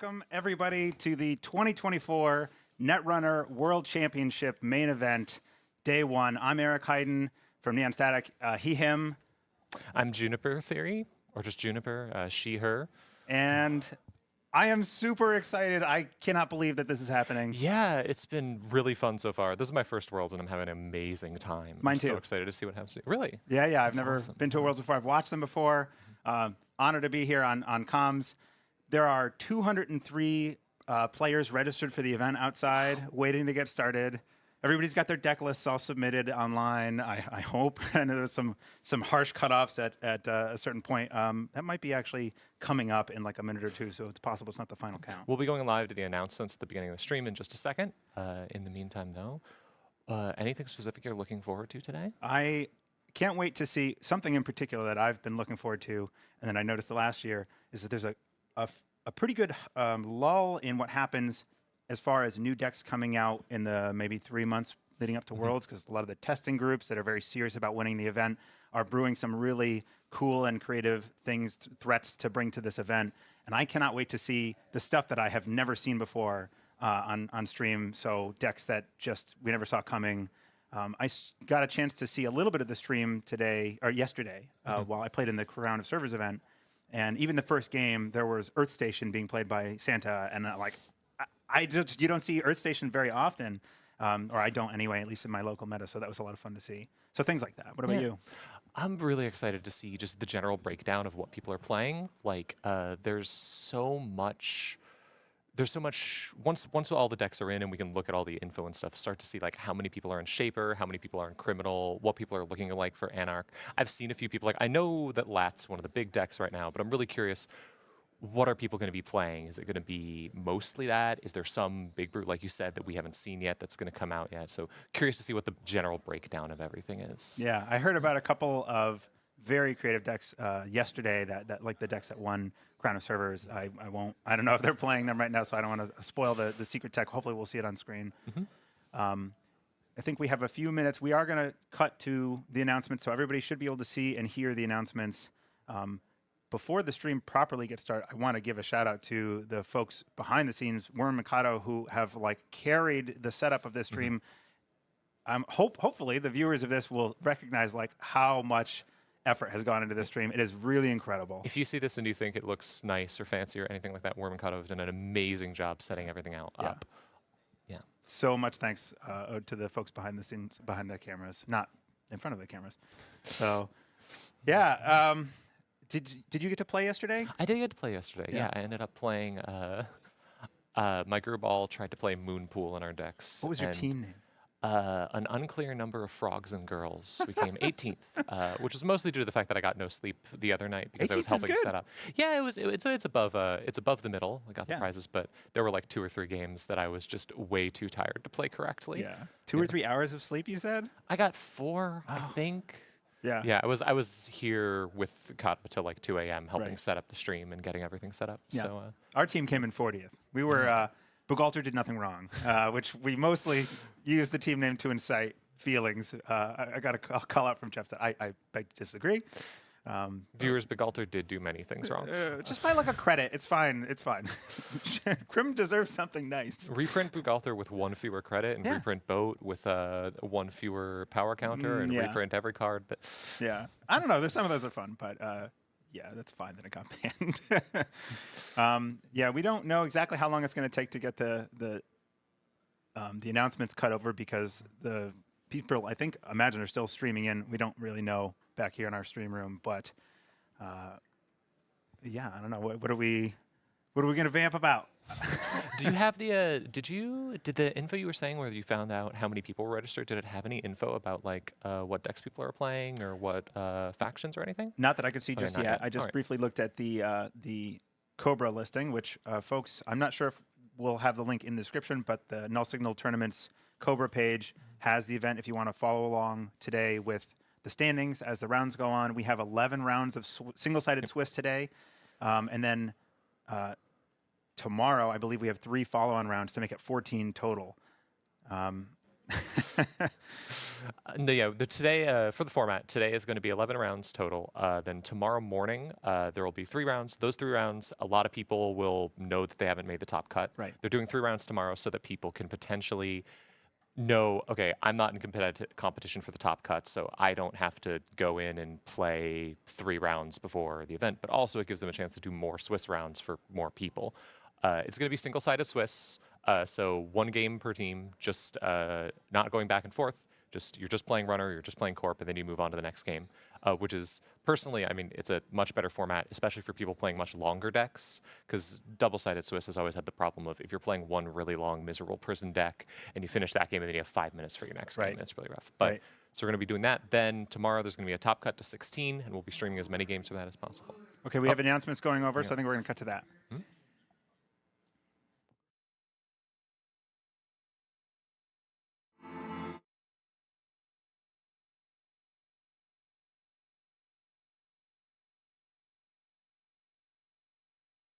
Welcome, everybody, to the 2024 Netrunner World Championship main event, day one. I'm Eric Hayden from Neon Static, he, him. I'm Juniper Theory, or just Juniper, she, her. And I am super excited. I cannot believe that this is happening. Yeah, it's been really fun so far. This is my first Worlds, and I'm having an amazing time. Mine I'm too. so excited to see what happens. Really? Yeah, I've That's never awesome. been to a Worlds before. I've watched them before. Honored to be here on comms. There are 203 players registered for the event outside, waiting to get started. Everybody's got their deck lists all submitted online, I hope. And there was some harsh cutoffs at a certain point. That might be actually coming up in like a minute or two, so it's possible it's not the final count. We'll be going live to the announcements at the beginning of the stream in just a second. In the meantime, though, anything specific you're looking forward to today? I can't wait to see something in particular that I've been looking forward to, and then I noticed the last year, is that there's a pretty good lull in what happens as far as new decks coming out in the maybe 3 months leading up to Worlds, because a lot of the testing groups that are very serious about winning the event are brewing some really cool and creative things, threats to bring to this event. And I cannot wait to see the stuff that I have never seen before on stream. So decks that just we never saw coming. I got a chance to see a little bit of the stream today or yesterday while I played in the Round of Servers event. And even the first game, there was Earth Station being played by Santa, and you don't see Earth Station very often, or I don't anyway, at least in my local meta. So that was a lot of fun to see. So things like that. What about you? I'm really excited to see just the general breakdown of what people are playing. Like, there's so much. Once all the decks are in and we can look at all the info and stuff, start to see like how many people are in Shaper, how many people are in Criminal, what people are looking like for Anarch. I've seen a few people, like I know that Lat's one of the big decks right now, but I'm really curious, what are people going to be playing? Is it going to be mostly that? Is there some big brute, like you said, that we haven't seen yet that's going to come out yet? So curious to see what the general breakdown of everything is. Yeah, I heard about a couple of very creative decks yesterday that like the decks that won Crown of Servers. I don't know if they're playing them right now, so I don't want to spoil the secret tech. Hopefully we'll see it on screen. I think we have a few minutes. We are going to cut to the announcements, so everybody should be able to see and hear the announcements. Before the stream properly gets started, I want to give a shout out to the folks behind the scenes, Worm Mikado, who have like carried the setup of this stream. Hopefully the viewers of this will recognize like how much effort has gone into this stream. It is really incredible. If you see this and you think it looks nice or fancy or anything like that, Worm Mikado has done an amazing job setting everything up. Yeah. So much thanks to the folks behind the scenes, behind the cameras, not in front of the cameras. So, yeah. Did you get to play yesterday? I did get to play yesterday. Yeah, I ended up playing. My group all tried to play Moonpool in our decks. What was your team name? An unclear number of frogs and girls. We came 18th, which was mostly due to the fact that I got no sleep the other night because I was helping set up. Yeah, it's above the middle. I got the prizes, but there were like 2 or 3 games that I was just way too tired to play correctly. Yeah, 2 or 3 hours of sleep, you said? I got 4, I think. Yeah. I was here with Kata till like 2 a.m. helping set up the stream and getting everything set up. Yeah. So our team came in 40th. We were Bugalter did nothing wrong, which we mostly used the team name to incite feelings. I got a call out from Jeff that I beg to disagree. Viewers, Bugalter did do many things wrong. Just by like a credit, it's fine. It's fine. Crim deserves something nice. Reprint Bugalter with 1 fewer credit, and reprint Boat with 1 fewer power counter, and reprint every card. Yeah, I don't know. Some of those are fun, but yeah, that's fine that it got banned. Yeah, we don't know exactly how long it's going to take to get the announcements cut over because the people, I imagine, are still streaming in. We don't really know back here in our stream room, but yeah, I don't know. What are we going to vamp about? Do you have the? Did the info you were saying where you found out how many people were registered? Did it have any info about like what decks people are playing or what factions or anything? Not that I could see just yet. I just briefly looked at the Cobra listing, which folks, I'm not sure if we'll have the link in the description, but the Null Signal Tournaments Cobra page has the event if you want to follow along today with the standings as the rounds go on. We have 11 rounds of single-sided Swiss today, and then tomorrow I believe we have 3 follow-on rounds to make it 14 total. No, yeah, today for the format, today is going to be 11 rounds total. Then tomorrow morning, there will be 3 rounds. Those 3 rounds, a lot of people will know that they haven't made the top cut. Right. They're doing 3 rounds tomorrow so that people can potentially know, okay, I'm not in competition for the top cut, so I don't have to go in and play 3 rounds before the event. But also, it gives them a chance to do more Swiss rounds for more people. It's going to be single-sided Swiss, so 1 game per team, just not going back and forth. You're just playing runner, you're just playing corp, and then you move on to the next game, which is personally, I mean, it's a much better format, especially for people playing much longer decks, because double-sided Swiss has always had the problem of if you're playing one really long, miserable prison deck, and you finish that game, and then you have 5 minutes for your next game, it's really rough. But so we're going to be doing that. Then tomorrow there's going to be a top cut to 16, and we'll be streaming as many games for that as possible. Okay, we have announcements going over, so I think we're going to cut to that.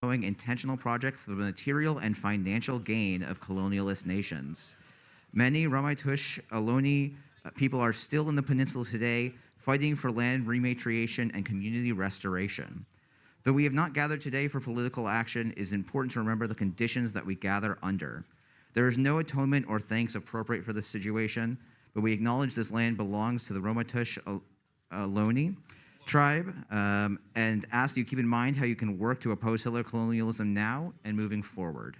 Intentional projects for the material and financial gain of colonialist nations. Many Ramaytush Ohlone people are still in the peninsula today, fighting for land rematriation and community restoration. Though we have not gathered today for political action, it is important to remember the conditions that we gather under. There is no atonement or thanks appropriate for this situation, but we acknowledge this land belongs to the Ramaytush Ohlone tribe, and ask you keep in mind how you can work to oppose settler colonialism now and moving forward.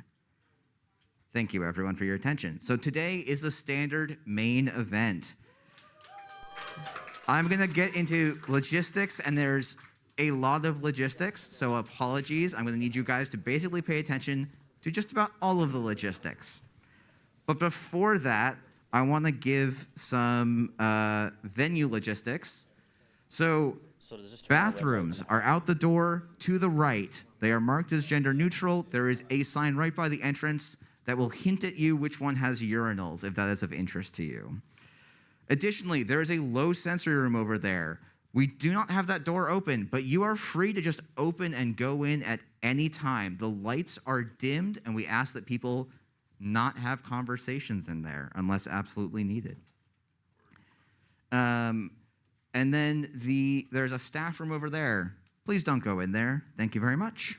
Thank you, everyone, for your attention. So today is the standard main event. I'm going to get into logistics, and there's a lot of logistics, so apologies. I'm going to need you guys to basically pay attention to just about all of the logistics. But before that, I want to give some venue logistics. So bathrooms are out the door to the right. They are marked as gender neutral. There is a sign right by the entrance that will hint at you which one has urinals, if that is of interest to you. Additionally, there is a low sensory room over there. We do not have that door open, but you are free to just open and go in at any time. The lights are dimmed, and we ask that people not have conversations in there unless absolutely needed. And then there's a staff room over there. Please don't go in there. Thank you very much.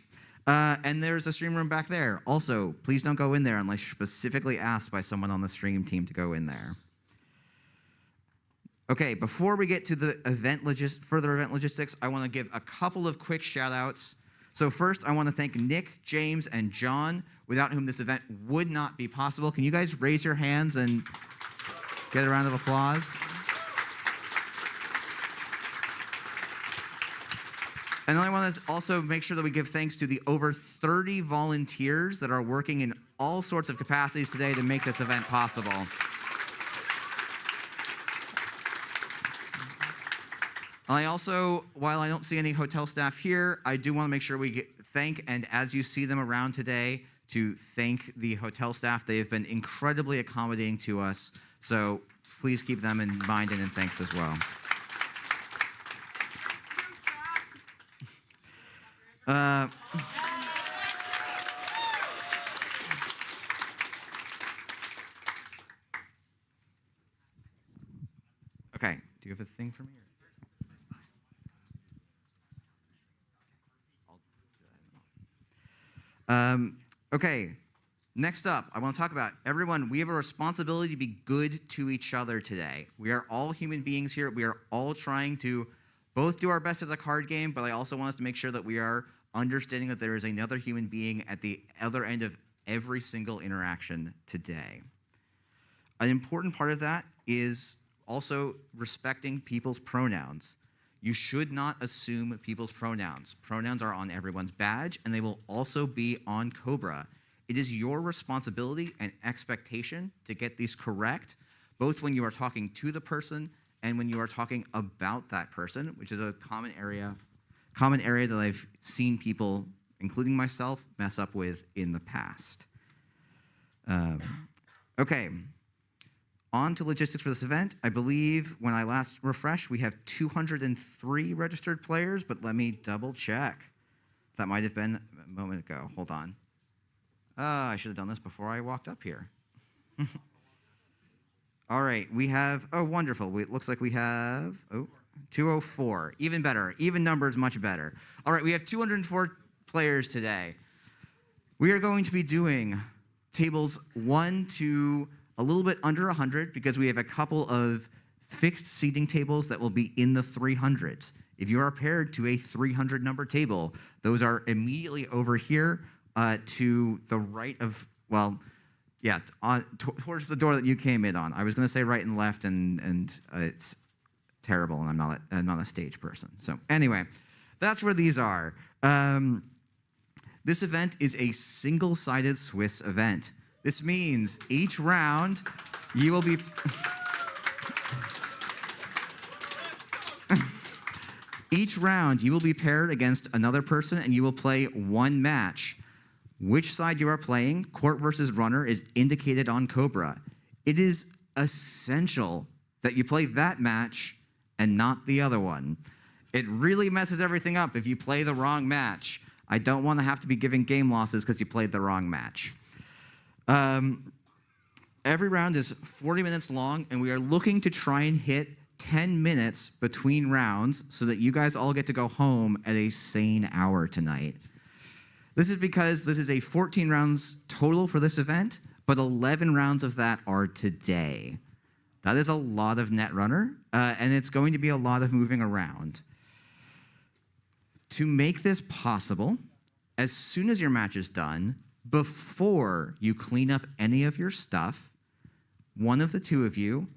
And there's a stream room back there. Also, please don't go in there unless you're specifically asked by someone on the stream team to go in there. Okay, before we get to the further event logistics, I want to give a couple of quick shout-outs. So first, I want to thank Nick, James, and John, without whom this event would not be possible. Can you guys raise your hands and get a round of applause? And I want to also make sure that we give thanks to the over 30 volunteers that are working in all sorts of capacities today to make this event possible. I also, while I don't see any hotel staff here, I do want to make sure we thank, and as you see them around today, to thank the hotel staff. They have been incredibly accommodating to us, so please keep them in mind and in thanks as well. Okay, do you have a thing for me? Okay, next up, I want to talk about everyone. We have a responsibility to be good to each other today. We are all human beings here. We are all trying to both do our best as a card game, but I also want us to make sure that we are understanding that there is another human being at the other end of every single interaction today. An important part of that is also respecting people's pronouns. You should not assume people's pronouns. Pronouns are on everyone's badge, and they will also be on Cobra. It is your responsibility and expectation to get these correct, both when you are talking to the person and when you are talking about that person, which is a common area that I've seen people, including myself, mess up with in the past. Okay. On to logistics for this event. I believe when I last refreshed, we have 203 registered players, but let me double check. That might have been a moment ago. Hold on. I should have done this before I walked up here. All right, we have, oh, wonderful. It looks like we have, 204. Even better. Even numbers, much better. All right, we have 204 players today. We are going to be doing tables 1 to a little bit under 100 because we have a couple of fixed seating tables that will be in the 300s. If you are paired to a 300 number table, those are immediately over here to the right of, well, yeah, towards the door that you came in on. I was going to say right and left, and it's terrible, and I'm not a stage person. So anyway, that's where these are. This event is a single-sided Swiss event. This means each round you will be each round you will be paired against another person, and you will play one match. Which side you are playing, court versus runner, is indicated on Cobra. It is essential that you play that match and not the other one. It really messes everything up if you play the wrong match. I don't want to have to be giving game losses because you played the wrong match. Every round is 40 minutes long, and we are looking to try and hit 10 minutes between rounds so that you guys all get to go home at a sane hour tonight. This is because this is a 14 rounds total for this event, but 11 rounds of that are today. That is a lot of Netrunner, and it's going to be a lot of moving around. To make this possible, as soon as your match is done, before you clean up any of your stuff, one of the two of you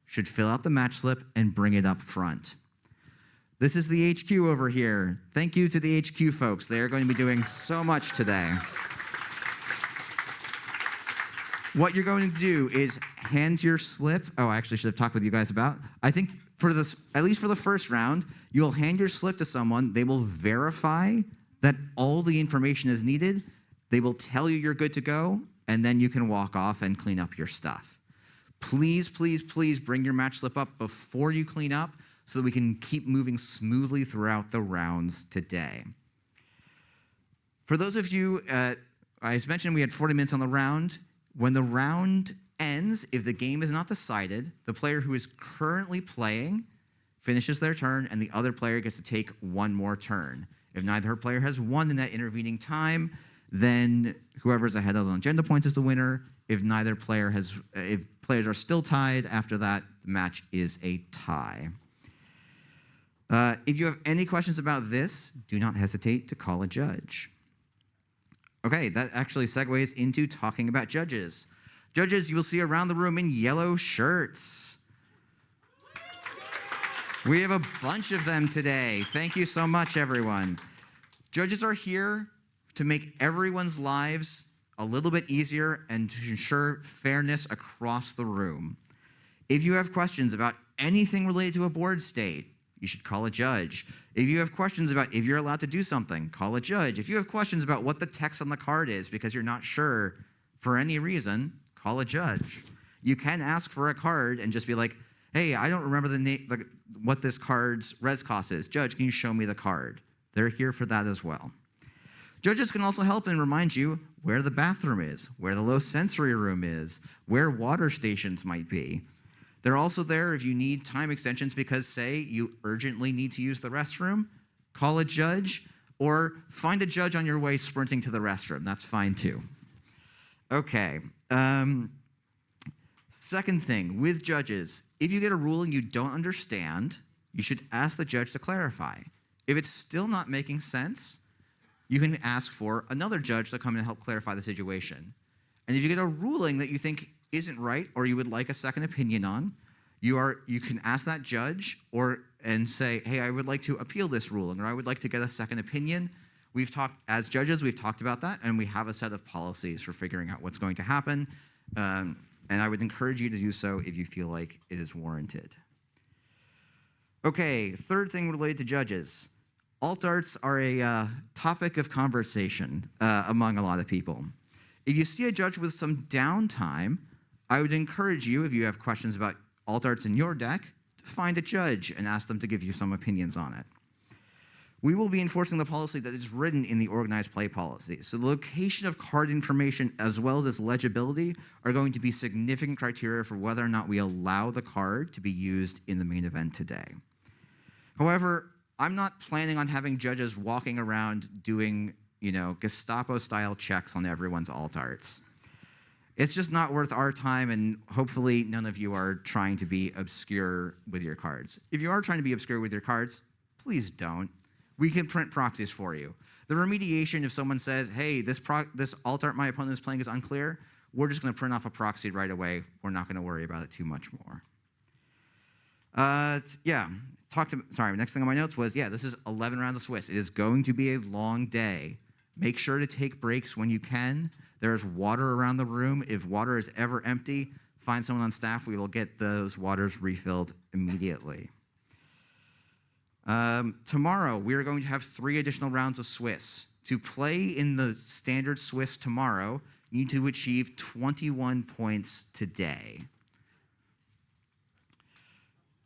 should fill out the match slip and bring it up front. This is the HQ over here. Thank you to the HQ folks. They are going to be doing so much today. What you're going to do is hand your slip. Oh, I actually should have talked with you guys about. I think for this, at least for the first round, you'll hand your slip to someone. They will verify that all the information is needed. They will tell you you're good to go, and then you can walk off and clean up your stuff. Please, please, please bring your match slip up before you clean up so that we can keep moving smoothly throughout the rounds today. For those of you, I mentioned we had 40 minutes on the round. When the round ends, if the game is not decided, the player who is currently playing finishes their turn, and the other player gets to take one more turn. If neither player has won in that intervening time, then whoever's ahead on agenda points is the winner. If neither player has, if players are still tied after that, the match is a tie. If you have any questions about this, do not hesitate to call a judge. Okay, that actually segues into talking about judges. Judges you will see around the room in yellow shirts. We have a bunch of them today. Thank you so much, everyone. Judges are here to make everyone's lives a little bit easier and to ensure fairness across the room. If you have questions about anything related to a board state, you should call a judge. If you have questions about if you're allowed to do something, call a judge. If you have questions about what the text on the card is because you're not sure for any reason, call a judge. You can ask for a card and just be like, hey, I don't remember the name, like, what this card's res cost is. Judge, can you show me the card? They're here for that as well. Judges can also help and remind you where the bathroom is, where the low sensory room is, where water stations might be. They're also there if you need time extensions because, say, you urgently need to use the restroom, call a judge, or find a judge on your way sprinting to the restroom. That's fine, too. Okay. Second thing, with judges, if you get a ruling you don't understand, you should ask the judge to clarify. If it's still not making sense, you can ask for another judge to come and help clarify the situation. And if you get a ruling that you think isn't right or you would like a second opinion on, you can ask that judge and say, hey, I would like to appeal this ruling, or I would like to get a second opinion. As judges, we've talked about that, and we have a set of policies for figuring out what's going to happen. And I would encourage you to do so if you feel like it is warranted. Okay, third thing related to judges. Alt arts are a topic of conversation among a lot of people. If you see a judge with some downtime, I would encourage you, if you have questions about alt arts in your deck, to find a judge and ask them to give you some opinions on it. We will be enforcing the policy that is written in the organized play policy. So the location of card information as well as its legibility are going to be significant criteria for whether or not we allow the card to be used in the main event today. However, I'm not planning on having judges walking around doing, Gestapo-style checks on everyone's alt arts. It's just not worth our time, and hopefully none of you are trying to be obscure with your cards. If you are trying to be obscure with your cards, please don't. We can print proxies for you. The remediation, if someone says, hey, this alt art my opponent is playing is unclear, we're just going to print off a proxy right away. We're not going to worry about it too much more. Next thing on my notes was, this is 11 rounds of Swiss. It is going to be a long day. Make sure to take breaks when you can. There's water around the room. If water is ever empty, find someone on staff. We will get those waters refilled immediately. Tomorrow, we are going to have 3 additional rounds of Swiss. To play in the standard Swiss tomorrow, you need to achieve 21 points today.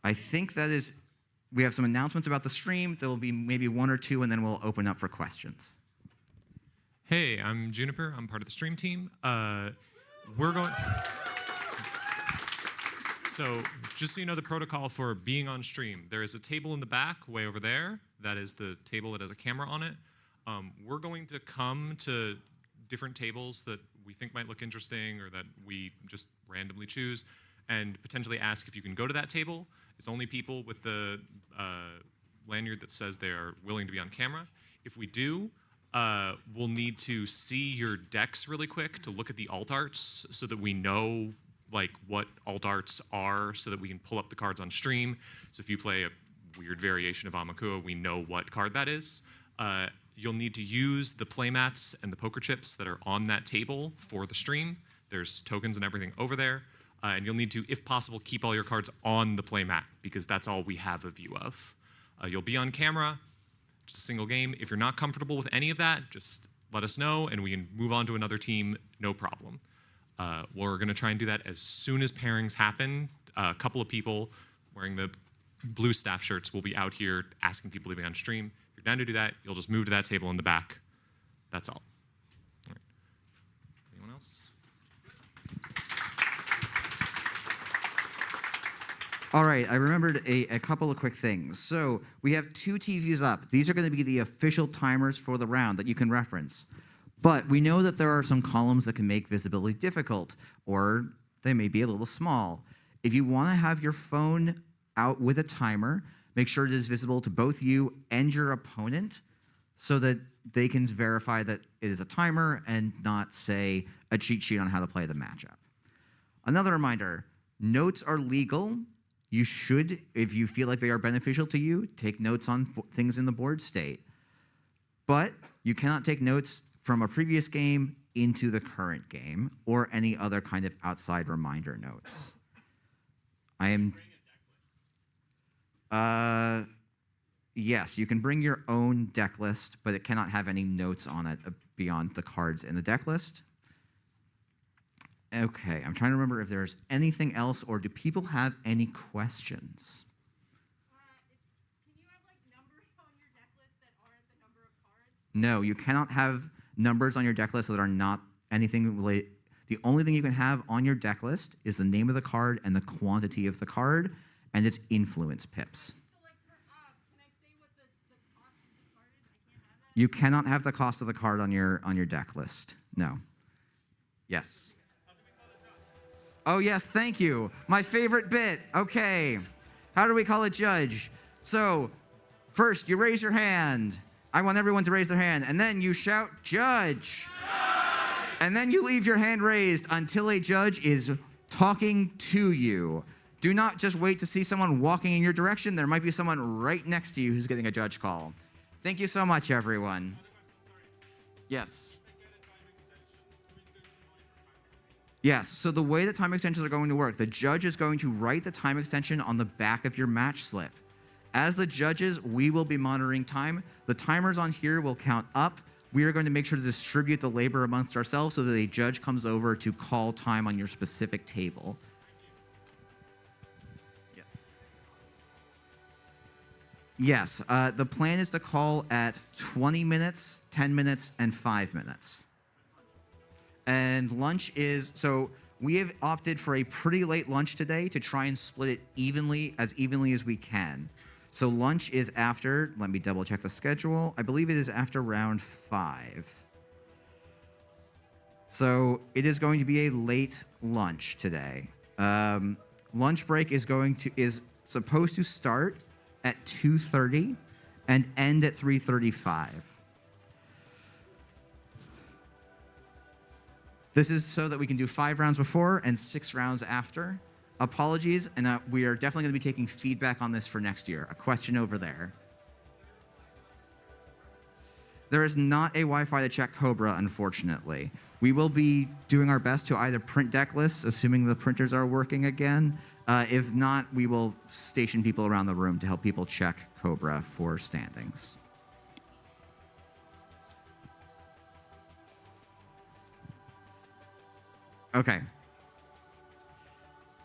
I think that is, we have some announcements about the stream. There will be maybe 1 or 2, and then we'll open up for questions. Hey, I'm Juniper. I'm part of the stream team. We're going... So just so you know the protocol for being on stream, there is a table in the back way over there. That is the table that has a camera on it. We're going to come to different tables that we think might look interesting or that we just randomly choose and potentially ask if you can go to that table. It's only people with the lanyard that says they are willing to be on camera. If we do, we'll need to see your decks really quick to look at the alt arts so that we know what alt arts are so that we can pull up the cards on stream. So if you play a weird variation of Amakua, we know what card that is. You'll need to use the playmats and the poker chips that are on that table for the stream. There's tokens and everything over there. And you'll need to, if possible, keep all your cards on the playmat because that's all we have a view of. You'll be on camera, just a single game. If you're not comfortable with any of that, just let us know and we can move on to another team, no problem. We're going to try and do that as soon as pairings happen. A couple of people wearing the blue staff shirts will be out here asking people to be on stream. If you're down to do that, you'll just move to that table in the back. That's all. All right. Anyone else? All right, I remembered a couple of quick things. So we have 2 TVs up. These are going to be the official timers for the round that you can reference. But we know that there are some columns that can make visibility difficult, or they may be a little small. If you want to have your phone out with a timer, make sure it is visible to both you and your opponent so that they can verify that it is a timer and not, say, a cheat sheet on how to play the matchup. Another reminder, notes are legal. You should, if you feel like they are beneficial to you, take notes on things in the board state. But you cannot take notes from a previous game into the current game or any other kind of outside reminder notes. Yes, you can bring your own deck list, but it cannot have any notes on it beyond the cards in the deck list. Okay, I'm trying to remember if there's anything else, or do people have any questions? Can you have numbers on your deck list that aren't the number of cards? No, you cannot have numbers on your deck list that are not anything related. The only thing you can have on your deck list is the name of the card and the quantity of the card and its influence pips. So can I say what the cost of the card is? I can't have that? You cannot have the cost of the card on your deck list. No. Yes. Oh, yes, thank you. My favorite bit. Okay. How do we call a judge? So, first, you raise your hand. I want everyone to raise their hand. And then you shout, judge. And then you leave your hand raised until a judge is talking to you. Do not just wait to see someone walking in your direction. There might be someone right next to you who's getting a judge call. Thank you so much, everyone. Yes. Yes, so the way that time extensions are going to work, the judge is going to write the time extension on the back of your match slip. As the judges, we will be monitoring time. The timers on here will count up. We are going to make sure to distribute the labor amongst ourselves so that a judge comes over to call time on your specific table. Yes. Yes. The plan is to call at 20 minutes, 10 minutes, and 5 minutes. And lunch is, so we have opted for a pretty late lunch today to try and split it evenly as we can. So lunch is after, let me double check the schedule. I believe it is after round 5. So it is going to be a late lunch today. Lunch break is supposed to start at 2:30 and end at 3:35. This is so that we can do 5 rounds before and 6 rounds after. Apologies, and we are definitely going to be taking feedback on this for next year. A question over there. There is not a Wi-Fi to check Cobra, unfortunately. We will be doing our best to either print deck lists, assuming the printers are working again. If not, we will station people around the room to help people check Cobra for standings. Okay.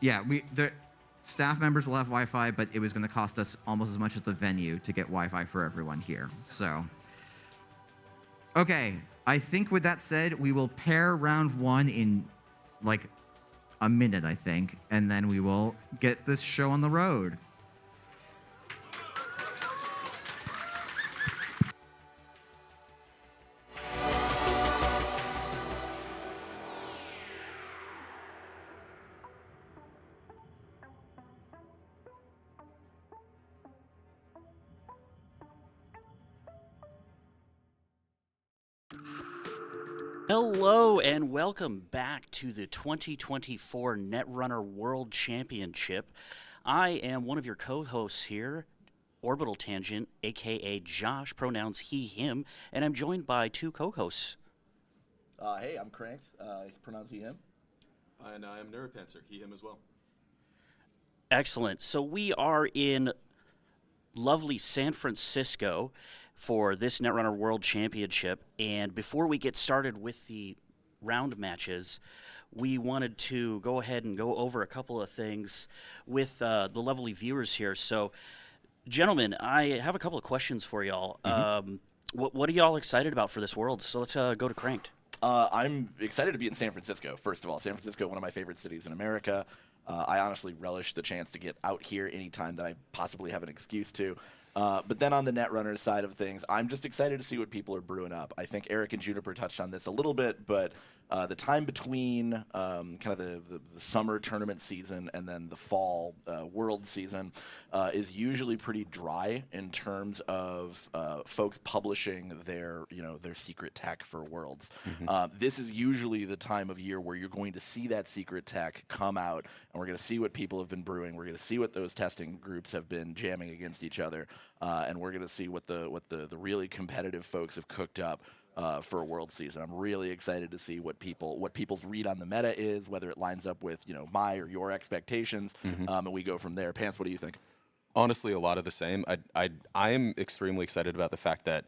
Yeah, the staff members will have Wi-Fi, but it was going to cost us almost as much as the venue to get Wi-Fi for everyone here. So, okay. I think with that said, we will pair round 1 in like a minute, I think, and then we will get this show on the road. Hello and welcome back to the 2024 Netrunner World Championship. I am one of your co-hosts here, Orbital Tangent, aka Josh, pronouns he, him, and I'm joined by 2 co-hosts. Hey, I'm Cranked, pronounce he, him. And I am Neuropanzer, he, him as well. Excellent. So we are in lovely San Francisco for this Netrunner World Championship, and before we get started with the round matches, we wanted to go ahead and go over a couple of things with the lovely viewers here. So, gentlemen, I have a couple of questions for y'all. What are y'all excited about for this world? So let's go to Cranked. I'm excited to be in San Francisco, first of all. San Francisco, one of my favorite cities in America. I honestly relish the chance to get out here anytime that I possibly have an excuse to. But then on the Netrunner side of things, I'm just excited to see what people are brewing up. I think Eric and Juniper touched on this a little bit, but the time between kind of the summer tournament season and then the fall world season is usually pretty dry in terms of folks publishing their secret tech for worlds. This is usually the time of year where you're going to see that secret tech come out, and we're going to see what people have been brewing. We're going to see what those testing groups have been jamming against each other, and we're going to see what the really competitive folks have cooked up for a world season. I'm really excited to see what people's read on the meta is, whether it lines up with my or your expectations, and we go from there. Pants, what do you think? Honestly, a lot of the same. I am extremely excited about the fact that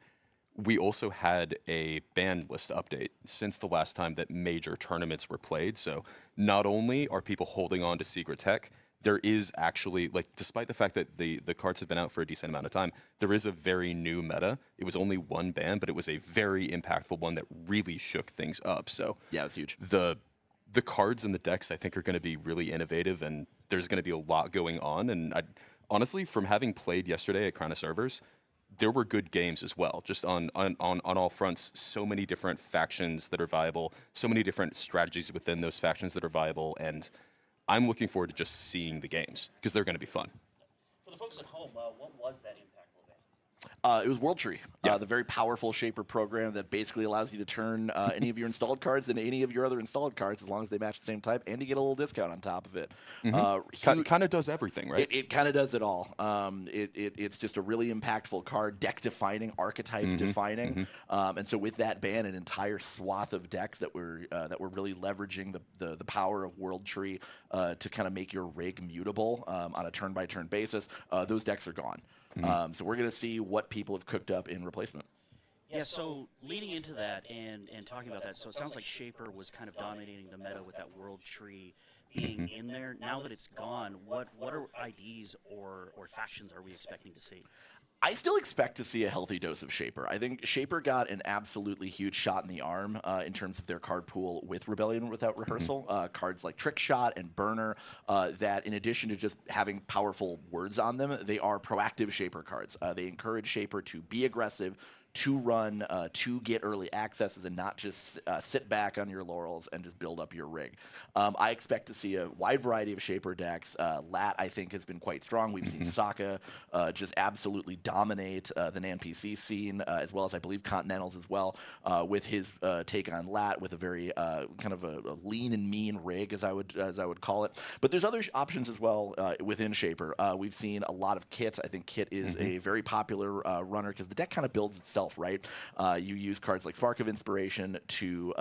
we also had a ban list update since the last time that major tournaments were played. So not only are people holding on to secret tech, there is actually, despite the fact that the cards have been out for a decent amount of time, there is a very new meta. It was only one ban, but it was a very impactful one that really shook things up. So yeah, it's huge. The cards and the decks, I think, are going to be really innovative, and there's going to be a lot going on. And honestly, from having played yesterday at Crown of Servers, there were good games as well, just on all fronts. So many different factions that are viable, so many different strategies within those factions that are viable, and I'm looking forward to just seeing the games because they're going to be fun. For the folks at home, what was that impactful event? It was World Tree, the very powerful Shaper program that basically allows you to turn any of your installed cards into any of your other installed cards as long as they match the same type, and you get a little discount on top of it. Kind of does everything, right? It kind of does it all. It's just a really impactful card, deck-defining, archetype-defining, and so with that ban, an entire swath of decks that were really leveraging the power of World Tree to kind of make your rig mutable on a turn-by-turn basis. Those decks are gone. So we're going to see what people have cooked up in replacement. Yeah, so leading into that and talking about that, so it sounds like Shaper was kind of dominating the meta with that World Tree being in there. Now that it's gone, what are IDs or factions are we expecting to see? I still expect to see a healthy dose of Shaper. I think Shaper got an absolutely huge shot in the arm in terms of their card pool with Rebellion Without Rehearsal. Cards like Trick Shot and Burner that, in addition to just having powerful words on them, they are proactive Shaper cards. They encourage Shaper to be aggressive, to run, to get early accesses, and not just sit back on your laurels and just build up your rig. I expect to see a wide variety of Shaper decks. Lat, I think, has been quite strong. We've seen Sokka just absolutely dominate the NAN-PC scene, as well as, I believe, Continentals as well, with his take on Lat, with a very kind of a lean and mean rig, as I would call it. But there's other options as well within Shaper. We've seen a lot of Kit. I think Kit is a very popular runner because the deck kind of builds itself, right? You use cards like Spark of Inspiration to,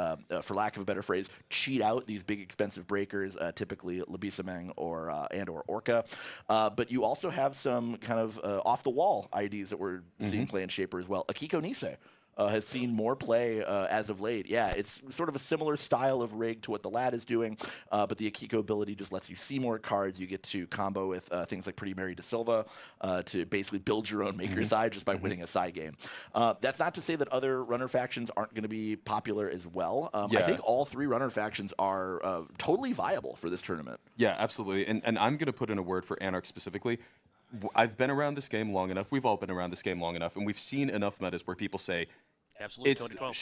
for lack of a better phrase, cheat out these big expensive breakers, typically Labisamang or Orca. But you also have some kind of off-the-wall IDs that we're seeing play in Shaper as well. Akiko Nisei has seen more play as of late. Yeah, it's sort of a similar style of rig to what the Lat is doing, but the Akiko ability just lets you see more cards. You get to combo with things like Pretty Mary Da Silva to basically build your own Maker side just by winning a side game. That's not to say that other runner factions aren't going to be popular as well. I think all three runner factions are totally viable for this tournament. Yeah, absolutely. And I'm going to put in a word for Anarch specifically. I've been around this game long enough. We've all been around this game long enough, and we've seen enough metas where people say, Absolutely, it's 2012.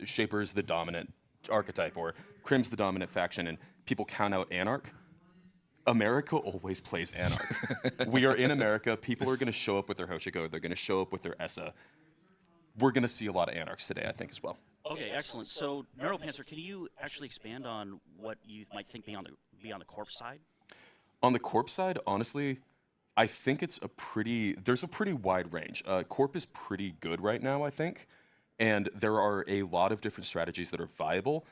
Shaper is the dominant archetype, or Crim's the dominant faction, and people count out Anarch. America always plays Anarch. We are in America. People are going to show up with their Hoshiko. They're going to show up with their Essa. We're going to see a lot of Anarchs today, I think, as well. Okay, excellent. So, Neuropanther, can you actually expand on what you might think be on the corpse side? On the Corp side, honestly, I think there's a pretty wide range. Corp is pretty good right now, I think, and there are a lot of different strategies that are viable,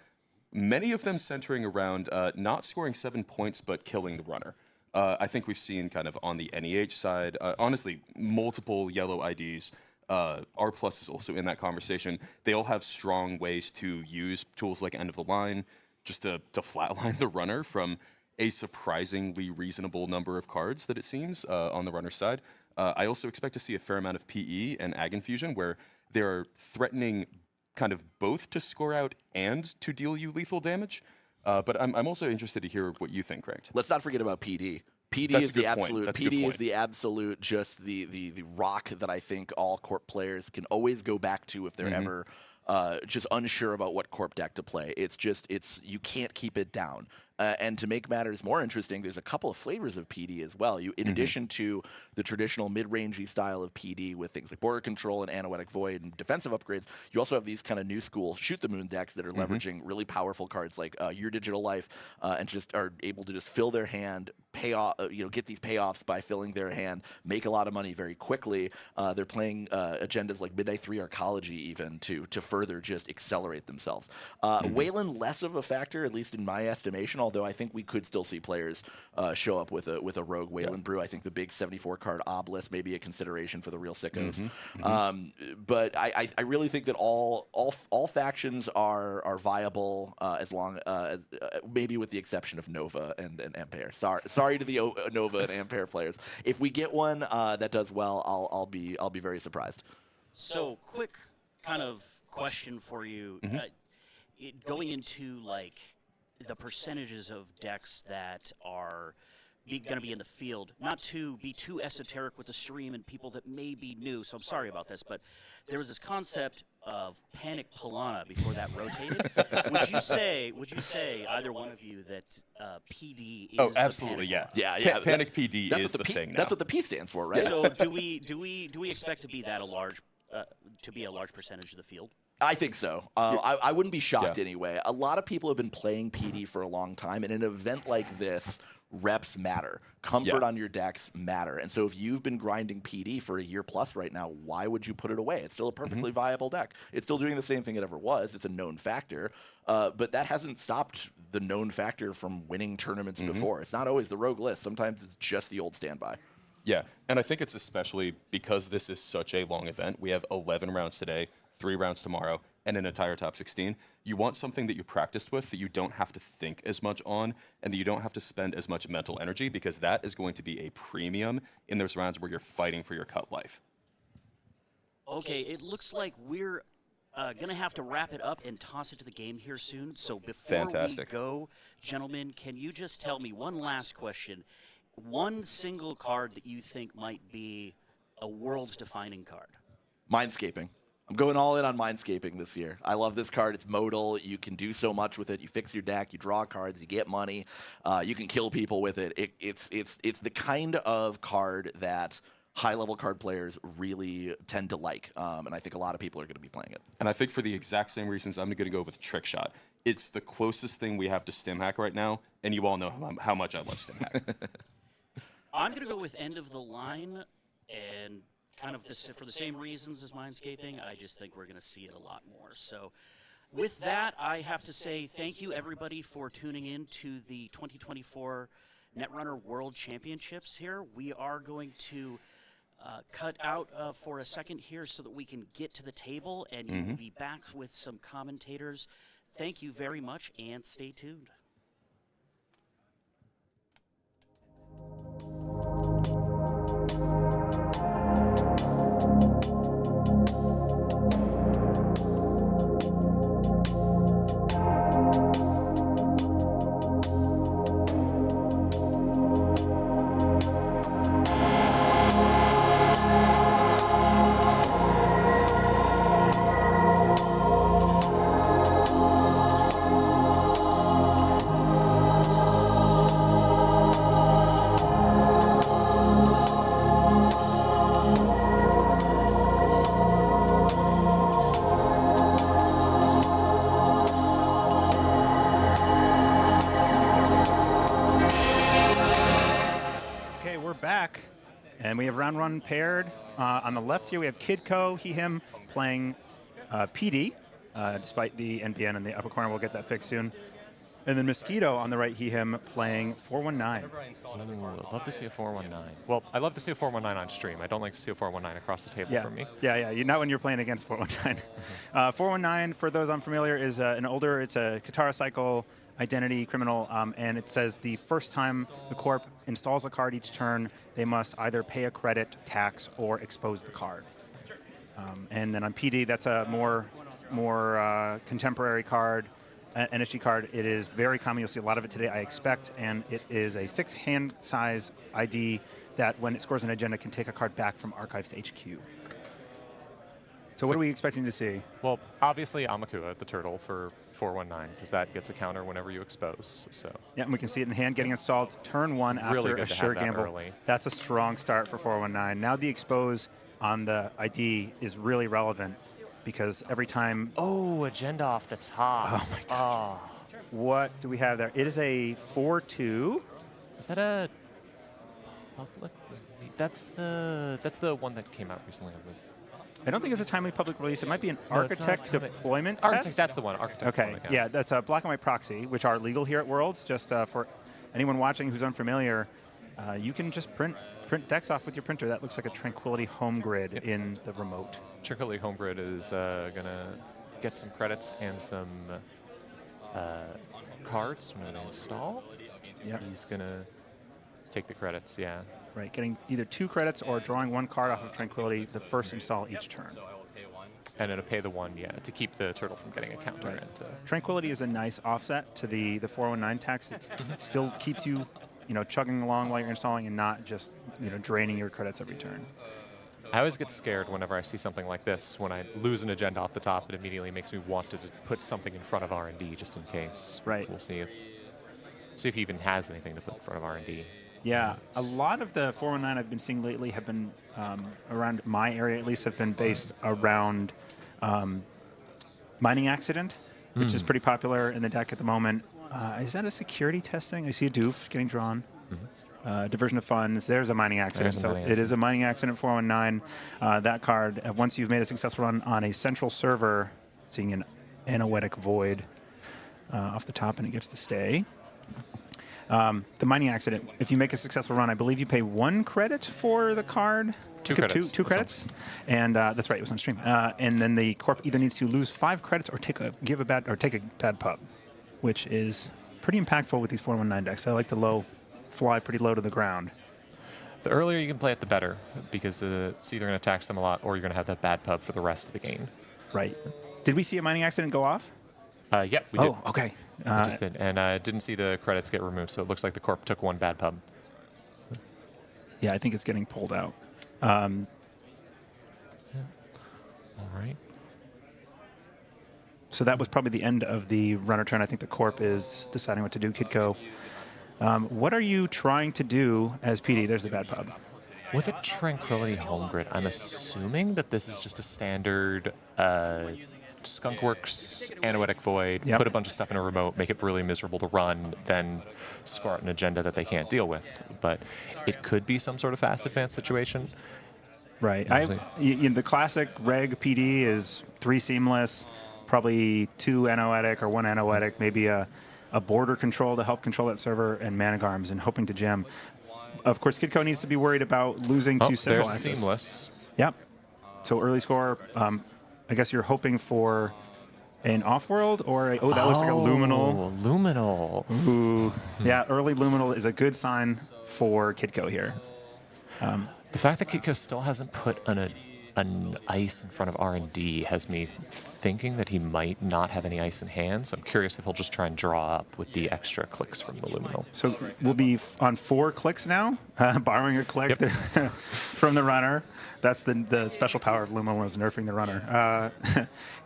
many of them centering around not scoring 7 points, but killing the runner. I think we've seen kind of on the NEH side, honestly, multiple yellow IDs. R+ is also in that conversation. They all have strong ways to use tools like End of the Line just to flatline the runner from a surprisingly reasonable number of cards that it seems on the runner side. I also expect to see a fair amount of PE and Ag Infusion where they're threatening kind of both to score out and to deal you lethal damage. But I'm also interested to hear what you think, Ranked. Let's not forget about PD. PD That's is a good the point. absolute. That's a good PD is point. the absolute. Just the rock that I think all Corp players can always go back to if they're ever just unsure about what Corp deck to play. It's you can't keep it down. And to make matters more interesting, there's a couple of flavors of PD as well. In addition to the traditional mid-rangey style of PD with things like Border Control and Anoetic Void and defensive upgrades, you also have these kind of new school Shoot the Moon decks that are leveraging really powerful cards like Your Digital Life and just are able to just fill their hand, pay off, get these payoffs by filling their hand, make a lot of money very quickly. They're playing agendas like Midnight 3 Arcology even to further just accelerate themselves. Wayland less of a factor, at least in my estimation, although I think we could still see players show up with a rogue Wayland brew. I think the big 74-card Obelisk may be a consideration for the real sickos. But I really think that all factions are viable as long as maybe with the exception of Nova and Ampere. Sorry to the Nova and Ampere players. If we get one that does well, I'll be very surprised. So, quick kind of question for you. Going into, like, the percentages of decks that are going to be in the field, not to be too esoteric with the stream and people that may be new, so I'm sorry about this, but there was this concept of Panic Pilana before that rotated. Would you say, either one of you, that PD is absolutely, the Panic yeah. Panic PD is the thing now. That's what the P stands for, right? So do we expect to be that a large percentage of the field? I think so. I wouldn't be shocked anyway. A lot of people have been playing PD for a long time, and in an event like this, reps matter. Comfort on your decks matter. And so if you've been grinding PD for a year plus right now, why would you put it away? It's still a perfectly viable deck. It's still doing the same thing it ever was. It's a known factor. But that hasn't stopped the known factor from winning tournaments before. It's not always the rogue list. Sometimes it's just the old standby. Yeah, and I think it's especially because this is such a long event. We have 11 rounds today, 3 rounds tomorrow, and an entire top 16. You want something that you practiced with that you don't have to think as much on and that you don't have to spend as much mental energy, because that is going to be a premium in those rounds where you're fighting for your cut life. Okay, it looks like we're going to have to wrap it up and toss it to the game here soon. So before Fantastic. we go, gentlemen, can you just tell me one last question? One single card that you think might be a world's defining card. Mindscaping. I'm going all in on Mindscaping this year. I love this card. It's modal. You can do so much with it. You fix your deck. You draw cards. You get money. You can kill people with it. It's the kind of card that high-level card players really tend to like, and I think a lot of people are going to be playing it. And I think for the exact same reasons, I'm going to go with Trick Shot. It's the closest thing we have to Stim Hack right now, and you all know how much I love Stim Hack. I'm going to go with End of the Line, and kind of for the same reasons as Mindscaping. I just think we're going to see it a lot more. So with that, I have to say thank you, everybody, for tuning in to the 2024 Netrunner World Championships here. We are going to cut out for a second here so that we can get to the table, and you will be back with some commentators. Thank you very much, and stay tuned. Back, and we have round one paired. On the left here, we have Kidco, he/him, playing PD, despite the NBN in the upper corner. We'll get that fixed soon. And then Mosquito on the right, he/him, playing 419. I'd love to see a 419. Well, I love to see a 419 on stream. I don't like to see a 419 across the table from me. Yeah. Not when you're playing against 419. 419, for those unfamiliar, is it's a Katara cycle identity criminal, and it says the first time the corp installs a card each turn, they must either pay a credit, tax, or expose the card. And then on PD, that's a more contemporary card, NSG card. It is very common. You'll see a lot of it today, I expect, and it is a 6-hand size ID that, when it scores an agenda, can take a card back from Archives to HQ. So what are we expecting to see? Well, obviously Amakua, the turtle, for 419, because that gets a counter whenever you expose. So yeah, and we can see it in hand getting installed turn one really after a sure gamble. Early. That's a strong start for 419. Now the expose on the ID is really relevant, because every time... Oh, agenda off the top. Oh my god. Oh. What do we have there? It is a 4-2. Is that a public? That's the one that came out recently. I don't think it's a timely public release. It might be an architect deployment Architect, test. that's the one. Architect. Okay, yeah, that's a black and white proxy, which are legal here at Worlds. Just for anyone watching who's unfamiliar, you can just print decks off with your printer. That looks like a Tranquility home grid in the remote. Tranquility home grid is gonna get some credits and some cards when they install. Yeah, he's gonna take the credits. Yeah. Right, getting either 2 credits or drawing 1 card off of Tranquility the first install each turn. And it'll pay the 1, to keep the turtle from getting a counter. Right. And, Tranquility is a nice offset to the 419 tax. It still keeps you, chugging along while you're installing and not just, draining your credits every turn. I always get scared whenever I see something like this. When I lose an agenda off the top, it immediately makes me want to put something in front of R&D just in case. Right. We'll see if he even has anything to put in front of R&D. Yeah, a lot of the 419 I've been seeing lately have been, around my area at least, have been based around Mining Accident, which is pretty popular in the deck at the moment. Is that a security testing? I see a doof getting drawn. Diversion of funds. There's a Mining Accident. It is a Mining Accident 419. That card, once you've made a successful run on a central server, seeing an Anoetic Void off the top, and it gets to stay. The mining accident, if you make a successful run, I believe you pay 1 credit for the card. Two Two- credits. Two credits. And that's right, it was on stream. And then the corp either needs to lose 5 credits or take a bad pub, which is pretty impactful with these 419 decks. I like the low, fly pretty low to the ground. The earlier you can play it, the better, because it's either going to tax them a lot or you're going to have that bad pub for the rest of the game. Right. Did we see a mining accident go off? Yeah, we did. Oh, okay. We just did. And I didn't see the credits get removed, so it looks like the corp took 1 bad pub. Yeah, I think it's getting pulled out. All right. So that was probably the end of the runner turn. I think the corp is deciding what to do. Kidco, what are you trying to do as PD? There's the bad pub. With a Tranquility Home Grid, I'm assuming that this is just a standard Skunkworks Anoetic Void, Yep. put a bunch of stuff in a remote, make it really miserable to run, then score out an agenda that they can't deal with. But it could be some sort of fast advance situation. Right. Obviously. The classic reg PD is 3 seamless, probably 2 anoetic or 1 anoetic, maybe a border control to help control that server, and Managarms, and hoping to gem. Of course, Kidco needs to be worried about losing to central there's access. Seamless. Yep. So early score. I guess you're hoping for an off-world or that looks like a luminal. Luminal. Ooh. Yeah, early luminal is a good sign for Kidco here. The fact that Kitco still hasn't put an ice in front of R&D has me thinking that he might not have any ice in hand. So I'm curious if he'll just try and draw up with the extra clicks from the Luminal. So we'll be on 4 clicks now, borrowing a click from the runner. That's the special power of Luminal, is nerfing the runner.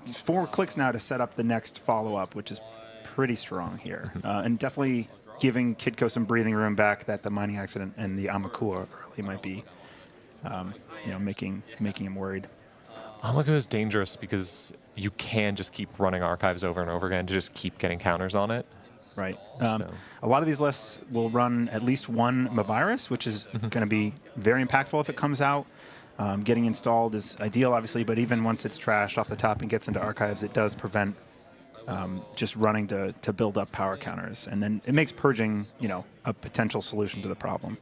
4 clicks now to set up the next follow-up, which is pretty strong here. And definitely giving Kidco some breathing room back that the mining accident and the Amakua early might be making him worried. Amaku is dangerous because you can just keep running archives over and over again to just keep getting counters on it. Right. So- A lot of these lists will run at least 1 Mavirus, which is going to be very impactful if it comes out. Getting installed is ideal, obviously, but even once it's trashed off the top and gets into archives, it does prevent just running to build up power counters. And then it makes purging, a potential solution to the problem.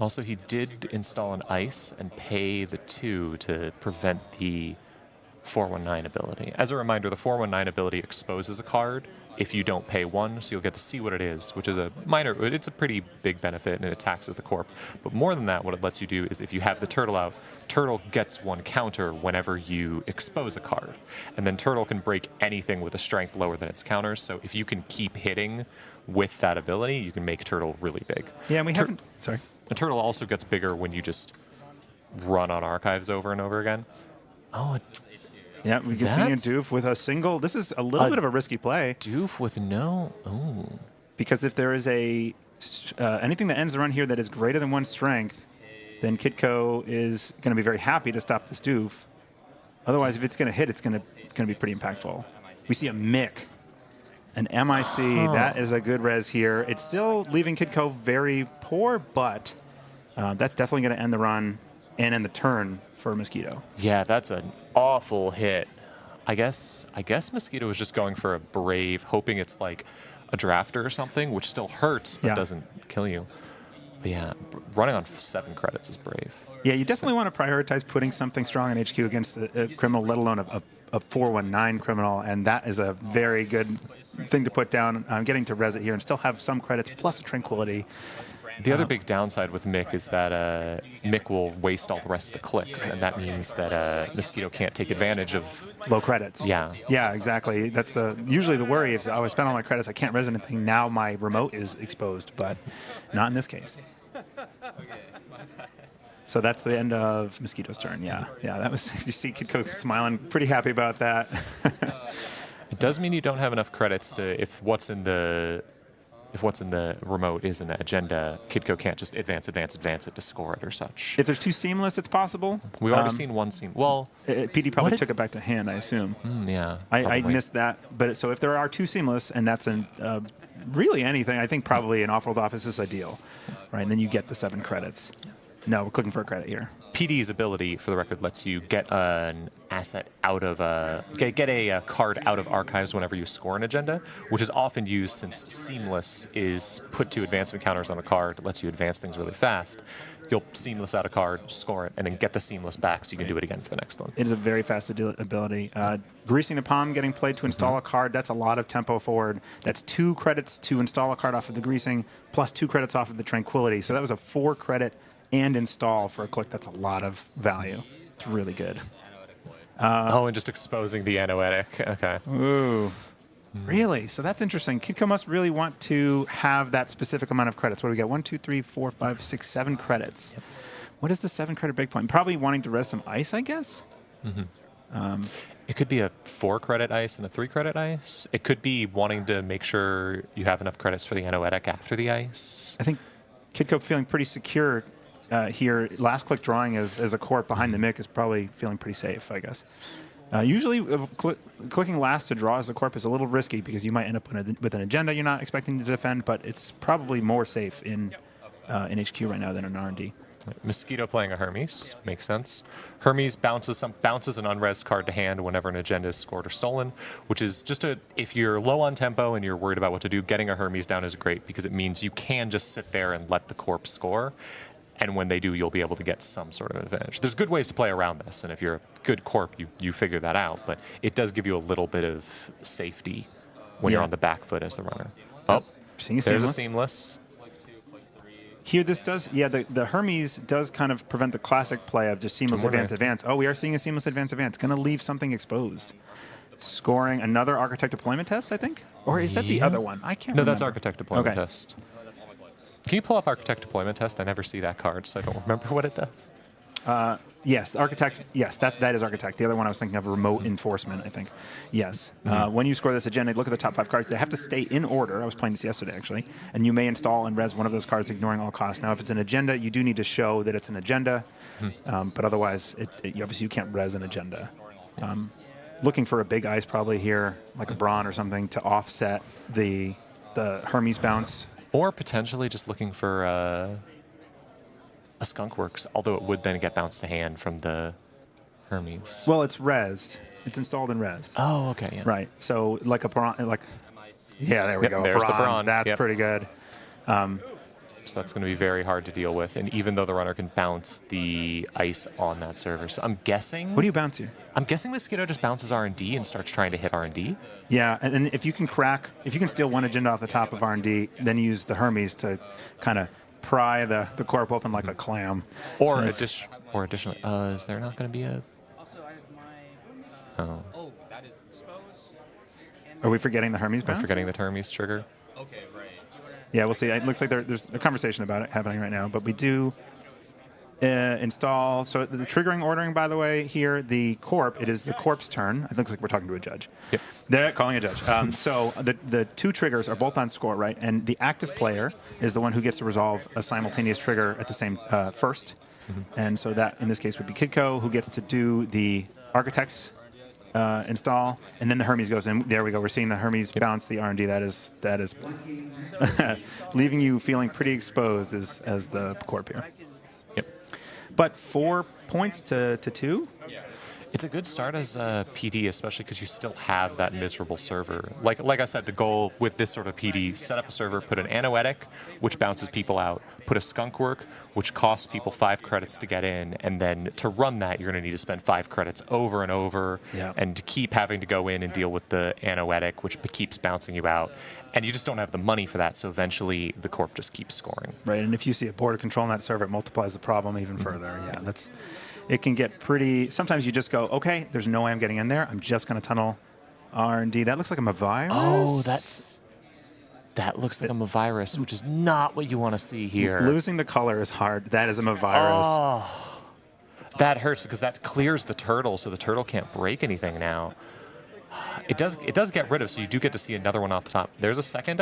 Also, he did install an ice and pay the 2 to prevent the 419 ability. As a reminder, the 419 ability exposes a card if you don't pay 1, so you'll get to see what it is, which is it's a pretty big benefit, and it taxes the corp. But more than that, what it lets you do is if you have the turtle out, turtle gets 1 counter whenever you expose a card. And then turtle can break anything with a strength lower than its counters, so if you can keep hitting with that ability, you can make turtle really big. Yeah, and we haven't... Sorry. The turtle also gets bigger when you just run on archives over and over again. Oh, Yeah, we can see a That's- Doof with a single... This is a little bit of a risky play, Doof with no... Oh. because if there is anything that ends the run here that is greater than 1 strength, then Kitco is going to be very happy to stop this Doof. Otherwise, if it's going to hit, it's going to be pretty impactful. We see a Mick, an MIC. That is a good res here. It's still leaving Kitco very poor, but that's definitely going to end the run and end the turn for Mosquito. Yeah, that's an awful hit. I guess Mosquito was just going for a Brave, hoping it's like a Drafter or something, which still hurts but Yeah. doesn't kill you. But yeah, running on 7 credits is brave. Yeah, you definitely want to prioritize putting something strong in HQ against a criminal, let alone a 419 criminal, and that is a very good thing to put down. Getting to res it here and still have some credits plus a Tranquility. The other big downside with Mick is that Mick will waste all the rest of the clicks, and that means that Mosquito can't take advantage of... Low credits. Yeah. Yeah, exactly. That's usually the worry. If I spent all my credits, I can't res anything. Now my remote is exposed, but not in this case. So that's the end of Mosquito's turn. Yeah, that was... You see Kidco smiling, pretty happy about that. It does mean you don't have enough credits to... If what's in the remote is in the agenda, Kidco can't just advance it to score it or such. If there's 2 seamless, it's possible. We've already seen 1 seam. Well, PD probably What took it back to hand, I assume. yeah. I probably. missed that. But so if there are 2 seamless, and that's really anything, I think probably an off-world office is ideal, right? And then you get the 7 credits. No, we're clicking for a credit here. PD's ability, for the record, lets you get an asset out of get a card out of archives whenever you score an agenda, which is often used since Seamless is put to advancement counters on a card, lets you advance things really fast. You'll Seamless out a card, score it, and then get the Seamless back so you can do it again for the next one. It is a very fast ability. Greasing the palm, getting played to install a card, that's a lot of tempo forward. That's 2 credits to install a card off of the greasing, plus 2 credits off of the tranquility. So that was a 4 credit and install for a click. That's a lot of value. It's really good. And just exposing the anoetic. Okay. Ooh. Really? So that's interesting. Kidco must really want to have that specific amount of credits. What do we got? 1, 2, 3, 4, 5, 6, 7 credits. Yep. What is the 7 credit breakpoint? Probably wanting to res some ice, I guess? It could be a 4 credit ice and a 3 credit ice. It could be wanting to make sure you have enough credits for the anoetic after the ice. I think Kidco feeling pretty secure here. Last click drawing as a corp behind the mic is probably feeling pretty safe, I guess. Usually, clicking last to draw as a corp is a little risky because you might end up with an agenda you're not expecting to defend, but it's probably more safe in HQ right now than in R&D. Mosquito playing a Hermes makes sense. Hermes bounces an unres card to hand whenever an agenda is scored or stolen, which is just if you're low on tempo and you're worried about what to do, getting a Hermes down is great because it means you can just sit there and let the corp score. And when they do, you'll be able to get some sort of advantage. There's good ways to play around this, and if you're a good corp, you figure that out. But it does give you a little bit of safety when you're on the back foot as the runner. Oh, there's a Seamless. Here, this does, the Hermes does kind of prevent the classic play of just Seamless advance. Oh, we are seeing a Seamless advance. Going to leave something exposed. Scoring another Architect deployment test, I think? Or is that the other one? I can't remember. No, that's Architect deployment test. Can you pull up Architect Deployment Test? I never see that card, so I don't remember what it does. Yes, Architect. Yes, that is Architect. The other one I was thinking of, Remote Enforcement, I think. Yes. When you score this agenda, look at the top 5 cards. They have to stay in order. I was playing this yesterday, actually. And you may install and res one of those cards, ignoring all costs. Now, if it's an agenda, you do need to show that it's an agenda. But otherwise, obviously you can't res an agenda. Looking for a big ice probably here, like a Brawn or something, to offset the Hermes bounce. Or potentially just looking for a Skunk Works, although it would then get bounced to hand from the Hermes. Well, it's resed. It's installed and resed. Oh, okay. Yeah. Right. So like a Brawn, there we go. There's the Brawn. That's pretty good. So that's going to be very hard to deal with. And even though the runner can bounce the ice on that server. So I'm guessing... What do you bounce here? I'm guessing Mosquito just bounces R&D and starts trying to hit R&D. Yeah, and then if you can steal one agenda off the top of R&D, then use the Hermes to kind of pry the corp open like a clam. Or additionally, is there not going to be a... Oh. Are we forgetting the Hermes bounce? We're forgetting the Hermes trigger. Yeah, we'll see. It looks like there's a conversation about it happening right now, but we do install. So the triggering ordering, by the way, here, the corp, it is the corp's turn. It looks like we're talking to a judge. Yep. They're calling a judge. So the 2 triggers are both on score, right? And the active player is the one who gets to resolve a simultaneous trigger at the same first. And so that, in this case, would be Kidco, who gets to do the Architect's install, and then the Hermes goes in. There we go. We're seeing the Hermes bounce the R&D. That is leaving you feeling pretty exposed as the corp here. Yep. But 4 points to 2. It's a good start as a PD, especially because you still have that miserable server. Like I said, the goal with this sort of PD, set up a server, put an anoetic, which bounces people out, put a skunk work, which costs people 5 credits to get in, and then to run that, you're going to need to spend 5 credits over and over, and to keep having to go in and deal with the anoetic, which keeps bouncing you out. And you just don't have the money for that, so eventually the corp just keeps scoring. Right, and if you see a border control on that server, it multiplies the problem even further. Yeah, it can get pretty... Sometimes you just go, okay, there's no way I'm getting in there. I'm just going to tunnel R&D. That looks like a virus. Oh, that looks like a virus, which is not what you want to see here. Losing the color is hard. That is a virus. Oh, that hurts because that clears the turtle, so the turtle can't break anything now. It does get rid of, so you do get to see another one off the top. There's a second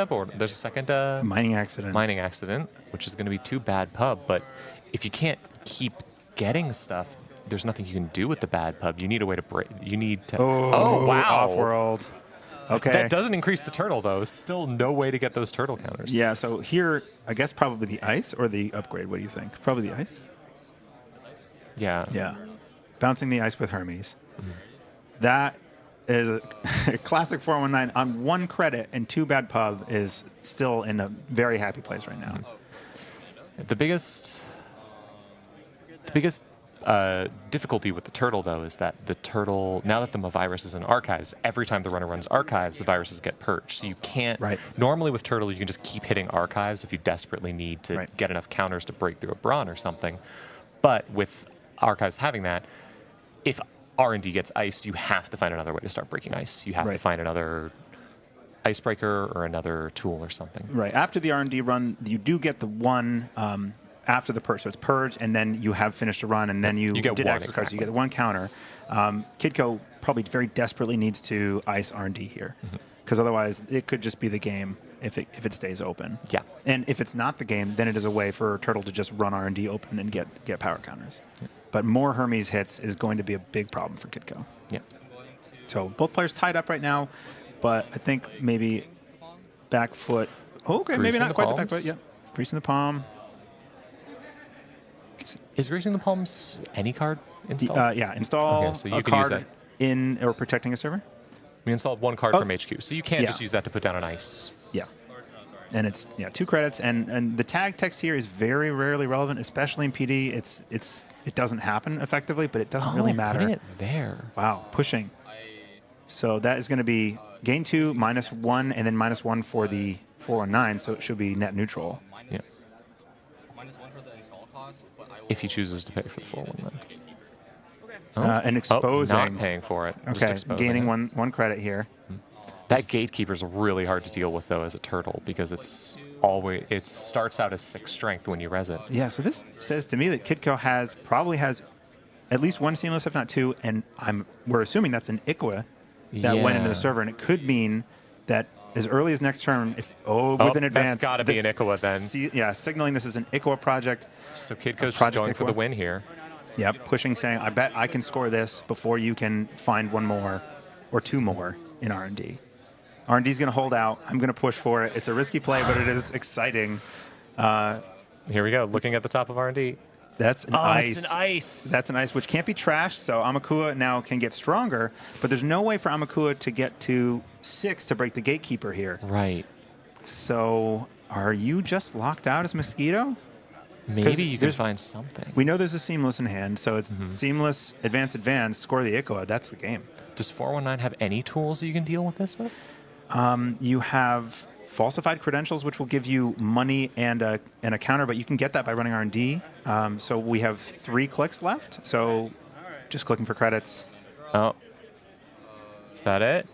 mining accident, which is going to be 2 bad pub. But if you can't keep getting stuff, there's nothing you can do with the bad pub. You need a way to break. You need to. Oh wow! Off-world. Okay. That doesn't increase the turtle though. Still no way to get those turtle counters. Yeah. So here, I guess probably the ice or the upgrade. What do you think? Probably the ice. Yeah. Yeah. Bouncing the ice with Hermes. That is a classic 419 on 1 credit and 2 bad pub is still in a very happy place right now. The biggest difficulty with the turtle, though, is that the turtle, now that the virus is in archives, every time the runner runs archives, the viruses get purged. So you can't, normally with turtle, you can just keep hitting archives if you desperately need to get enough counters to break through a brawn or something. But with archives having that, if R&D gets iced, you have to find another way to start breaking ice. You have to find another icebreaker or another tool or something. Right. After the R&D run, you do get the one after the purge. So it's purge, and then you have finished a run, and then you get did one, extra cards. You get 1 counter. Kidco probably very desperately needs to ice R&D here, because otherwise it could just be the game if it stays open. Yeah. And if it's not the game, then it is a way for Turtle to just run R&D open and get power counters. Yeah. But more Hermes hits is going to be a big problem for Kidco. Yeah. So both players tied up right now, but I think maybe back foot. Okay, maybe not quite the back foot. Yeah, grease in the palm. Is greasing the palms any card installed? Yeah, install Okay, so you a can use card that. in or protecting a server. We installed 1 card from HQ, so you can't Yeah. just use that to put down an ice. Yeah, and it's 2 credits, and the tag text here is very rarely relevant, especially in PD. It doesn't happen effectively, but it doesn't really matter. Putting it there. Wow, pushing. So that is going to be gain 2, -1, and then -1 for the 419. So it should be net neutral. Yeah. If he chooses to pay for the 419. And exposing. Not paying for it. Just Okay, exposing gaining it. one credit here. That gatekeeper's really hard to deal with though as a turtle because it starts out as 6 strength when you res it. Yeah, so this says to me that Kidco probably has at least 1 seamless, if not 2, and we're assuming that's an Iqua that went into the server, and it could mean that as early as next turn, with an advance, that's got to be an Iqua then. Signaling this is an Iqua project. So Kidco's just going for the win here. Yep, pushing, saying, I bet I can score this before you can find 1 more or 2 more in R&D. R&D's going to hold out. I'm going to push for it. It's a risky play, but it is exciting. Here we go, looking at the top of R&D. That's an ice. It's an ice. That's an ice, which can't be trashed, so Amakua now can get stronger, but there's no way for Amakua to get to 6 to break the gatekeeper here. Right. So are you just locked out as Mosquito? Maybe you can find something. We know there's a seamless in hand, so it's seamless, advance, score the Iqua. That's the game. Does 419 have any tools that you can deal with this with? You have falsified credentials, which will give you money and a counter, but you can get that by running R&D. So we have 3 clicks left. So just clicking for credits. Oh. Is that it?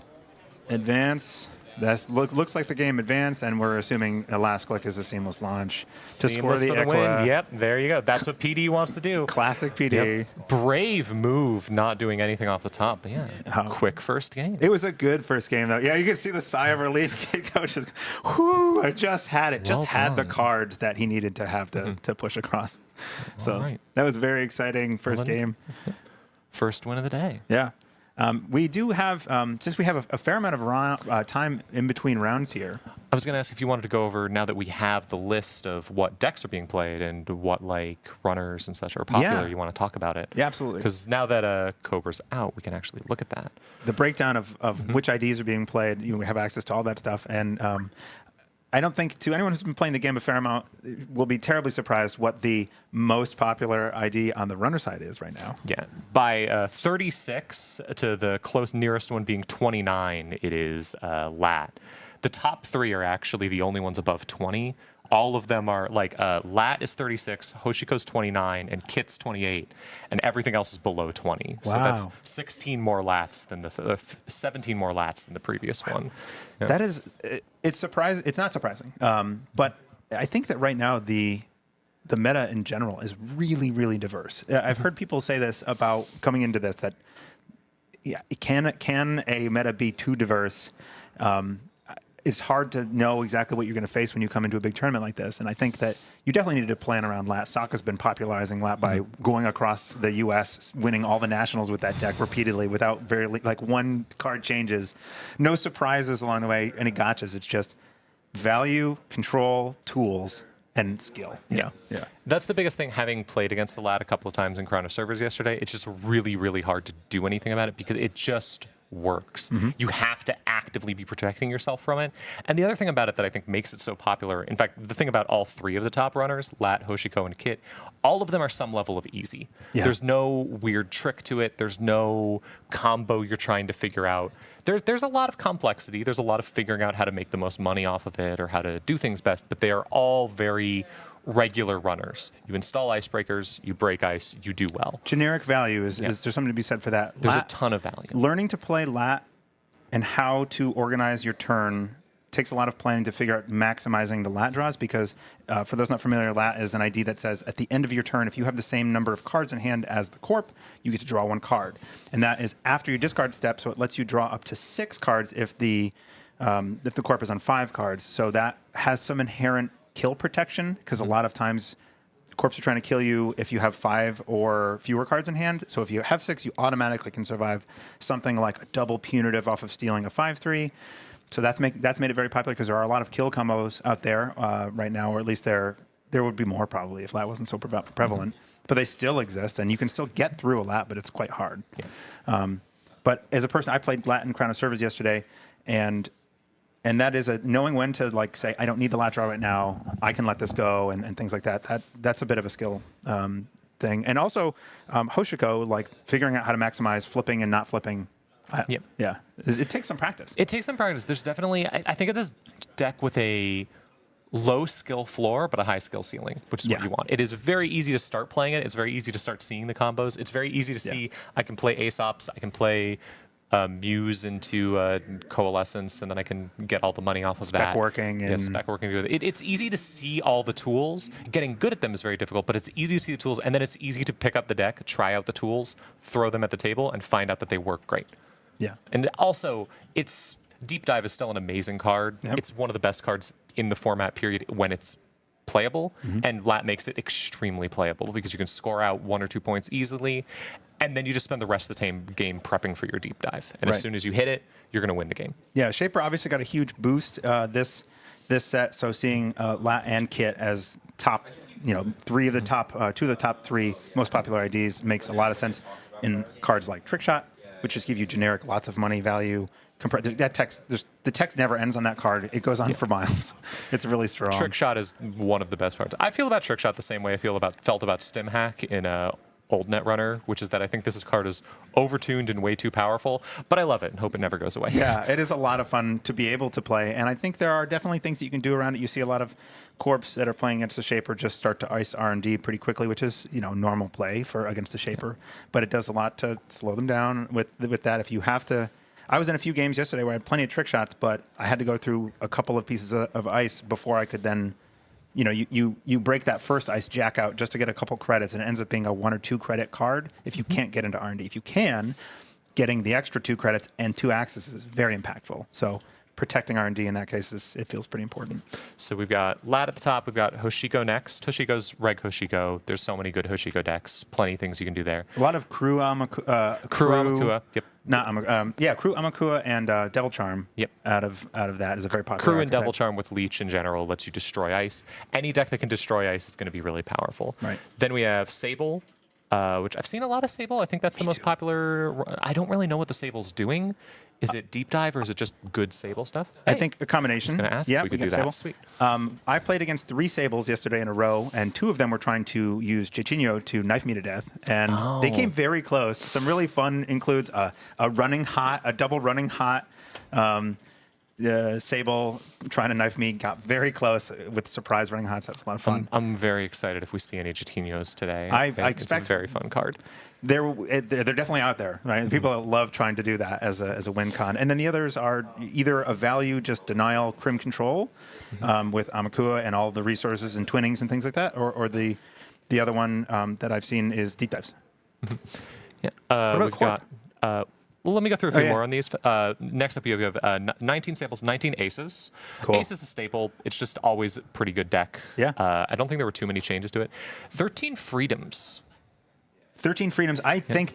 Advance. That looks like the game advanced, and we're assuming the last click is a seamless launch to score the for the Iqua. win. Yep, there you go. That's what PD wants to do. Classic PD. Yep. Brave move, not doing anything off the top. But yeah, quick first game. It was a good first game, though. Yeah, you can see the sigh of relief. Coach is, whoo, I just had it. Just had the cards that he needed to have to push across. So that was very exciting first game. First win of the day. Yeah. We do have, since we have a fair amount of time in between rounds here. I was going to ask if you wanted to go over, now that we have the list of what decks are being played and what like runners and such are popular, you want to talk about it. Yeah, absolutely. Because now that Cobra's out, we can actually look at that. The breakdown of which IDs are being played, we have access to all that stuff. And I don't think, to anyone who's been playing the game a fair amount, will be terribly surprised what the most popular ID on the runner side is right now. Yeah, by 36 to the nearest one being 29, it is Lat. The top 3 are actually the only ones above 20. All of them are like Lat is 36, Hoshiko's 29, and Kit's 28, and everything else is below 20. So that's 16 more Lats than 17 more Lats than the previous one. Yeah. That is, it's surprising. It's not surprising, but I think that right now the meta in general is really, really diverse. I've heard people say this about coming into this, that can a meta be too diverse? It's hard to know exactly what you're going to face when you come into a big tournament like this. And I think that you definitely need to plan around Lat. Sokka's been popularizing Lat by going across the U.S., winning all the nationals with that deck repeatedly without one card changes. No surprises along the way, any gotchas. It's just value, control, tools, and skill. Yeah. That's the biggest thing, having played against the Lat a couple of times in Crown of Servers yesterday. It's just really, really hard to do anything about it because it just works. You have to actively be protecting yourself from it. And the other thing about it that I think makes it so popular, in fact, the thing about all three of the top runners, Lat, Hoshiko, and Kit, all of them are some level of easy. Yeah. There's no weird trick to it. There's no combo you're trying to figure out. There's a lot of complexity. There's a lot of figuring out how to make the most money off of it or how to do things best, but they are all very regular runners. You install icebreakers, you break ice, you do well. Generic value is there something to be said for that? There's a ton of value. Learning to play Lat and how to organize your turn takes a lot of planning to figure out maximizing the Lat draws because for those not familiar, Lat is an ID that says at the end of your turn, if you have the same number of cards in hand as the corp, you get to draw 1 card. And that is after your discard step, so it lets you draw up to 6 cards if the corp is on 5 cards. So that has some inherent kill protection because a lot of times corps are trying to kill you if you have 5 or fewer cards in hand. So if you have 6, you automatically can survive something like a double punitive off of stealing a 5/3. So that's made it very popular because there are a lot of kill combos out there right now, or at least there would be more probably if Lat wasn't so prevalent. But they still exist, and you can still get through a Lat, but it's quite hard. But as a person, I played Lat in Crown of Servers yesterday, and that is knowing when to like say, I don't need the Lat draw right now, I can let this go, and things like that. That's a bit of a skill thing. And also, Hoshiko, like figuring out how to maximize flipping and not flipping. Yeah. It takes some practice. It takes some practice. There's definitely, I think it's a deck with a low skill floor, but a high skill ceiling, which is what you want. It is very easy to start playing it. It's very easy to start seeing the combos. It's very easy to see, I can play Aesops, I can play Muse into Coalescence, and then I can get all the money off of that. Spec working. Spec working. It's easy to see all the tools. Getting good at them is very difficult, but it's easy to see the tools, and then it's easy to pick up the deck, try out the tools, throw them at the table, and find out that they work great. Yeah. And also, Deep Dive is still an amazing card. Yep. It's one of the best cards in the format period when it's playable, and Lat makes it extremely playable because you can score out 1 or 2 points easily, and then you just spend the rest of the game prepping for your Deep Dive. And as soon as you hit it, you're going to win the game. Yeah, Shaper obviously got a huge boost this set, so seeing Lat and Kit as top, 3 of the top, 2 of the top 3 most popular IDs makes a lot of sense in cards like Trick Shot, which just give you generic lots of money value. That text, the text never ends on that card. It goes on for miles. It's really strong. Trick Shot is one of the best cards. I feel about Trick Shot the same way I felt about Stim Hack in old Netrunner, which is that I think this card is overtuned and way too powerful, but I love it and hope it never goes away. Yeah, it is a lot of fun to be able to play, and I think there are definitely things that you can do around it. You see a lot of corps that are playing against the Shaper just start to ice R&D pretty quickly, which is normal play for against the Shaper, but it does a lot to slow them down with that. If you have to, I was in a few games yesterday where I had plenty of trick shots, but I had to go through a couple of pieces of ice before I could then, you break that first ice jack out just to get a couple credits, and it ends up being a 1 or 2 credit card if you can't get into R&D. If you can, getting the extra 2 credits and 2 axes is very impactful. So protecting R&D in that case it feels pretty important. So we've got Lat at the top. We've got Hoshiko next. Hoshiko's Reg Hoshiko. There's so many good Hoshiko decks. Plenty of things you can do there. A lot of Crew Amakua. Yep. Crew Amakua and Devil Charm. Yep. Out of that is a very popular Crew and archetype. Devil Charm with Leech in general lets you destroy ice. Any deck that can destroy ice is going to be really powerful. Right. Then we have Sable, which I've seen a lot of Sable. I think that's the most popular. I don't really know what the Sable's doing. Is it Deep Dive or is it just good Sable stuff? I think a combination. I was going to ask if we could do that. Sable. Sweet. I played against 3 Sables yesterday in a row, and 2 of them were trying to use Jichinho to knife me to death, and they came very close. Some really fun includes a double running hot Sable trying to knife me, got very close with surprise running hots. That was a lot of fun. I'm very excited if we see any Jichinhos today. I it's expect a very fun card. They're definitely out there, right? People love trying to do that as a win con. And then the others are either a value, just denial, crim control, with Amakua and all the resources and twinnings and things like that, or the other one that I've seen is deep dives. Yeah, we've got. Well, let me go through a few more on these. Next up, you have 19 Sables, 19 Aces. Cool. Ace is a staple. It's just always a pretty good deck. Yeah. I don't think there were too many changes to it. 13 Freedoms. 13 freedoms. I think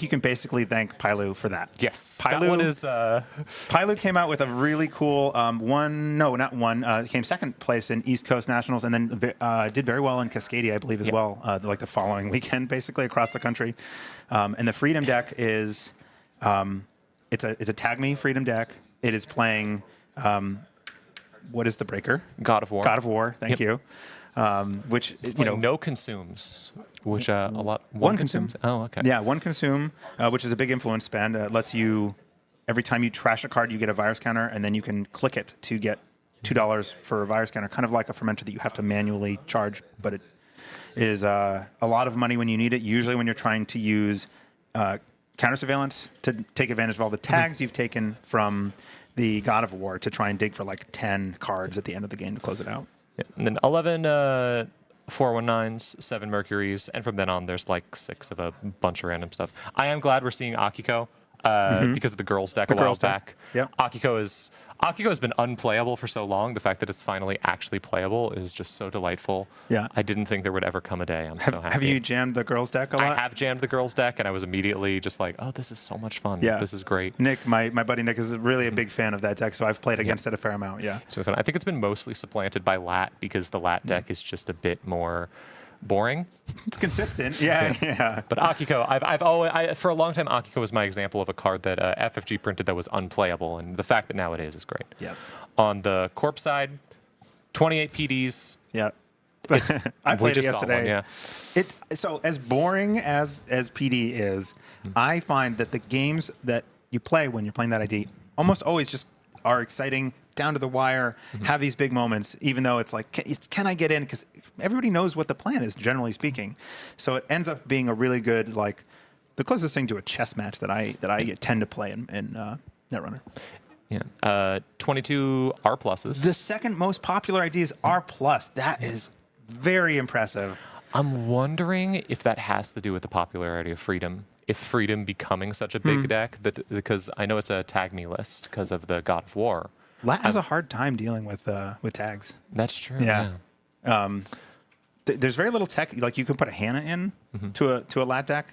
you can basically thank Pailu for that. Yes, Pailu, that one is. Pailu came out with a really cool came second place in East Coast Nationals, and then did very well in Cascadia, I believe, as well. Like the following weekend, basically across the country. And the Freedom deck is, it's a Tag Me Freedom deck. It is playing, what is the breaker? God of War. God of War. Thank you. Which no consumes, which a lot. One consumes. Oh, okay. Yeah, one consume, which is a big influence spend. Lets you, every time you trash a card, you get a virus counter, and then you can click it to get $2 for a virus counter, kind of like a fermenter that you have to manually charge, but it is a lot of money when you need it, usually when you're trying to use counter surveillance to take advantage of all the tags you've taken from the God of War to try and dig for like 10 cards at the end of the game to close it out. Yeah. And then 11 419s, 7 Mercuries, and from then on, there's like 6 of a bunch of random stuff. I am glad we're seeing Akiko because of the girls deck a while back. Yep. Akiko has been unplayable for so long. The fact that it's finally actually playable is just so delightful. Yeah. I didn't think there would ever come a day. I'm so happy. Have you jammed the girls deck a lot? I have jammed the girls deck, and I was immediately just like, oh, this is so much fun. Yeah. This is great. Nick, my buddy Nick, is really a big fan of that deck, so I've played against it a fair amount. Yeah. So fun. I think it's been mostly supplanted by Lat because the Lat deck is just a bit more boring. It's consistent. Yeah. But Akiko, I've always for a long time, Akiko was my example of a card that FFG printed that was unplayable, and the fact that now it is great. Yes. On the Corp side, 28 PDs. Yeah. I We played it just saw one, yesterday. yeah. So as boring as PD is, I find that the games that you play when you're playing that ID almost always just are exciting, down to the wire, have these big moments, even though it's like, can I get in? Because everybody knows what the plan is, generally speaking. So it ends up being a really good, like, the closest thing to a chess match that I tend to play in Netrunner. Yeah. 22 R pluses. The second most popular ID is R+. That is very impressive. I'm wondering if that has to do with the popularity of Freedom. If Freedom becoming such a big deck, because I know it's a tag me list because of the God of War. Lat has a hard time dealing with tags. That's true. Yeah. There's very little tech. Like you can put a Hannah in to a Lat deck,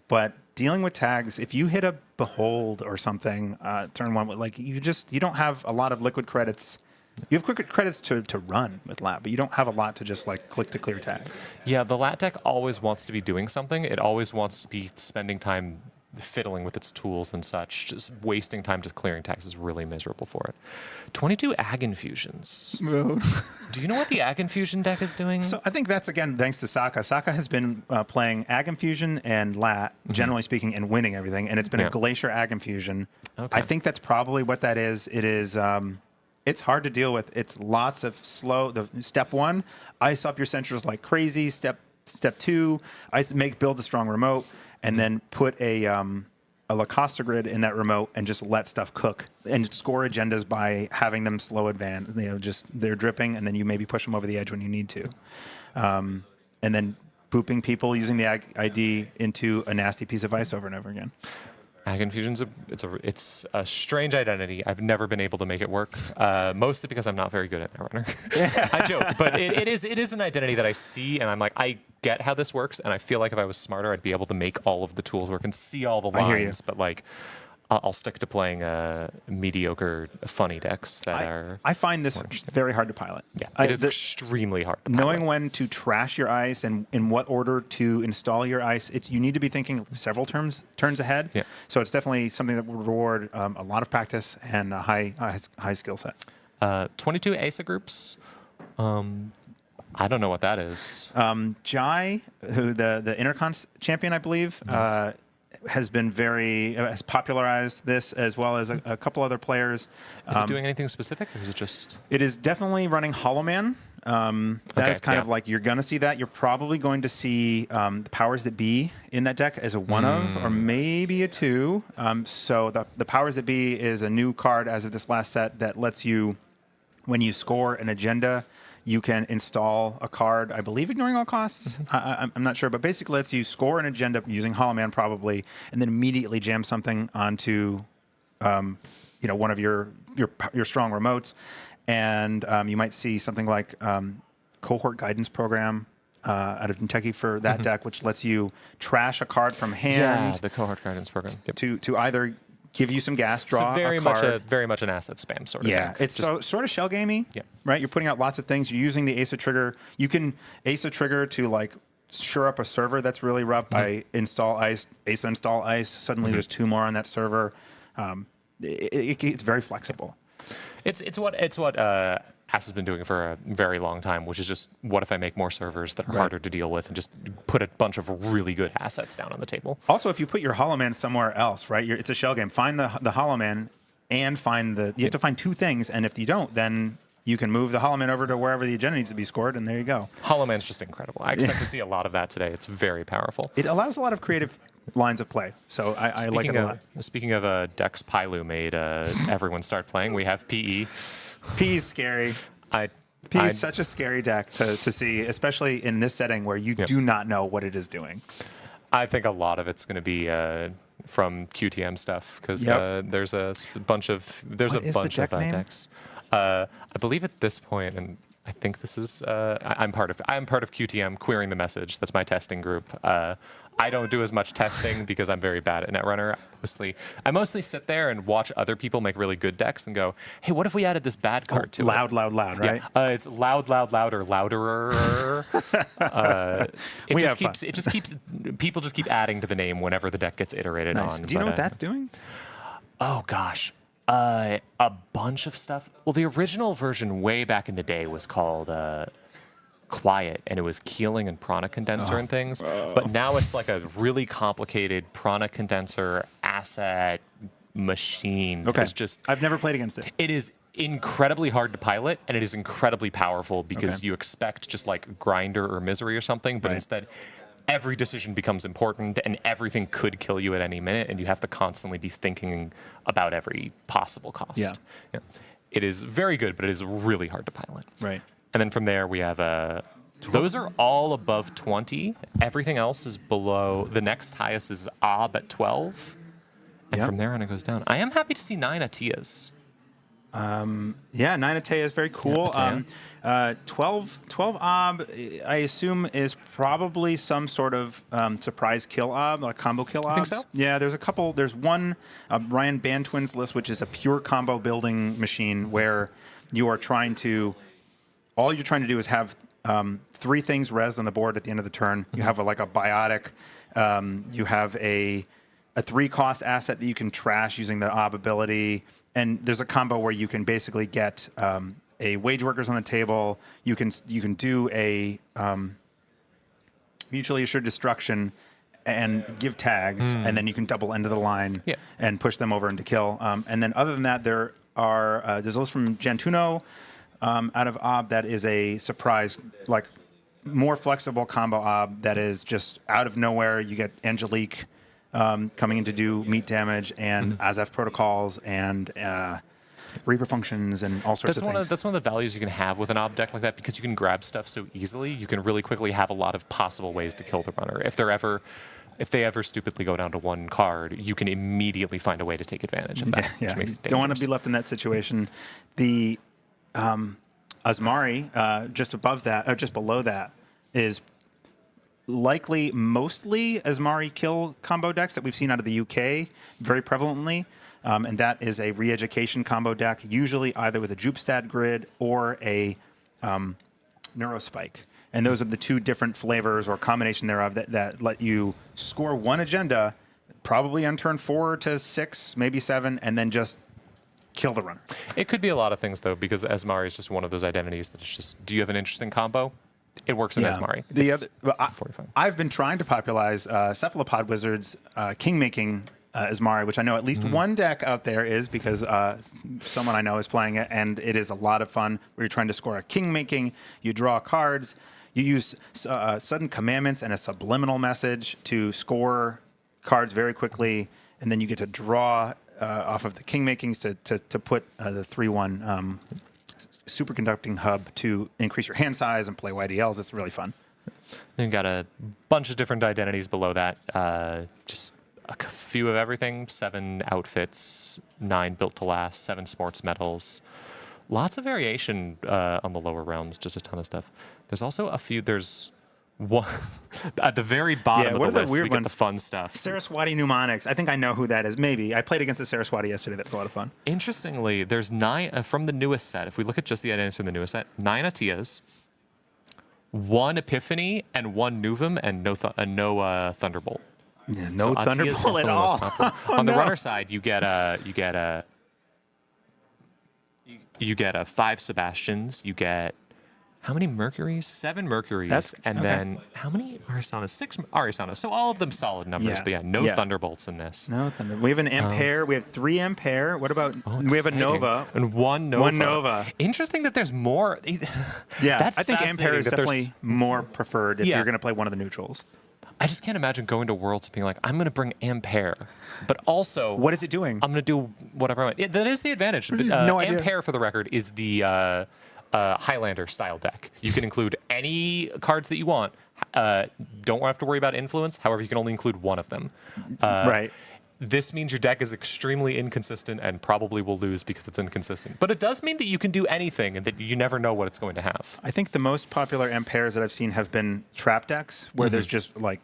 but dealing with tags, if you hit a Behold or something, turn one, like you don't have a lot of liquid credits. You have quick credits to run with Lat, but you don't have a lot to just like click to clear tags. Yeah, the Lat deck always wants to be doing something. It always wants to be spending time fiddling with its tools and such. Just wasting time just clearing tags is really miserable for it. 22 Ag Infusions. Do you know what the Ag Infusion deck is doing? So I think that's, again, thanks to Saka. Saka has been playing Ag Infusion and Lat, generally speaking, and winning everything, and it's been a Glacier Ag Infusion. Okay. I think that's probably what that is. It is... it's hard to deal with. It's lots of slow. Step 1, ice up your sensors like crazy. Step 2, build a strong remote, and then put a Lacosta grid in that remote and just let stuff cook and score agendas by having them slow advance. Just they're dripping, and then you maybe push them over the edge when you need to, and then booping people using the ID into a nasty piece of ice over and over again. Ag Infusion's it's a strange identity. I've never been able to make it work, mostly because I'm not very good at Netrunner. I joke, but it is an identity that I see, and I'm like, I get how this works, and I feel like if I was smarter, I'd be able to make all of the tools work and see all the lines. I hear you. But like, I'll stick to playing mediocre, funny decks that are. I find this very hard to pilot. Yeah, it is extremely hard to pilot. Knowing when to trash your ice and in what order to install your ice, you need to be thinking several turns ahead. Yeah. So it's definitely something that will reward a lot of practice and a high skill set. 22 ASA groups. I don't know what that is. Jai, who the Intercons champion, I believe, has popularized this, as well as a couple other players. Is it doing anything specific, or is it just? It is definitely running Hollow Man. That is kind of like, you're going to see that. You're probably going to see the powers that be in that deck as a 1 of, or maybe a 2. So the powers that be is a new card as of this last set that lets you, when you score an agenda, you can install a card, I believe, ignoring all costs. I'm not sure, but basically lets you score an agenda using Hollow Man probably, and then immediately jam something onto, one of your strong remotes, and you might see something like Cohort Guidance Program out of Kentucky for that deck, which lets you trash a card from hand the cohort guidance program. Yep. to either give you some gas, draw So very a card. very much an asset spam sort of Yeah, deck. it's sort of shell gamey, Yeah. right? You're putting out lots of things. You're using the ASA trigger. You can ASA trigger to like shore up a server that's really rough by install ice, ASA install ice. Suddenly there's 2 more on that server. It's very flexible. It's what AS has been doing for a very long time, which is just what if I make more servers that are harder to deal with and just put a bunch of really good assets down on the table. Also, if you put your Hollow Man somewhere else, right? It's a shell game. Find the Hollow Man and find the. You have to find 2 things, and if you don't, then you can move the Hollow Man over to wherever the agenda needs to be scored, and there you go. Hollow Man's just incredible. I expect to see a lot of that today. It's very powerful. It allows a lot of creative lines of play, so I like it a lot. Speaking of Dex Pylu made everyone start playing, we have PE. P's scary. P is such a scary deck to see, especially in this setting where you do not know what it is doing. I think a lot of it's going to be from QTM stuff because there's a bunch of decks. I believe at this point, and I think this is I'm part of QTM querying the message. That's my testing group. I don't do as much testing because I'm very bad at Netrunner. I mostly sit there and watch other people make really good decks and go, hey, what if we added this bad card to loud, it? loud, right? Yeah. It's loud, louder, louderer. People just keep adding to the name whenever the deck gets iterated Nice. on. Do you know what that's doing? Oh gosh. A bunch of stuff. Well, the original version way back in the day was called Quiet, and it was Keeling and Prana Condenser and things. But now it's like a really complicated Prana Condenser asset machine. Okay. It's just I've never played against it. it is incredibly hard to pilot, and it is incredibly powerful because you expect just like Grinder or Misery or something, but instead every decision becomes important and everything could kill you at any minute, and you have to constantly be thinking about every possible cost. Yeah. It is very good, but it is really hard to pilot. Right. And then from there, we have those are all above 20. Everything else is below. The next highest is Ob at 12. And from there on, it goes down. I am happy to see 9 Atias. Yeah, 9 Atea is very cool. 12 Ob, I assume, is probably some sort of surprise kill Ob, like combo kill Ob. Think so? Yeah, there's a couple. There's one Ryan Bantwin's list, which is a pure combo building machine where you are trying to. All you're trying to do is have 3 things res on the board at the end of the turn. You have like a biotic. You have a 3-cost asset that you can trash using the Ob ability. And there's a combo where you can basically get a wage workers on the table. You can do a mutually assured destruction and give tags, and then you can double end of the line and push them over into kill. And then other than that, there's a list from Jantuno out of Ob that is a surprise, like more flexible combo Ob that is just out of nowhere. You get Angelique coming in to do meat damage and Azef protocols and Reaper functions and all sorts of things. That's one of the values you can have with an Ob deck like that because you can grab stuff so easily. You can really quickly have a lot of possible ways to kill the runner. If they ever stupidly go down to 1 card, you can immediately find a way to take advantage of that. Yeah, which makes it don't want to dangerous. be left in that situation. The Asmari, just above that, or just below that, is likely mostly Asmari kill combo decks that we've seen out of the UK very prevalently. And that is a re-education combo deck, usually either with a Jupstad grid or a Neurospike. And those are the 2 different flavors or combination thereof that let you score 1 agenda, probably on turn 4 to 6, maybe 7, and then just kill the runner. It could be a lot of things, though, because Asmari is just one of those identities that it's just, do you have an interesting combo? It works in Asmari. I've been trying to popularize Cephalopod Wizards king-making Asmari, which I know at least one deck out there is because someone I know is playing it, and it is a lot of fun where you're trying to score a king-making, you draw cards, you use sudden commandments and a subliminal message to score cards very quickly, and then you get to draw off of the king makings to put the 3/1 superconducting hub to increase your hand size and play YDLs. It's really fun. Then you've got a bunch of different identities below that. Just a few of everything. 7 outfits, 9 built to last, 7 sports medals. Lots of variation on the lower realms, just a ton of stuff. There's also a few, there's One, at the very bottom Yeah, of what the are the list, weird we get ones? the fun stuff. Saraswati mnemonics. I think I know who that is. Maybe I played against a Saraswati yesterday. That's a lot of fun. Interestingly, there's 9 from the newest set. If we look at just the identities from the newest set, 9 Atiyas, 1 Epiphany, and 1 Nuvum, and no Thunderbolt. Yeah, So no Atiya's Thunderbolt definitely at the most all. popular. Oh, On the no. runner side, you get a 5 Sebastians. You get how many Mercuries? 7 Mercuries, That's- and okay. then how many Arisanas? 6 Arisanas. So all of them solid numbers, Yeah. but yeah, no Yeah. Thunderbolts in this. No Thunder. We have an Ampere. We have 3 Ampere. What about? Oh, we have a exciting. Nova. And 1 Nova. 1 Nova. Interesting that there's more. Yeah, That's I think Ampere fascinating is that there's- definitely more preferred if Yeah. you're going to play one of the neutrals. I just can't imagine going to Worlds and being like, I'm going to bring Ampere, but also What is it doing? I'm going to do whatever I want. Yeah, that is the advantage. But, No idea. Ampere, for the record, is the Highlander style deck. You can include any cards that you want. Don't have to worry about influence. However, you can only include one of them. Right. This means your deck is extremely inconsistent and probably will lose because it's inconsistent. But it does mean that you can do anything and that you never know what it's going to have. I think the most popular Amperes that I've seen have been trap decks, where there's just like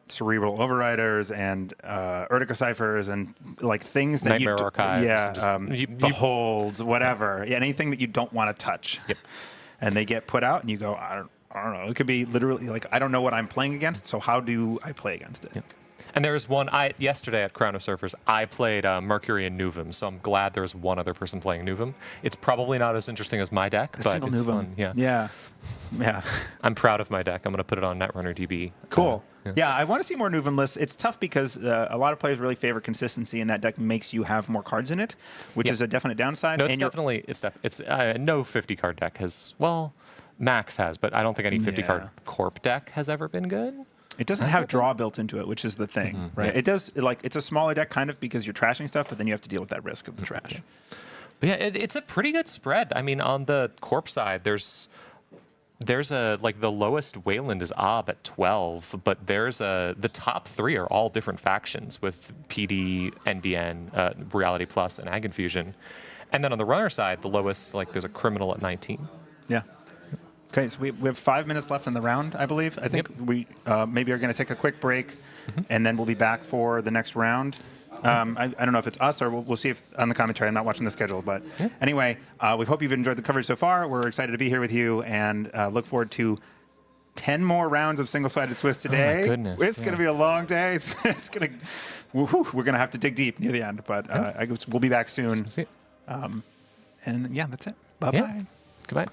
cerebral overriders and Urtica ciphers and like things that Nightmare you Archives yeah, and just- the holds, whatever, yeah, anything that you don't want to touch. Yep. And they get put out, and you go, I don't know. It could be literally like, I don't know what I'm playing against, so how do I play against it? And there was one yesterday at Crown of Surfers. I played Mercury and Nuvum, so I'm glad there was one other person playing Nuvum. It's probably not as interesting as my deck, A but single it's Nuvum. fun. Yeah. Yeah. I'm proud of my deck. I'm going to put it on Netrunner DB. Cool. Yeah, I want to see more Nuvum lists. It's tough because a lot of players really favor consistency, and that deck makes you have more cards in it, which is a definite downside. No, it's and you're- definitely it's no 50 card deck has Max has, but I don't think any 50 card Yeah. Corp deck has ever been good. It doesn't have draw built into it, which is the thing, right? Yeah. It does it's a smaller deck kind of because you're trashing stuff, but then you have to deal with that risk of the trash. But yeah, it's a pretty good spread. I mean, on the Corp side, there's a the lowest Wayland is Ob at 12, but the top 3 are all different factions with PD, NBN, Reality Plus, and Ag Infusion. And then on the runner side, the lowest there's a Criminal at 19. Yeah. Okay, so we have 5 minutes left in the round, I believe. I think we maybe are going to take a quick break, and then we'll be back for the next round. I don't know if it's us or we'll see if on the commentary. I'm not watching the schedule, but anyway, we hope you've enjoyed the coverage so far. We're excited to be here with you and look forward to 10 more rounds of single-sided Swiss today. Oh goodness, It's going to be a long day. It's going to we're going to have to dig deep near the end, but I guess we'll be back soon. See it. And yeah, that's it. Bye-bye. Yeah. Goodbye.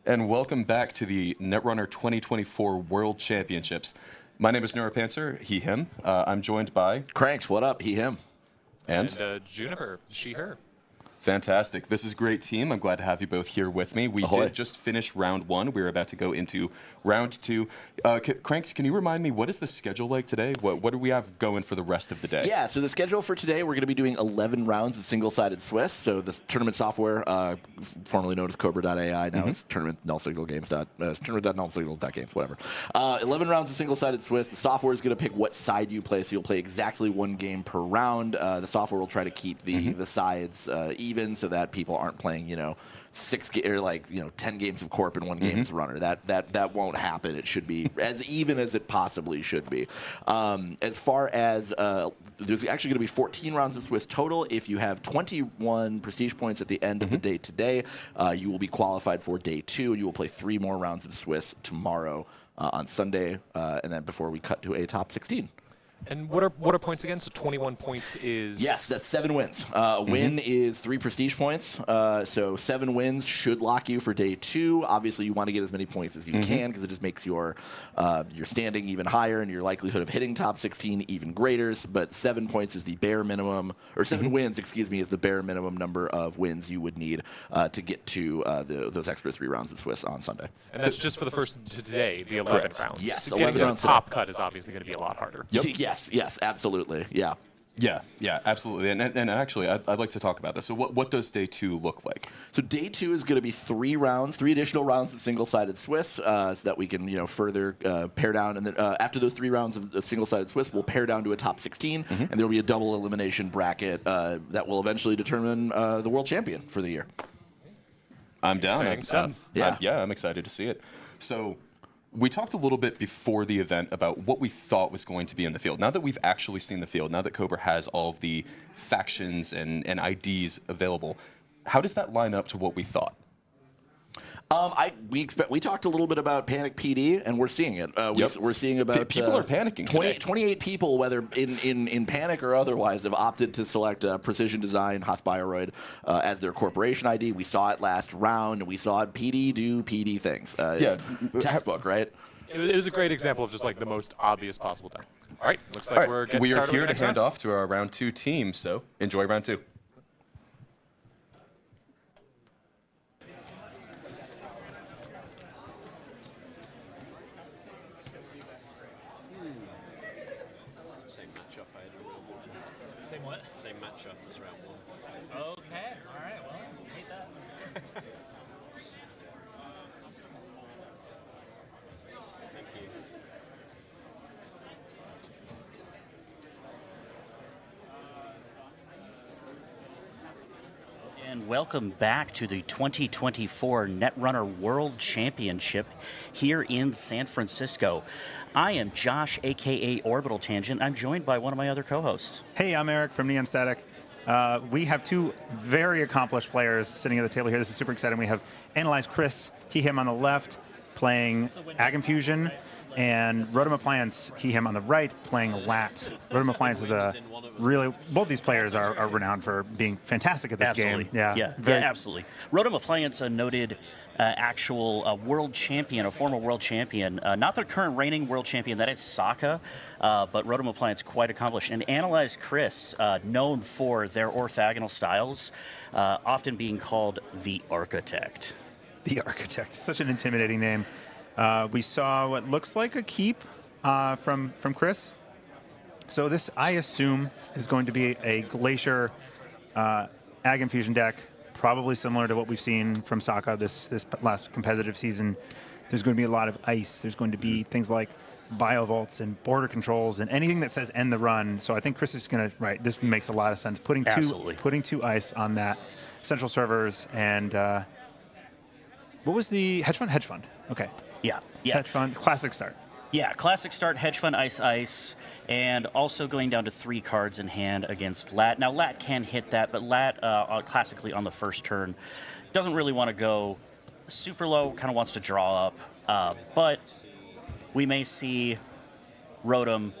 and welcome back to the Netrunner 2024 World Championships. My name is Neuropanzer, he, him. I'm joined by... Cranks, what up? He, him. And Juniper, she, her. Fantastic. This is a great team. I'm glad to have you both here with me. We did just finish round 1. We're about to go into round 2. Cranks, can you remind me, what is the schedule like today? What do we have going for the rest of the day? Yeah, so the schedule for today, we're going to be doing 11 rounds of single-sided Swiss. So this tournament software, formerly known as Cobra.ai, now it's Tournament Null Signal Games. Tournament.nullsignal.games, whatever. 11 rounds of single-sided Swiss. The software is going to pick what side you play, so you'll play exactly 1 game per round. The software will try to keep the sides even, so that people aren't playing, 10 games of Corp and 1 game as runner. That won't happen. It should be as even as it possibly should be. As far as there's actually going to be 14 rounds of Swiss total. If you have 21 prestige points at the end of the day today, you will be qualified for day 2, and you will play 3 more rounds of Swiss tomorrow on Sunday, and then before we cut to a top 16. And what are points again? So 21 points is... Yes, that's 7 wins. Win is 3 prestige points. So 7 wins should lock you for day 2. Obviously, you want to get as many points as you can because it just makes your standing even higher and your likelihood of hitting top 16 even greater. But 7 points is the bare minimum, or 7 wins, excuse me, is the bare minimum number of wins you would need to get to those extra 3 rounds of Swiss on Sunday. And that's just for the first today, the 11 rounds. Yes, so 11 getting rounds the top cut is obviously going to be a lot harder. Yes, absolutely. Yeah. Yeah, absolutely. And actually, I'd like to talk about this. So what does day 2 look like? So day 2 is going to be 3 additional rounds of single-sided Swiss, so that we can further pair down. And then after those 3 rounds of single-sided Swiss, we'll pair down to a top 16, and there will be a double elimination bracket that will eventually determine the world champion for the year. I'm down. Exciting stuff. I'm excited to see it. So we talked a little bit before the event about what we thought was going to be in the field. Now that we've actually seen the field, now that Cobra has all of the factions and IDs available, how does that line up to what we thought? We talked a little bit about Panic PD, and we're seeing it. We're seeing about people are panicking today. 28 people, whether in Panic or otherwise, have opted to select Precision Design Hospiroid as their corporation ID. We saw it last round, and we saw PD do PD things. Textbook, right? It was a great example of just like the most obvious possible time. All right, looks like we're getting started. We are here with the to next hand round. off to our round 2 team, so enjoy round 2. Same matchup I had in round 1. Same what? Same matchup as round 1. Okay, alright, well, I hate that. Thank you. And welcome back to the 2024 Netrunner World Championship here in San Francisco. I am Josh, aka Orbital Tangent. I'm joined by one of my other co-hosts. Hey, I'm Eric from Neon Static. We have 2 very accomplished players sitting at the table here. This is super exciting. We have Analyze Chris, he, him on the left, playing Ag Infusion, and Rotom Appliance, he, him on the right, playing Lat. Rotom Appliance is both these players are renowned for being fantastic at this game. Yeah, absolutely. Rotom Appliance, a noted actual world champion, a former world champion, not the current reigning world champion, that is Sokka, but Rotom Appliance quite accomplished. And Analyze Chris, known for their orthogonal styles, often being called the Architect. The Architect, such an intimidating name. We saw what looks like a keep from Chris. So this, I assume, is going to be a Glacier Ag Infusion deck, probably similar to what we've seen from Sokka this last competitive season. There's going to be a lot of ice. There's going to be things like biovolts and border controls and anything that says end the run. So I think Chris is going to, this makes a lot of sense. Putting 2 ice on that, central servers, and what was the hedge fund? Hedge fund. Okay. Yeah. Hedge fund, classic start. Yeah, classic start, hedge fund, ice, and also going down to 3 cards in hand against Lat. Now, Lat can hit that, but Lat, classically on the first turn, doesn't really want to go super low, kind of wants to draw up. But we may see Rotom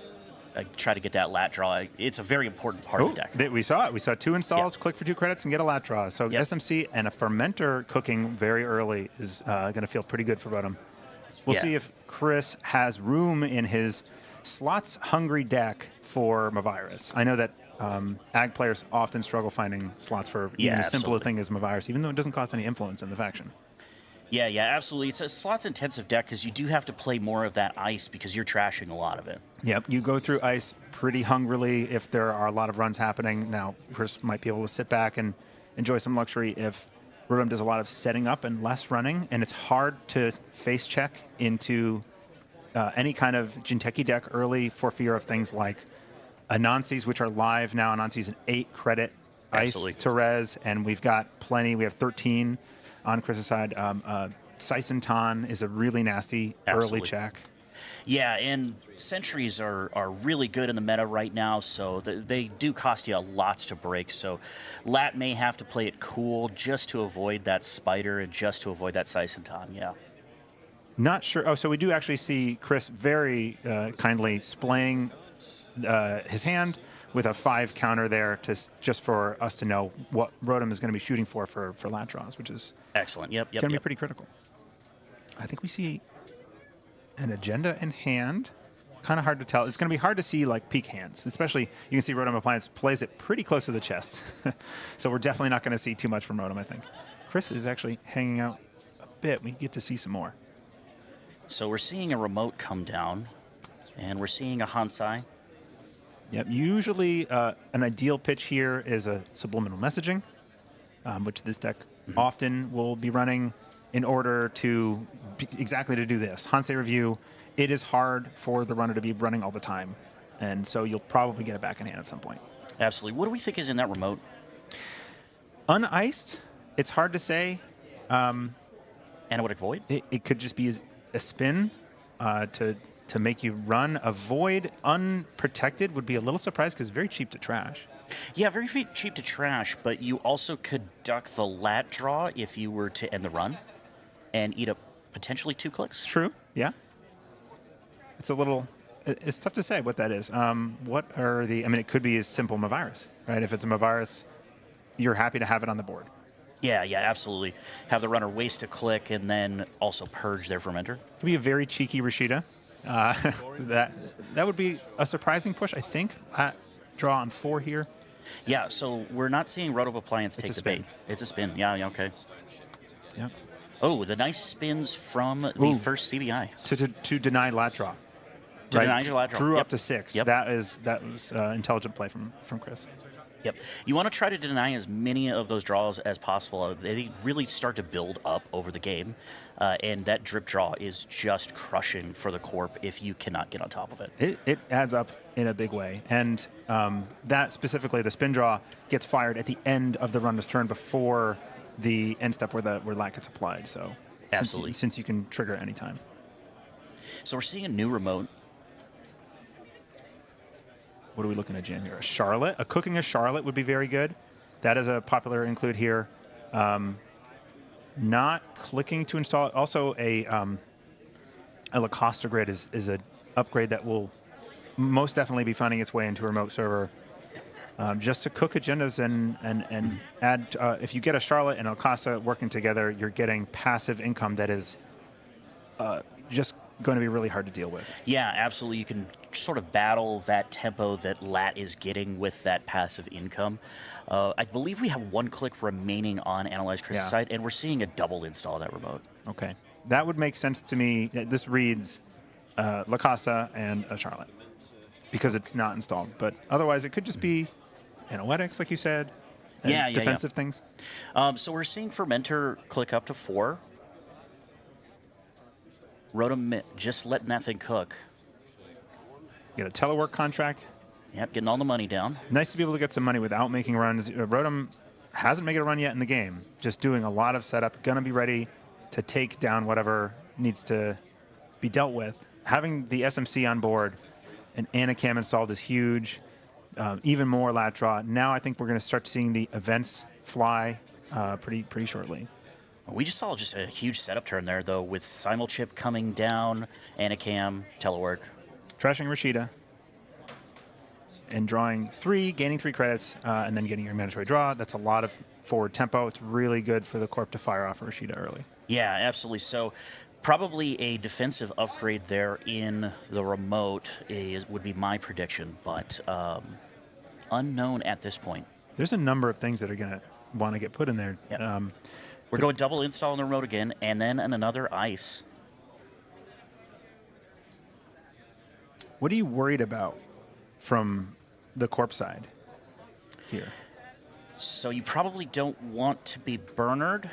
try to get that lat draw. It's a very important part of the deck. We saw it. We saw 2 installs, click for 2 credits, and get a lat draw. So SMC and a fermenter cooking very early is going to feel pretty good for Rotom. We'll see if Chris has room in his slots-hungry deck for Mavirus. I know that Ag players often struggle finding slots for even a simple thing as Mavirus, even though it doesn't cost any influence in the faction. Yeah, absolutely. It's a slots-intensive deck because you do have to play more of that ice because you're trashing a lot of it. Yep, you go through ice pretty hungrily if there are a lot of runs happening. Now, Chris might be able to sit back and enjoy some luxury if Rotom does a lot of setting up and less running, and it's hard to face check into any kind of Jinteki deck early for fear of things like Anansi's, which are live now. Anansi's an 8-credit ice to res, and we've got plenty. We have 13 on Chris's side. Saisentan is a really nasty early check. Yeah, and sentries are really good in the meta right now, so they do cost you lots to break. So Lat may have to play it cool just to avoid that spider and just to avoid that Saisentan, Not sure. Oh, so we do actually see Chris very kindly splaying his hand with a 5 counter there just for us to know what Rotom is going to be shooting for lat draws, which is excellent. Yep. Going to be pretty critical. I think we see an agenda in hand. Kind of hard to tell. It's going to be hard to see like peak hands, especially you can see Rotom Appliance plays it pretty close to the chest. So we're definitely not going to see too much from Rotom, I think. Chris is actually hanging out a bit. We get to see some more. So we're seeing a remote come down, and we're seeing a Hansai. Yep. Usually an ideal pitch here is a subliminal messaging, which this deck often will be running in order to exactly to do this. Hansei Review, it is hard for the runner to be running all the time, and so you'll probably get it back in hand at some point. Absolutely. What do we think is in that remote? Uniced, it's hard to say. Anaerotic Void? It could just be a spin to make you run. A Void unprotected would be a little surprised because it's very cheap to trash. Yeah, very cheap to trash, but you also could duck the lat draw if you were to end the run and eat up potentially 2 clicks. True, yeah. It's tough to say what that is. What are it could be as simple Mavirus, right? If it's a Mavirus, you're happy to have it on the board. Yeah, absolutely. Have the runner waste a click and then also purge their fermenter. Could be a very cheeky Rashida. That would be a surprising push, I think. Draw on 4 here. Yeah, so we're not seeing Rotom Appliance take the bait. It's a spin. Yeah, okay. Yep. Oh, the nice spins from the first CBI. To deny lat draw. To deny your lat draw. Drew up to 6. Yep. That was intelligent play from Chris. Yep. You want to try to deny as many of those draws as possible. They really start to build up over the game, and that drip draw is just crushing for the Corp if you cannot get on top of it. It adds up in a big way, and that specifically, the spin draw gets fired at the end of the runner's turn before the end step where lat gets applied. So absolutely, since you can trigger at any time. So we're seeing a new remote. What are we looking at, Jan, here? A Charlotte? Cooking a Charlotte would be very good. That is a popular include here. Not clicking to install. Also, a Lacosta grid is an upgrade that will most definitely be finding its way into a remote server. Just to cook agendas and add. If you get a Charlotte and Lacosta working together, you're getting passive income that is just going to be really hard to deal with. Yeah, absolutely. You can sort of battle that tempo that Lat is getting with that passive income. I believe we have 1 click remaining on Analyze Chris's side, and we're seeing a double install that remote. Okay. That would make sense to me. This reads Lacosta and a Charlotte because it's not installed. But otherwise, it could just be analytics, like you said, and defensive things. So we're seeing Fermenter click up to 4. Rotom just letting that thing cook. You got a telework contract. Yep, getting all the money down. Nice to be able to get some money without making runs. Rotom hasn't made a run yet in the game. Just doing a lot of setup. Going to be ready to take down whatever needs to be dealt with. Having the SMC on board and Anacam installed is huge. Even more lat draw. Now I think we're going to start seeing the events fly pretty shortly. We just saw a huge setup turn there, though, with Simulchip coming down, Anacam, telework. Trashing Rashida. and drawing 3, gaining 3 credits, and then getting your mandatory draw. That's a lot of forward tempo. It's really good for the Corp to fire off Rashida early. Yeah, absolutely. So probably a defensive upgrade there in the remote would be my prediction, but unknown at this point. There's a number of things that are going to want to get put in there. Yep. We're going double install on the remote again, and then another ice. What are you worried about from the Corp side here? So you probably don't want to be Bernard.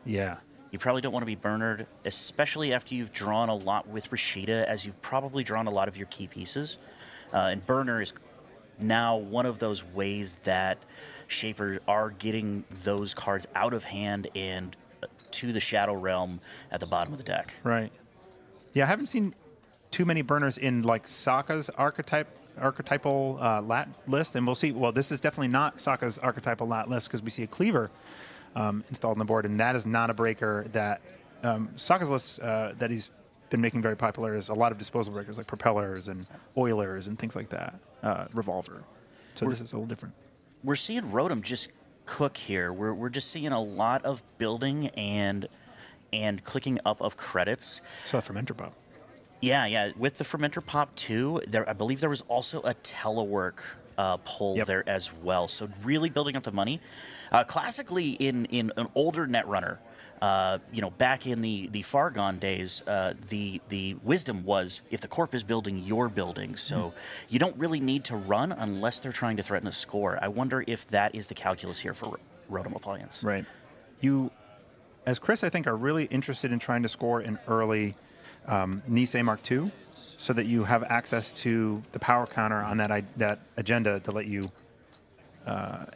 Yeah. You probably don't want to be Bernard, especially after you've drawn a lot with Rashida, as you've probably drawn a lot of your key pieces. And Burner is now one of those ways that Shapers are getting those cards out of hand and to the Shadow Realm at the bottom of the deck. Right. Yeah, I haven't seen too many burners in like Sokka's archetypal lat list, and we'll see. Well, this is definitely not Sokka's archetypal lat list because we see a cleaver installed on the board, and that is not a breaker that Sokka's list that he's been making very popular is a lot of disposable breakers like propellers and oilers and things like that, revolver. So this is a little different. We're seeing Rotom just cook here. We're just seeing a lot of building and clicking up of credits. So a fermenter pop. Yeah. With the fermenter pop too, I believe there was also a telework pull there as well. So really building up the money. Classically, in an older Netrunner, back in the far gone days, the wisdom was if the Corp is building, you're building. So you don't really need to run unless they're trying to threaten a score. I wonder if that is the calculus here for Rotom Appliance. Right. You, as Chris, I think, are really interested in trying to score an early Nisei Mark II so that you have access to the power counter on that agenda to let you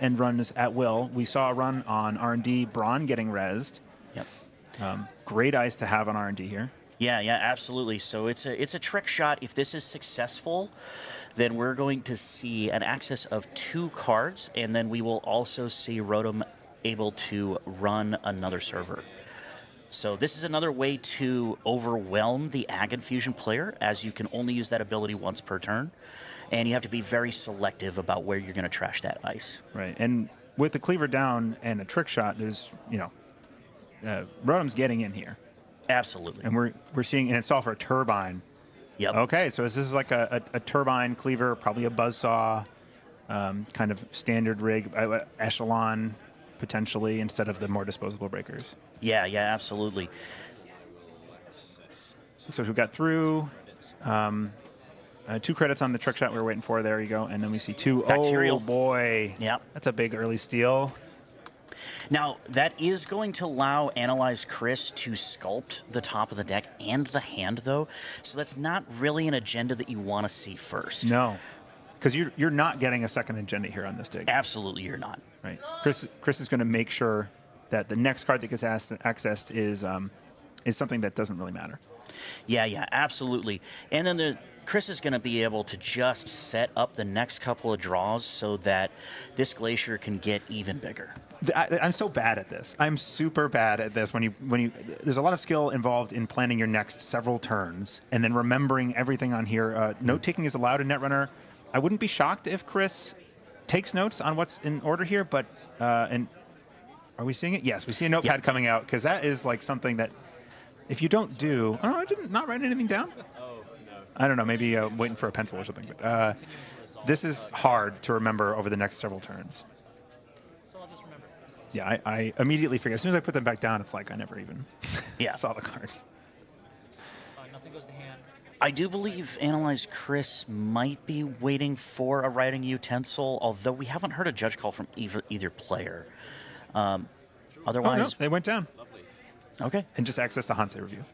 end runs at will. We saw a run on R&D, Braun getting rezzed. Yep. Great ice to have on R&D here. Yeah, absolutely. So it's a trick shot. If this is successful, then we're going to see an access of 2 cards, and then we will also see Rotom able to run another server. So this is another way to overwhelm the Ag Infusion player, as you can only use that ability once per turn, and you have to be very selective about where you're going to trash that ice. Right, and with the cleaver down and a trick shot, there's, Rotom's getting in here. Absolutely. And we're seeing, and it's all for a turbine. Yep. Okay, so this is like a turbine cleaver, probably a buzzsaw, kind of standard rig, echelon, potentially, instead of the more disposable breakers. Yeah, absolutely. So we got through 2 credits on the trick shot we were waiting for. There you go. And then we see 2. Bacterial. Oh, boy. Yep. That's a big early steal. Now, that is going to allow Analyze Chris to sculpt the top of the deck and the hand, though. So that's not really an agenda that you want to see first. No. Because you're not getting a second agenda here on this dig. Absolutely, you're not. Right. Chris is going to make sure that the next card that gets accessed is something that doesn't really matter. Yeah, absolutely. And then Chris is going to be able to just set up the next couple of draws so that this Glacier can get even bigger. I'm so bad at this. I'm super bad at this. When you, there's a lot of skill involved in planning your next several turns and then remembering everything on here. Note taking is allowed in Netrunner. I wouldn't be shocked if Chris takes notes on what's in order here, but and are we seeing it? Yes, we see a notepad coming out because that is like something that if you don't do, I didn't not write anything down. Oh, no. I don't know, maybe waiting for a pencil or something. But this is hard to remember over the next several turns. So I'll just remember. Yeah, I immediately figured as soon as I put them back down, it's like I never even saw the cards. Nothing goes to hand. I do believe Analyze Chris might be waiting for a writing utensil, although we haven't heard a judge call from either player. Otherwise, oh, no, they went down. Okay. And just access to Hansei review.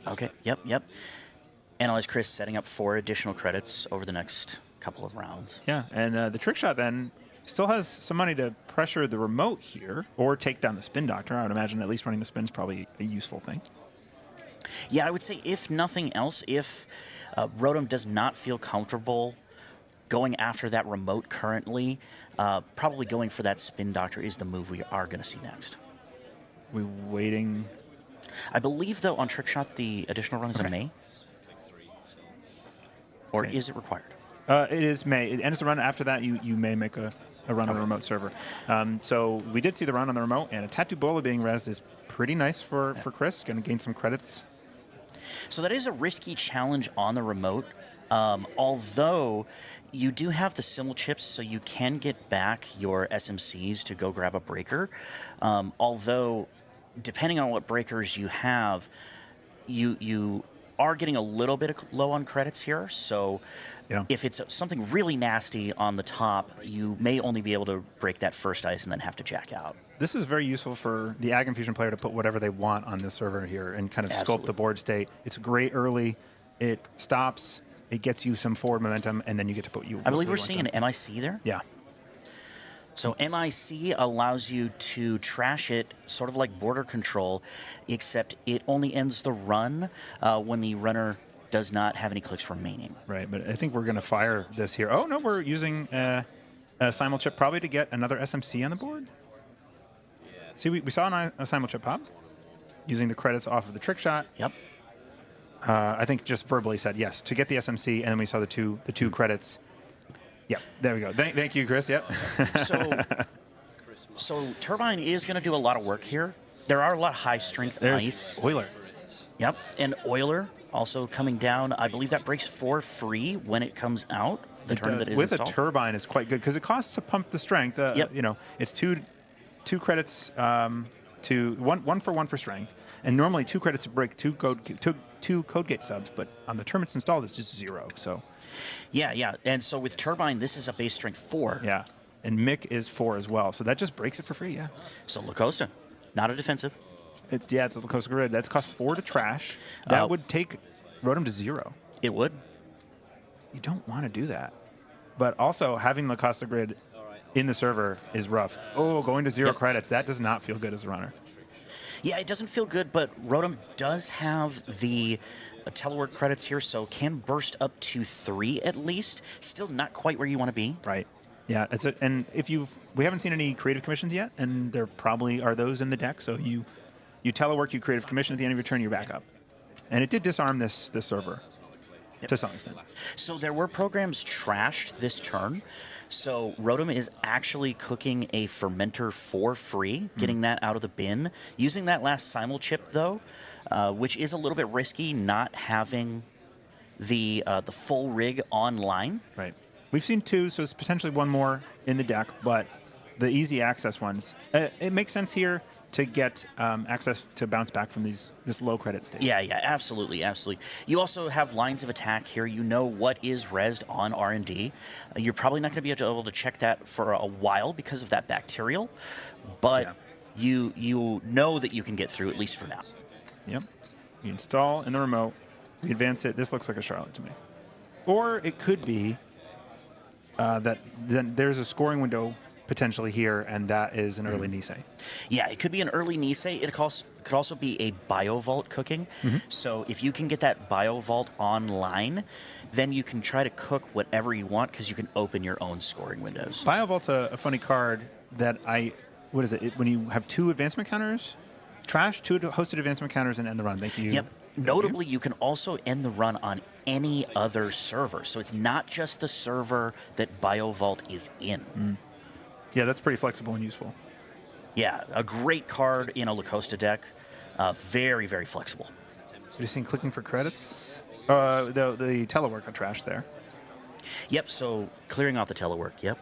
Okay, yep. Analyze Chris setting up 4 additional credits over the next couple of rounds. Yeah, and the trick shot then still has some money to pressure the remote here or take down the Spin Doctor. I would imagine at least running the spin is probably a useful thing. Yeah, I would say if nothing else, if Rotom does not feel comfortable going after that remote currently, probably going for that Spin Doctor is the move we are going to see next. We waiting? I believe, though, on Trick Shot, the additional run is a May. Or is it required? It is May. It ends the run. After that, you may make a run on the remote server. So we did see the run on the remote, and a Tattoo Bola being rezzed is pretty nice for Chris. Going to gain some credits. So that is a risky challenge on the remote. Although you do have the symbol chips, so you can get back your SMCs to go grab a breaker. Although, depending on what breakers you have, you are getting a little bit low on credits here. So if it's something really nasty on the top, you may only be able to break that first ice and then have to jack out. This is very useful for the Ag Infusion player to put whatever they want on this server here and kind of sculpt the board state. It's great early. It stops. It gets you some forward momentum, and then you get to put you. I believe we're seeing an MIC there. Yeah. So MIC allows you to trash it sort of like border control, except it only ends the run when the runner does not have any clicks remaining. Right, but I think we're going to fire this here. Oh, no, we're using a simul chip probably to get another SMC on the board. See, we saw a simul chip pop using the credits off of the trick shot. Yep. I think just verbally said yes to get the SMC, and then we saw the two credits. Yep, there we go. Thank you, Chris. Yep. So Turbine is going to do a lot of work here. There are a lot of high strength ice. Euler. Yep, and Euler also coming down. I believe that breaks 4 free when it comes out. The turn that is with installed. a turbine is quite good because it costs to pump the strength. You know, it's two credits to one for strength, and normally 2 credits to break two code gate subs. But on the term it's installed, it's just 0. So. Yeah, and so with Turbine, this is a base strength 4. Yeah, and Mick is 4 as well, so that just breaks it for free. Yeah. So Lacosta, not a defensive. It's the Lacosta grid. That's cost 4 to trash. That would take Rotom to 0. It would. You don't want to do that. But also having Lacosta grid in the server is rough. Oh, going to 0 credits. That does not feel good as a runner. Yeah, it doesn't feel good, but Rotom does have the telework credits here, so can burst up to 3 at least. Still not quite where you want to be. Right. Yeah, and we haven't seen any creative commissions yet, and there probably are those in the deck. So you telework, you creative commission at the end of your turn, you're back up. And it did disarm this server to some extent. So there were programs trashed this turn. So Rotom is actually cooking a fermenter for free, getting that out of the bin. Using that last simul chip, though, which is a little bit risky, not having the full rig online. Right. We've seen 2, so it's potentially 1 more in the deck, but the easy access ones, it makes sense here to get access to bounce back from this low credit state. Yeah, absolutely. You also have lines of attack here. You know what is rezzed on R&D. You're probably not going to be able to check that for a while because of that bacterial, but you know that you can get through, at least for now. Yep. You install in the remote. We advance it. This looks like a Charlotte to me. Or it could be that then there's a scoring window potentially here, and that is an early Nisei. Yeah, it could be an early Nisei. It could also be a BioVault cooking. So if you can get that BioVault online, then you can try to cook whatever you want because you can open your own scoring windows. BioVault's a funny card that what is it? When you have 2 advancement counters, trash 2 hosted advancement counters and end the run. Thank you. Yep. Notably, you can also end the run on any other server. So it's not just the server that BioVault is in. Yeah, that's pretty flexible and useful. Yeah, a great card in a Lacosta deck. Very, very flexible. You seen clicking for credits? The telework got trashed there. Yep, so clearing out the telework, yep.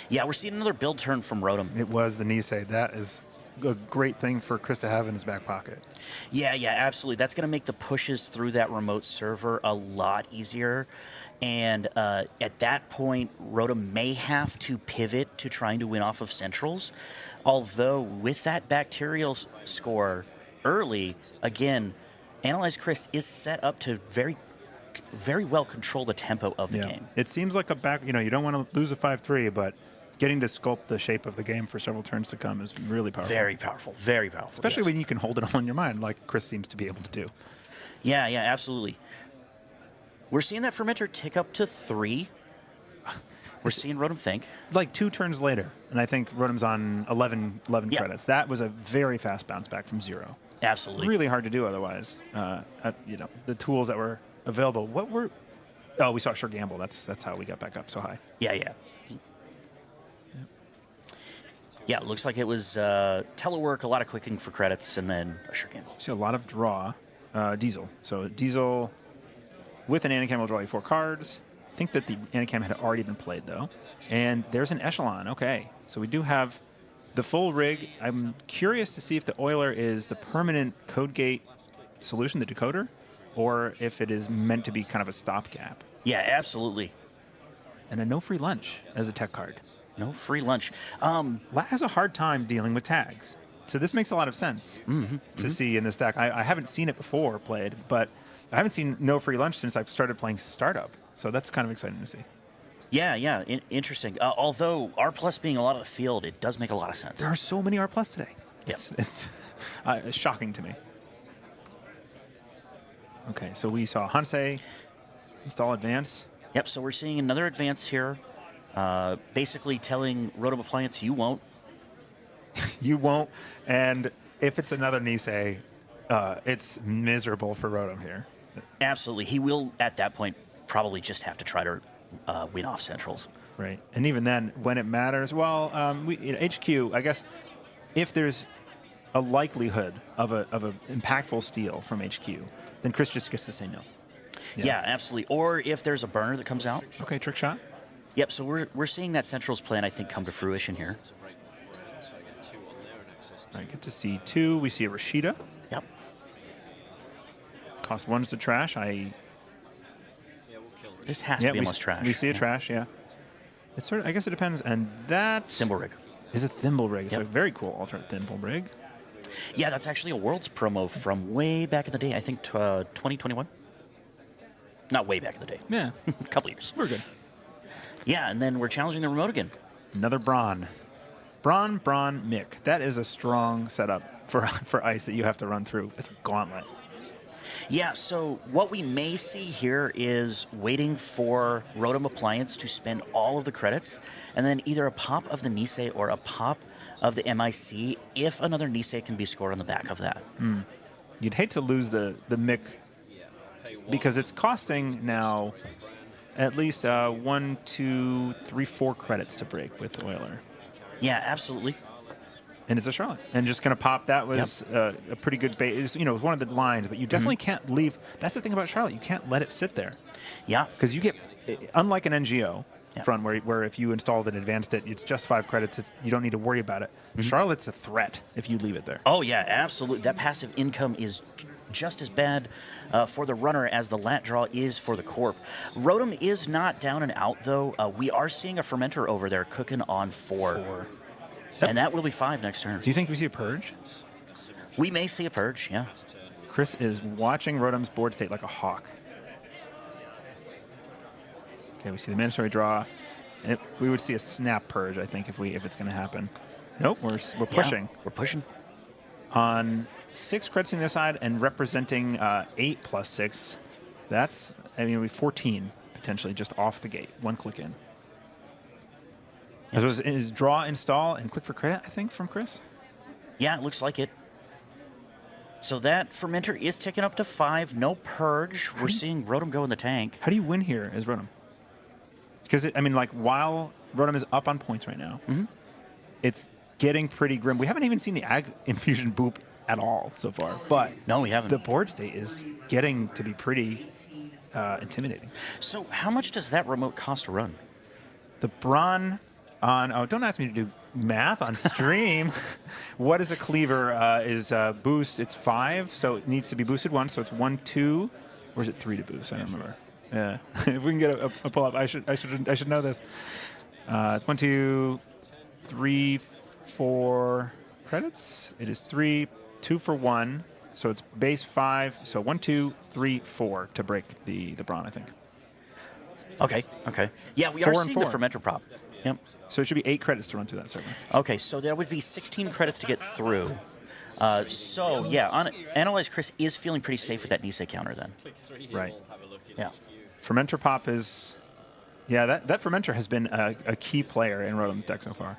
Yeah, we're seeing another build turn from Rotom. It was the Nisei. That is a great thing for Chris to have in his back pocket. Yeah, absolutely. That's going to make the pushes through that remote server a lot easier. And at that point, Rotom may have to pivot to trying to win off of Centrals. Although, with that bacterial score early, again, Analyze Chris is set up to very, very well control the tempo of the game. It seems like you don't want to lose a 5-3, but getting to sculpt the shape of the game for several turns to come is really powerful. Very powerful. Very powerful. Especially when you can hold it all in your mind, like Chris seems to be able to do. Yeah, absolutely. We're seeing that fermenter tick up to 3. We're seeing Rotom think. Like 2 turns later, and I think Rotom's on 11 credits. That was a very fast bounce back from 0. Absolutely. Really hard to do otherwise. The tools that were available. Oh, we saw Sure Gamble. That's how we got back up so high. Yeah. Yeah, it looks like it was telework, a lot of clicking for credits, and then a Sure Gamble. See a lot of draw. Diesel. So Diesel with an Anacam will draw you 4 cards. I think that the Anacam had already been played, though. And there's an Echelon. Okay. So we do have the full rig. I'm curious to see if the Oiler is the permanent code gate solution, the decoder, or if it is meant to be kind of a stopgap. Yeah, absolutely. And then no free lunch as a tech card. No free lunch. Lat has a hard time dealing with tags. So this makes a lot of sense to see in this deck. I haven't seen it before played, but I haven't seen no free lunch since I've started playing Startup. So that's kind of exciting to see. Yeah, interesting. Although R plus being a lot of the field, it does make a lot of sense. There are so many R plus today. Yep. It's shocking to me. Okay, so we saw Hansei install advance. Yep, so we're seeing another advance here. Basically telling Rotom Appliance, you won't. You won't. And if it's another Nisei, it's miserable for Rotom here. Absolutely. He will, at that point, probably just have to try to win off Centrals. Right. And even then, when it matters, well, HQ, I guess, if there's a likelihood of a impactful steal from HQ, then Chris just gets to say no. Yeah, absolutely. Or if there's a burner that comes out. Okay, trick shot. Yep, so we're seeing that Centrals plan, I think, come to fruition here. All right, get to see 2. We see a Rashida. Yep. Cost 1's to trash. This has to be almost trash. We see a trash, yeah. It's sort of, I guess it depends. And that Thimble Rig is a Thimble Rig. It's Yep. a very cool alternate Thimble Rig. Yeah, that's actually a Worlds promo from way back in the day. I think 2021. Not way back in the day. Yeah. A couple years. We're good. Yeah, and then we're challenging the remote again. Another Brawn. Brawn, Mick. That is a strong setup for ice that you have to run through. It's a gauntlet. Yeah, so what we may see here is waiting for Rotom Appliance to spend all of the credits, and then either a pop of the Nisei or a pop of the MIC if another Nisei can be scored on the back of that. You'd hate to lose the Mick because it's costing now at least 1, 2, 3, 4 credits to break with Oiler. Yeah, absolutely. And it's a Charlotte. And just going to pop, that was a pretty good bait. It was one of the lines, but you definitely can't leave. That's the thing about Charlotte. You can't let it sit there. Yeah. Because you get, unlike an NGO front where if you installed and advanced it, it's just 5 credits. You don't need to worry about it. Charlotte's a threat if you leave it there. Oh, yeah, absolutely. That passive income is just as bad for the runner as the lat draw is for the corp. Rotom is not down and out, though. We are seeing a fermenter over there cooking on 4. And that will be 5 next turn. Do you think we see a purge? We may see a purge, yeah. Chris is watching Rotom's board state like a hawk. Okay, we see the mandatory draw. We would see a snap purge, I think, if it's going to happen. Nope, we're pushing. Yeah, we're pushing. On 6 credits on the side and representing 8 plus 6, that's, we 14 potentially just off the gate, 1 click in. So is draw, install, and click for credit, I think, from Chris? Yeah, it looks like it. So that fermenter is ticking up to 5. No purge. We're seeing Rotom go in the tank. How do you win here as Rotom? Because, while Rotom is up on points right now, it's getting pretty grim. We haven't even seen the Ag Infusion boop at all so far. But no, we haven't. The board state is getting to be pretty intimidating. So how much does that remote cost to run? The Brawn on, don't ask me to do math on stream. What is a cleaver? Is boost, it's 5, so it needs to be boosted once, so it's 1, 2, or is it 3 to boost? I don't remember. Yeah, if we can get a pull up, I should know this. It's 1, 2, 3, 4 credits. It is 3, 2 for 1, so it's base 5. So 1, 2, 3, 4 to break the Brawn, I think. Okay. Yeah, we are seeing the fermenter prop. Yep. So it should be 8 credits to run through that server. Okay, so there would be 16 credits to get through. So yeah, on Analyze Chris is feeling pretty safe with that Nisei counter then. Right. Yeah. Fermenter Pop is, that Fermenter has been a key player in Rotom's deck so far.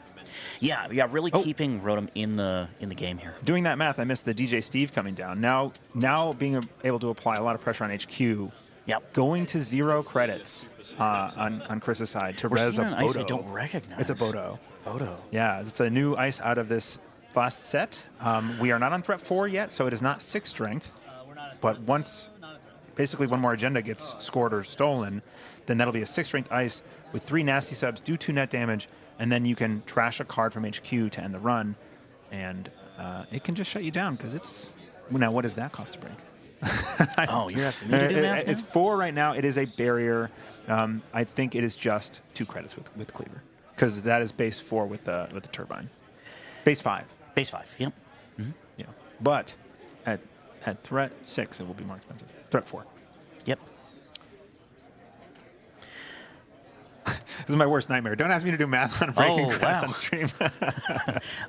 Yeah, really keeping Rotom in the game here. Doing that math, I missed the DJ Steve coming down. Now being able to apply a lot of pressure on HQ Yep. Going to 0 credits on Chris's side to We're res a seeing an ice I Bodo. don't recognize. It's a Bodo. Bodo. Yeah, it's a new ice out of this last set. We are not on threat 4 yet, so it is not 6 strength. We're not at But once, basically, one more agenda gets scored or stolen, then that'll be a 6 strength ice with 3 nasty subs, do 2 net damage, and then you can trash a card from HQ to end the run, and it can just shut you down because it's. Now, what does that cost to break? Oh, you're asking me to do math now? It's 4 right now. It is a barrier. I think it is just 2 credits with Cleaver because that is base 4 with the turbine. Base 5. Base 5, yep. Yeah, but at threat 6 it will be more expensive. Threat 4. Yep. This is my worst nightmare. Don't ask me to do math on breaking credits wow. on stream.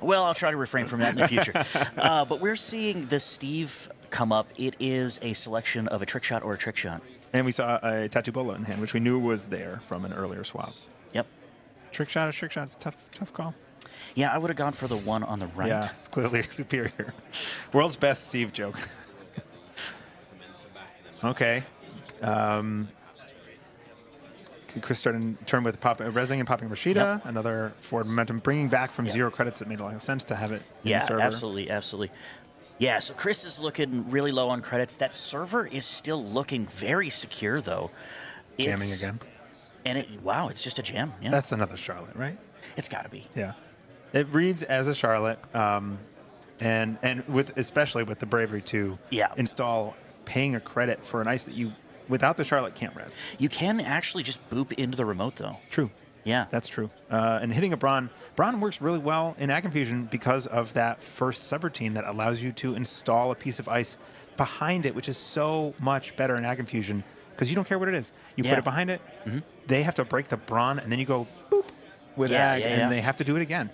Well, I'll try to refrain from that in the future. But we're seeing the Steve come up. It is a selection of a trick shot or a trick shot. And we saw a Tattoo Bola in hand, which we knew was there from an earlier swap. Yep. Trick shot or trick shot? It's a tough call. Yeah, I would have gone for the one on the right. Yeah, it's clearly superior. World's best Steve joke. Okay. Chris started turn with resing and popping Rashida. Yep. Another forward momentum, bringing back from 0 credits that made a lot of sense to have it in the server. Absolutely, absolutely. Yeah, so Chris is looking really low on credits. That server is still looking very secure, though. Jamming again. And wow, it's just a jam. Yeah, That's another Charlotte, right? it's got to be. Yeah. It reads as a Charlotte, and with especially with the bravery to install paying a credit for an ice that you without the Charlotte can't res. You can actually just boop into the remote, though. True. Yeah. That's true. And hitting a Brawn works really well in Ag Confusion because of that first subroutine that allows you to install a piece of ice behind it, which is so much better in Ag Confusion because you don't care what it is. You put it behind it, they have to break the Brawn, and then you go boop with Ag, and they have to do it again.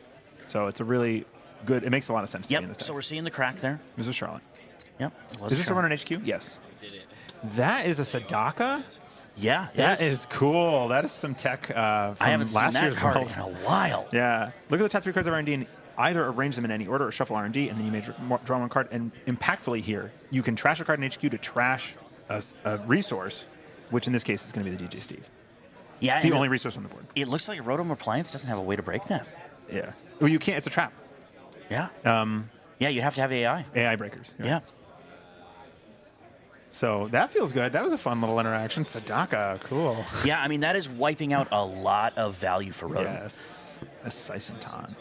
So it's a really good, it makes a lot of sense to me in this deck. So we're seeing the crack there. This is Charlotte. Yep. Is this a run on HQ? Yes. That is a Sadaka? Yeah. That is cool. That is some tech from I haven't seen last that year's card World. in a while. Yeah. Look at the top 3 cards of R&D and either arrange them in any order or shuffle R&D, and then you may draw 1 card. And impactfully here, you can trash a card in HQ to trash a resource, which in this case is going to be the DJ Steve. Yeah. It's the only resource on the board. It looks like Rotom Appliance doesn't have a way to break that. Yeah. Well, you can't. It's a trap. Yeah. Yeah, you have to have AI. AI breakers. Yeah. So that feels good. That was a fun little interaction. Sadaka, cool. Yeah, I mean, that is wiping out a lot of value for Rotom. Yes. A Saisentan.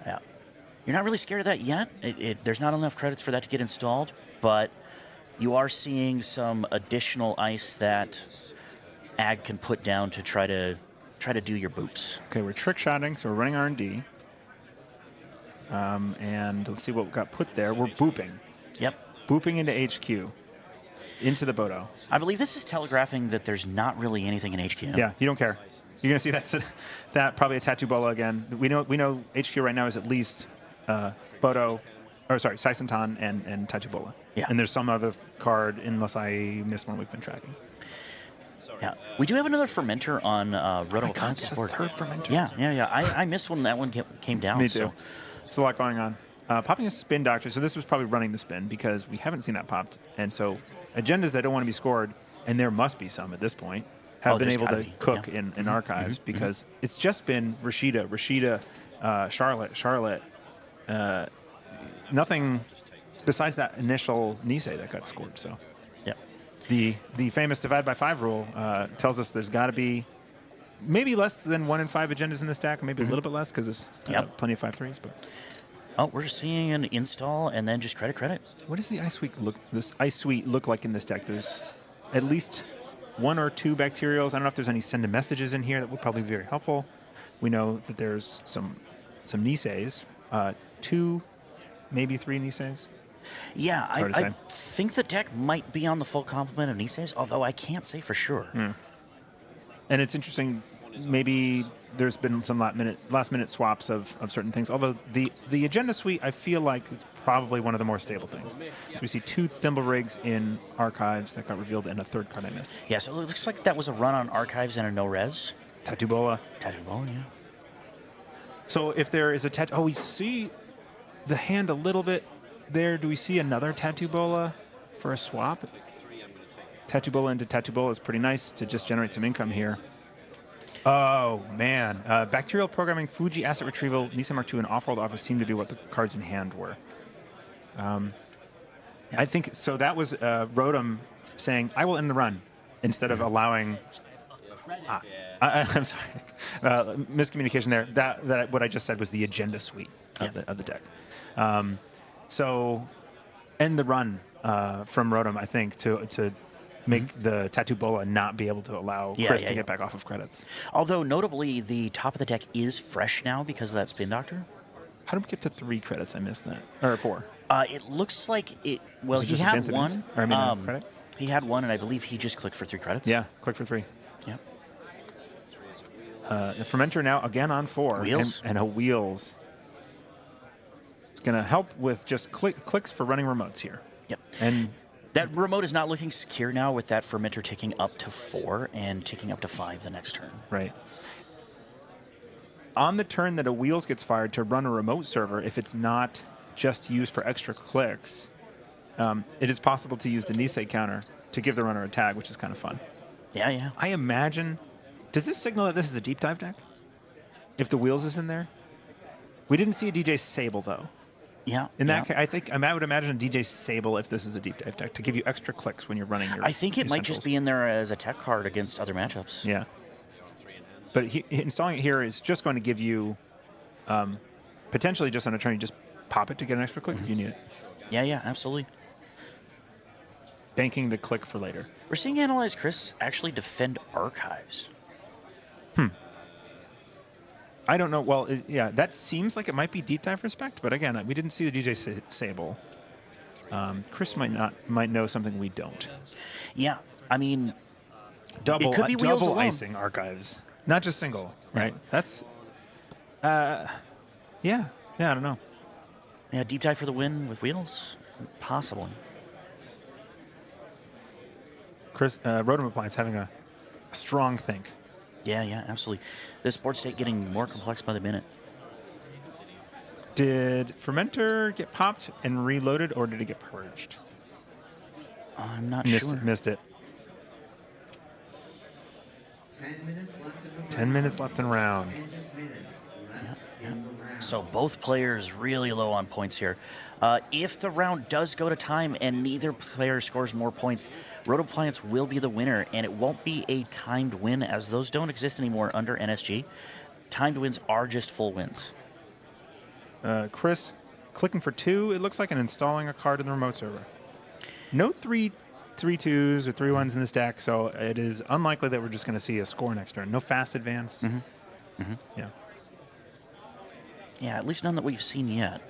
Yeah. You're not really scared of that yet. There's not enough credits for that to get installed, but you are seeing some additional ice that Ag can put down to try to do your boops. Okay, we're trick shotting, so we're running R&D. And let's see what got put there. We're booping. Yep. Booping into HQ. Into the Bodo. I believe this is telegraphing that there's not really anything in HQ. Yeah, you don't care. You're gonna see that probably a Tattoo Bola again. We know HQ right now is at least Bodo, or sorry, Saisentan and Tattoo Bola. Yeah. And there's some other card, unless I missed one we've been tracking. Yeah. We do have another fermenter on Rotom Appliance's board. Third fermenter. Yeah. I missed when that one came down. Me too. So. There's a lot going on. Popping a Spin Doctor. So this was probably running the spin because we haven't seen that popped. And so agendas that don't want to be scored, and there must be some at this point, have been able to cook in archives because it's just been Rashida, Charlotte. Nothing besides that initial Nisei that got scored. So yeah. The famous divide by 5 rule tells us there's got to be maybe less than 1 in 5 agendas in this deck, maybe a little bit less because there's plenty of 5/3s. But oh, we're seeing an install and then just credit. what does the Ice Suite look like in this deck? There's at least 1 or 2 bacterials. I don't know if there's any send messages in here that would probably be very helpful. We know that there's some Niseis, 2, maybe 3 Niseis. Yeah, I think the deck might be on the full complement of Niseis, although I can't say for sure. And it's interesting, maybe there's been some last minute swaps of certain things. Although the agenda suite, I feel like it's probably one of the more stable things. So we see 2 Thimble Rigs in archives that got revealed and a 3rd card I missed. Yeah, so it looks like that was a run on archives and a no res. Tattoo Bola. Yeah. So if there is a we see the hand a little bit there. Do we see another Tattoo Bola for a swap? Tattoo Bola into Tattoo Bola is pretty nice to just generate some income here. Oh, man. Bacterial Programming, Fuji Asset Retrieval, Nissan Mark II, and Off-World Office seem to be what the cards in hand were. I think, so that was Rotom saying, I will end the run, instead of allowing... I'm sorry. Miscommunication there. That what I just said was the agenda suite of the deck. So end the run from Rotom, I think, to make the Tattoo Bola not be able to allow Chris to get back off of credits. Although, notably, the top of the deck is fresh now because of that Spin Doctor. How did we get to 3 credits? I missed that. Or 4. It looks like it... Well, Was it he just had advance one. events? Or, I mean, credit? He had one, and I believe he just clicked for 3 credits. Yeah, click for 3. Yep. The Fermenter now again on 4. Wheels. And a Wheels. It's going to help with just clicks for running remotes here. Yep. And that remote is not looking secure now with that Fermenter ticking up to 4 and ticking up to 5 the next turn. right. On the turn that a Wheels gets fired to run a remote server, if it's not just used for extra clicks, it is possible to use the Nisei counter to give the runner a tag, which is kind of fun. Yeah, yeah. I imagine... Does this signal that this is a deep dive deck? If the Wheels is in there? We didn't see a DJ Sable, though. Yeah. In that case, I would imagine a DJ Sable if this is a deep dive deck to give you extra clicks when you're running your I think it might essentials. just be in there as a tech card against other matchups. Yeah. But installing it here is just going to give you, potentially just on a turn, you just pop it to get an extra click if you need it. Yeah, yeah, absolutely. Banking the click for later. We're seeing Analyze Chris actually defend archives. I don't know. Well, yeah, that seems like it might be deep dive respect, but again, we didn't see the DJ Sable. Chris might know something we don't. Yeah, I mean, Double, it could be Wheels double alone. icing archives, not just single, right? That's, yeah, I don't know. Yeah, deep dive for the win with Wheels? Possibly. Chris, Rotom Appliance having a strong think. Yeah, yeah, absolutely. This board state getting more complex by the minute. Did Fermenter get popped and reloaded, or did it get purged? I'm not sure. Missed it. 10 minutes left in round. So both players really low on points here. If the round does go to time and neither player scores more points, Rotom Appliance will be the winner, and it won't be a timed win, as those don't exist anymore under NSG. Timed wins are just full wins. Chris, clicking for 2, it looks like, and installing a card in the remote server. No 3 2s or 3 1s in this deck, so it is unlikely that we're just going to see a score next turn. No fast advance. Yeah. Yeah, at least none that we've seen yet.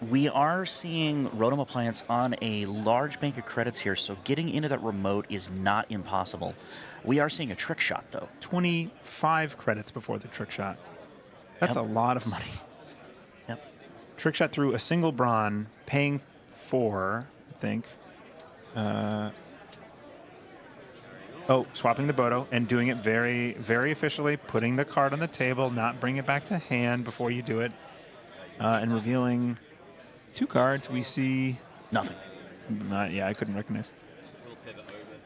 We are seeing Rotom Appliance on a large bank of credits here, so getting into that remote is not impossible. We are seeing a trick shot, though. 25 credits before the trick shot. That's a lot of money. Yep. Trick shot through a single Brawn, paying 4, I think. Swapping the Bodo and doing it very, very officially, putting the card on the table, not bringing it back to hand before you do it, and revealing 2 cards. We see nothing. I couldn't recognize.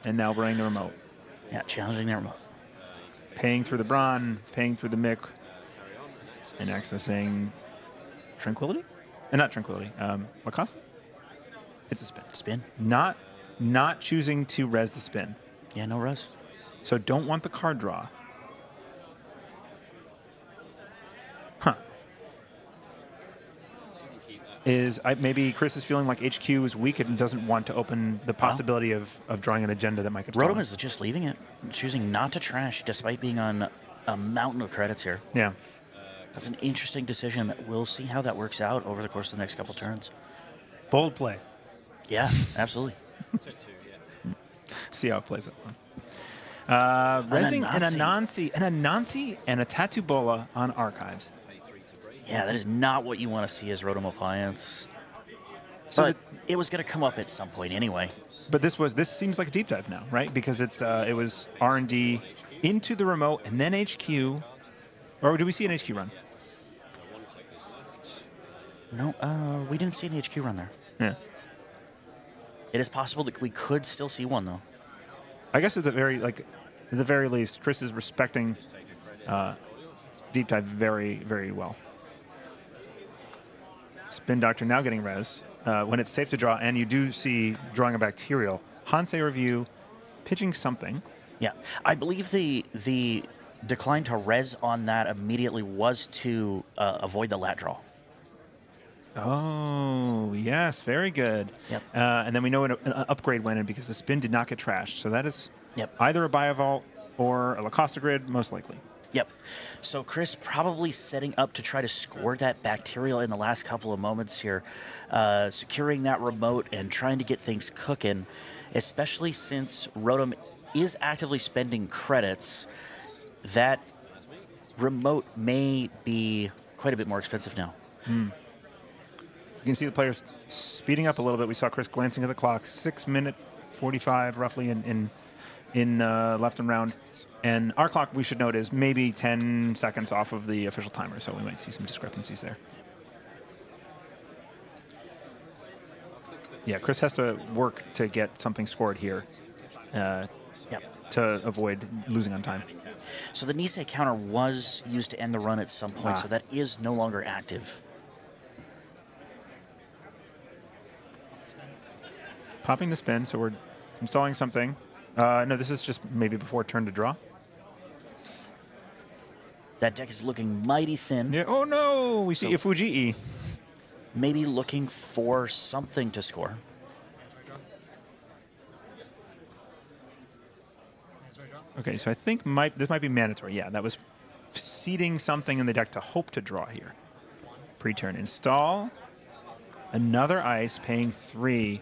And now bringing the remote. Yeah, challenging that remote. Paying through the Brawn, paying through the Mick, and accessing Tranquility? Not Tranquility. Lacoste? It's a spin. Spin? Not choosing to res the spin. Yeah, no res. So don't want the card draw. Huh. Maybe Chris is feeling like HQ is weak and doesn't want to open the possibility of drawing an agenda that might get stolen. Rotom is just leaving it, choosing not to trash despite being on a mountain of credits here. Yeah. That's an interesting decision. We'll see how that works out over the course of the next couple turns. Bold play. Yeah, absolutely. See how it plays out. Resing and a Nancy and a Tattoo Bola on archives. Yeah, that is not what you want to see as Rotom Appliance. So but it was going to come up at some point anyway. But this seems like a deep dive now, right? Because it was R&D into the remote and then HQ. Or do we see an HQ run? No, we didn't see an HQ run there. Yeah. It is possible that we could still see one, though. I guess at the very least, Chris is respecting Deep Dive very, very well. Spin Doctor now getting res. When it's safe to draw, and you do see drawing a bacterial. Hansei Review pitching something. Yeah, I believe the decline to res on that immediately was to avoid the lat draw. Oh, yes, very good. Yep. And then we know an upgrade went in because the spin did not get trashed. So that is Yep. either a Biovault or a Lacosta Grid, most likely. Yep. So Chris probably setting up to try to score that bacterial in the last couple of moments here, securing that remote and trying to get things cooking, especially since Rotom is actively spending credits. That remote may be quite a bit more expensive now. You can see the players speeding up a little bit. We saw Chris glancing at the clock, 6-minute 45 roughly in left and round. And our clock, we should note, is maybe 10 seconds off of the official timer, so we might see some discrepancies there. Yeah, Chris has to work to get something scored here to avoid losing on time. So the Nisei counter was used to end the run at some point, so that is no longer active. Popping the spin, so we're installing something. No, this is just maybe before turn to draw. That deck is looking mighty thin. Yeah. Oh no, we see Ifujii. Maybe looking for something to score. Okay, so I think this might be mandatory. Yeah, that was seeding something in the deck to hope to draw here. Pre-turn install. Another ice, paying 3.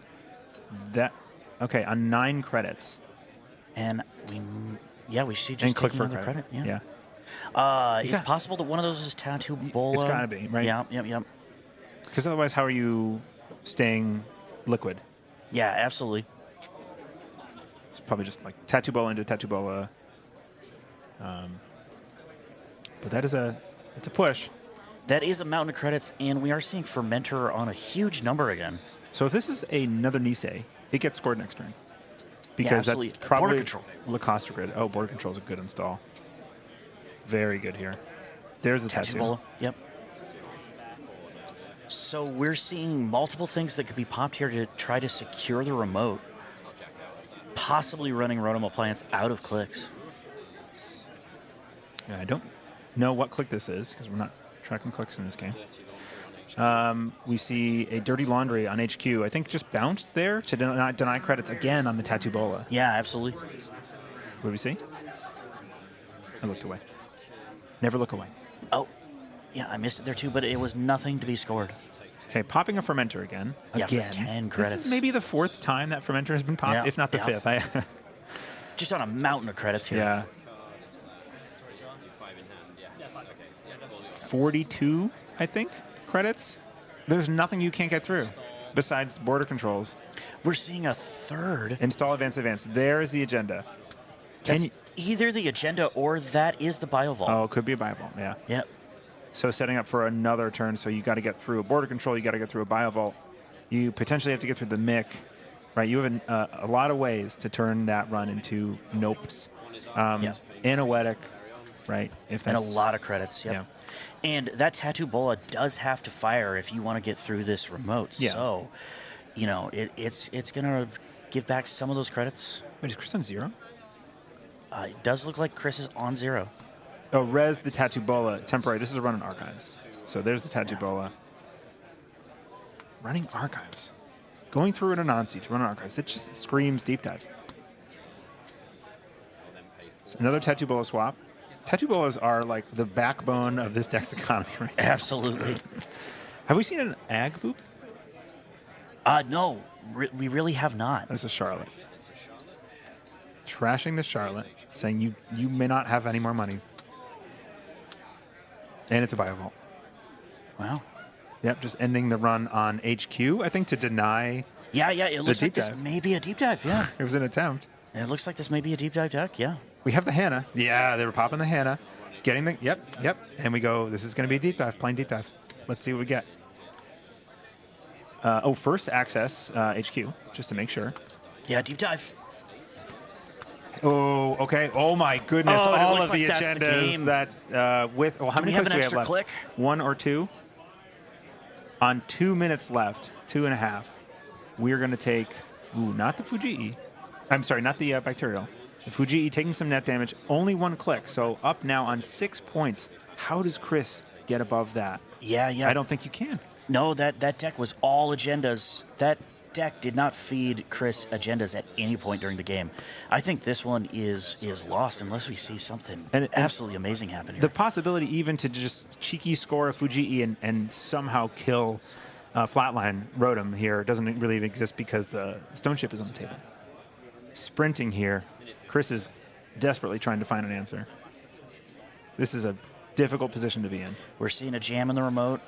Okay, on 9 credits. And we should And just click take for another credit. credit. Yeah. Yeah. It's possible that one of those is Tattoo Bola. It's gotta be, right? Yeah. Because otherwise, how are you staying liquid? Yeah, absolutely. It's probably just like Tattoo Bola into Tattoo Bola. But that is it's a push. That is a mountain of credits, and we are seeing Fermenter on a huge number again. So if this is another Nisei, it gets scored next turn. Because absolutely. that's probably Border control. Lacosta Grid. Oh, Border Control is a good install. Very good here. There's the Tattoo. Bola. Yep. So we're seeing multiple things that could be popped here to try to secure the remote. Possibly running Rotom Appliance out of clicks. Yeah, I don't know what click this is because we're not tracking clicks in this game. We see a Dirty Laundry on HQ. I think just bounced there to deny credits again on the Tattoo Bola. Yeah, absolutely. What do we see? I looked away. Never look away. Oh, yeah, I missed it there too, but it was nothing to be scored. Okay, popping a Fermenter again. Yeah, again. for 10 credits. This is maybe the 4th time that Fermenter has been popped, Yeah, if not the yeah. 5th. Just on a mountain of credits here. Yeah. 42, I think, credits. There's nothing you can't get through besides border controls. We're seeing a third. Install advance. There is the agenda. That's either the agenda or that is the Biovault. Oh, it could be a Biovault, yeah. Yep. So setting up for another turn, so you got to get through a border control, you got to get through a Biovault. You potentially have to get through the MIC, right? You have a lot of ways to turn that run into nopes. Anoetic, right? If And a that's, lot of credits, yep. Yeah. And that Tattoo Bola does have to fire if you want to get through this remote. Yeah. So, it's going to give back some of those credits. Wait, is Chris on 0? It does look like Chris is on 0. Oh, res the Tattoo Bola, temporary. This is a run in Archives. So there's the Tattoo Bola. Running Archives. Going through an Anansi to run Archives. It just screams Deep Dive. So another Tattoo Bola swap. Tattoo Bolas are like the backbone of this deck's economy right now. Absolutely. Have we seen an Ag Boop? No, we really have not. That's a Charlotte. Trashing the Charlotte, saying you may not have any more money. And it's a Biovault. Wow. Yep, just ending the run on HQ, I think, to deny. Yeah, it looks like deep this dive. may be a deep dive, yeah. It was an attempt. It looks like this may be a deep dive deck, yeah. We have the Hannah. Yeah, they were popping the Hannah. Getting the, yep. And we go, this is going to be a deep dive, plain deep dive. Let's see what we get. First access HQ, just to make sure. Yeah, deep dive. Oh, okay. Oh my goodness! Oh, it all looks of like the that's the agendas game. that with. Well, how Do many we have clicks an do we extra left? click? 1 or 2. On 2 minutes left, 2.5. We are going to take. Not the Fujii. I'm sorry, not the bacterial. The Fujii taking some net damage. Only 1 click. So up now on 6 points. How does Chris get above that? Yeah. I don't think you can. No, that deck was all agendas. That deck did not feed Chris agendas at any point during the game. I think this one is lost unless we see something absolutely amazing happen here. The possibility even to just cheeky score a Fujii and somehow kill Flatline Rotom here doesn't really exist because the Stone Chip is on the table. Sprinting here, Chris is desperately trying to find an answer. This is a difficult position to be in. We're seeing a jam in the remote.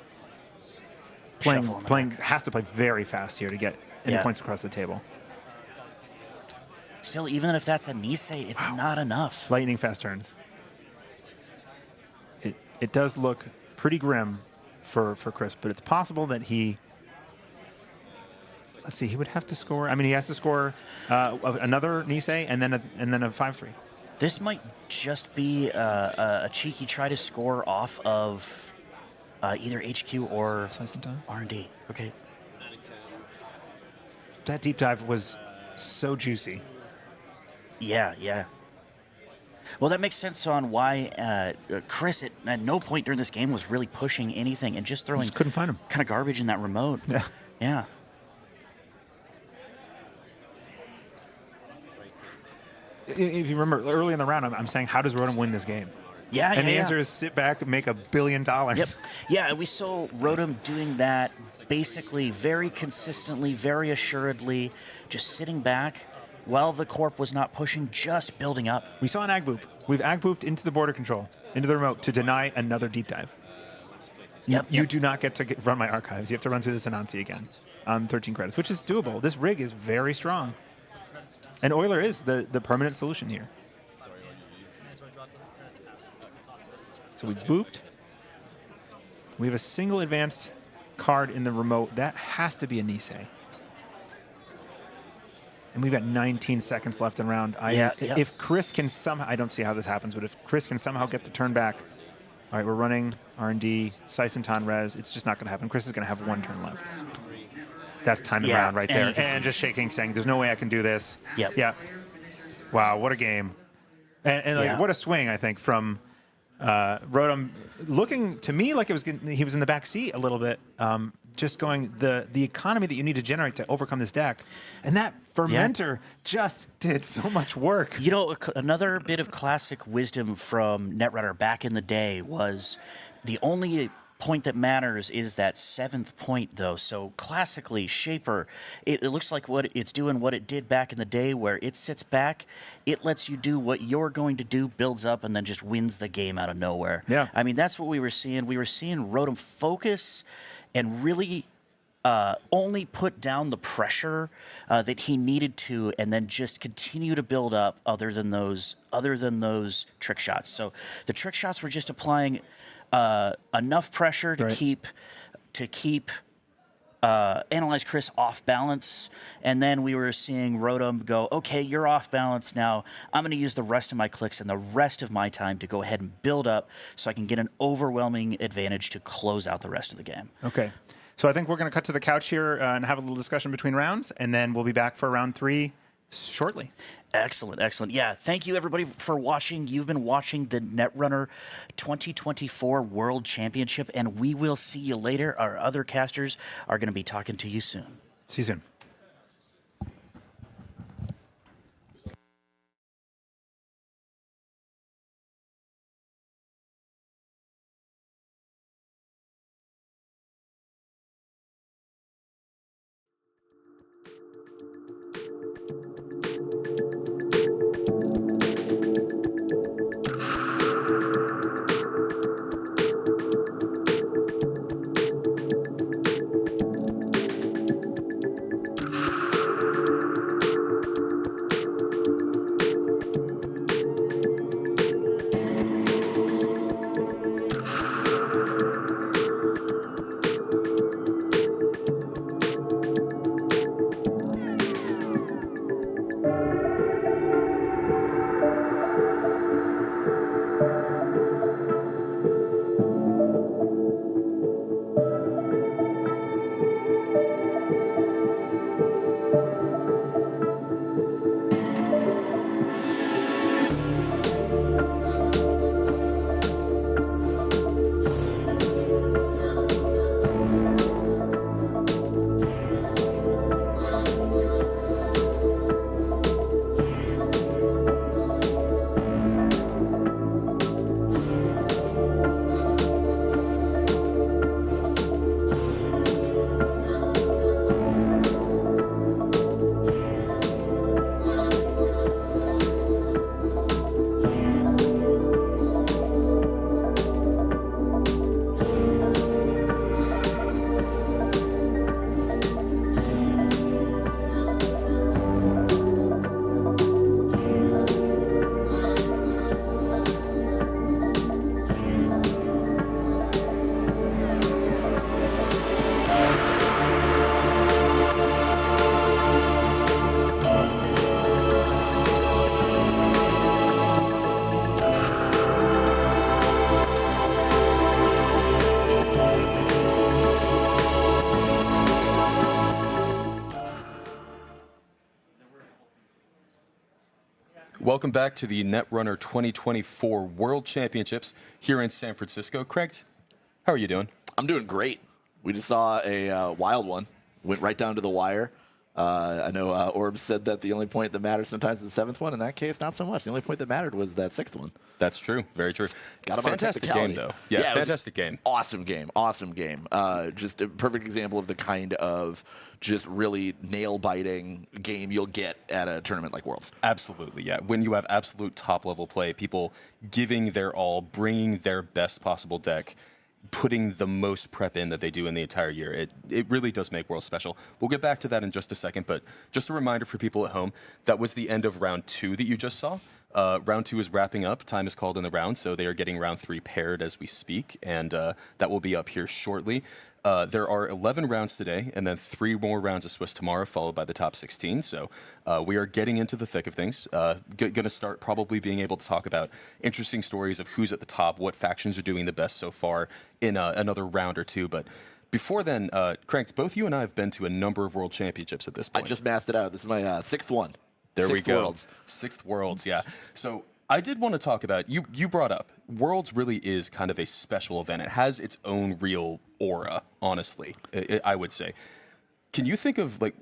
Playing has to play very fast here to get any points across the table. Still, even if that's a Nisei, it's not enough. Lightning fast turns. It does look pretty grim for Chris, but it's possible that he. Let's see. He would have to score. I mean, he has to score another Nisei and then a 5-3. This might just be a cheeky try to score off of either HQ or R&D. Okay. That deep dive was so juicy. Yeah. Well, that makes sense on why Chris at no point during this game was really pushing anything and just throwing. Just couldn't find him. Kind of garbage in that remote. Yeah. If you remember early in the round, I'm saying, how does Rotom win this game? Yeah, and the answer is sit back and make $1 billion. Yep. Yeah, we saw Rotom doing that basically very consistently, very assuredly, just sitting back while the Corp was not pushing, just building up. We saw an Ag Boop. We've Ag Booped into the border control, into the remote, to deny another deep dive. You do not get to run my archives. You have to run through this Anansi again on 13 credits, which is doable. This rig is very strong. And Euler is the permanent solution here. So we booped. We have a single advanced card in the remote. That has to be a Nisei. And we've got 19 seconds left in round. If Chris can somehow, I don't see how this happens, but if Chris can somehow get the turn back, all right, we're running R&D, Saisentan Res. It's just not going to happen. Chris is going to have 1 turn left. That's time and round right there. And just shaking, saying, there's no way I can do this. Yeah. Wow, what a game. And what a swing, I think, from Rotom, looking to me like he was in the back seat a little bit, just going the economy that you need to generate to overcome this deck. And that fermenter just did so much work. You know, another bit of classic wisdom from Netrunner back in the day was the only point that matters is that 7th point, though. So classically, Shaper, it looks like what it's doing, what it did back in the day, where it sits back, it lets you do what you're going to do, builds up, and then just wins the game out of nowhere. Yeah. I mean, that's what we were seeing. We were seeing Rotom focus and really only put down the pressure that he needed to, and then just continue to build up other than those trick shots. So the trick shots were just applying enough pressure to keep Analyze Chris off balance, and then we were seeing Rotom go, okay, you're off balance now. I'm going to use the rest of my clicks and the rest of my time to go ahead and build up so I can get an overwhelming advantage to close out the rest of the game. Okay. So I think we're going to cut to the couch here and have a little discussion between rounds, and then we'll be back for round 3 shortly. Excellent, excellent. Yeah, thank you everybody for watching. You've been watching the Netrunner 2024 World Championship, and we will see you later. Our other casters are going to be talking to you soon. See you soon. Welcome back to the Netrunner 2024 World Championships here in San Francisco. Craig, how are you doing? I'm doing great. We just saw a wild one. Went right down to the wire. I know Orb said that the only point that mattered sometimes is the 7th one. In that case, not so much. The only point that mattered was that 6th one. That's true. Very true. Got him Fantastic on a game, though. Yeah, fantastic game. Awesome game. Awesome game. Just a perfect example of the kind of just really nail-biting game you'll get at a tournament like Worlds. Absolutely, yeah. When you have absolute top-level play, people giving their all, bringing their best possible deck, putting the most prep in that they do in the entire year. It really does make Worlds special. We'll get back to that in just a second, but just a reminder for people at home, that was the end of round 2 that you just saw. Round 2 is wrapping up. Time is called in the round, so they are getting round 3 paired as we speak, and that will be up here shortly. There are 11 rounds today, and then 3 more rounds of Swiss tomorrow, followed by the top 16. So we are getting into the thick of things. Going to start probably being able to talk about interesting stories of who's at the top, what factions are doing the best so far in another round or two. But before then, Cranks, both you and I have been to a number of World Championships at this point. I just masked it out. This is my 6th one. There we go. Worlds. 6th Worlds, yeah. So I did want to talk about, you brought up, Worlds really is kind of a special event. It has its own real aura, honestly, I would say. Can you think of, like,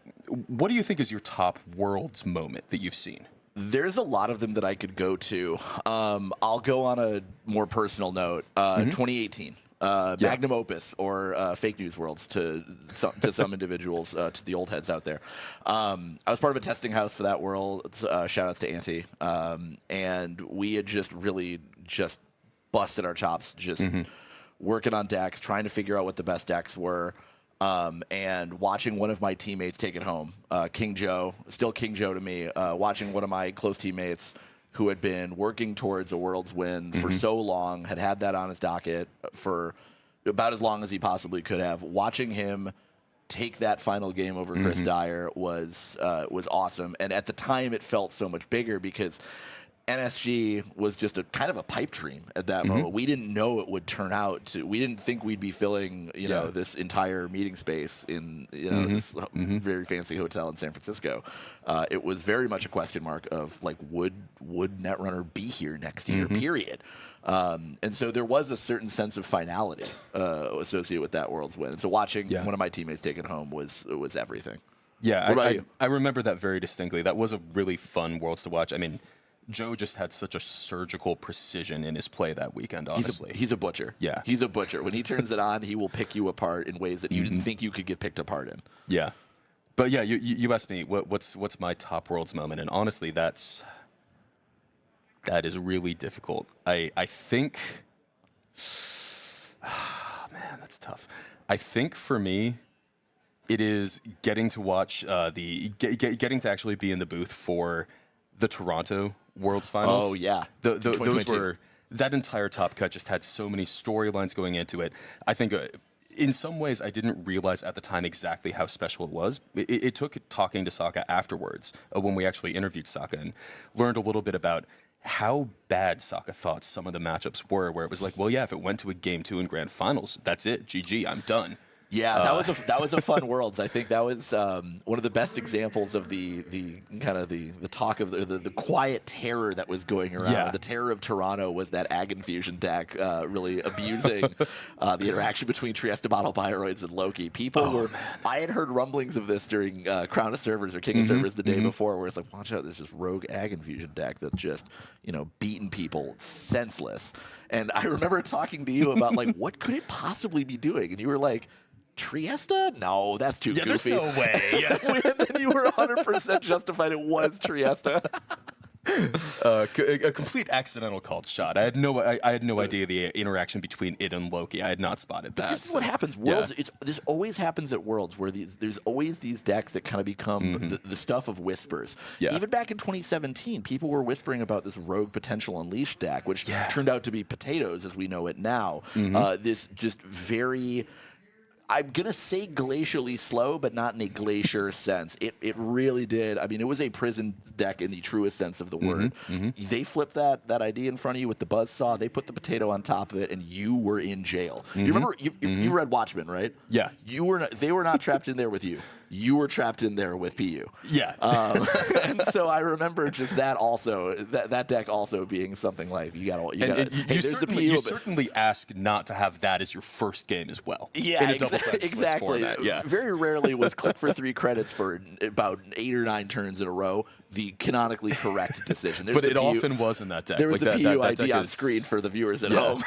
what do you think is your top Worlds moment that you've seen? There's a lot of them that I could go to. I'll go on a more personal note. 2018. Magnum opus or fake news worlds to some individuals, to the old heads out there. I was part of a testing house for that world. Shout outs to Auntie. And we had just really just busted our chops, just working on decks, trying to figure out what the best decks were. And watching one of my teammates take it home, King Joe, still King Joe to me, watching one of my close teammates who had been working towards a Worlds win for so long, had that on his docket for about as long as he possibly could have. Watching him take that final game over Chris Dyer was awesome. And at the time, it felt so much bigger because NSG was just a kind of a pipe dream at that moment. We didn't know it would turn out to. We didn't think we'd be filling, know, this entire meeting space in, this very fancy hotel in San Francisco. It was very much a question mark of like, would Netrunner be here next year? Period. And so there was a certain sense of finality associated with that Worlds win. And so watching one of my teammates take it home was everything. Yeah, what about you? I remember that very distinctly. That was a really fun Worlds to watch. I mean, Joe just had such a surgical precision in his play that weekend, honestly. He's a butcher. Yeah. He's a butcher. When he turns it on, he will pick you apart in ways that you didn't think you could get picked apart in. Yeah. But yeah, you asked me what's my top Worlds moment, and honestly, that is really difficult. I think, man, that's tough. I think for me, it is getting to watch getting to actually be in the booth for the Toronto Worlds Finals. Oh yeah, those were, that entire top cut just had so many storylines going into it. I think in some ways I didn't realize at the time exactly how special it was. It took talking to Sokka afterwards when we actually interviewed Sokka and learned a little bit about how bad Sokka thought some of the matchups were, where it was like, well, yeah, if it went to a Game 2 in Grand Finals, that's it. GG, I'm done. Yeah, that was a fun Worlds. I think that was one of the best examples of the kind of the talk of the quiet terror that was going around. Yeah. The terror of Toronto was that Ag Infusion deck really abusing the interaction between Trieste Bottle Bioroids and Loki. People were. Man. I had heard rumblings of this during Crown of Servers or King of Servers the day before, where it's like, watch out, there's this rogue Ag Infusion deck that's just beating people senseless. And I remember talking to you about like, what could it possibly be doing? And you were like, Trieste? No, that's too goofy. There's no way. Yeah. And then you were 100% justified. It was Trieste. A complete accidental called shot. I had no idea the interaction between it and Loki. I had not spotted that. But this is what happens. Worlds. Yeah. This always happens at Worlds, where there's always these decks that kind of become the stuff of whispers. Yeah. Even back in 2017, people were whispering about this Rogue Potential Unleashed deck, which turned out to be potatoes as we know it now. This just very, I'm going to say glacially slow, but not in a glacier sense. It really did. I mean, it was a prison deck in the truest sense of the word. They flipped that ID in front of you with the buzzsaw. They put the potato on top of it, and you were in jail. You remember, you read Watchmen, right? Yeah. They were not trapped in there with you. you were trapped in there with PU. Yeah. And so I remember just that also, that deck also being something like, you got to, hey, there's the PU. You certainly ask not to have that as your first game as well. Yeah, in a double-sided Swiss exactly. format, yeah. Very rarely was click for 3 credits for about 8 or 9 turns in a row the canonically correct decision. But it often was in that deck. There was like the that PU ID deck on is, screen for the viewers at home.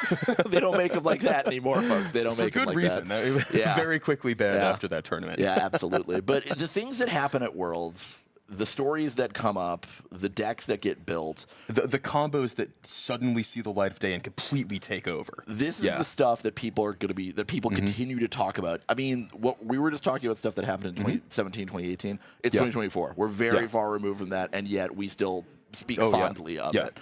They don't make them like that anymore, folks. They don't for make them good like reason. that. Yeah. Very quickly banned Yeah. after that tournament. Yeah, absolutely. But the things that happen at Worlds, the stories that come up, the decks that get built, the combos that suddenly see the light of day and completely take over. This is the stuff that people are going to be, that people continue to talk about. I mean, what we were just talking about stuff that happened in 2017, 2018. It's 2024. We're very far removed from that, and yet we still speak fondly of it.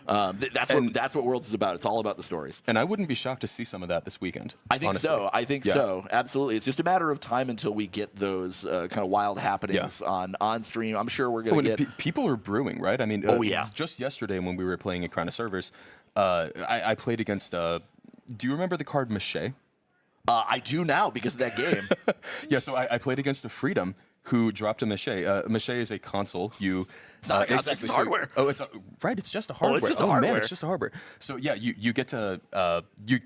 That's what Worlds is about. It's all about the stories. And I wouldn't be shocked to see some of that this weekend. I think honestly. so. I think so. Absolutely. It's just a matter of time until we get those kind of wild happenings on stream. I'm sure we're going to get. People are brewing, right? I mean, just yesterday when we were playing at Crown of Servers, I played against. Do you remember the card Mache? I do now because of that game. Yeah, so I played against a Freedom who dropped a Mache. Mache is a console. It's not a console, it's hardware. Right, it's just a hardware. It's just a hardware. Man, it's just a hardware. So yeah, you get to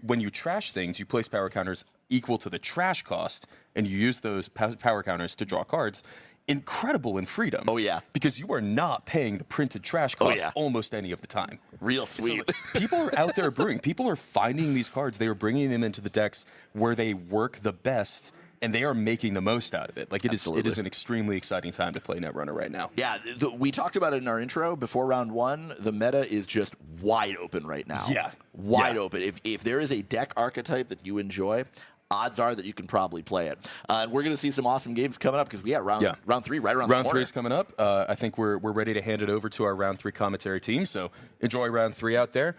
when you trash things, you place power counters equal to the trash cost, and you use those power counters to draw cards. Incredible in Freedom. Oh yeah, because you are not paying the printed trash cost almost any of the time. Real sweet. So, people are out there brewing. People are finding these cards. They are bringing them into the decks where they work the best. And they are making the most out of it. Like it is an extremely exciting time to play Netrunner right now. Yeah, we talked about it in our intro before round 1. The meta is just wide open right now. Yeah, wide open. If there is a deck archetype that you enjoy, odds are that you can probably play it. And we're going to see some awesome games coming up because we have round 3 right around the corner. Round 3 is coming up. I think we're ready to hand it over to our round 3 commentary team. So enjoy round 3 out there.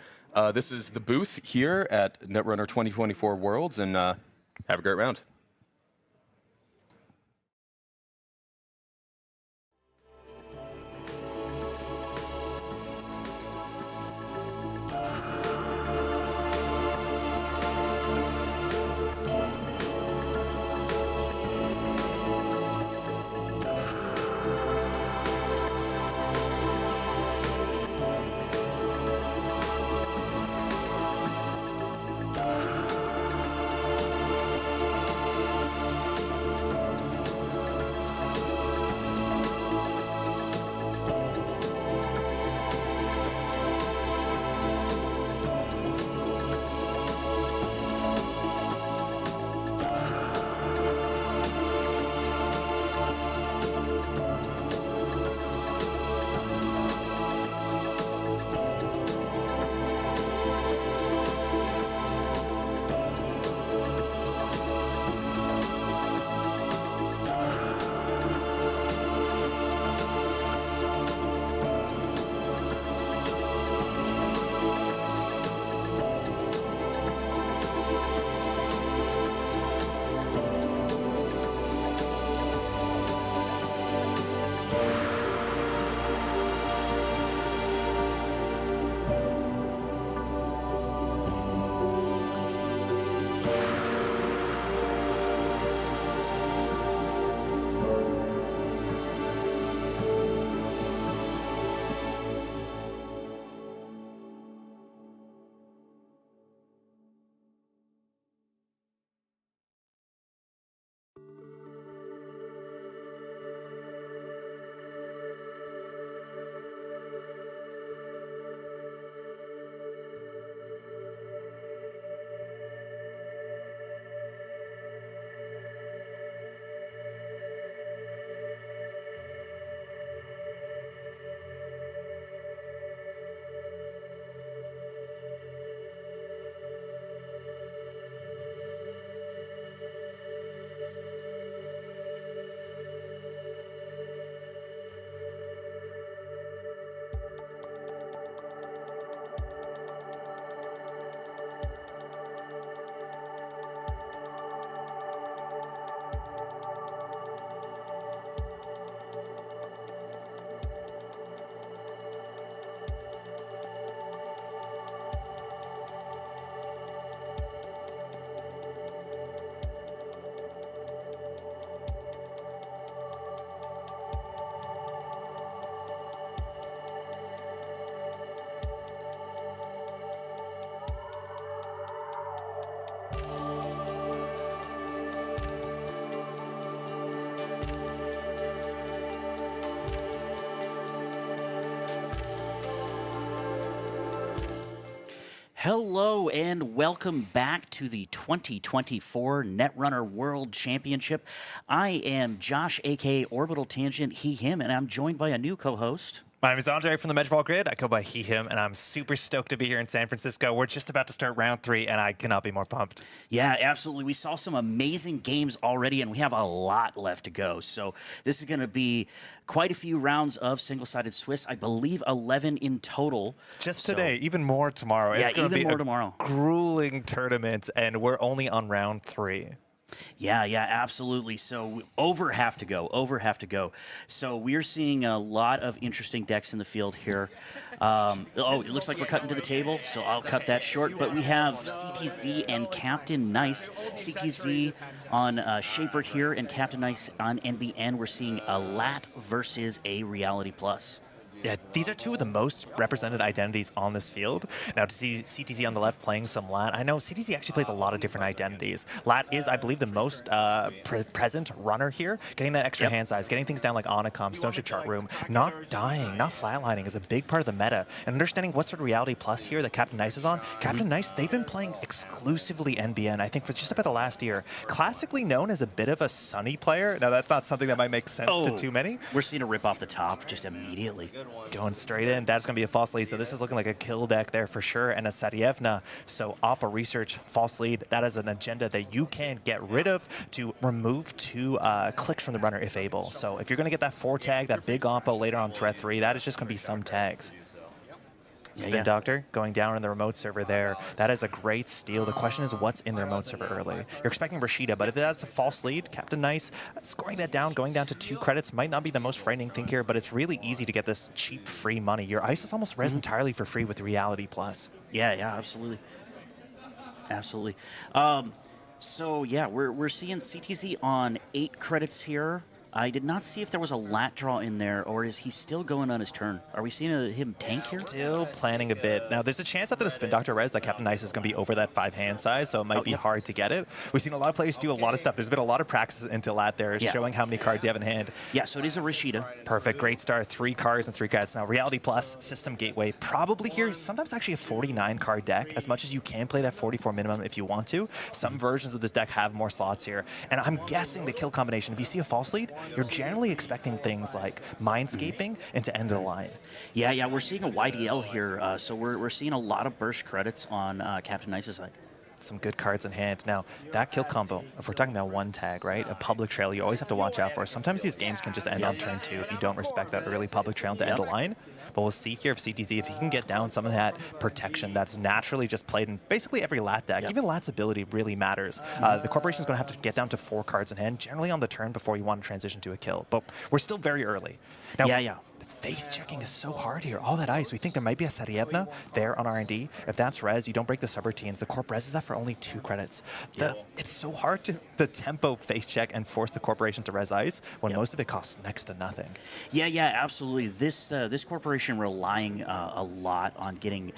This is the booth here at Netrunner 2024 Worlds, and have a great round. Hello and welcome back to the 2024 Netrunner World Championship. I am Josh, aka Orbital Tangent, he, him, and I'm joined by a new co-host. My name is Andre from the Metroball Grid. I go by he, him, and I'm super stoked to be here in San Francisco. We're just about to start round 3, and I cannot be more pumped. Yeah, absolutely. We saw some amazing games already, and we have a lot left to go. So this is going to be quite a few rounds of single-sided Swiss. I believe 11 in total. Just today, even more tomorrow. Yeah, it's going to even be more a tomorrow. grueling tournament, and we're only on round 3. Yeah, absolutely. So over half to go. So we're seeing a lot of interesting decks in the field here. It looks like we're cutting to the table, so I'll cut that short. But we have CTZ and Captain Nice. CTZ on Shaper here and Captain Nice on NBN. We're seeing a LAT versus a Reality Plus. Yeah, these are two of the most represented identities on this field. Now, to see CTZ on the left playing some LAT, I know CTZ actually plays a lot of different identities. LAT is, I believe, the most present runner here, getting that extra hand size, getting things down like Onicom, Stone Ship Chart Room, not dying, not flatlining is a big part of the meta. And understanding what sort of Reality Plus here that Captain Nice is on. Captain Nice, they've been playing exclusively NBN, I think, for just about the last year. Classically known as a bit of a Sunny player. Now, that's not something that might make sense to too many. We're seeing a rip off the top just immediately. Going straight in. That's going to be a false lead. So this is looking like a kill deck there for sure. And a Sarievna. So Oppa Research, false lead. That is an agenda that you can get rid of to remove 2 clicks from the runner if able. So if you're going to get that 4 tag, that big Oppa later on threat 3, that is just going to be some tags. Spin Doctor going down in the remote server there. That is a great steal. The question is what's in the remote server early. You're expecting Rashida, but if that's a false lead, Captain Nice scoring that down, going down to 2 credits might not be the most frightening thing here, but it's really easy to get this cheap free money. Your ice is almost res entirely for free with Reality Plus. Yeah, absolutely. Absolutely. So yeah, we're seeing CTZ on 8 credits here. I did not see if there was a lat draw in there, or is he still going on his turn? Are we seeing him tank here? Still planning a bit. Now, there's a chance after the Spin Doctor res that Captain Nice is going to be over that 5 hand size, so it might be hard to get it. We've seen a lot of players do a lot of stuff. There's been a lot of practice into lat there, showing how many cards you have in hand. Yeah, so it is a Rashida. Perfect. Great start. 3 cards and 3 credits. Now, Reality Plus, System Gateway, probably here, sometimes actually a 49 card deck, as much as you can play that 44 minimum if you want to. Some versions of this deck have more slots here. And I'm guessing the kill combination, if you see a false lead, you're generally expecting things like Mindscaping into end of the line. Yeah, we're seeing a YDL here, so we're seeing a lot of burst credits on Captain Nice's side. Some good cards in hand. Now, that kill combo, if we're talking about 1 tag, right? A public trail you always have to watch out for. Sometimes these games can just end on turn 2 if you don't respect that early public trail to end the line. But we'll see here if CTZ, if he can get down some of that protection that's naturally just played in basically every lat deck. Even lat's ability really matters. The corporation's going to have to get down to 4 cards in hand, generally on the turn before you want to transition to a kill. But we're still very early. Now, face checking is so hard here. All that ice. We think there might be a Sarievna there on R&D. If that's res, you don't break the subroutines. The corp reses that for only 2 credits. It's so hard to the tempo face check and force the corporation to res ice when most of it costs next to nothing. Yeah, absolutely. This corporation relying a lot on getting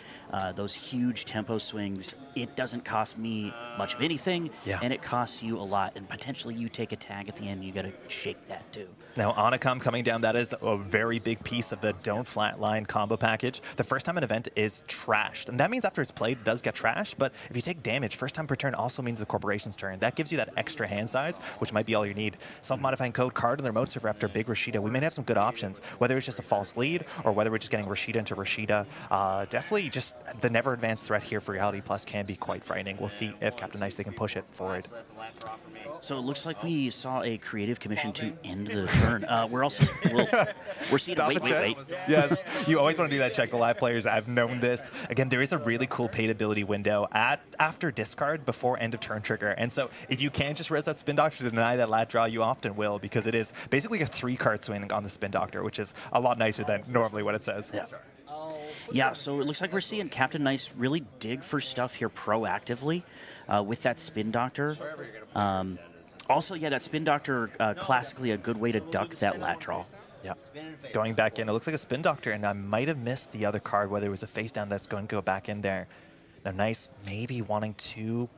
those huge tempo swings. It doesn't cost me much of anything, and it costs you a lot. And potentially you take a tag at the end. You got to shake that too. Now, Onicom coming down, that is a very big piece of the don't flatline combo package. The first time an event is trashed, and that means after it's played, it does get trashed, but if you take damage, first time per turn also means the corporation's turn. That gives you that extra hand size, which might be all you need. Self-modifying code card in the remote server after Big Rashida. We may have some good options, whether it's just a false lead, or whether we're just getting Rashida into Rashida. Definitely just the never advanced threat here for Reality Plus can be quite frightening. We'll see if Captain Nice, they can push it forward. So it looks like we saw a creative commission to end the turn. We're seeing wait. Yes, you always want to do that check the live players. I've known this. Again, there is a really cool paid ability window after discard before end of turn trigger. And so if you can just res that Spin Doctor to deny that lat draw, you often will, because it is basically a 3 card swing on the Spin Doctor, which is a lot nicer than normally what it says. Yeah, so it looks like we're seeing Captain Nice really dig for stuff here proactively with that Spin Doctor. Also, that Spin Doctor, classically a good way to duck that lat draw. Yeah. Going back in, it looks like a Spin Doctor, and I might have missed the other card, whether it was a face down that's going to go back in there. Now, Nice maybe wanting to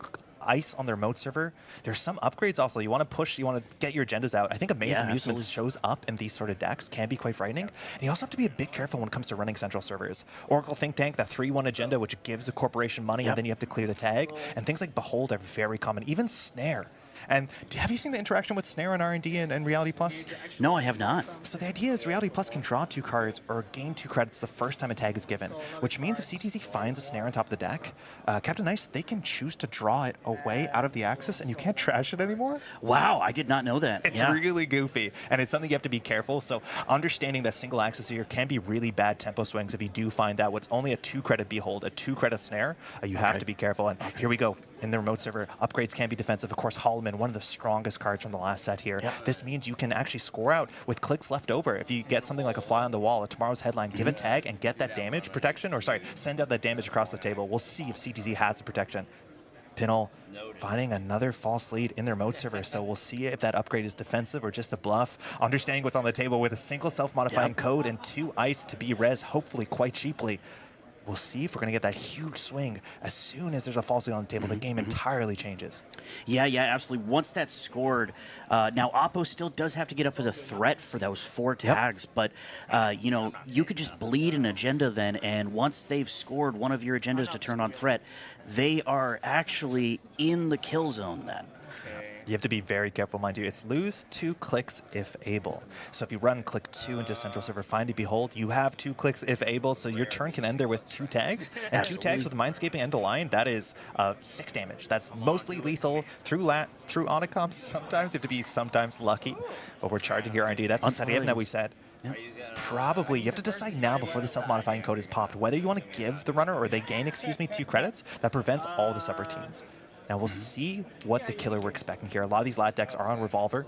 ice on their remote server. There's some upgrades also. You want to push, you want to get your agendas out. I think Amaze Amusements shows up in these sort of decks, can be quite frightening. And you also have to be a bit careful when it comes to running central servers. Oracle Think Tank, that 3-1 agenda, which gives a corporation money, and then you have to clear the tag. And things like Behold are very common, even Snare. And have you seen the interaction with Snare and R&D and Reality Plus? No, I have not. So the idea is Reality Plus can draw 2 cards or gain 2 credits the first time a tag is given, which means if CTZ finds a Snare on top of the deck, Captain Ice, they can choose to draw it away out of the axis, and you can't trash it anymore. Wow, I did not know that. It's really goofy, and it's something you have to be careful. So understanding that single axis here can be really bad tempo swings if you do find that what's only a 2-credit Behold, a 2-credit Snare, you have to be careful. And here we go. In the remote server, upgrades can be defensive. Of course, Holloman, one of the strongest cards from the last set here. This means you can actually score out with clicks left over. If you get something like a fly on the wall, a tomorrow's headline, give a tag and get that damage protection, or sorry, send out that damage across the table. We'll see if CTZ has the protection. Pinel finding another false lead in their remote server, so we'll see if that upgrade is defensive or just a bluff. Understanding what's on the table with a single self-modifying code and 2 ice to be res, hopefully quite cheaply. We'll see if we're going to get that huge swing. As soon as there's a false lead on the table, the game entirely changes. Yeah, absolutely. Once that's scored, now Oppo still does have to get up with a threat for those 4 tags, but you know, you could just bleed an agenda then, and once they've scored one of your agendas to turn on threat, they are actually in the kill zone then. You have to be very careful, mind you. It's lose 2 clicks if able. So if you run click 2 into central server, find a Behold, you have 2 clicks if able, so your turn can end there with 2 tags. And 2 tags with Mindscaping end of line, that is 6 damage. That's mostly lethal through Onicom. Sometimes you have to be lucky, but we're charging here R&D. That's the setting that we said. Probably, you have to decide now before the self-modifying code is popped, whether you want to give the runner or they gain, 2 credits. That prevents all the subroutines. Now we'll see what the killer we're expecting here. A lot of these lat decks are on Revolver.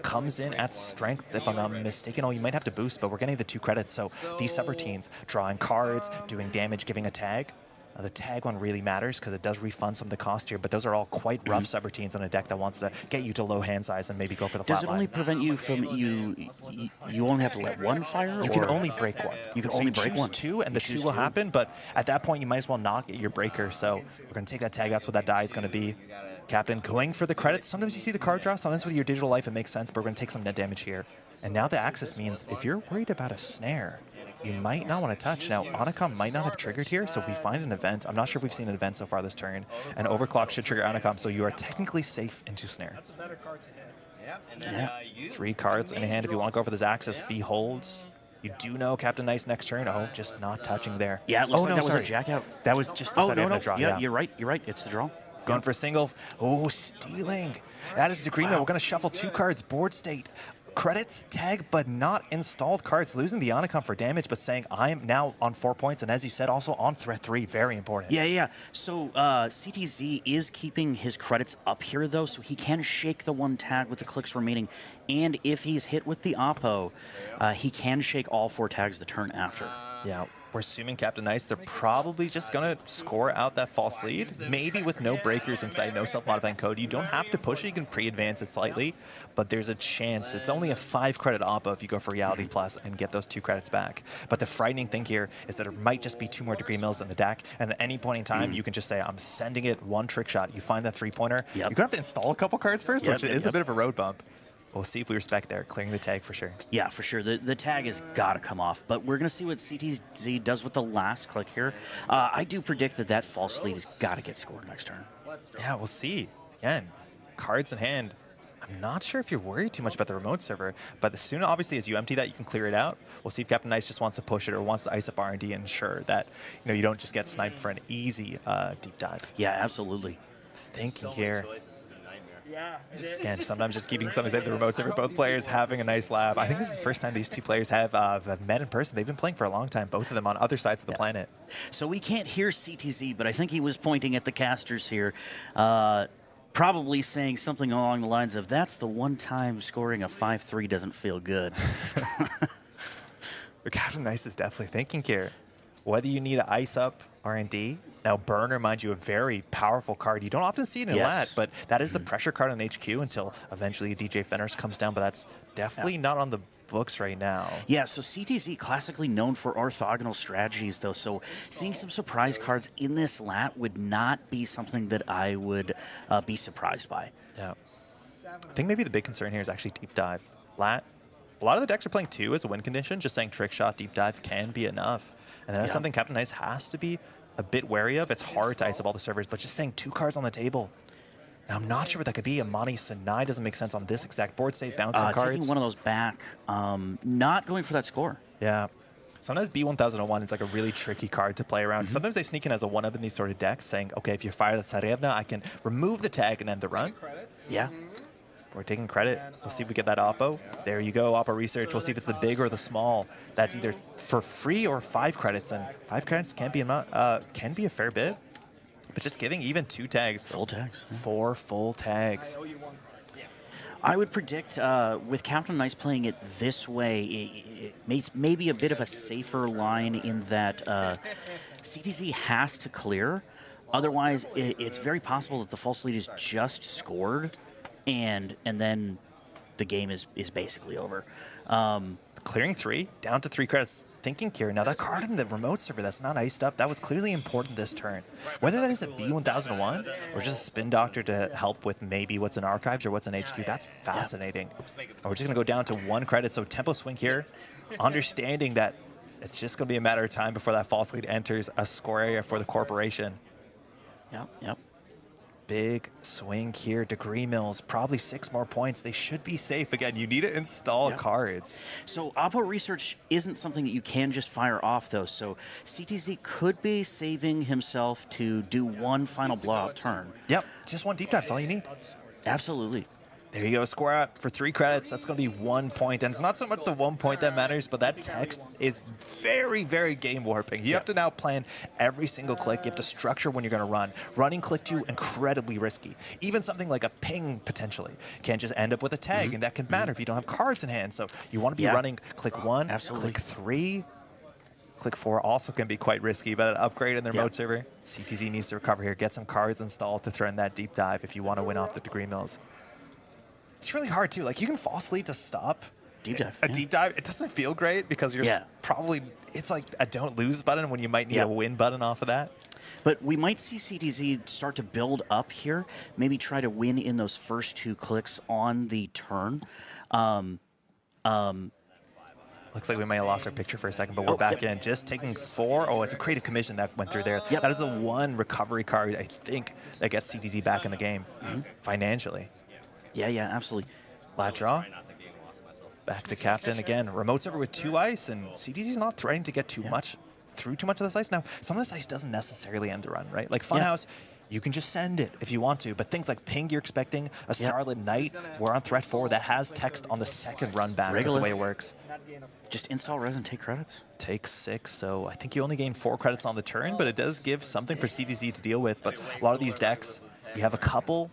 Comes in at Strength, if I'm not mistaken. Oh, you might have to boost, but we're getting the 2 credits. So these subroutines, drawing cards, doing damage, giving a tag. The tag one really matters because it does refund some of the cost here, but those are all quite rough subroutines on a deck that wants to get you to low hand size and maybe go for the flat Does it only prevent you from, you only have to let 1 fire? You can only break 1. You can only break 1. 2, and the 2 will happen, but at that point, you might as well not get your breaker. So we're going to take that tag. That's what that die is going to be. Captain going for the credits. Sometimes you see the card draw. Sometimes with your digital life, it makes sense, but we're going to take some net damage here. And now the Axis means if you're worried about a Snare, you might not want to touch. Now, Onicom might not have triggered here, so if we find an event, I'm not sure if we've seen an event so far this turn, and Overclock should trigger Onicom, so you are technically safe into Snare. That's a better card to hit. 3 cards in hand if you want to go for this Axis. Beholds. You do know Captain Ice next turn. Oh, just not touching there. Yeah, it looks like that was a jack out. That was just the setting of the draw. Yeah, you're right. It's the draw. Going for a single. Oh, stealing. That is the agreement. We're going to shuffle 2 cards. Board state. Credits, tag, but not installed cards. Losing the Onicom for damage, but saying I'm now on 4 points, and as you said, also on threat 3. Very important. Yeah. So CTZ is keeping his credits up here, though, so he can shake the 1 tag with the clicks remaining. And if he's hit with the Oppo, he can shake all 4 tags the turn after. Yeah. We're assuming Captain Ice, they're probably just going to score out that false lead, maybe with no breakers inside, no self-modifying code. You don't have to push it, you can pre-advance it slightly, but there's a chance. It's only a 5-credit Oppo if you go for Reality Plus and get those 2 credits back. But the frightening thing here is that there might just be 2 more degree mills in the deck, and at any point in time, you can just say, I'm sending it 1 trick shot. You find that 3-pointer. You're going to have to install a couple cards first, which is a bit of a road bump. We'll see if we respect there, clearing the tag for sure. Yeah, for sure. The tag has got to come off, but we're going to see what CTZ does with the last click here. I do predict that false lead has got to get scored next turn. Yeah, we'll see. Again, cards in hand. I'm not sure if you're worried too much about the remote server, but as soon, obviously, as you empty that, you can clear it out. We'll see if Captain Ice just wants to push it or wants to ice up R&D and ensure that you don't just get sniped for an easy deep dive. Yeah, absolutely. Thinking here. Yeah, it is. Again, sometimes just keeping something safe, the remote server, both players having a nice laugh. I think this is the first time these 2 players have met in person. They've been playing for a long time, both of them on other sides of the planet. So we can't hear CTZ, but I think he was pointing at the casters here, probably saying something along the lines of, that's the one time scoring a 5-3 doesn't feel good. But Captain Ice is definitely thinking here. Whether you need to ice up R&D. Now, Burner, mind you, a very powerful card. You don't often see it in LAT, but that is the pressure card on HQ until eventually DJ Fenris comes down, but that's definitely not on the books right now. Yeah, so CTZ classically known for orthogonal strategies, though. So seeing some surprise cards in this lat would not be something that I would be surprised by. Yeah. I think maybe the big concern here is actually deep dive. Lat. A lot of the decks are playing 2 as a win condition, just saying trick shot, deep dive can be enough. And that's something Captain Ice has to be a bit wary of. It's hard to ice up all the servers, but just saying 2 cards on the table. Now, I'm not sure what that could be. Amani Sanai doesn't make sense on this exact board state, bouncing cards. Taking one of those back, not going for that score. Yeah. Sometimes B1001 is like a really tricky card to play around. Sometimes they sneak in as a 1-up in these sort of decks, saying, okay, if you fire that Tsarevna, I can remove the tag and end the run. Yeah. We're taking credit. We'll see if we get that Oppo. There you go, Oppo research. We'll see if it's the big or the small. That's either for free or 5 credits, and 5 credits can be a fair bit. But just giving even 2 tags. Full tags. 4 full tags. I would predict with Captain Ice playing it this way, it makes maybe a bit of a safer line in that CTZ has to clear. Otherwise, it's very possible that the false lead is just scored, and then the game is basically over. Clearing 3, down to 3 credits. Thinking Kira. Now that card in the remote server that's not iced up, that was clearly important this turn. Whether that is a B1001 or just a spin doctor to help with maybe what's in archives or what's in HQ, that's fascinating. And we're just going to go down to 1 credit. So tempo swing here, understanding that it's just going to be a matter of time before that false lead enters a score area for the corporation. Yep. Big swing here. Degree Mills, probably 6 more points. They should be safe. Again, you need to install cards. So Oppo research isn't something that you can just fire off, though. So CTZ could be saving himself to do 1 final blowout turn. Yep, just 1 deep dive. That's all you need. Absolutely. There you go, score out for 3 credits. That's going to be 1 point. And it's not so much the 1 point that matters, but that text is very, very game warping. You have to now plan every single click. You have to structure when you're going to run. Running click 2, incredibly risky. Even something like a ping, potentially, can just end up with a tag, and that can matter if you don't have cards in hand. So you want to be running click 1, click 3. Click 4 also can be quite risky, but an upgrade in their remote server. CTZ needs to recover here. Get some cards installed to threaten that deep dive if you want to win off the Degree Mills. It's really hard, too. Like, you can false lead to stop deep dive. A deep dive. It doesn't feel great because you're probably, it's like a don't lose button when you might need a win button off of that. But we might see CTZ start to build up here, maybe try to win in those first 2 clicks on the turn. Looks like we may have lost our picture for a second, but we're back in. Just taking 4. Oh, it's a creative commission that went through there. That is the 1 recovery card, I think, that gets CTZ back in the game financially. Yeah, absolutely. Lat draw. Back to captain again. Remote server with 2 ice, and CTZ's not threatening to get too much through too much of this ice. Now, some of this ice doesn't necessarily end the run, right? Like Funhouse, you can just send it if you want to, but things like Ping, you're expecting a Starlit Knight. We're on threat 4 that has text on the 2nd run back. That's the way it works. Just install res and take credits. Take 6, so I think you only gain 4 credits on the turn, but it does give something for CTZ to deal with. But a lot of these decks, you have a couple,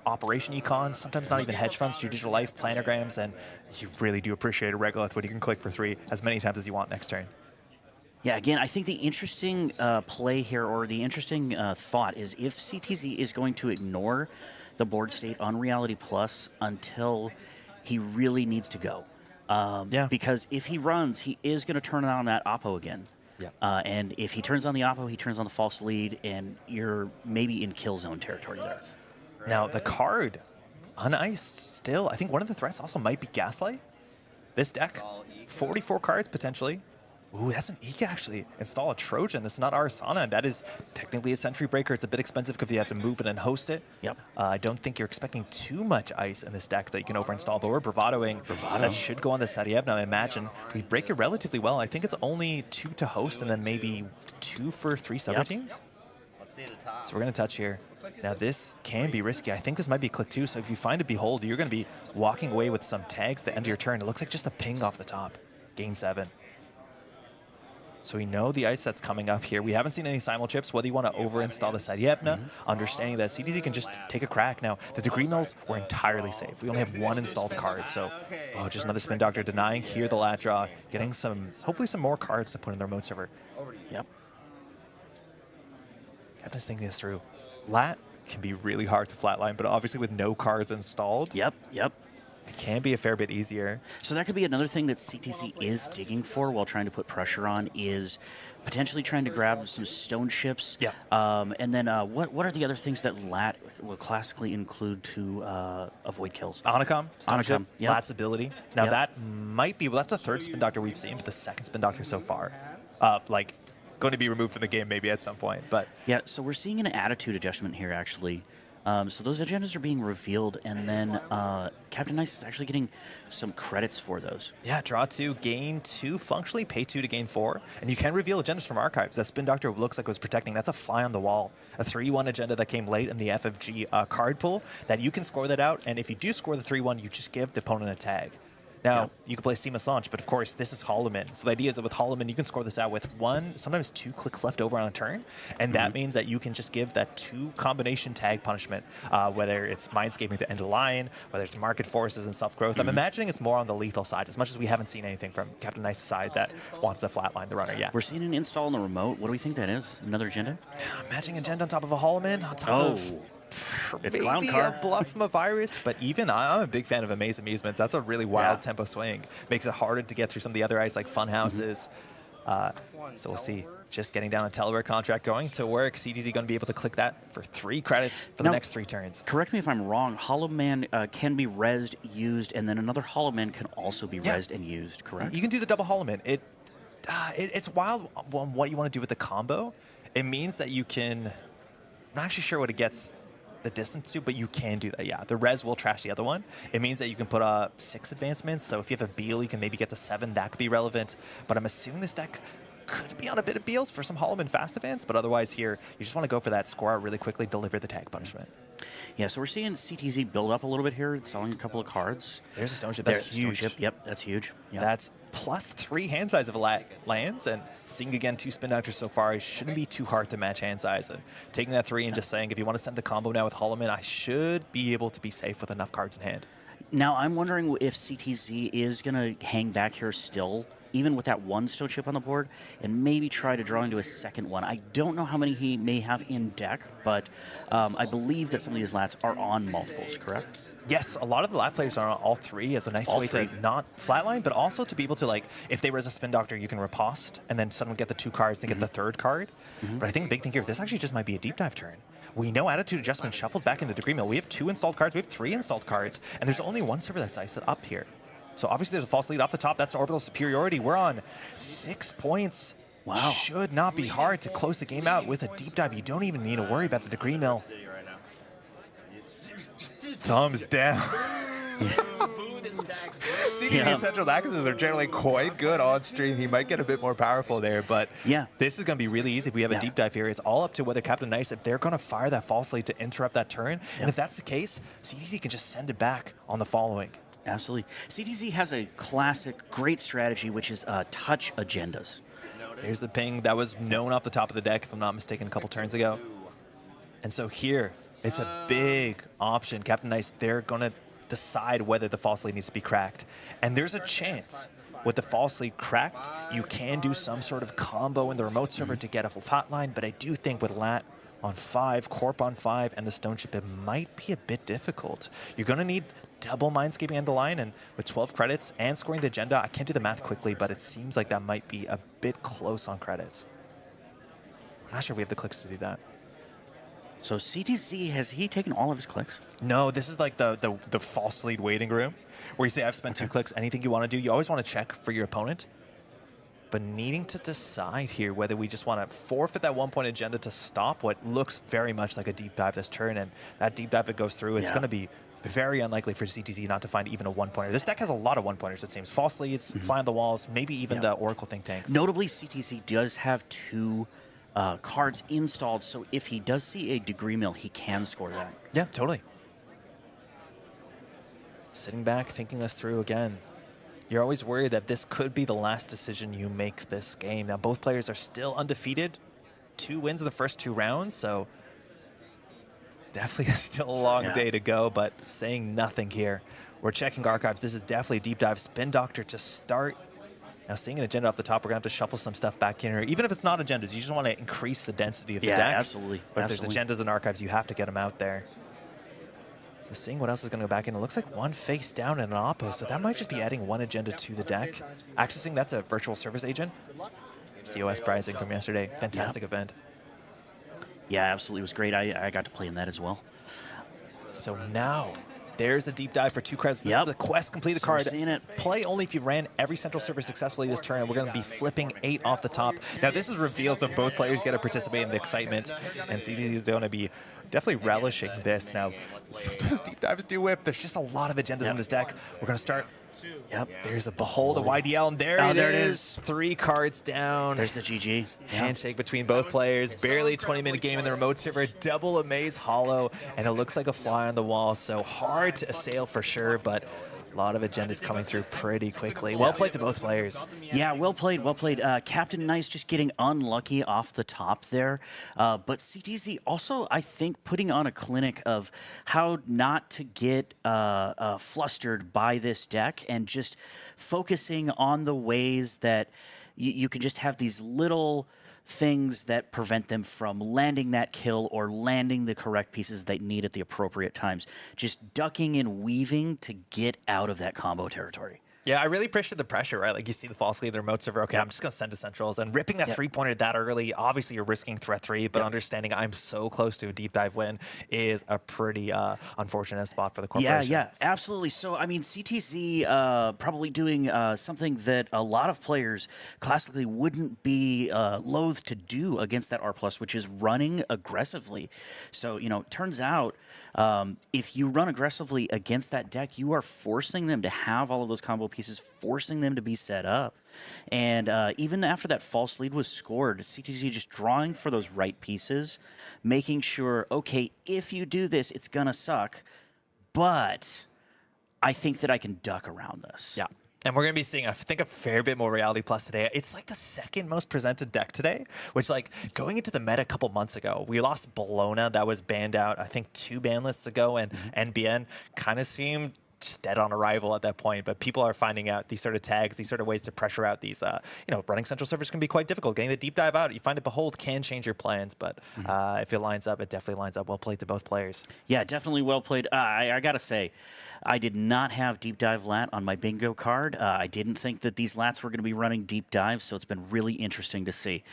Operation Econ, sometimes not even hedge funds, Judicial Life, planograms, and you really do appreciate a Regolith when you can click for 3 as many times as you want next turn. Yeah, again, I think the interesting play here, or the interesting thought, is if CTZ is going to ignore the board state on Reality Plus until he really needs to go. Because if he runs, he is going to turn on that Oppo again. And if he turns on the Oppo, he turns on the false lead, and you're maybe in kill zone territory there. Now, the card, uniced still. I think one of the threats also might be Gaslight. This deck, 44 cards potentially. Ooh, that's an Ika actually. Install a Trojan. This is not Arasana, and that is technically a Sentry Breaker. It's a bit expensive because you have to move it and host it. I don't think you're expecting too much ice in this deck that you can overinstall, but we're bravadoing. That should go on the Sarievna, I imagine. We break it relatively well. I think it's only 2 to host and then maybe 2 for 3 subroutines. So we're going to touch here. Now this can be risky. I think this might be click 2, so if you find a Behold, you're going to be walking away with some tags at the end of your turn. It looks like just a ping off the top. Gain 7. So we know the ice that's coming up here. We haven't seen any simul chips, whether you want to over-install the Sarievna, understanding that CTZ can just take a crack. Now, the Degree Mills were entirely safe. We only have 1 installed card, so just another Spin Doctor denying here the lat draw, getting hopefully some more cards to put in the remote server. Captain's thinking this through. Lat can be really hard to flatline, but obviously with no cards installed. it can be a fair bit easier. So that could be another thing that CTC is digging for while trying to put pressure on is potentially trying to grab some stone ships. Yeah. And then what are the other things that Lat will classically include to avoid kills? Onicom, Stone Ship, Yep. Lat's ability. Now Yep. that might be, well, that's the third Spin Doctor we've seen, but the second Spin Doctor so far. Like, going to be removed from the game maybe at some point. But Yeah, so we're seeing an attitude adjustment here, actually. So those agendas are being revealed, and then Captain Nice is actually getting some credits for those. yeah, draw 2, gain 2, functionally pay 2 to gain 4. And you can reveal agendas from archives. That Spin Doctor looks like it was protecting. That's a fly on the wall. A 3-1 agenda that came late in the FFG card pool that you can score that out. And if you do score the 3-1, you just give the opponent a tag. Now, you can play Seamless Launch, but of course, this is Holloman. So the idea is that with Holloman, you can score this out with 1, sometimes 2 clicks left over on a turn. And that means that you can just give that 2 combination tag punishment, whether it's Mindscaping to end a line, whether it's Market Forces and Self-Growth. I'm imagining it's more on the lethal side, as much as we haven't seen anything from Captain Nice's side that wants to flatline the runner yet. We're seeing an install on the remote. What do we think that is? Another agenda? Imagining agenda on top of a Holloman, on top of... It's maybe Clown Car. a bluff from a virus, but even I'm a big fan of Amaze Amusements. That's a really wild tempo swing. Makes it harder to get through some of the other ice like Fun Houses. So we'll see. Just getting down a Teleware contract going to work. CTZ going to be able to click that for 3 credits for the Now, next 3 turns. Correct me if I'm wrong. Hollow Man can be rezzed, used, and then another Hollow Man can also be rezzed and used, correct? You can do the double Holloman. It's wild on what you want to do with the combo. It means that you can... I'm not actually sure what it gets the distance to, but you can do that, yeah. The res will trash the other one. It means that you can put 6 advancements, so if you have a Beal, you can maybe get to 7. That could be relevant. But I'm assuming this deck could be on a bit of Beals for some Holloman fast advance, but otherwise here, you just want to go for that, score out really quickly, deliver the tag punishment. Yeah, so we're seeing CTZ build up a little bit here, installing a couple of cards. There's a Stone Ship. That's huge. Stone Ship. Yep, that's huge. Yep. That's plus 3 hand size of lands, and seeing again 2 Spin Doctors so far, it shouldn't be too hard to match hand size. And taking that 3 and just saying, if you want to send the combo now with Holloman, I should be able to be safe with enough cards in hand. Now, I'm wondering if CTZ is going to hang back here still, even with that 1 Stone Chip on the board, and maybe try to draw into a second one. I don't know how many he may have in deck, but I believe that some of these lats are on multiples, correct? Yes, a lot of the lat players are on all 3 as a nice way to not flatline, but also to be able to, like, if they res a Spin Doctor, you can riposte and then suddenly get the 2 cards, then get the 3rd card. But I think the big thing here, this actually just might be a deep dive turn. We know Attitude Adjustment shuffled back in the Degree Mill. We have 2 installed cards, we have 3 installed cards, and there's only 1 server that's iced up here. So obviously there's a false lead off the top. That's an orbital superiority. We're on 6 points. Wow. Should not be hard to close the game out with a deep dive. You don't even need to worry about the Degree Mill. Thumbs down. CDD Central Axes are generally quite good on stream. He might get a bit more powerful there, but this is going to be really easy if we have a deep dive here. It's all up to whether Captain Nice, if they're going to fire that false lead to interrupt that turn. And if that's the case, CDC can just send it back on the following. Absolutely. CTZ has a classic, great strategy, which is touch agendas. Here's the ping that was known off the top of the deck, if I'm not mistaken, a couple turns ago. And so here, it's a big option. Captain Nice, they're going to decide whether the false lead needs to be cracked. And there's a chance with the false lead cracked, you can do some sort of combo in the remote server to get a full flat line, but I do think with Lat on 5, Corp on 5, and the Stone Chip, it might be a bit difficult. You're going to need double Mindscaping end the line, and with 12 credits and scoring the agenda, I can't do the math quickly, but it seems like that might be a bit close on credits. I'm not sure if we have the clicks to do that. So CTZ, has he taken all of his clicks? No, this is like the false lead waiting room, where you say, I've spent 2 clicks, anything you want to do. You always want to check for your opponent, but needing to decide here whether we just want to forfeit that 1-point agenda to stop what looks very much like a deep dive this turn, and that deep dive that goes through, it's going to be very unlikely for CTZ not to find even a 1-pointer. This deck has a lot of 1-pointers, it seems. False leads, fly on the walls, maybe even the Oracle Think Tanks. Notably, CTZ does have 2 cards installed, so if he does see a Degree Mill, he can score that. Yeah, totally. Sitting back, thinking this through again. You're always worried that this could be the last decision you make this game. Now, both players are still undefeated. 2 wins in the first 2 rounds, so definitely still a long day to go, but saying nothing here. We're checking archives. This is definitely a deep dive. Spin Doctor to start. Now, seeing an agenda off the top, we're going to have to shuffle some stuff back in here. Even if it's not agendas, you just want to increase the density of the deck. Absolutely. But if there's agendas and archives, you have to get them out there. So So seeing what else is going to go back in, it looks like one face down and an oppo, so that might just be adding one agenda to the deck. Accessing, that's a virtual service agent. COS Prizing from yesterday. Fantastic event. Yeah, absolutely. It was great. I got to play in that as well. So now, there's a deep dive for 2 credits. This is the quest completed card. Seeing it. Play only if you ran every central server successfully this turn. We're going to be flipping 8 off the top. Now, this is revealed, so both players get to participate in the excitement, and CTZ is going to be definitely relishing this. Now, sometimes deep dives do whip. There's just a lot of agendas in this deck. We're going to start. Yep. There's a Behold, a YDL, and there it is. 3 cards down. There's the GG. Handshake between both players. Barely 20-minute game in the remote server. Double Amaze Hollow, and it looks like a fly on the wall. So hard to assail for sure, but a lot of agendas coming through pretty quickly. Well played to both players. Yeah, well played, well played. Captain Nice just getting unlucky off the top there. But CTZ also, I think, putting on a clinic of how not to get flustered by this deck and just focusing on the ways that you can just have these little things that prevent them from landing that kill or landing the correct pieces they need at the appropriate times. Just ducking and weaving to get out of that combo territory. Yeah, I really appreciate the pressure, right? Like you see the false lead in the remote server. Okay, I'm just going to send to centrals. And ripping that 3-pointer that early, obviously you're risking threat 3, but understanding I'm so close to a deep dive win is a pretty unfortunate spot for the corporation. Yeah, absolutely. So, I mean, CTZ probably doing something that a lot of players classically wouldn't be loath to do against that R+, which is running aggressively. So, you know, turns out if you run aggressively against that deck, you are forcing them to have all of those combo pieces, forcing them to be set up. And even after that false lead was scored, CTZ just drawing for those right pieces, making sure, okay, if you do this, it's going to suck, but I think that I can duck around this. Yeah. And we're going to be seeing, I think, a fair bit more Reality Plus today. It's like the second most presented deck today, which, like, going into the meta a couple months ago, we lost Bologna. That was banned out, I think, 2 ban lists ago, and NBN kind of seemed just dead on arrival at that point. But people are finding out these sort of tags, these sort of ways to pressure out these, you know, running central servers can be quite difficult. Getting the deep dive out, you find it Behold can change your plans, but if it lines up, it definitely lines up. Well played to both players. Yeah, definitely well played. I got to say, I did not have Deep Dive Lat on my bingo card. I didn't think that these Lats were going to be running Deep Dives, so it's been really interesting to see.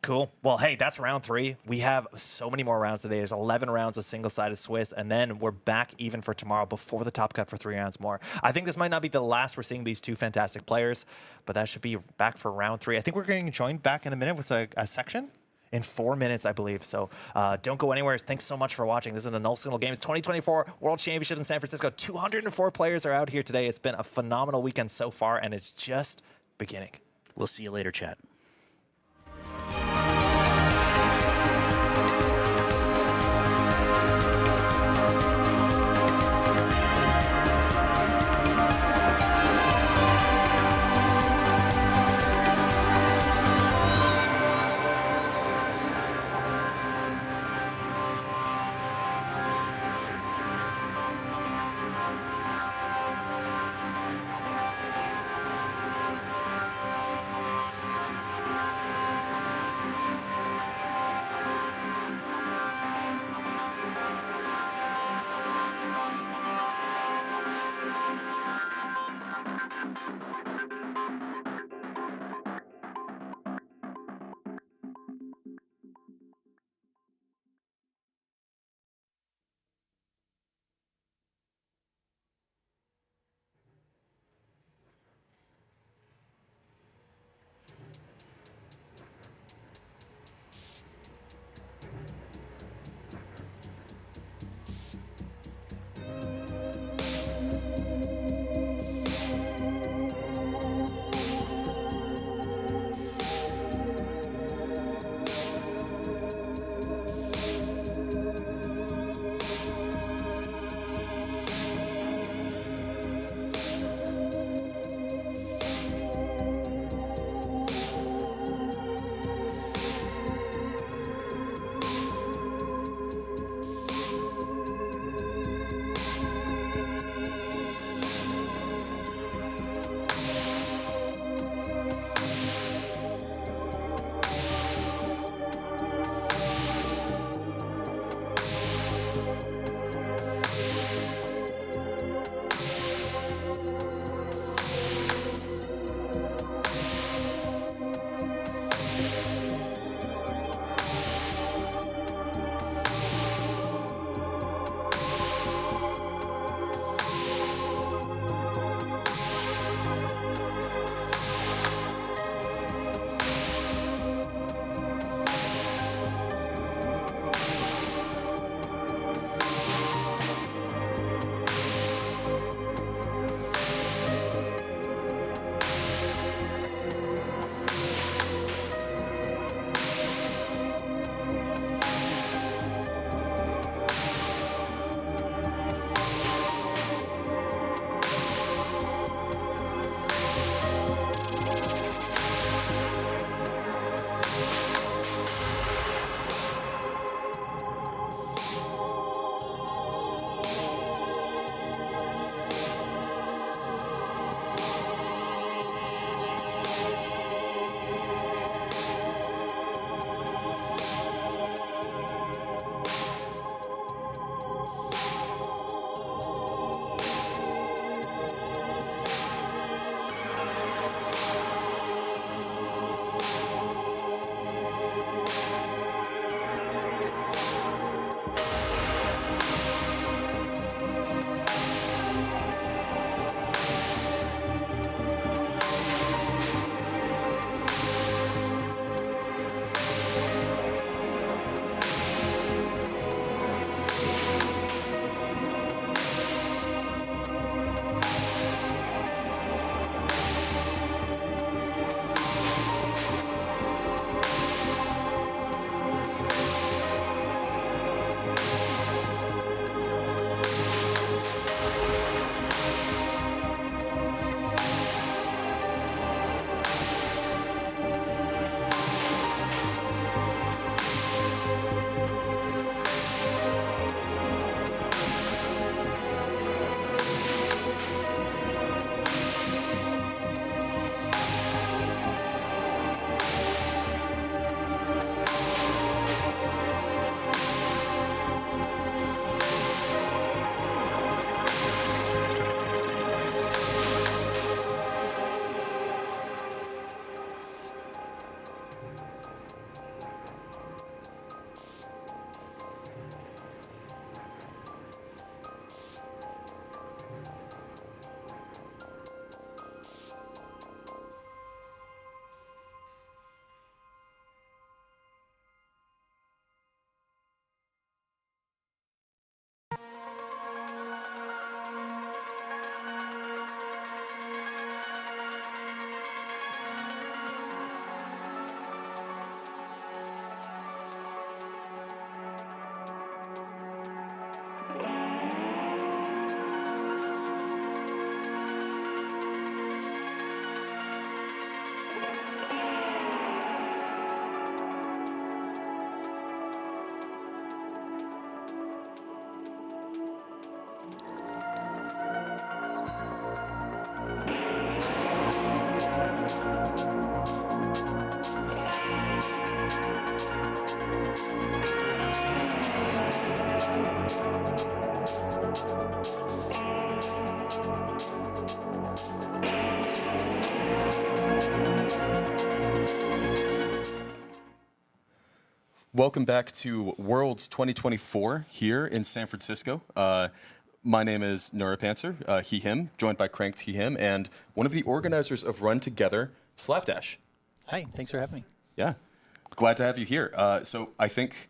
Cool. Well, hey, that's round 3. We have so many more rounds today. There's 11 rounds of single-sided Swiss, and then we're back even for tomorrow before the top cut for 3 rounds more. I think this might not be the last we're seeing these 2 fantastic players, but that should be back for round 3. I think we're going to join back in a minute with a section in 4 minutes, I believe. So don't go anywhere. Thanks so much for watching. This is an Null Signal Games 2024 World Championship in San Francisco. 204 players are out here today. It's been a phenomenal weekend so far, and it's just beginning. We'll see you later, chat. Welcome back to Worlds 2024 here in San Francisco. My name is Neuropanzer, he, him, joined by Cranked, he, him, and one of the organizers of Run Together, Slapdash. Hi, thanks for having me. Yeah, glad to have you here. So I think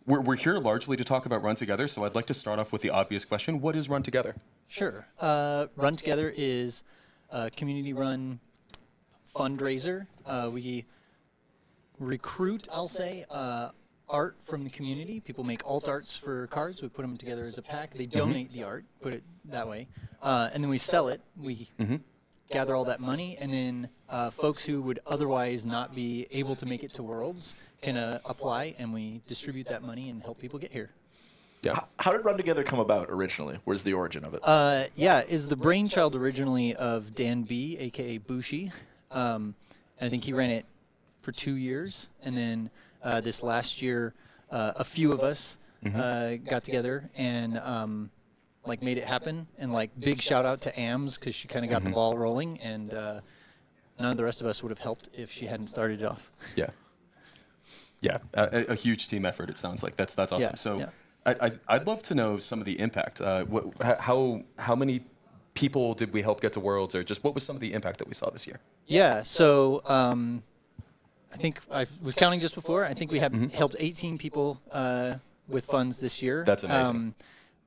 we're here largely to talk about Run Together, so I'd like to start off with the obvious question. What is Run Together? Sure. Run Together is a community-run fundraiser. We recruit, I'll say, art from the community. People make alt arts for cards. We put them together as a pack. They donate the art, put it that way, and then we sell it. We gather all that money, and then folks who would otherwise not be able to make it to Worlds can apply, and we distribute that money and help people get here. Yeah. How did Run Together come about originally? Where's the origin of it? Yeah, is the brainchild originally of Dan B, a.k.a. Bushi. And I think he ran it for 2 years, and then this last year, a few of us got together and like made it happen. And like big shout out to Ams because she kind of got the ball rolling, and none of the rest of us would have helped if she hadn't started it off. Yeah. Yeah, a huge team effort. It sounds like that's awesome. Yeah, So, yeah. I'd love to know some of the impact. How many people did we help get to Worlds, or just what was some of the impact that we saw this year? Yeah, so I think I was counting just before. I think we have helped 18 people with funds this year. That's amazing.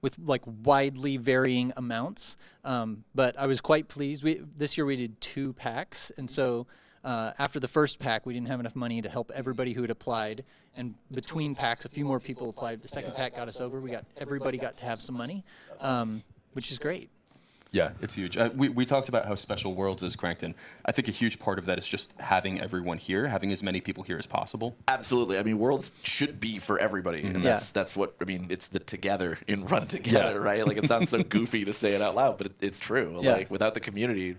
With like widely varying amounts. But I was quite pleased. This year we did 2 packs, and so after the first pack, we didn't have enough money to help everybody who had applied. And between packs, a few more people applied. The second pack got us over. Everybody got to have some money, which is great. Yeah, it's huge. We talked about how special Worlds is, Crankton. I think a huge part of that is just having everyone here, having as many people here as possible. Absolutely. I mean, Worlds should be for everybody, and that's what I mean. It's the together in Run Together, right? Like, it sounds so goofy to say it out loud, but it's true. Yeah. Like, without the community,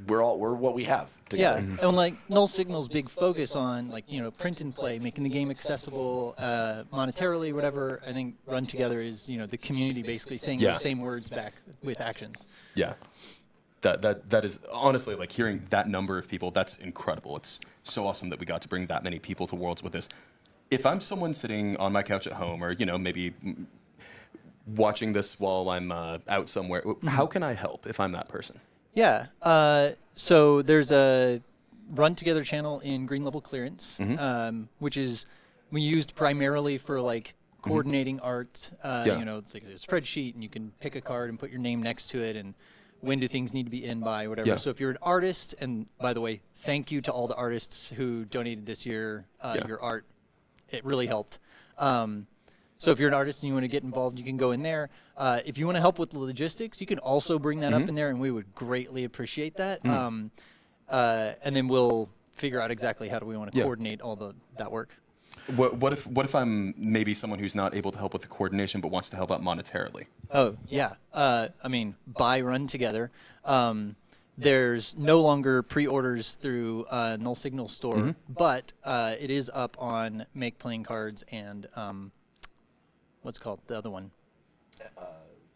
we're what we have together. Yeah, and like Null Signal's big focus on print and play, making the game accessible monetarily, whatever. I think Run Together is the community basically saying the same words back with actions. Yeah, that is honestly, like, hearing that number of people. That's incredible. It's so awesome that we got to bring that many people to Worlds with us. If I'm someone sitting on my couch at home, or maybe watching this while I'm out somewhere, how can I help if I'm that person? Yeah, so there's a Run Together channel in Green Level Clearance, which is we used primarily for like coordinating art. Like a spreadsheet, and you can pick a card and put your name next to it, and when do things need to be in by, whatever. Yeah. So if you're an artist, and by the way, thank you to all the artists who donated this year your art. It really helped. So if you're an artist and you want to get involved, you can go in there. If you want to help with the logistics, you can also bring that up in there, and we would greatly appreciate that. And then we'll figure out exactly how do we want to coordinate all that work. What if I'm maybe someone who's not able to help with the coordination but wants to help out monetarily? Oh, yeah. I mean, buy Run Together. There's no longer pre-orders through Null Signal store, but it is up on Make Playing Cards and what's it called, the other one?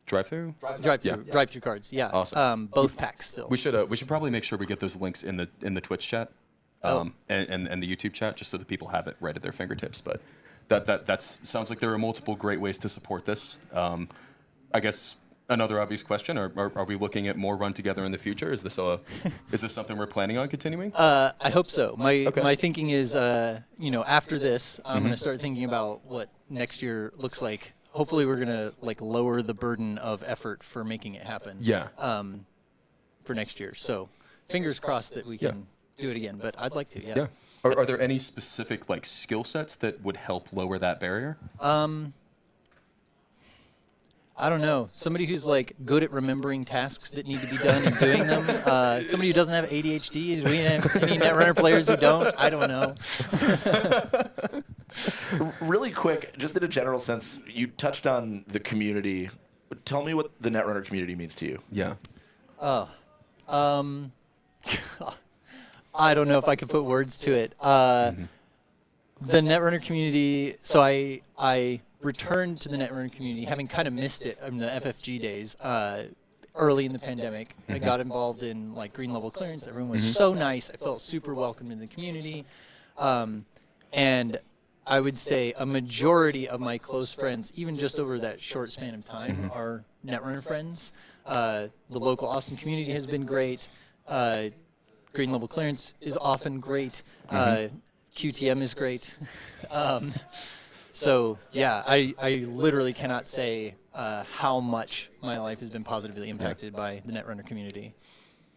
Drive-through? Drive-through cards, yeah. Awesome. Both packs still. We should probably make sure we get those links in the Twitch chat and the YouTube chat, just so that people have it right at their fingertips. But that sounds like there are multiple great ways to support this. I guess another obvious question: Are we looking at more Run Together in the future? Is this something we're planning on continuing? I hope so. My thinking is, after this, I'm going to start thinking about what next year looks like. Hopefully, we're going to lower the burden of effort for making it happen. Yeah. For next year. So, fingers crossed that we can do it again. But I'd like to. Yeah. Yeah. Are there any specific skill sets that would help lower that barrier? I don't know. Somebody who's good at remembering tasks that need to be done and doing them. Somebody who doesn't have ADHD. Do we have any Netrunner players who don't? I don't know. Really quick, just in a general sense, you touched on the community. Tell me what the Netrunner community means to you. Yeah. Oh. I don't know if I could put words to it. The Netrunner community, so I returned to the Netrunner community, having kind of missed it in the FFG days early in the pandemic. I got involved in Green Level Clearance. Everyone was so nice. I felt super welcomed in the community. And I would say a majority of my close friends, even just over that short span of time, are Netrunner friends. The local Austin community has been great. Green Level Clearance is often great. QTM is great. So, yeah, I literally cannot say how much my life has been positively impacted by the Netrunner community.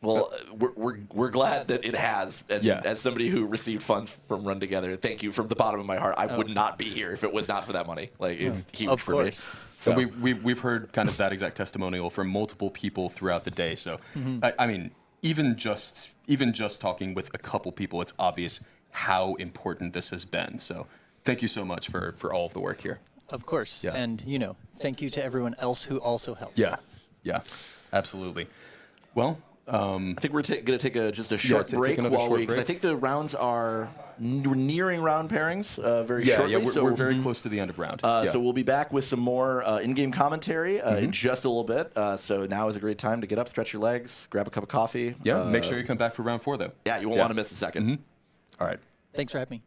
Well, we're glad that it has. And as somebody who received funds from Run Together, thank you from the bottom of my heart. I would not be here if it was not for that money. It's huge for me. So we've heard kind of that exact testimonial from multiple people throughout the day. So I mean, even just talking with a couple people, it's obvious how important this has been. So thank you so much for all of the work here. Of course. Yeah. And thank you to everyone else who also helped. Yeah, absolutely. Well, I think we're going to take just a short break because I think the rounds are nearing round pairings very shortly. Yeah, we're very close to the end of round. So we'll be back with some more in-game commentary in just a little bit. So now is a great time to get up, stretch your legs, grab a cup of coffee. Yeah, make sure you come back for round 4, though. Yeah, you won't want to miss a second. All right. Thanks for having me.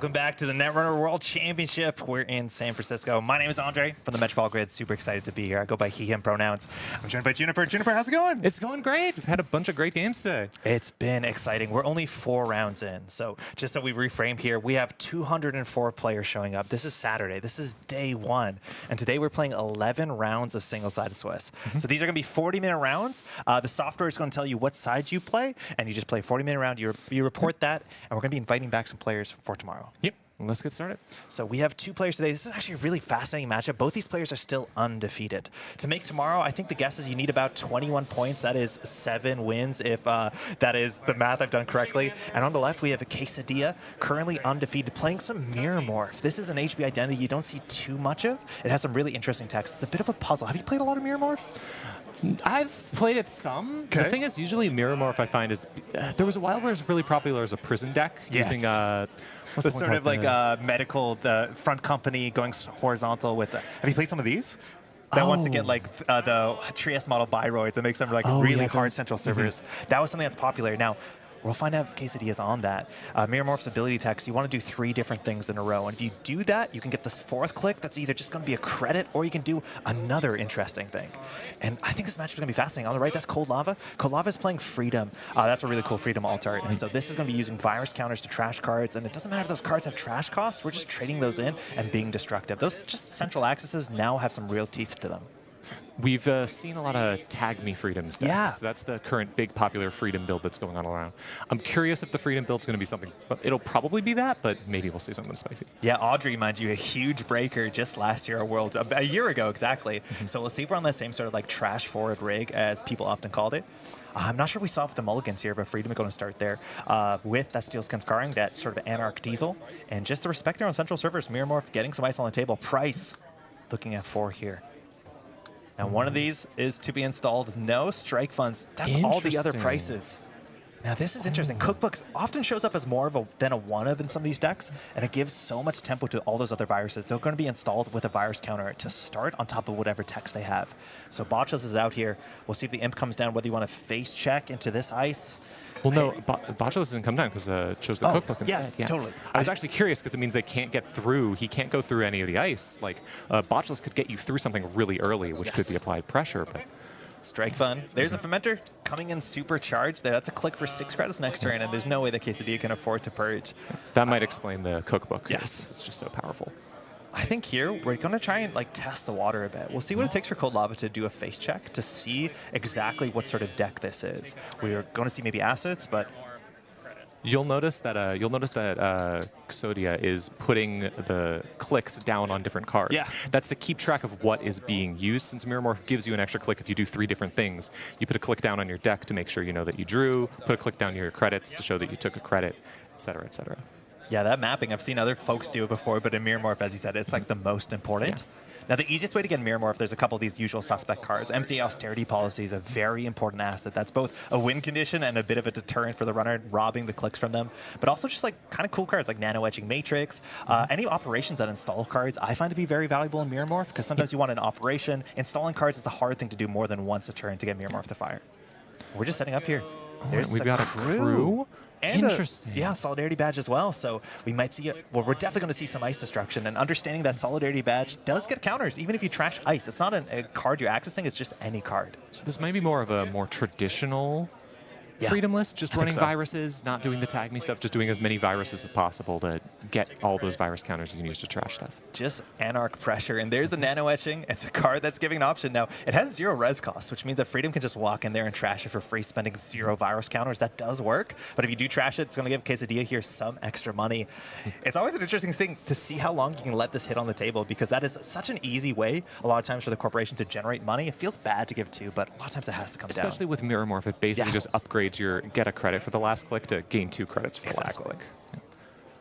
Welcome back to the Netrunner World Championship. We're in San Francisco. My name is Andre from the Metropolitan Grid. Super excited to be here. I go by he, him pronouns. I'm joined by Juniper. Juniper, how's it going? It's going great. We've had a bunch of great games today. It's been exciting. We're only 4 rounds in. So just so we reframe here, we have 204 players showing up. This is Saturday. This is day 1. And today we're playing 11 rounds of single-sided Swiss. So these are going to be 40-minute rounds. The software is going to tell you what side you play, and you just play a 40-minute round. You report that, and we're going to be inviting back some players for tomorrow. Yep. Let's get started. So we have 2 players today. This is actually a really fascinating matchup. Both these players are still undefeated. To make tomorrow, I think the guess is you need about 21 points. That is 7 wins, if that is the math I've done correctly. And on the left, we have a Quesadilla, currently undefeated, playing some Mirror Morph. This is an HB identity you don't see too much of. It has some really interesting text. It's a bit of a puzzle. Have you played a lot of Mirror Morph? I've played it some. The thing is, usually Mirror Morph, I find, is there was a while where it was really popular as a prison deck using the sort of like medical, the front company going horizontal with. Have you played some of these? That wants to get like the Trieste model Biroids and make some like really hard central servers. That was something that's popular. Now, we'll find out if Quesadilla is on that. Mirror Morph's ability text, you want to do 3 different things in a row. And if you do that, you can get this 4th click that's either just going to be a credit or you can do another interesting thing. And I think this matchup is going to be fascinating. On the right, that's Cold Lava. Cold Lava is playing Freedom. That's a really cool Freedom alt art. And so this is going to be using virus counters to trash cards. And it doesn't matter if those cards have trash costs. We're just trading those in and being destructive. Those just central accesses now have some real teeth to them. We've seen a lot of Tag Me Freedoms decks. Yeah. So that's the current big popular Freedom build that's going on around. I'm curious if the Freedom build's going to be something, but it'll probably be that, but maybe we'll see something spicy. Yeah, Audrey, mind you, a huge breaker just last year at Worlds, a year ago exactly. So we'll see if we're on the same sort of like trash forward rig as people often called it. I'm not sure if we saw the mulligans here, but Freedom is going to start there with that Steelskin Scarring, that sort of Anarch Diesel, and just the respect there on central servers. Mirror Morph getting some ice on the table. Price looking at 4 here. Now, one of these is to be installed. No strike funds. That's all the other prices. Now, this is interesting. Cookbooks often shows up as more of than a one-of in some of these decks, and it gives so much tempo to all those other viruses. They're going to be installed with a virus counter to start on top of whatever text they have. So Botchless is out here. We'll see if the imp comes down, whether you want to face check into this ice. Well, no, Botchless didn't come down because chose the cookbook instead. Yeah, totally. I was actually curious because it means they can't get through. He can't go through any of the ice. Like, Botchless could get you through something really early, which could be applied pressure. But Strike Fun. There's a Fermenter coming in supercharged there. That's a click for 6 credits next turn, and there's no way that Quesadilla can afford to purge. That might explain the cookbook. Yes. It's just so powerful. I think here we're going to try and like test the water a bit. We'll see what it takes for Cold Lava to do a face check to see exactly what sort of deck this is. We're going to see maybe assets, but You'll notice that Xodia is putting the clicks down on different cards. Yeah. That's to keep track of what is being used. Since Mirror Morph gives you an extra click if you do 3 different things, you put a click down on your deck to make sure you know that you drew, put a click down your credits to show that you took a credit, et cetera, et cetera. yeah, that mapping, I've seen other folks do it before, but in Mirror Morph, as you said, it's like the most important. Now, the easiest way to get Mirror Morph, there's a couple of these usual suspect cards. MCA Austerity Policy is a very important asset. That's both a win condition and a bit of a deterrent for the runner, robbing the clicks from them. But also just like kind of cool cards like Nano Etching Matrix. Any operations that install cards, I find to be very valuable in Mirror Morph because sometimes you want an operation. Installing cards is the hard thing to do more than once a turn to get Mirror Morph to fire. We're just setting up here. There's We've got a crew. And interesting. Yeah, Solidarity Badge as well. So we might see it. Well, we're definitely going to see some ice destruction. And understanding that Solidarity Badge does get counters, even if you trash ice. It's not a card you're accessing. It's just any card. So this might be more of a more traditional Freedom list, just running viruses, not doing the tag me stuff, just doing as many viruses as possible to get all those virus counters you can use to trash stuff. Just Anarch Pressure. And there's the Nano Etching. It's a card that's giving an option. Now, it has 0 res cost, which means that Freedom can just walk in there and trash it for free, spending 0 virus counters. That does work. But if you do trash it, it's going to give Quesadilla here some extra money. It's always an interesting thing to see how long you can let this hit on the table, because that is such an easy way, a lot of times, for the corporation to generate money. It feels bad to give 2, but a lot of times it has to come down. Especially with Mirror Morph, it basically just upgrades your get a credit for the last click to gain 2 credits for the last click.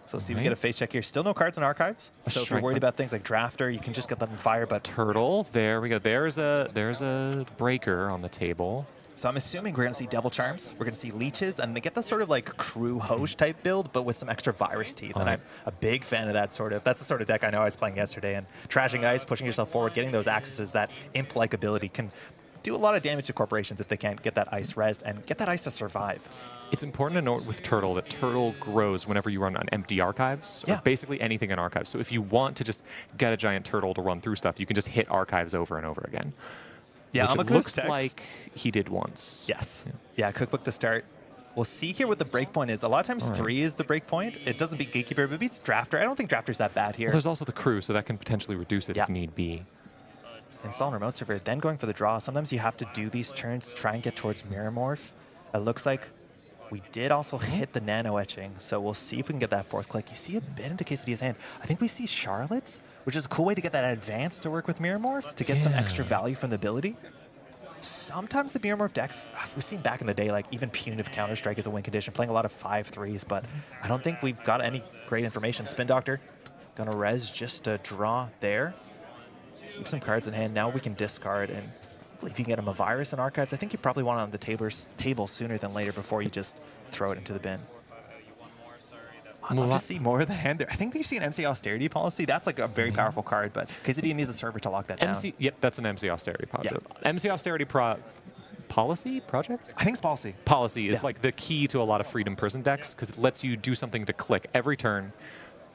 So see, we get a face check here. Still no cards in archives. So if you're worried about things like Drafter, you can just get them in fire. But Turtle, there we go. There's a breaker on the table. So I'm assuming we're going to see Devil Charms. We're going to see Leeches, and they get the sort of like Crew Hoge type build, but with some extra virus teeth. And I'm a big fan of that sort of. That's the sort of deck I know I was playing yesterday. And trashing ice, pushing yourself forward, getting those accesses, that imp-like ability can do a lot of damage to corporations if they can't get that ice rezzed and get that ice to survive. It's important to note with Turtle that Turtle grows whenever you run on empty archives, or basically anything in archives. So if you want to just get a giant turtle to run through stuff, you can just hit archives over and over again. Yeah, which it Amaku's looks text. like he did once. Yes. Yeah, cookbook to start. We'll see here what the breakpoint is. A lot of times 3 is the breakpoint. It doesn't beat Gatekeeper, but it beats Drafter. I don't think Drafter's that bad here. Well, there's also the crew, so that can potentially reduce it if need be. Install remote server, then going for the draw. Sometimes you have to do these turns to try and get towards Mirror Morph. It looks like we did also hit the nano etching, so we'll see if we can get that 4th click. You see a bit into Quesadilla's hand. I think we see Charlotte's, which is a cool way to get that advance to work with Mirror Morph, to get some extra value from the ability. Sometimes the Mirror Morph decks, we've seen back in the day, like even Punitive Counter-Strike is a win condition, playing a lot of 5/3s, but I don't think we've got any great information. Spin Doctor, gonna res just a draw there. Keep some cards in hand. Now we can discard, and hopefully if you can get him a virus in archives, I think you probably want it on the table sooner than later before you just throw it into the bin. I'd love to see more of the hand there. I think you see an MC Austerity policy. That's like a very powerful card, but Quesadilla needs a server to lock that down. Yep, that's an MC Austerity project. MC Austerity policy project? I think it's policy. Policy is like the key to a lot of Freedom Prison decks because it lets you do something to click every turn,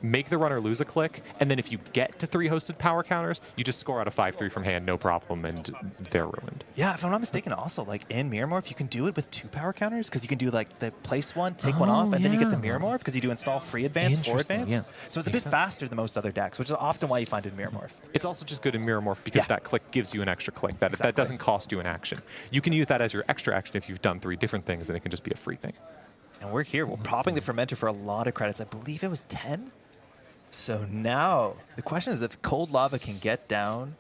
make the runner lose a click, and then if you get to 3 hosted power counters, you just score out a 5/3 from hand, no problem, and they're ruined. Yeah, if I'm not mistaken, also like in Mirror Morph, you can do it with 2 power counters because you can do like the place one, take one off, and then you get the Mirror Morph because you do install free advance, 4 advance. Yeah. So it's a bit faster than most other decks, which is often why you find it in Mirror Morph. It's also just good in Mirror Morph because that click gives you an extra click. That doesn't cost you an action. You can use that as your extra action if you've done 3 different things, and it can just be a free thing. And we're here. We're popping the Fermenter for a lot of credits. I believe it was 10. So now the question is if Cold Lava can get down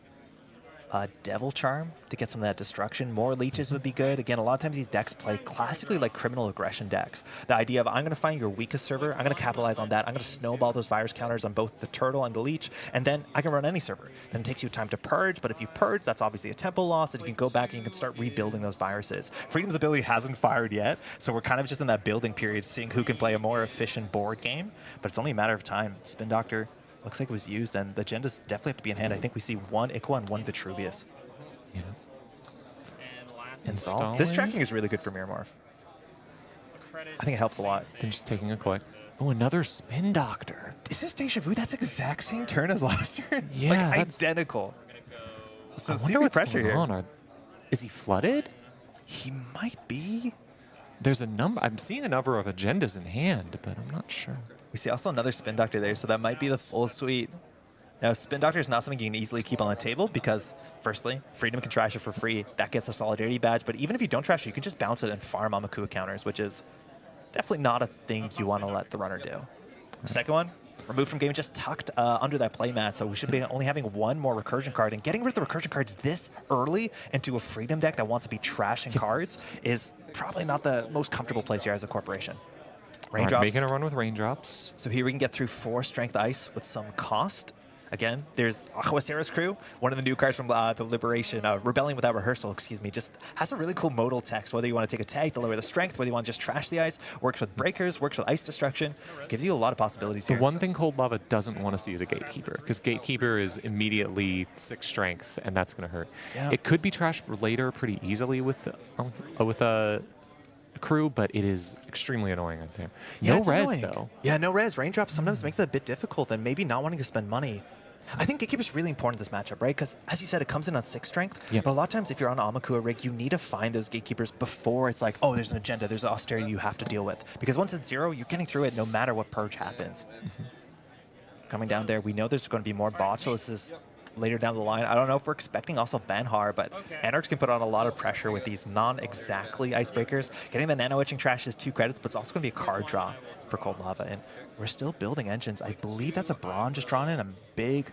Devil Charm to get some of that destruction. More leeches would be good. Again, a lot of times these decks play classically like criminal aggression decks. The idea of I'm going to find your weakest server, I'm going to capitalize on that, I'm going to snowball those virus counters on both the turtle and the leech, and then I can run any server. Then it takes you time to purge, but if you purge, that's obviously a tempo loss, and you can go back and you can start rebuilding those viruses. Freedom's ability hasn't fired yet, so we're kind of just in that building period, seeing who can play a more efficient board game, but it's only a matter of time. Spin Doctor looks like it was used, and the agendas definitely have to be in hand. I think we see 1 Iqua and 1 Vitruvius. Yeah. Install. This tracking is really good for Mirror Morph. I think it helps a lot. Then just taking a click. Oh, another Spin Doctor. Is this Deja Vu? That's exact same turn as last turn. Yeah, like that's identical. So I see wonder what's pressure going here. on. Is he flooded? He might be. There's a number. I'm seeing a number of agendas in hand, but I'm not sure. We see also another Spin Doctor there, so that might be the full suite. Now, Spin Doctor is not something you can easily keep on the table because, firstly, Freedom can trash it for free. That gets a Solidarity badge, but even if you don't trash it, you can just bounce it and farm Amakua counters, which is definitely not a thing you want to let the runner do. Second one, removed from game, just tucked under that playmat, so we should be only having 1 more recursion card. And getting rid of the recursion cards this early into a Freedom deck that wants to be trashing cards is probably not the most comfortable place here as a corporation. Raindrops. Making a run with raindrops. So here we can get through 4 Strength Ice with some cost. Again, there's Ahuacera's Crew, one of the new cards from the Liberation, Rebellion Without Rehearsal, excuse me, just has a really cool modal text, whether you want to take a tag to lower the strength, whether you want to just trash the ice, works with breakers, works with ice destruction, gives you a lot of possibilities The here. one thing Cold Lava doesn't want to see is a Gatekeeper, because Gatekeeper is immediately 6 strength, and that's going to hurt. Yeah. It could be trashed later pretty easily with a crew, but it is extremely annoying right there. Yeah, No it's res, annoying. though. Yeah, no res. Raindrops sometimes makes it a bit difficult, and maybe not wanting to spend money. I think Gatekeeper's really important in this matchup, right? Because, as you said, it comes in on 6 strength. Yeah. But a lot of times, if you're on Amakua rig, you need to find those Gatekeepers before it's like, oh, there's an agenda, there's an austerity you have to deal with. Because once it's 0, you're getting through it no matter what purge happens. Coming down there, we know there's going to be more Botulises later down the line. I don't know if we're expecting also Banhar, but Anarchs can put on a lot of pressure with these non-exactly icebreakers. Getting the Nano Etching Trash is 2 credits, but it's also going to be a card draw for Cold Lava. And we're still building engines. I believe that's a Brawn just drawn in, a big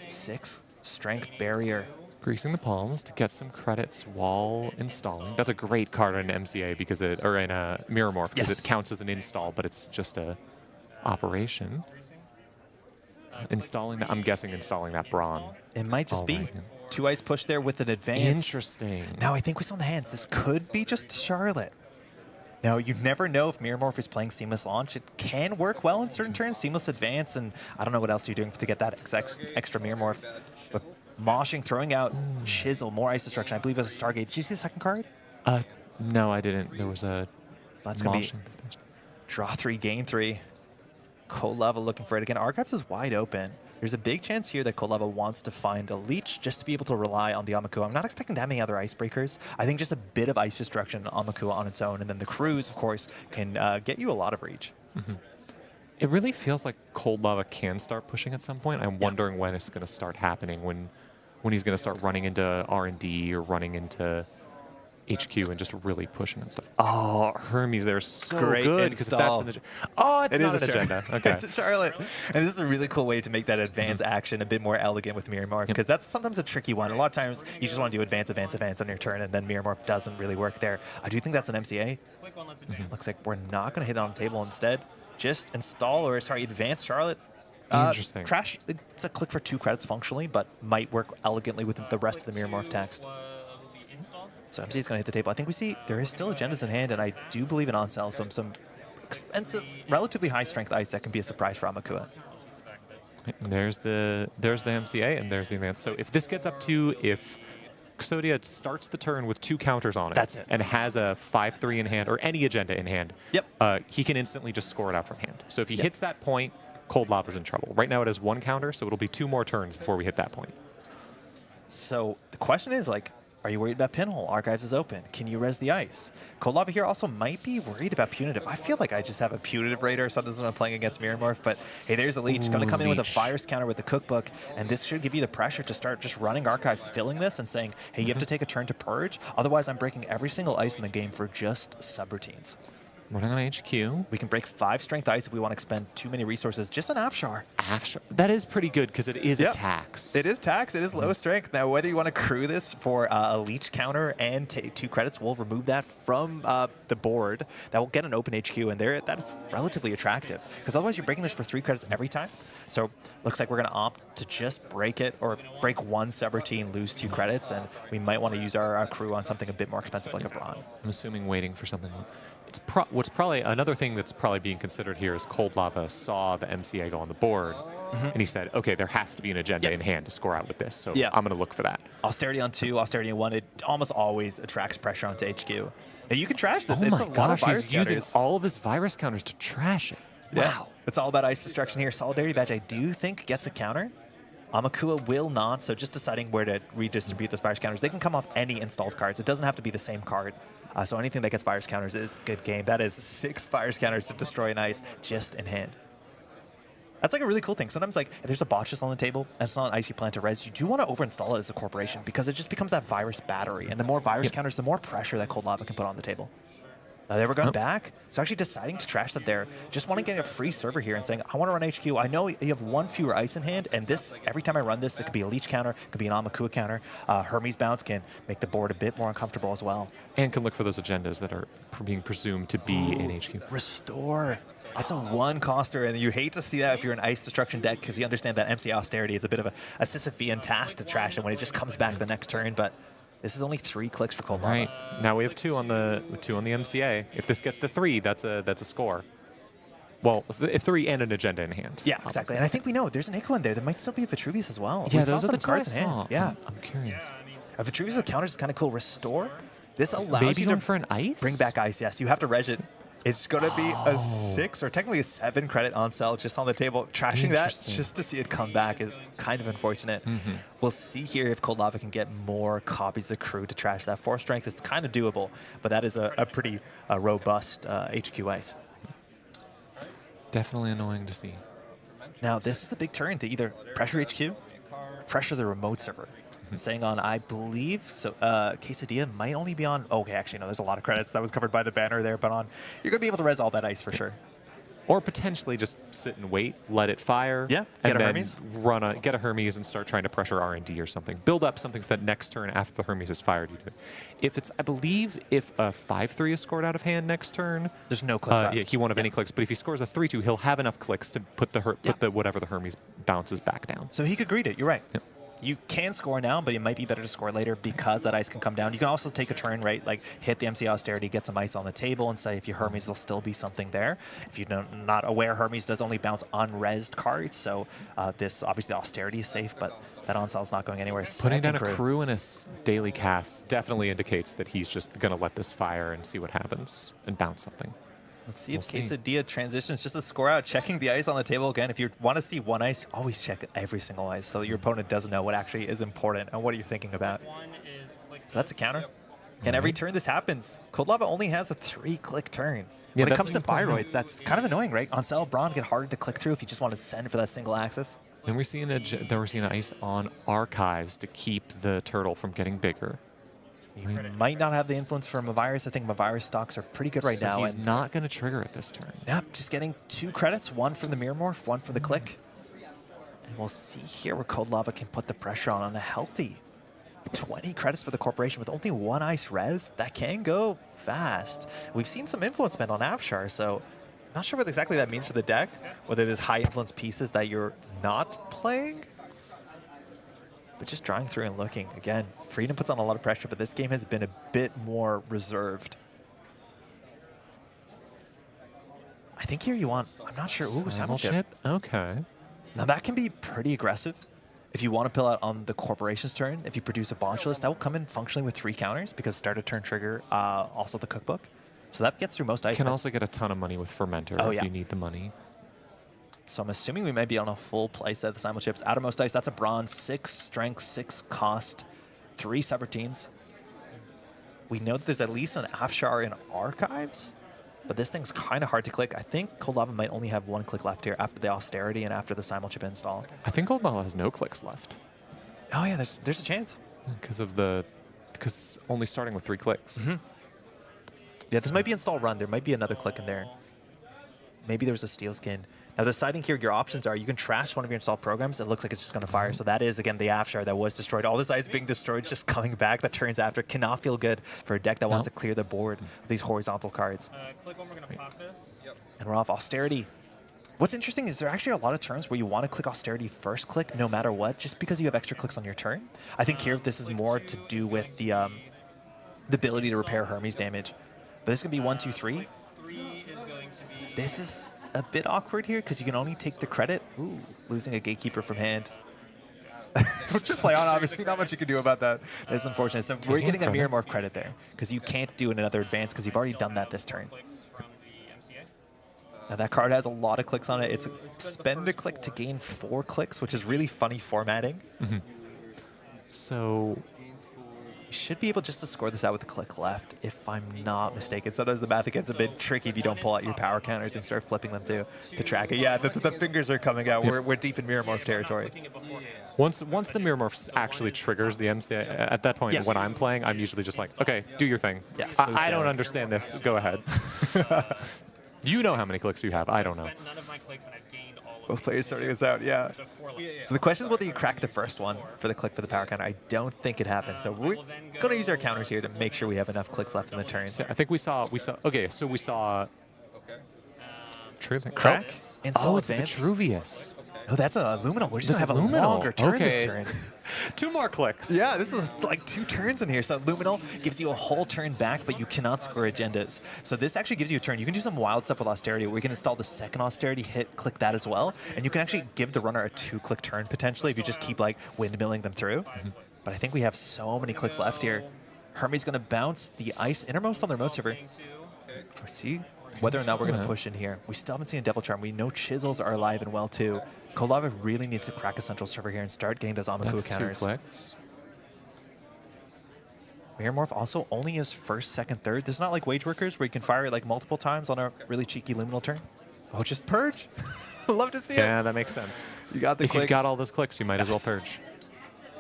6 strength barrier. Greasing the palms to get some credits while installing. That's a great card in MCA because or in a Mirror Morph because it counts as an install, but it's just a operation. Installing that, I'm guessing installing that Brawn. It might just be 2 ice push there with an advance. Interesting. Now I think we saw in the hands, this could be just Charlotte. Now, you never know if Mirror Morph is playing Seamless Launch. It can work well in certain turns, Seamless Advance, and I don't know what else you're doing to get that extra Mirror Morph. But moshing, throwing out Chisel, more Ice Destruction. I believe it was a Stargate. Did you see the second card? No, I didn't. There was a That's going to be Moshing the Thirst. draw 3, gain 3. Cold Lava looking for it again. Archives is wide open. There's a big chance here that Cold Lava wants to find a leech just to be able to rely on the Amakua. I'm not expecting that many other icebreakers. I think just a bit of ice destruction on Amakua on its own, and then the cruise, of course, can get you a lot of reach. It really feels like Cold Lava can start pushing at some point. I'm wondering when it's going to start happening, when he's going to start running into R&D or running into HQ and just really pushing and stuff. Oh, Hermes, they're so Great good because if that's an it not is an agenda. Okay. It's a Charlotte. And this is a really cool way to make that advance action a bit more elegant with Mirror Morph, because that's sometimes a tricky one. A lot of times you just want to do advance on your turn, and then Mirror Morph doesn't really work there. I do think that's an MCA. Looks like we're not going to hit it on the table. Instead, just install, or sorry, advance Charlotte. Interesting. Trash, it's a click for 2 credits functionally, but might work elegantly with the rest of the Mirror Morph text. So MC is going to hit the table. I think we see there is still agendas in hand, and I do believe in on-sell some expensive, relatively high-strength ice that can be a surprise for Amakua. There's the MCA and there's the advance. So if this gets up to, if Exodia starts the turn with 2 counters on it, That's it. and has a 5-3 in hand or any agenda in hand, he can instantly just score it out from hand. So if he hits that point, Cold Lava's in trouble. Right now it has 1 counter, so it'll be 2 more turns before we hit that point. So the question is, like, are you worried about Pinhole? Archives is open. Can you res the ice? Cold Lava here also might be worried about Punitive. I feel like I just have a Punitive Raider sometimes when I'm playing against Mirror Morph, but hey, there's a Leech. Going to come in with a virus counter with the Cookbook, and this should give you the pressure to start just running Archives, filling this and saying, hey, you have to take a turn to purge. Otherwise, I'm breaking every single ice in the game for just subroutines. Running on HQ. We can break 5 strength ice if we want to expend too many resources. Just an Afshar. Afshar. That is pretty good because it is a tax. It is tax. It is low strength. Now, whether you want to crew this for a leech counter and 2 credits, we'll remove that from the board. That will get an open HQ, and that is relatively attractive because otherwise you're breaking this for 3 credits every time. So looks like we're going to opt to just break it or break 1 subroutine, lose 2 credits, and we might want to use our crew on something a bit more expensive like a Brawn. I'm assuming waiting for something. What's probably another thing that's probably being considered here is Cold Lava saw the MCA go on the board, and he said, okay, there has to be an agenda in hand to score out with this, so I'm going to look for that. Austerity on 2, Austerity on 1, it almost always attracts pressure onto HQ. Now, you can trash this. Oh it's my a lot gosh, of virus he's using counters. all of his virus counters to trash it. Wow. It's all about ice destruction here. Solidarity Badge, I do think, gets a counter. Amakua will not, so just deciding where to redistribute those virus counters. They can come off any installed cards. It doesn't have to be the same card. So anything that gets virus counters is good game. That is 6 virus counters to destroy an ice just in hand. That's like a really cool thing. Sometimes, like, if there's a botches on the table and it's not an ice you plan to res, you do want to overinstall it as a corporation because it just becomes that virus battery. And the more virus counters, the more pressure that Cold Lava can put on the table. They were going back. So actually deciding to trash that there. Just want to get a free server here and saying, I want to run HQ. I know you have 1 fewer ice in hand, and this, every time I run this, it could be a Leech counter, it could be an Amakua counter. Hermes Bounce can make the board a bit more uncomfortable as well. And can look for those agendas that are being presumed to be in HQ. Restore. That's a 1 coster, and you hate to see that if you're an ice destruction deck because you understand that MC Austerity is a bit of a Sisyphean task to trash it when it just comes back the next turn, but this is only 3 clicks for Cold Lava. Right. Now we have 2 on the MCA. If this gets to 3, that's a score. Well, 3 and an agenda in hand. Yeah, exactly. And I think we know there's an Echo in there. There might still be a Vitruvius as well. Yeah, we those saw are some the cards in I saw. hand. Yeah. I'm curious. A Vitruvius with counters is kind of cool. Restore. This allows Maybe you going to for an ice? bring back ice. Yes, you have to reg it. It's going to be a 6 or technically a 7 credit on sell just on the table. Trashing that just to see it come back is kind of unfortunate. We'll see here if Cold Lava can get more copies of crew to trash that. 4 strength is kind of doable, but that is a pretty robust HQ ice. Definitely annoying to see. Now, this is the big turn to either pressure HQ, pressure the remote server. And saying on, I believe, so Quesadilla might only be on, okay, actually, no, there's a lot of credits. That was covered by the banner there, but on, you're going to be able to res all that ice for sure. Or potentially just sit and wait, let it fire, and then Hermes. Get a Hermes and start trying to pressure R&D or something. Build up something so that next turn after the Hermes is fired, you do it. If it's, I believe, if a 5-3 is scored out of hand next turn, there's no clicks left. Yeah, he won't have any clicks. But if he scores a 3-2, he'll have enough clicks to put the whatever the Hermes bounces back down. So he could greet it. You're right. You can score now, but it might be better to score later because that ice can come down. You can also take a turn, right? Like hit the MC Austerity, get some ice on the table, and say if you Hermes, there'll still be something there. If you're not aware, Hermes does only bounce unrezzed cards, so this obviously the Austerity is safe, but that on-cell's not going anywhere. Putting down a crew in his daily cast definitely indicates that he's just going to let this fire and see what happens and bounce something. Let's see if Quesadilla transitions just to score out, checking the ice on the table again. If you want to see one ice, always check every single ice so that your opponent doesn't know what actually is important and what are you thinking about. So that's a counter. And every turn this happens. Cold Lava only has a 3-click turn. When it comes to Byroids, that's kind of annoying, right? On Cell, Brawn get harder to click through if you just want to send for that single axis. Then we're seeing ice on Archives to keep the turtle from getting bigger. He might not have the influence from Mavirus. I think Mavirus stocks are pretty good right now. He's not going to trigger it this turn. Yep, just getting 2 credits, one from the Mirror Morph, one from the click. And we'll see here where Cold Lava can put the pressure on a healthy 20 credits for the Corporation with only 1 ice res. That can go fast. We've seen some influence spent on Avshar, so not sure what exactly that means for the deck, whether there's high influence pieces that you're not playing. But just drawing through and looking, again, Freedom puts on a lot of pressure, but this game has been a bit more reserved. I think here you want, I'm not sure, ooh, Simul Chip. Okay. Now that can be pretty aggressive. If you want to pill out on the Corporation's turn, if you produce a Bonchelist, that will come in functionally with 3 counters because start a turn trigger, also the cookbook. So that gets through most ice. You can also get a ton of money with Fermenter if you need the money. So I'm assuming we might be on a full play set of the Simul Chips. Outermost Ice, that's a bronze, 6 strength, 6 cost, 3 subroutines. We know that there's at least an Afshar in Archives, but this thing's kind of hard to click. I think Cold Lava might only have 1 click left here after the Austerity and after the Simul Chip install. I think Cold Lava has no clicks left. Oh yeah, there's a chance. Because only starting with 3 clicks. Yeah, this might be install run. There might be another click in there. Maybe there's a steel skin. Now deciding here your options are you can trash one of your installed programs. It looks like it's just going to fire. So that is, again, the Afshar that was destroyed. All this ice being destroyed, just coming back. The turns after cannot feel good for a deck that wants to clear the board of these horizontal cards. Click one, we're going to pop this. Yep. And we're off Austerity. What's interesting is there are actually a lot of turns where you want to click Austerity first click no matter what, just because you have extra clicks on your turn. I think here this is more to do with the ability to repair Hermes damage. But this is going to be 1, 2, 3. This is a bit awkward here because you can only take the credit. Ooh, losing a Gatekeeper from hand. Just play on, obviously. Not much you can do about that. That's unfortunate. So we're getting a Mirror Morph credit there because you can't do another advance because you've already done that this turn. Now that card has a lot of clicks on it. It's a spend a click to gain 4 clicks, which is really funny formatting. So you should be able just to score this out with a click left, if I'm not mistaken. Sometimes the math gets a bit tricky if you don't pull out your power counters and start flipping them to track it. Yeah, the fingers are coming out. We're deep in Mirror Morph territory. Once the Mirror Morph actually triggers the MC, at that point when I'm playing, I'm usually just like, okay, do your thing. Yes, I don't understand this. Go ahead. You know how many clicks you have. I don't know. None of my clicks, and I've gained all of Both players starting this out, yeah. So the question is whether you crack the first one for the click for the power counter. I don't think it happens. So we're going to use our counters here to make sure we have enough clicks left in the turn. So I think we saw. Okay, so we saw. Crack. Install it's advance. Vitruvius. Oh, that's a Luminal. We're just going to have a longer turn this turn. 2 more clicks. Yeah, this is like 2 turns in here. So Luminal gives you a whole turn back, but you cannot score agendas. So this actually gives you a turn. You can do some wild stuff with Austerity where you can install the second Austerity, click that as well. And you can actually give the runner a 2-click turn potentially if you just keep like windmilling them through. But I think we have so many clicks left here. Hermes going to bounce the ice innermost on the remote server. We'll see whether or not we're going to push in here. We still haven't seen a Devil Charm. We know Chisels are alive and well too. Cold Lava really needs to crack a central server here and start getting those Amakuo counters. 2 clicks. Mirror Morph also only is first, second, third. There's not like Wage Workers where you can fire it like multiple times on a really cheeky Luminal turn. Oh, just Purge. Love to see it. Yeah, that makes sense. You got the if clicks. you've got all those clicks, you might as well Purge.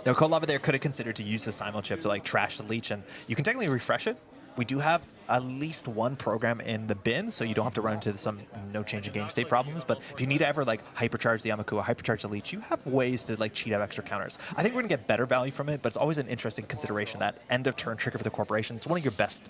Now, Cold Lava there could have considered to use the Simul Chip to like trash the Leech, and you can technically refresh it. We do have at least 1 program in the bin, so you don't have to run into some no change in game state problems. But if you need to ever like hypercharge the Amakuo, hypercharge the Leech, you have ways to like cheat out extra counters. I think we're gonna get better value from it, but it's always an interesting consideration that end of turn trigger for the Corporation. It's one of your best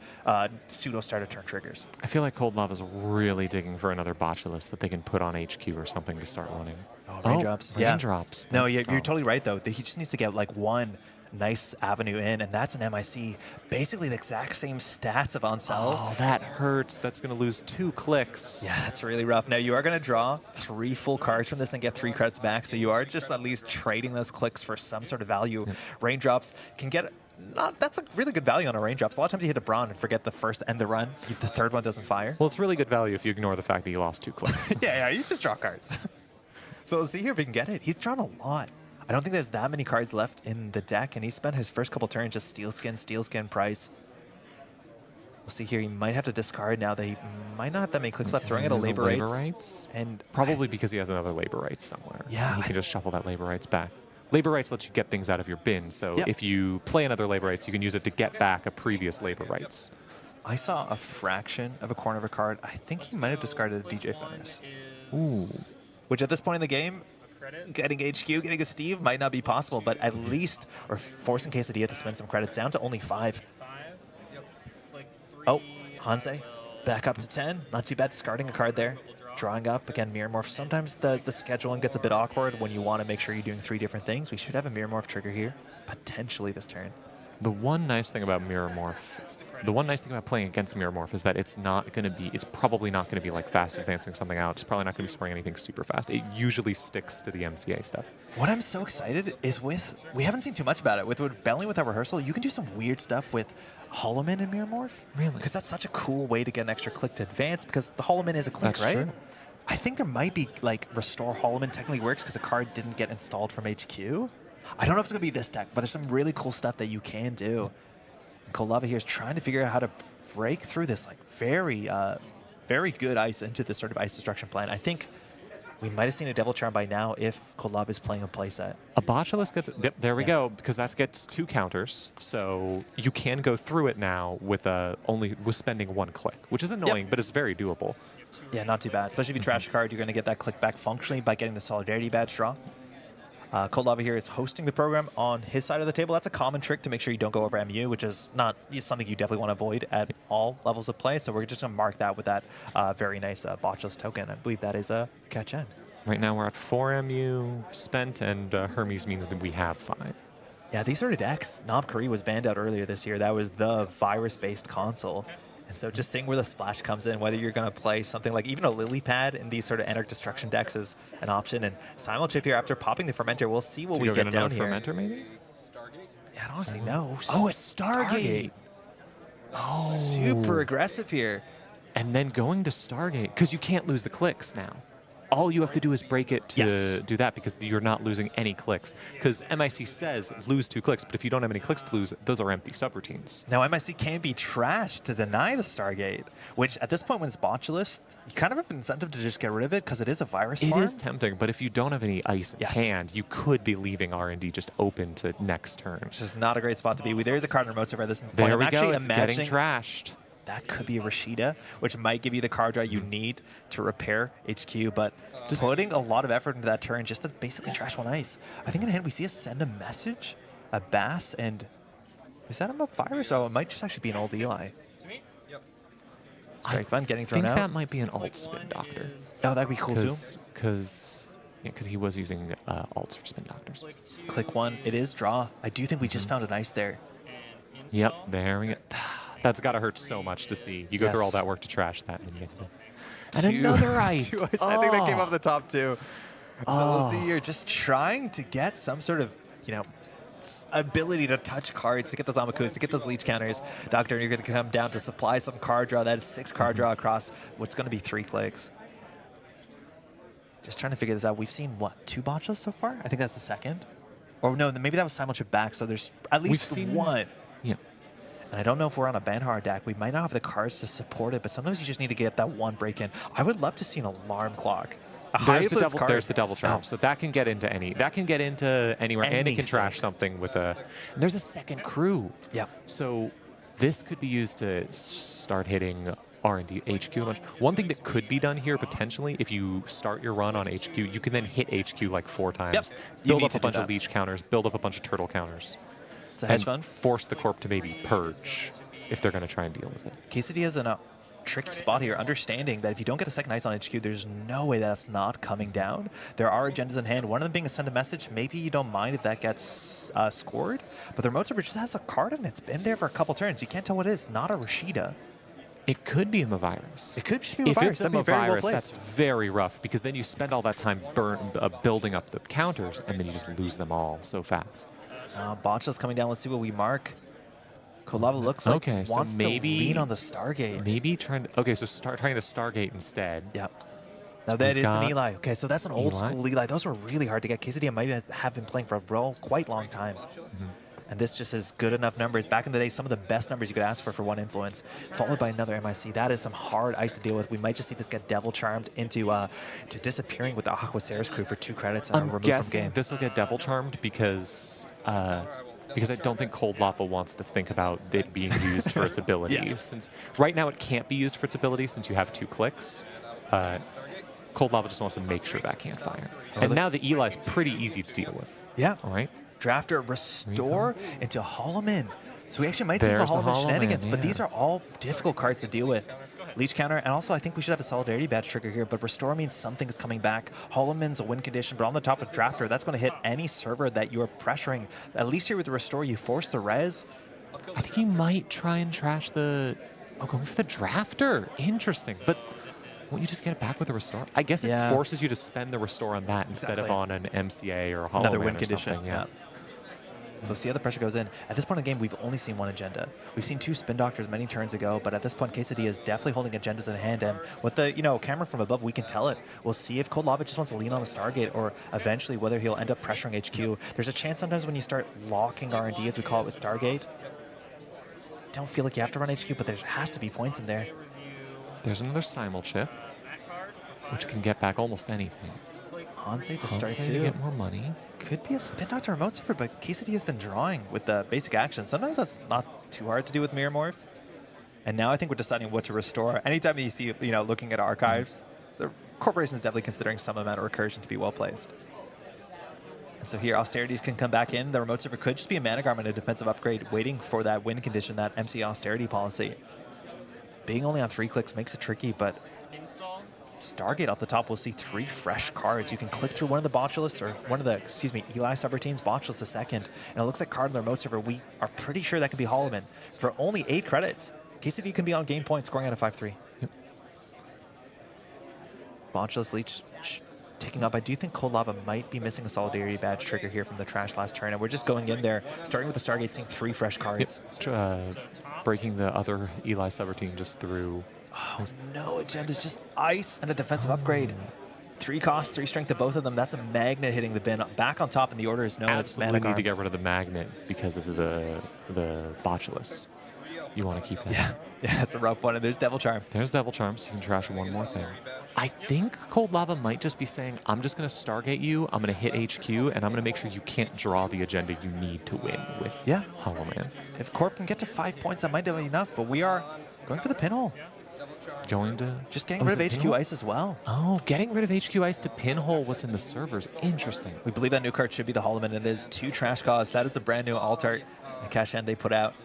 pseudo starter turn triggers. I feel like Cold Lava's really digging for another Botulus that they can put on HQ or something to start running. Oh, Raindrops. Oh, raindrops. No, That's you're solid. totally right, though. He just needs to get like one nice avenue in, and that's an MIC. Basically the exact same stats of Ansel. Oh, that hurts. That's going to lose 2 clicks. Yeah, that's really rough. Now, you are going to draw 3 full cards from this and get 3 credits back, so you are just at least trading those clicks for some sort of value. Raindrops can get... that's a really good value on a Raindrops. A lot of times you hit a Brawn and forget the first and the run. The third one doesn't fire. Well, it's really good value if you ignore the fact that you lost 2 clicks. Yeah, you just draw cards. So let's see here if we can get it. He's drawn a lot. I don't think there's that many cards left in the deck, and he spent his first couple turns just steal skin, price. We'll see here. He might have to discard now. They might not have that many clicks left. Throwing out a labor rights. And probably because he has another labor rights somewhere. Yeah. He can just shuffle that labor rights back. Labor rights lets you get things out of your bin, so if you play another labor rights, you can use it to get back a previous labor rights. I saw a fraction of a corner of a card. I think he might have discarded a DJ Fenris. Ooh. Which at this point in the game, getting HQ, getting a Steve might not be possible, but at least, or forcing Quesadilla to spend some credits down to only 5. Oh, Hanse, back up to 10. Not too bad, discarding a card there. Drawing up, again, Mirror Morph. Sometimes the scheduling gets a bit awkward when you want to make sure you're doing 3 different things. We should have a Mirror Morph trigger here, potentially this turn. The one nice thing about Mirror Morph, the one nice thing about playing against Mirror Morph is that it's not going to be, it's probably not going to be like fast advancing something out. It's probably not going to be spraying anything super fast. It usually sticks to the MCA stuff. What I'm so excited is with, we haven't seen too much about it, with Belling with our rehearsal, you can do some weird stuff with Holoman and Mirror Morph. Really? Because that's such a cool way to get an extra click to advance, because the Holoman is a click, right? True. I think there might be, like, Restore Holoman technically works because the card didn't get installed from HQ. I don't know if it's going to be this deck, but there's some really cool stuff that you can do. And Kolava here is trying to figure out how to break through this, like, very good ice into this sort of ice destruction plan. I think we might have seen a Devil Charm by now if Kolava is playing a playset. A Botulus gets, yep, there we go, because that gets 2 counters, so you can go through it now with spending 1 click, which is annoying, but it's very doable. Yeah, not too bad. Especially if you trash a card, you're going to get that click back functionally by getting the Solidarity Badge draw. Kolava here is hosting the program on his side of the table. That's a common trick to make sure you don't go over MU, which is something you definitely want to avoid at all levels of play. So we're just going to mark that with that very nice Botchless token. I believe that is a catch end. Right now we're at 4 MU spent, and Hermes means that we have 5. Yeah, these sort of decks, Knob Curry was banned out earlier this year. That was the virus-based console. And so just seeing where the splash comes in, whether you're going to play something like even a Lily Pad in these sort of Anarch Destruction decks is an option. And Simulchip here, after popping the Fermenter, we'll see what we get down here. Fermenter, maybe? Yeah, honestly, no. Oh, a Stargate. Oh, super aggressive here. And then going to Stargate, because you can't lose the clicks now. All you have to do is break it to do that, because you're not losing any clicks. Because MIC says lose 2 clicks, but if you don't have any clicks to lose, those are empty subroutines. Now, MIC can be trashed to deny the Stargate, which at this point when it's Botchless, you kind of have an incentive to just get rid of it because it is a virus farm. It is tempting, but if you don't have any ice in hand, you could be leaving R&D just open to next turn. Which is not a great spot to be. There is a card in remote server at this point. There I'm we actually go, it's imagining getting trashed. That could be a Rashida, which might give you the card draw you need to repair HQ, but just putting a lot of effort into that turn just to basically trash 1 ice. I think in hand we see us send a message, a Bass, and is that a virus? Oh, it might just actually be an old Eli. It's very fun getting thrown out. I think that might be an alt spin doctor. Oh, that'd be cool too. Because he was using alts for spin doctors. Click 1, it is draw. I do think we just found an ice there. Yep, there we go. That's got to hurt so much to see. You go through all that work to trash that. And, you get and another ice. 2 ice. I think that came off the top 2. So we'll see here, just trying to get some sort of, ability to touch cards, to get those Amakus, to get those leech counters. Doctor, you're going to come down to supply some card draw. That is 6 card draw across what's going to be 3 clicks. Just trying to figure this out. We've seen, what, 2 Botchless so far? I think that's the second. Or no, maybe that was Simulchip back, so there's at least 1. Yeah. And I don't know if we're on a Banhar deck. We might not have the cards to support it, but sometimes you just need to get that 1 break in. I would love to see an alarm clock. There's the double charm, so that can get into anywhere, and it can trash something with a. And there's a second crew. Yep. So this could be used to start hitting R&D HQ a bunch. One thing that could be done here potentially, if you start your run on HQ, you can then hit HQ like 4 times. Yep. Build up a bunch of leech counters, build up a bunch of turtle counters. It's a hedge fund. Force the corp to maybe purge if they're going to try and deal with it. Quesadilla's an tricky spot here, understanding that if you don't get a second ice on HQ, there's no way that's not coming down. There are agendas in hand. One of them being a send a message. Maybe you don't mind if that gets scored, but the remote server just has a card and it's been there for a couple turns. You can't tell what it is. Not a Rashida. It could be a Mavirus. It could just be a If Mavirus. it's a That'd be very well Mavirus, placed. that's very rough because then you spend all that time building up the counters and then you just lose them all so fast. Botcha's coming down. Let's see what we mark. Kolava looks like Okay, so wants maybe to lean on the Stargate. Maybe trying to. Okay, so trying to Stargate instead. Yep. So Now that we've is an got Eli. Okay, so that's an old Eli. school Eli. Those were really hard to get. Quesadilla might have been playing for a quite long time. And this just is good enough numbers. Back in the day, some of the best numbers you could ask for one influence, followed by another MIC. That is some hard ice to deal with. We might just see this get Devil Charmed into to disappearing with the Aquaceres crew for 2 credits and I'm removed from guessing game. this will get Devil Charmed because I don't think Cold Lava wants to think about it being used for its abilities. Since right now it can't be used for its ability since you have 2 clicks. Cold Lava just wants to make sure that can't fire. And now the Eli's pretty easy to deal with. Yeah. All right. Drafter, Restore into Holloman. So we actually might see some There's the Holloman Holloman, shenanigans, but yeah. these are all difficult cards to deal with. Leech counter, and also I think we should have a Solidarity Badge trigger here, but Restore means something is coming back. Holloman's a win condition, but on the top of Drafter, that's going to hit any server that you are pressuring. At least here with the Restore, you force the res. I think you might try and trash the... Oh, going for the Drafter. Interesting. But won't you just get it back with a Restore? I guess it forces you to spend the Restore on that instead of on an MCA or a Hollow Another Man win or condition. something, yeah. So see how the pressure goes in. At this point in the game, we've only seen one agenda. We've seen 2 Spin Doctors many turns ago, but at this point, Quesadilla is definitely holding agendas in hand. And with the camera from above, we can tell it. We'll see if Cold Lava just wants to lean on the Stargate, or eventually whether he'll end up pressuring HQ. There's a chance sometimes when you start locking R&D, as we call it with Stargate. Don't feel like you have to run HQ, but there has to be points in there. There's another Simul chip, which can get back almost anything. Hansei to start Hansei too. to get more money. Could be a Spin Doctor remote server, but Quesadilla has been drawing with the basic action. Sometimes that's not too hard to do with Mirror Morph. And now I think we're deciding what to restore. Anytime you see, looking at archives, the corporation is definitely considering some amount of recursion to be well placed. And so here, Austerities can come back in. The remote server could just be a Managarm and a defensive upgrade, waiting for that win condition, that MC Austerity policy. Being only on 3 clicks makes it tricky, but Stargate up the top, we'll see 3 fresh cards. You can click through one of the Botulists, or one of the, Eli subroutines, Botulus the second. And it looks like card in the remote server, we are pretty sure that could be Holloman. For only 8 credits, Quesadilla can be on game point, scoring out of 5-3. Yep. Botulus Leech ticking up. I do think Cold Lava might be missing a Solidarity Badge trigger here from the trash last turn. And we're just going in there, starting with the Stargate, seeing 3 fresh cards. Yep. Breaking the other Eli subroutine just through... Oh, no agendas, just ice and a defensive upgrade. 3 cost, 3 strength to both of them. That's a magnet hitting the bin. Back on top, and the order is known. Absolutely need to get rid of the magnet because of the Botulus. You want to keep that. Yeah, that's a rough one. And there's Devil Charm. There's Devil Charm, so you can trash one more thing. I think Cold Lava might just be saying, I'm just going to Stargate you, I'm going to hit HQ, and I'm going to make sure you can't draw the agenda you need to win with Hollow Man. If Corp can get to 5 points, that might be enough, but we are going for the pinhole. Going to... Just getting rid of HQ Ice as well. Oh, getting rid of HQ Ice to pinhole what's in the servers. Interesting. We believe that new card should be the Hollow Man. It is 2 trash costs. That is a brand new alt art and cash hand they put out.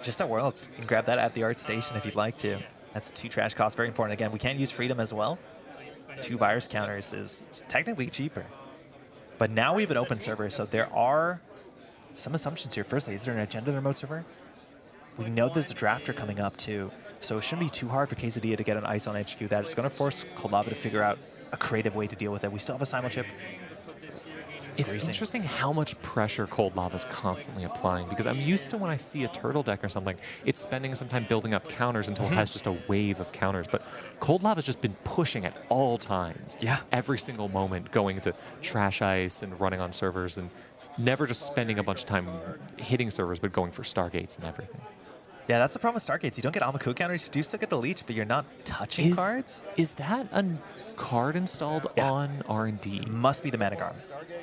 Just at Worlds. You can grab that at the art station if you'd like to. That's 2 trash costs. Very important. Again, we can't use Freedom as well. 2 virus counters is technically cheaper. But now we have an open server, so there are some assumptions here. Firstly, is there an agenda in the remote server? We know there's a drafter coming up too. So it shouldn't be too hard for Quesadilla to get an ice on HQ. That is going to force Cold Lava to figure out a creative way to deal with it. We still have a Simul chip. It's interesting how much pressure Cold Lava is constantly applying, because I'm used to when I see a turtle deck or something, it's spending some time building up counters until it has just a wave of counters. But Cold Lava's just been pushing at all times. Yeah. Every single moment, going to trash ice and running on servers, and never just spending a bunch of time hitting servers, but going for Stargates and everything. Yeah, that's the problem with Stargates. You don't get Amaku counters. You do still get the Leech, but you're not touching cards. Is that a card installed on R&D? Must be the Managarm.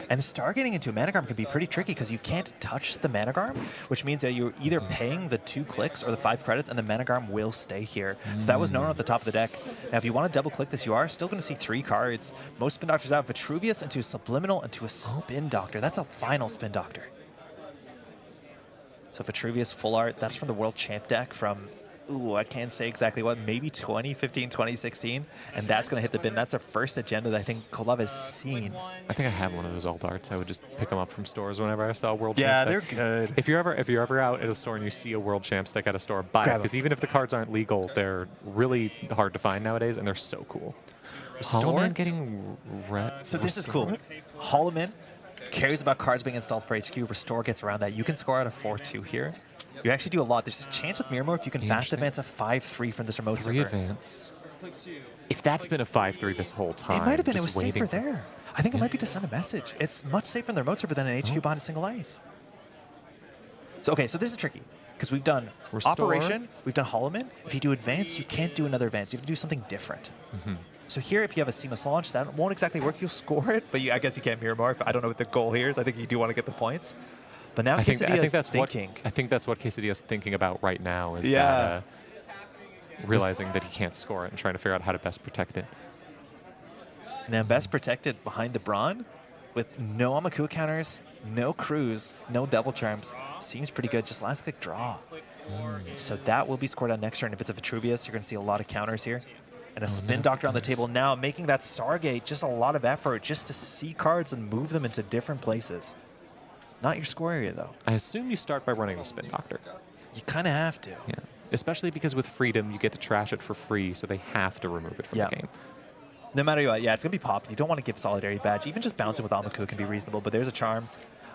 And Stargating into a Managarm can be pretty tricky because you can't touch the Managarm, which means that you're either paying the 2 clicks or the 5 credits, and the Managarm will stay here. So that was known at the top of the deck. Now, if you want to double click this, you are still going to see 3 cards. Most Spin Doctors out. Vitruvius into a Subliminal into a Spin Doctor. That's a final Spin Doctor. So Vitruvius full art, that's from the World Champ deck from ooh, I can't say exactly what, maybe 2015, 2016, and that's going to hit the bin. That's the first agenda that I think Kolov has seen. I think I have one of those alt arts. I would just pick them up from stores whenever I saw a World Yeah, Champ they're stick. good. If you're ever out at a store and you see a World Champ stick at a store, buy it, Grab 'em. because even if the cards aren't legal, they're really hard to find nowadays, and they're so cool. Hollow Man getting So this is cool. Hollow Man cares about cards being installed for HQ. Restore gets around that. You can score out a 4-2 here. You actually do a lot. There's a chance with Miramore if you can fast advance a 5-3 from this remote 3 server. advance. If that's been a 5-3 this whole time, It might have been. It was just safer waiting. there. I think it might be the send a message. It's much safer in the remote server than an HQ behind a single ice. So okay, so this is tricky because we've done Restore. Operation, we've done Hollow Man. If you do advance, you can't do another advance. You have to do something different. So here, if you have a seamless launch, that won't exactly work. You'll score it, but I guess you can't Miramar. I don't know what the goal here is. I think you do want to get the points. But now I think Quesadilla's that's thinking. I think that's what Quesadilla's thinking about right now is Yeah. that, realizing that he can't score it and trying to figure out how to best protect it. Now best protected behind the Brawn with no Amakuwa counters, no Cruise, no Devil Charms. Seems pretty good. Just last click draw. So that will be scored on next turn. If it's a Vitruvius, you're going to see a lot of counters here. And a Spin Doctor on the table now, making that Stargate just a lot of effort just to see cards and move them into different places. Not your score area, though. I assume you start by running the Spin Doctor. You kind of have to. Yeah. Especially because with Freedom, you get to trash it for free, so they have to remove it from the game. No matter what, yeah, it's going to be popped. You don't want to give Solidarity Badge. Even just bouncing with Amakuwa can be reasonable, but there's a charm.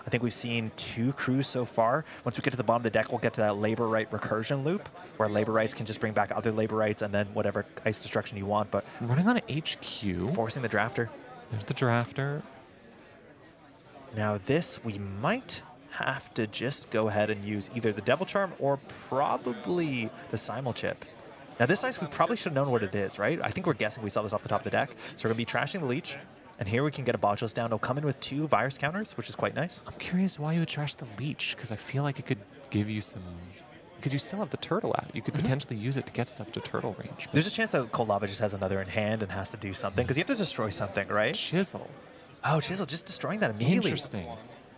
I think we've seen 2 crews so far. Once we get to the bottom of the deck, we'll get to that Labor Right recursion loop, where Labor Rights can just bring back other Labor Rights and then whatever ice destruction you want. But running on an HQ. Forcing the Drafter. There's the Drafter. Now this, we might have to just go ahead and use either the Devil Charm or probably the Simul Chip. Now this ice, we probably should have known what it is, right? I think we're guessing we saw this off the top of the deck. So we're going to be trashing the Leech. And here we can get a Botulus down. It'll come in with 2 virus counters, which is quite nice. I'm curious why you would trash the Leech, because I feel like it could give you some... Because you still have the Turtle out. You could potentially use it to get stuff to Turtle range. There's a chance that Cold Lava just has another in hand and has to do something, because you have to destroy something, right? Chisel. Oh, Chisel, just destroying that immediately. Interesting.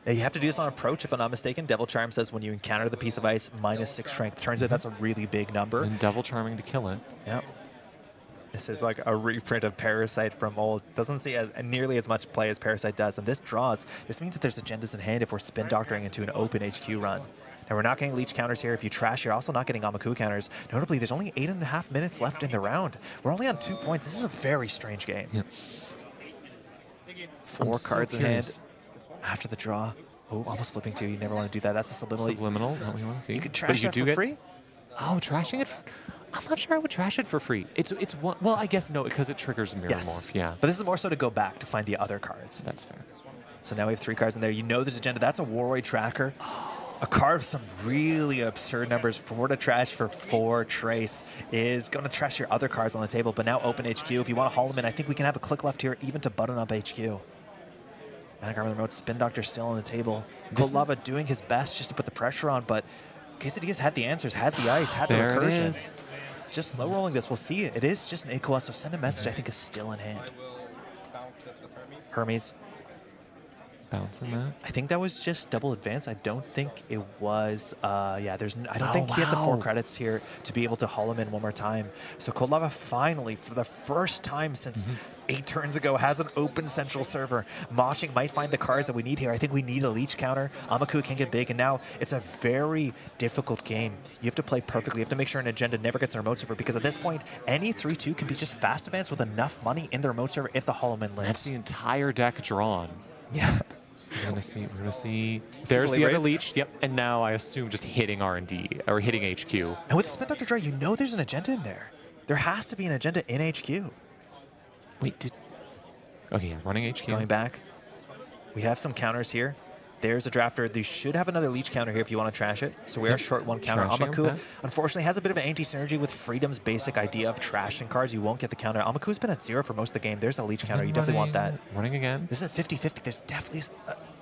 Now, you have to do this on approach, if I'm not mistaken. Devil Charm says when you encounter the piece of ice, -6 strength. Turns out that's a really big number. And Devil Charming to kill it. Yep. This is like a reprint of Parasite from old. Doesn't see nearly as much play as Parasite does. And this draws. This means that there's agendas in hand if we're spin doctoring into an open HQ run. Now, we're not getting Leech counters here. If you trash, you're also not getting Amakuwa counters. Notably, there's only 8.5 minutes left in the round. We're only on 2 points. This is a very strange game. Yep. 4 cards in hand after the draw. Oh, almost flipping 2. You never want to do that. That's a subliminal. Subliminal, not what you want to see. You could But trash you that do for get free? Oh, trashing it? I'm not sure I would trash it for free. It's one. Well, I guess no, because it triggers Mirror Morph. Yeah. But this is more so to go back to find the other cards. That's fair. So now we have 3 cards in there. You know there's agenda. That's a Warroid tracker. A card with some really absurd numbers. 4 to trash for 4. Trace is going to trash your other cards on the table, but now open HQ. If you want to haul them in, I think we can have a click left here even to button up HQ. Manic Armor remote, Spin Doctor still on the table. Cold Lava doing his best just to put the pressure on, but Quesadilla's had the answers, had the ice, had the There it recursion. is. Just slow rolling this. We'll see it. It is just an Icoa, so send a message I think is still in hand. Hermes. Bouncing that. I think that was just double advance. I don't think it was, yeah, I don't think he had the 4 credits here to be able to haul him in one more time. So Cold Lava finally, for the first time since 8 turns ago, has an open central server. Moshing might find the cards that we need here. I think we need a Leech counter. Amakuwa can get big, and now it's a very difficult game. You have to play perfectly. You have to make sure an agenda never gets in the remote server, because at this point, any 3-2 can be just fast advance with enough money in the remote server if the Hollow Man lands. That's the entire deck drawn. Yeah. We're gonna see. There's the other Leech. Yep. And now I assume just hitting R&D or hitting HQ. And with the Spin Doctor draw, you know there's an agenda in there. There has to be an agenda in HQ. Wait, okay, yeah, running HQ. Going back. We have some counters here. There's a Drafter. They should have another Leech counter here if you want to trash it. So we are short 1 counter. Trashing Amakuwa, him, unfortunately, has a bit of an anti-synergy with Freedom's basic idea of trashing cards. You won't get the counter. Amakuwa's been at 0 for most of the game. There's a Leech counter. You definitely want that. Running again. This is a 50-50. There's definitely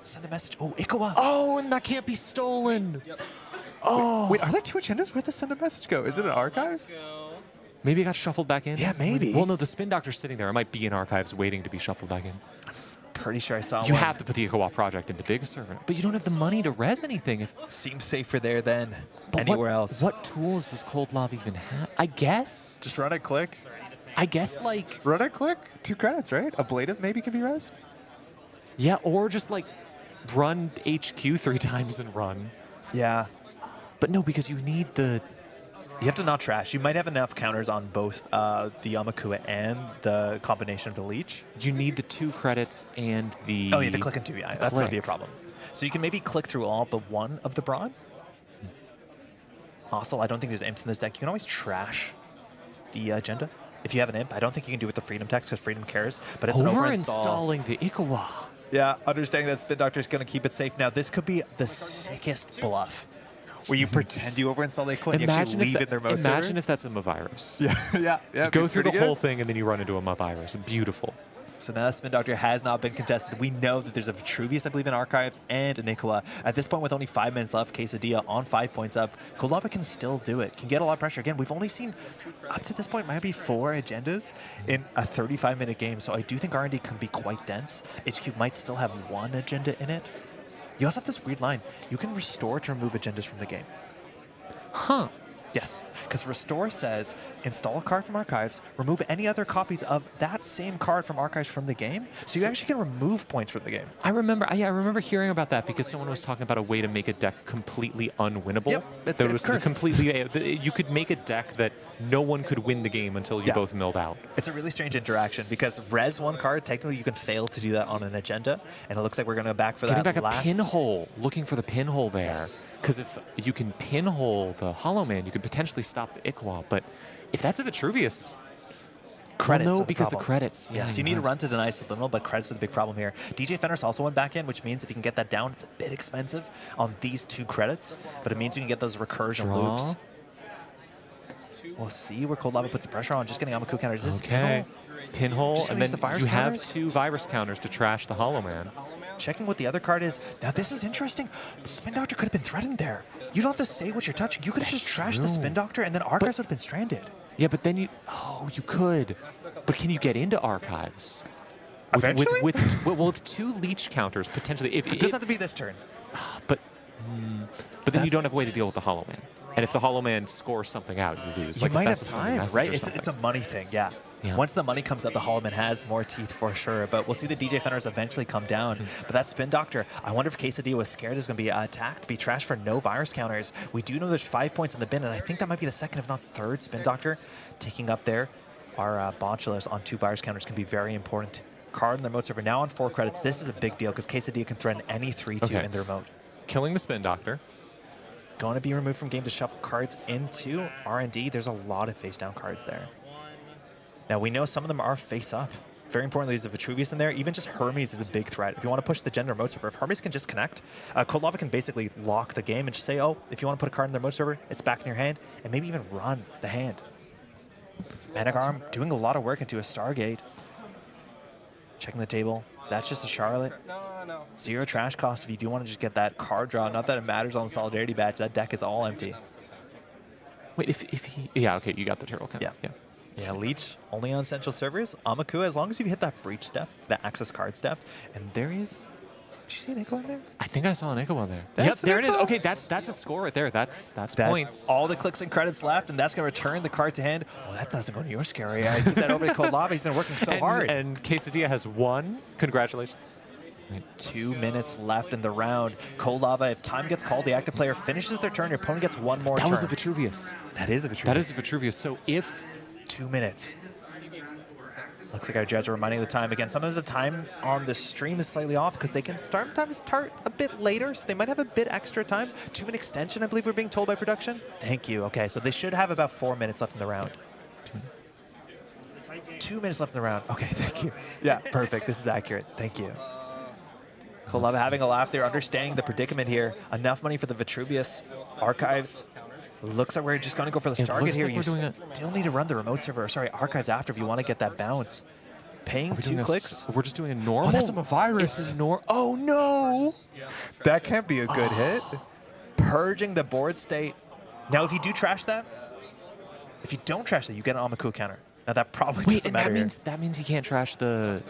send a message. Oh, Icoa. Oh, and that can't be stolen. Oh. Wait, are there 2 agendas? Where'd the send a message go? Is it in Archives? Maybe it got shuffled back in? Yeah, maybe. Well, no, the Spin Doctor's sitting there. It might be in Archives waiting to be shuffled back in. Pretty sure I saw You one. have to put the Ikawa project in the big server, but you don't have the money to res anything. If Seems safer there than but anywhere else. What tools does Cold Lava even have? I guess. Just run it, click. I guess like Run it, click. 2 credits, right? Ablative maybe can be rezzed. yeah, or just like run HQ 3 times and run. Yeah. But no, because you need the. You have to not trash. You might have enough counters on both the Yamakua and the combination of the leech. You need the 2 credits and the. Oh, yeah, the click and 2. Yeah, that's going to be a click. problem. So you can maybe click through all but one of the Brawn. Also, I don't think there's imps in this deck. You can always trash the agenda. If you have an imp, I don't think you can do it with the Freedom text because Freedom cares, but it's an overinstall. Overinstalling the Ikawa. Yeah, understanding that Spin Doctor is going to keep it safe. Now, this could be the sickest bluff where you pretend you overinstall the Ikawa and you actually leave it in their mode Imagine server. if that's a virus. Yeah. You go through the whole thing and then you run into a virus. Beautiful. So now that Spin Doctor has not been contested. We know that there's a Vitruvius, I believe, in Archives and a Ikawa. At this point, with only 5 minutes left, Quesadilla on 5 points up. Kolava can still do it, can get a lot of pressure. Again, we've only seen, up to this point, maybe 4 agendas in a 35-minute game. So I do think R&D can be quite dense. HQ might still have 1 agenda in it. You also have this weird line. You can restore to remove agendas from the game. Huh. Yes, because Restore says, install a card from Archives, remove any other copies of that same card from Archives from the game, so you actually can remove points from the game. I remember hearing about that because someone was talking about a way to make a deck completely unwinnable. Yep, it's That was cursed. completely. You could make a deck that no one could win the game until you both milled out. It's a really strange interaction because res 1 card, technically you can fail to do that on an agenda, and it looks like we're going to go back for Getting that back last... a pinhole, looking for the pinhole there. Yes. Because if you can pinhole the Hollow Man, you could potentially stop the Ikawa. But if that's a Vitruvius, Credits well, are no, the because problem. the credits. Yeah, Yes, you need to run to deny Subliminal, but credits are the big problem here. DJ Fenris also went back in, which means if you can get that down, it's a bit expensive on these 2 credits, but it means you can get those recursion Draw. loops. We'll see where Cold Lava puts the pressure on. Just getting Amaku counters. Is this Okay. Pinhole, Just gonna and use then the virus you have counters? 2 virus counters to trash the Hollow Man. Checking what the other card is. Now, this is interesting. The Spin Doctor could have been threatened there. You don't have to say what you're touching. You could have just trashed the Spin Doctor, and then Archives would have been stranded. Yeah, but then you you could. But can you get into Archives? Eventually? With 2 leech counters, potentially. It doesn't have to be this turn. But then you don't have a way to deal with the Hollow Man. And if the Hollow Man scores something out, you lose. You might have that's a Sunday time, Message right? or It's something. a money thing, yeah. Yeah. Once the money comes up, the Hollow Man has more teeth for sure. But we'll see the DJ Fenders eventually come down. But that Spin Doctor, I wonder if Quesadilla was scared is going to be attacked, be trashed for no virus counters. We do know there's 5 points in the bin, and I think that might be the second, if not third, Spin Doctor taking up there. Our Bonchulars on 2 virus counters can be very important. Card in the remote server now on 4 credits. This is a big deal because Quesadilla can threaten any 3-2 Okay. in the remote. Killing the Spin Doctor. Going to be removed from game to shuffle cards into R&D. There's a lot of face-down cards there. Now, we know some of them are face-up. Very importantly, there's a Vitruvius in there. Even just Hermes is a big threat. If you want to push the gender remote server, if Hermes can just connect, Cold Lava can basically lock the game and just say, oh, if you want to put a card in the remote server, it's back in your hand, and maybe even run the hand. Managarm doing a lot of work into a Stargate. Checking the table. That's just a Charlotte. 0 trash cost if you do want to just get that card draw. Not that it matters on the Solidarity badge. That deck is all empty. Wait, if he... Yeah, okay, you got the turtle count. Yeah. Yeah, Leech only on central servers. Amakua, as long as you hit that breach step, the access card step, and there is... Did you see an Echo in there? I think I saw an Ikawa there. That's Yep, there it is. Ikawa. Okay, that's a score right there. That's points. all the clicks and credits left, and that's going to return the card to hand. Oh, that doesn't go to your scare area. I give that over to Cold Lava. He's been working so hard. And Quesadilla has 1. Congratulations. 2 minutes left in the round. Cold Lava, if time gets called, the active player finishes their turn. Your opponent gets 1 more turn. That was a Vitruvius. That is a Vitruvius. That is a Vitruvius. So if... 2 minutes. Looks like our judges are reminding the time again. Sometimes the time on the stream is slightly off because they can sometimes start a bit later, so they might have a bit extra time. 2-minute extension, I believe we're being told by production. Thank you. Okay, so they should have about 4 minutes left in the round. 2 minutes left in the round. Okay, thank you. Yeah, perfect. This is accurate. Thank you. Cold Lava having a laugh there, understanding the predicament here. Enough money for the Vitruvius. Archives. Looks like we're just going to go for the It Stargate looks here. like You we're doing still need to run the remote server. Sorry, Archives after if you want to get that bounce. Paying 2 clicks. We're just doing a normal. Oh, that's a virus. It's a oh, no. That can't be a good hit. Purging the board state. Now, if you do trash that, if you don't trash that, you get an Amaku counter. Now, that probably Wait, doesn't and matter. that means he can't trash the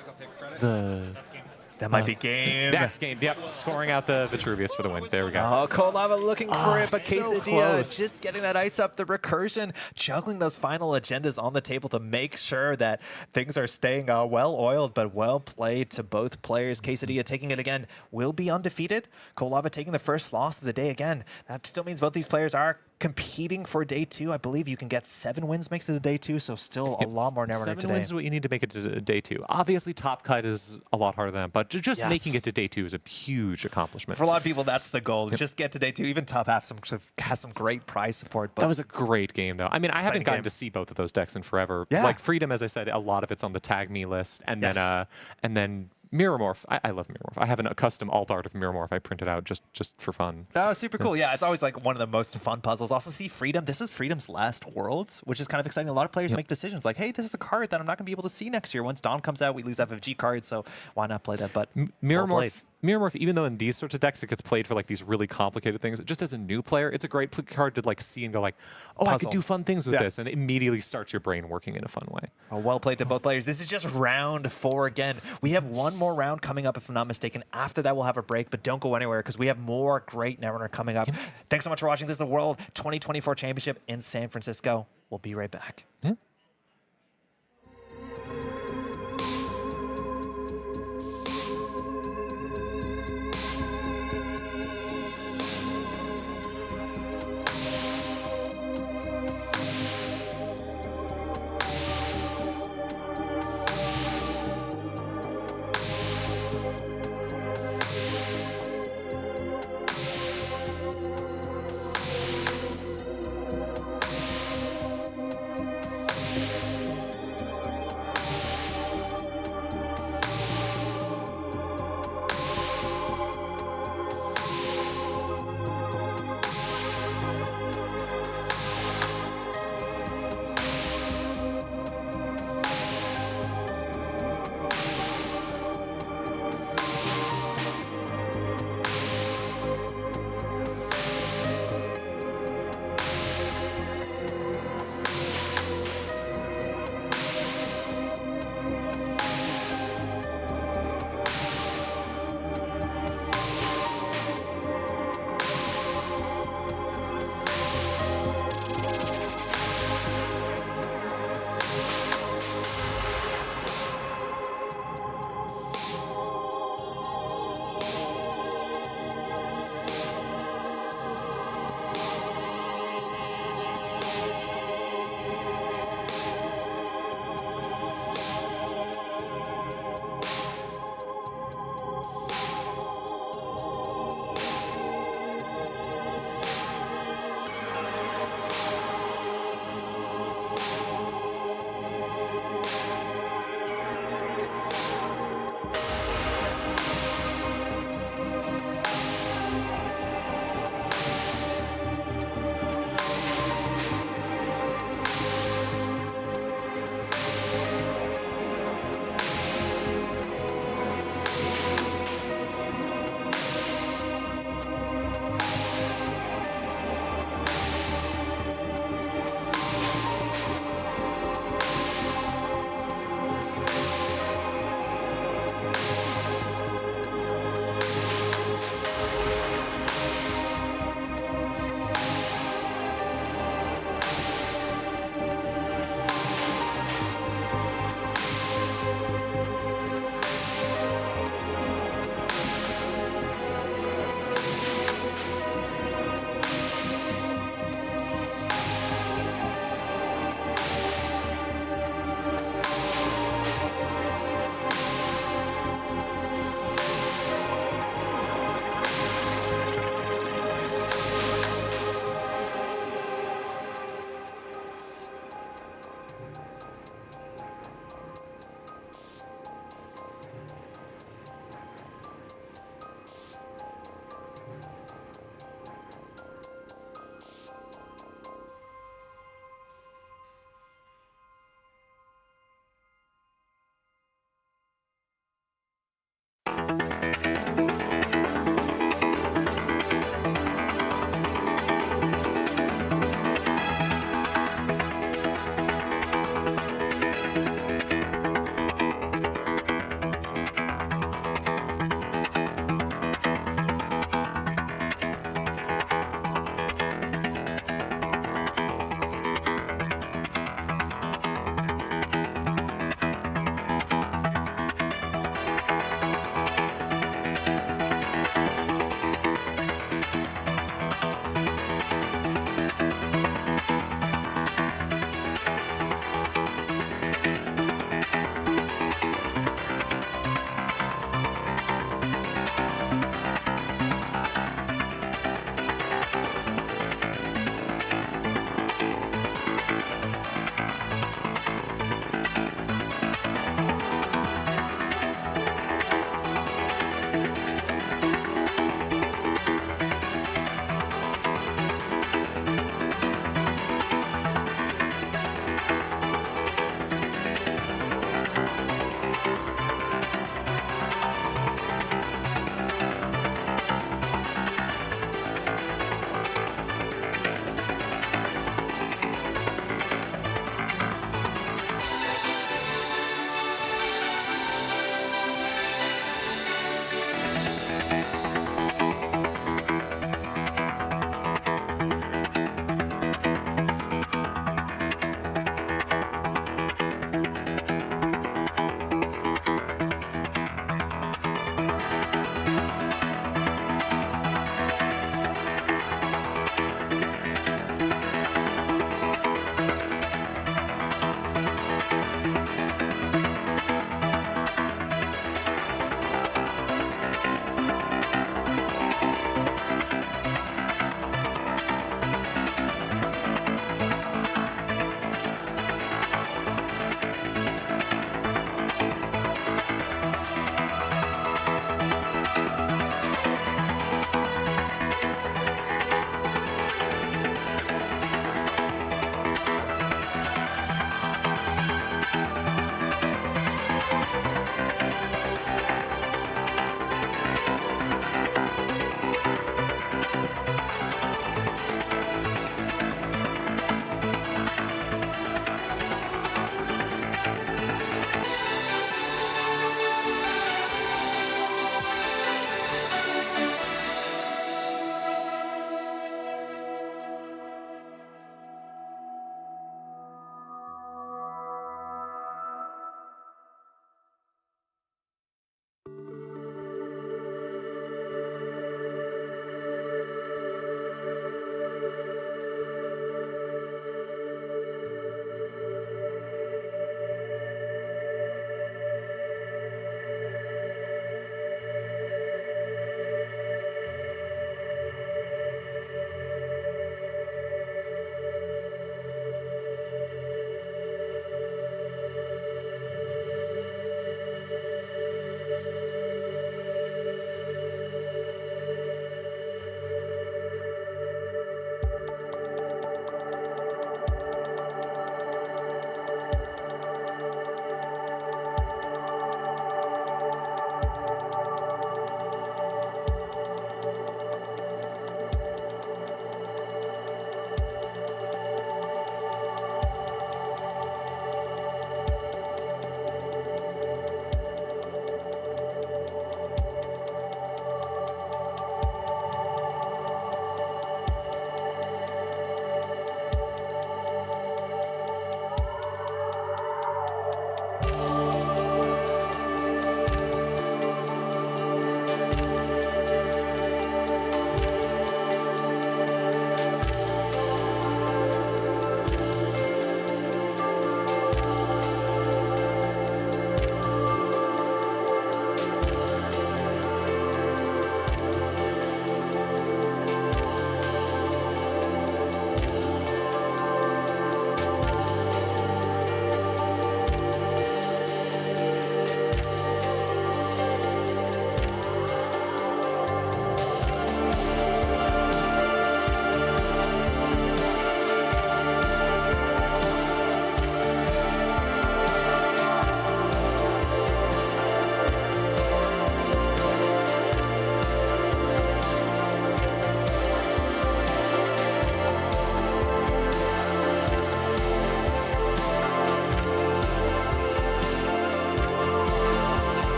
That might be game. That's game. Yep, scoring out the Vitruvius for the win. There we go. Oh, Cold Lava looking for it, but so Quesadilla close. just getting that ice up, the recursion, juggling those final agendas on the table to make sure that things are staying well-oiled, but well played to both players. Quesadilla taking it again, will be undefeated. Cold Lava taking the first loss of the day again. That still means both these players are competing for day 2. I believe you can get 7 wins makes it to day 2, so still a lot more Netrunner 7 today. wins is what you need to make it to day 2. Obviously, top cut is a lot harder than that, but just Yes. making it to day 2 is a huge accomplishment. For a lot of people, that's the goal. Just get to day 2. Even top half has some great prize support. But That was a great game, though. I mean, I haven't Exciting gotten game. to see both of those decks in forever. Yeah. Like Freedom, as I said, a lot of it's on the tag me list, and Yes. then Mirror Morph. I love Mirror Morph. I have a custom alt art of Mirror Morph I printed out just for fun. That was super cool. Yeah, it's always like one of the most fun puzzles. Also, see Freedom. This is Freedom's last Worlds, which is kind of exciting. A lot of players make decisions like, hey, this is a card that I'm not going to be able to see next year. Once Dawn comes out, we lose FFG cards, so why not play that? But Mirror well played. Morph, even though in these sorts of decks it gets played for like these really complicated things, just as a new player, it's a great card to like see and go like, oh, I Puzzle. could do fun things with Yeah. this, and it immediately starts your brain working in a fun way. Well played to both players. This is just round 4 again. We have one more round coming up, if I'm not mistaken. After that, we'll have a break, but don't go anywhere because we have more great Netrunner coming up. Thanks so much for watching. This is the World 2024 Championship in San Francisco. We'll be right back. Yeah.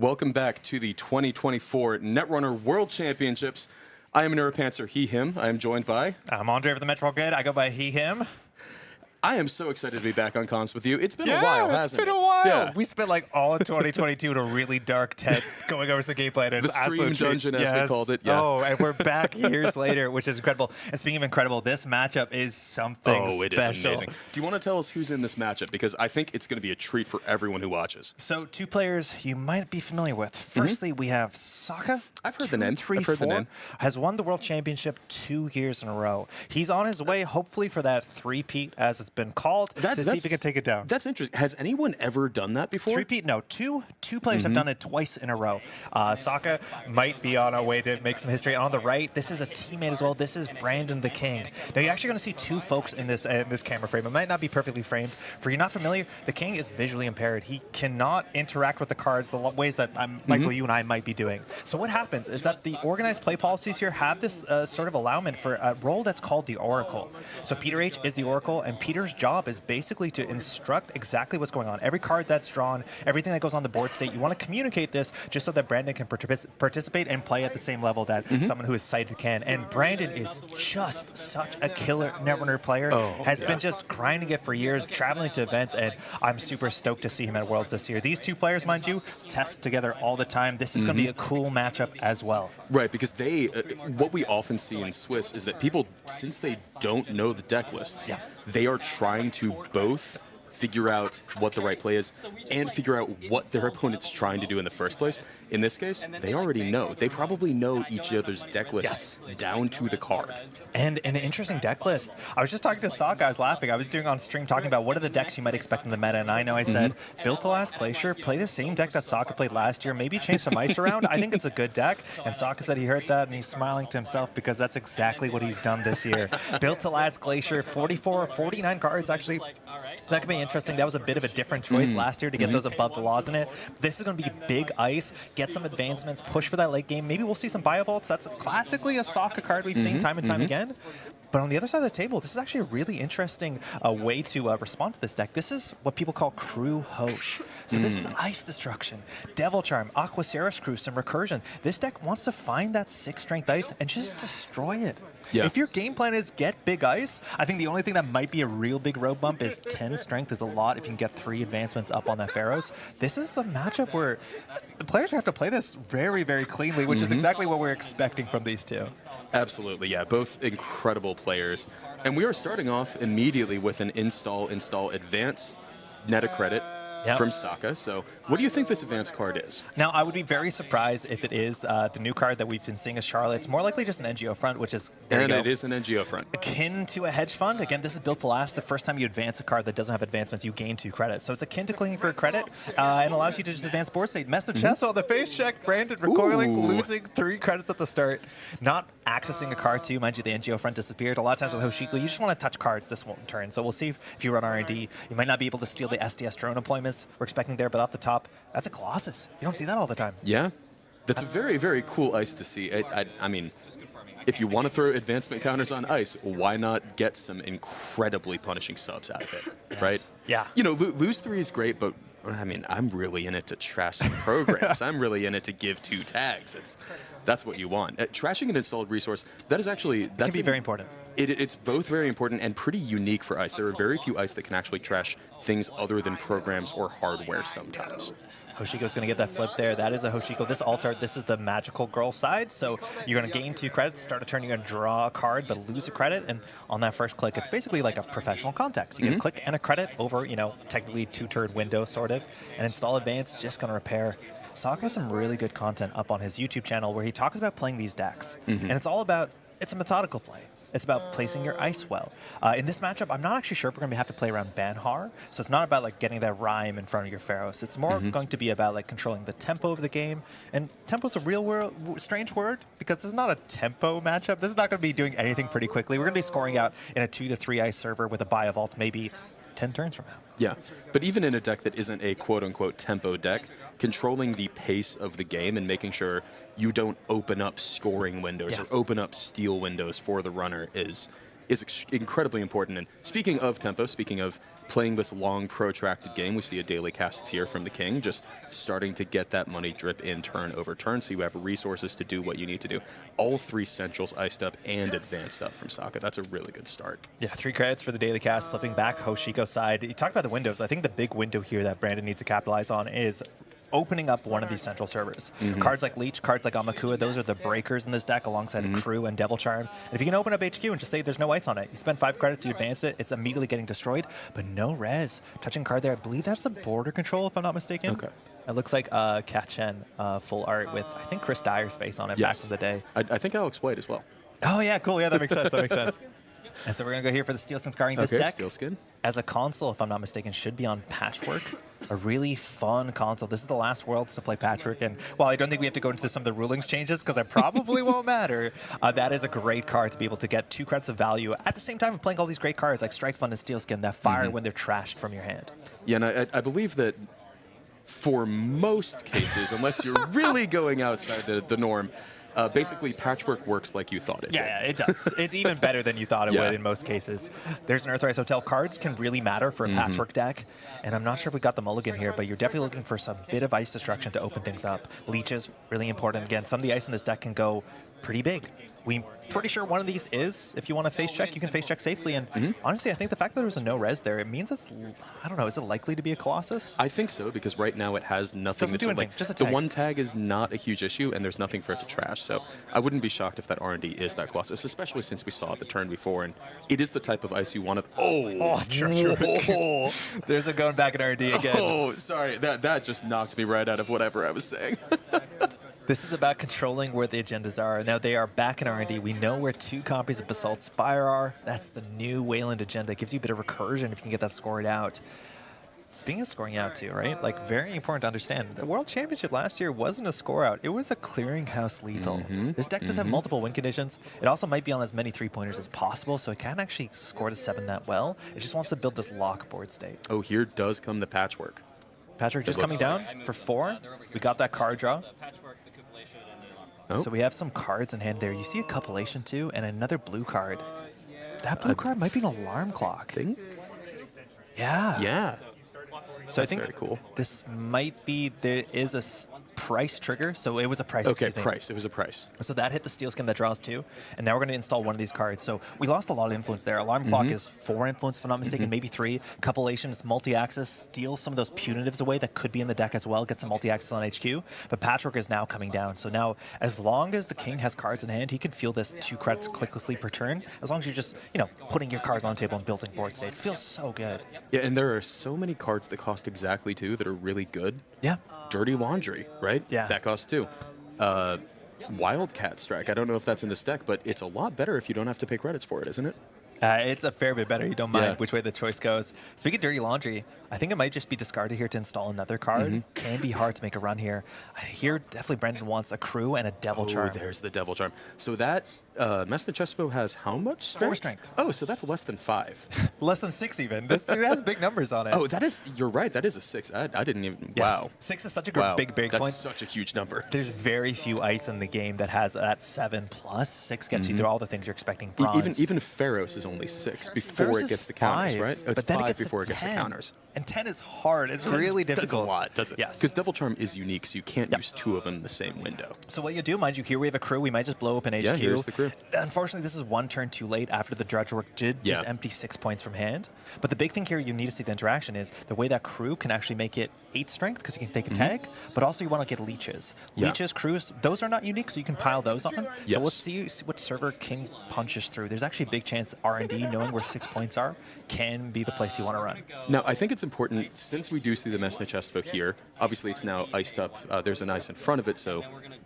Welcome back to the 2024 Netrunner World Championships. I am Neuropantser, he, him. I am joined by... I'm Andre of the Metro Grid. I go by he, him. I am so excited to be back on comms with you. It's been a while, hasn't it? It's been a while. Yeah. We spent like all of 2022 in a really dark tent going over some gameplay. And The it's stream absolute treat. dungeon, as we called it. Yeah. Oh, and we're back years later, which is incredible. And speaking of incredible, this matchup is something It special. is amazing. Do you want to tell us who's in this matchup? Because I think it's going to be a treat for everyone who watches. So 2 players you might be familiar with. Firstly, we have Sokka. I've heard the name. I've heard the name. Has won the World Championship 2 years in a row. He's on his way, hopefully, for that 3-peat, as it's been called. To see if he can take it down. That's interesting. Has anyone ever done that before? 3-peat, no. Two players have done it twice in a row. Sokka might be on a way to make some history. On the right, this is a teammate as well. This is Brandon the King. Now, you're actually going to see 2 folks in this camera frame. It might not be perfectly framed. For you not familiar, the King is visually impaired. He cannot interact with the cards the ways that Michael, you and I might be doing. So what happens is that the organized play policies here have this sort of allowance for a role that's called the Oracle. So Peter H is the Oracle, and Peter's job is basically to instruct exactly what's going on. Every card that's drawn, everything that goes on the board state, you want to communicate this just so that Brandon can participate and play at the same level that someone who is sighted can. And Brandon is just such a killer Netrunner player. Has been just grinding it for years, traveling to events, and I'm super stoked to see him at Worlds this year. These 2 players, mind you, test together all the time. This is going to be a cool matchup as well. Right, because they, what we often see in Swiss is that people, since they don't know the deck lists, they are trying to both figure out what the right play is and figure out what their opponent's trying to do in the first place. In this case, they already know. They probably know each other's deck lists down to the card. And an interesting deck list. I was just talking to Sokka. I was laughing. I was doing on stream talking about what are the decks you might expect in the meta. And I know I said, Built to Last Glacier, play the same deck that Sokka played last year. Maybe change some ice around. I think it's a good deck. And Sokka said he heard that and he's smiling to himself because that's exactly what he's done this year. Built to Last Glacier, 44 or 49 cards actually. That could be interesting. That was a bit of a different choice last year to get those above the laws in it. This is going to be big ice, get some advancements, push for that late game. Maybe we'll see some bio vaults. That's classically a Sokka card we've seen time and time again. But on the other side of the table, this is actually a really interesting way to respond to this deck. This is what people call Crew Hosh. So this is Ice Destruction, Devil Charm, Aquaceros Crew, some Recursion. This deck wants to find that 6 strength ice and just destroy it. Yeah. If your game plan is get big ice, I think the only thing that might be a real big road bump is 10 strength is a lot if you can get 3 advancements up on that Pharaohs. This is a matchup where the players have to play this very, very cleanly, which is exactly what we're expecting from these 2. Absolutely, yeah. Both incredible players. And we are starting off immediately with an install advance net a credit from Sokka. So what do you think this advanced card is? Now, I would be very surprised if it is the new card that we've been seeing as Charlotte. It's more likely just an NGO front, which is it is an NGO front. Akin to a hedge fund. Again, this is built to last. The first time you advance a card that doesn't have advancements, you gain 2 credits. So it's akin to clicking for a credit and allows you to just advance board state. Mess the chest on the face check. Brandon recoiling, losing 3 credits at the start. Not accessing a card too. Mind you, the NGO front disappeared. A lot of times with Hoshiko, you just want to touch cards. This won't turn. So we'll see if you run R&D. You might not be able to steal the SDS drone deployments we're expecting there, but off the top, that's a Colossus. You don't see that all the time. Yeah. That's a very, very cool ice to see. I mean, if you want to throw advancement counters on ice, why not get some incredibly punishing subs out of it, right? Yeah. You know, lose 3 is great, but I mean, I'm really in it to trash some programs. I'm really in it to give 2 tags. That's what you want. Trashing an installed resource, that is actually... That can be very important. It's both very important and pretty unique for ice. There are very few ice that can actually trash things other than programs or hardware sometimes. Hoshiko's going to get that flip there. That is a Hoshiko. This altar, this is the magical girl side. So you're going to gain 2 credits. Start a turn, you're going to draw a card, but lose a credit. And on that first click, it's basically like a professional context. You get a click and a credit over, you know, technically 2-turn window, sort of. And install advance, just going to repair. Sokka has some really good content up on his YouTube channel where he talks about playing these decks. And it's all about, it's a methodical play. It's about placing your ice well. In this matchup, I'm not actually sure if we're going to have to play around Banhar. So it's not about like getting that rhyme in front of your Pharaohs. It's more going to be about like controlling the tempo of the game. And tempo is a real strange word because this is not a tempo matchup. This is not going to be doing anything pretty quickly. We're going to be scoring out in a 2 to 3 ice server with a Bio Vault maybe 10 turns from now. Yeah, but even in a deck that isn't a quote-unquote tempo deck, controlling the pace of the game and making sure you don't open up scoring windows or open up steal windows for the runner is is incredibly important. And speaking of tempo, speaking of playing this long, protracted game, we see a daily cast here from the King, just starting to get that money drip in turn over turn, so you have resources to do what you need to do. All 3 centrals iced up and advanced up from Sokka. That's a really good start. Yeah, 3 credits for the daily cast, flipping back Hoshiko's side. You talked about the windows. I think the big window here that Brandon needs to capitalize on is opening up one of these central servers. Cards like Leech, cards like Amakua, those are the breakers in this deck alongside Crew and Devil Charm. And if you can open up HQ and just say there's no ice on it, you spend 5 credits, you advance it, it's immediately getting destroyed, but no res. Touching card there, I believe that's a border control if I'm not mistaken. Okay. It looks like Katchen full art with, I think, Chris Dyer's face on it back in the day. I think Alex White as well. Oh yeah, cool, yeah, that makes sense, that makes sense. And so we're going to go here for the Steelskin Scarring. This deck, Steelskin. as a console, if I'm not mistaken, should be on Patchwork. A really fun console. This is the last Worlds to play Patchwork, and while I don't think we have to go into some of the rulings changes, because that probably won't matter, that is a great card to be able to get 2 credits of value at the same time of playing all these great cards like Strike Fund and Steelskin that fire when they're trashed from your hand. Yeah, and I believe that for most cases, unless you're really going outside the norm, basically, Patchwork works like you thought it did. Yeah, it does. It's even better than you thought it would in most cases. There's an Earthrise Hotel. Cards can really matter for a Patchwork deck, and I'm not sure if we got the mulligan here, but you're definitely looking for some bit of ice destruction to open things up. Leeches, really important. Again, some of the ice in this deck can go pretty big. We're pretty sure one of these is, if you want to face check, you can face check safely. And honestly, I think the fact that there was a no res there, it means it's, I don't know, is it likely to be a Colossus? I think so, because right now it has nothing Doesn't to do anything, like, just a the tag. 1 tag is not a huge issue, and there's nothing for it to trash. So I wouldn't be shocked if that R&D is that Colossus, especially since we saw it the turn before, and it is the type of ice you want to. Oh, there's a going back in R&D again. Oh, sorry, that just knocked me right out of whatever I was saying. This is about controlling where the agendas are. Now they are back in R&D. We know where 2 copies of Basalt Spire are. That's the new Wayland agenda. It gives you a bit of recursion if you can get that scored out. Speaking of scoring out too, right? Like, very important to understand. The World Championship last year wasn't a score out. It was a clearinghouse lethal. This deck does have multiple win conditions. It also might be on as many 3-pointers as possible, so it can't actually score to 7 that well. It just wants to build this lock board state. Oh, here does come the Patchwork. Patchwork just coming down for 4. We got that card draw. Oh. So we have some cards in hand there. You see a Copulation too, and another blue card. That blue card might be an alarm clock. Yeah. Yeah. So That's I think very cool. this might be, there is a price trigger. So it was a price. Okay, excuse me. price. It was a price. So that hit the Steelskin that draws 2. And now we're going to install one of these cards. So we lost a lot of influence there. Alarm Clock is 4 influence, if I'm not mistaken, maybe 3. Copulation is multi-axis, steals some of those punitives away that could be in the deck as well, get some multi-axis on HQ. But Patchwork is now coming down. So now, as long as the King has cards in hand, he can feel this 2 credits clicklessly per turn. As long as you're just, putting your cards on the table and building board state. It feels so good. Yeah, and there are so many cards that cost exactly 2 that are really good. Yeah. Dirty Laundry, right? Yeah. That costs 2. Wildcat Strike. I don't know if that's in this deck, but it's a lot better if you don't have to pay credits for it, isn't it? It's a fair bit better. You don't mind Yeah. which way the choice goes. Speaking of Dirty Laundry, I think it might just be discarded here to install another card. Can be hard to make a run here. Here, definitely Brendan wants a Crew and a Devil Charm. Oh, there's the Devil Charm. So that Mesna Chesvo has how much strength? 4 strength. Oh, so that's less than 5. Less than 6 even. This thing has big numbers on it. Oh, you're right. That is a 6. I didn't even, Yes. wow. 6 is such a Wow. big That's point. such a huge number. There's very few ice in the game that has that 7+. 6 gets you through all the things you're expecting. Bronze. Even Pharos is only 6 before Pharos it is gets the counters, 5, right? Oh, it's but then 5 it gets to before it gets the 10. counters. And 10 is hard. It's really difficult. That's a lot, doesn't it? Yes. Because Devil Charm is unique, so you can't use 2 of them in the same window. So what you do, mind you, here we have a Crew. We might just blow open HQ. Yeah, here's the Crew. Unfortunately, this is 1 turn too late after the Drudge Work did just empty 6 points from hand. But the big thing here you need to see the interaction is the way that Crew can actually make it 8 strength because you can take a tag, but also you want to get Leeches. Yeah. Leeches, Crews, those are not unique, so you can pile those on. Yes. So let's see what server King punches through. There's actually a big chance R&D, knowing where 6 points are, can be the place you want to run. Now, I think it's important, since we do see the Mesna Chesvo here, obviously it's now iced up. There's an ice in front of it, so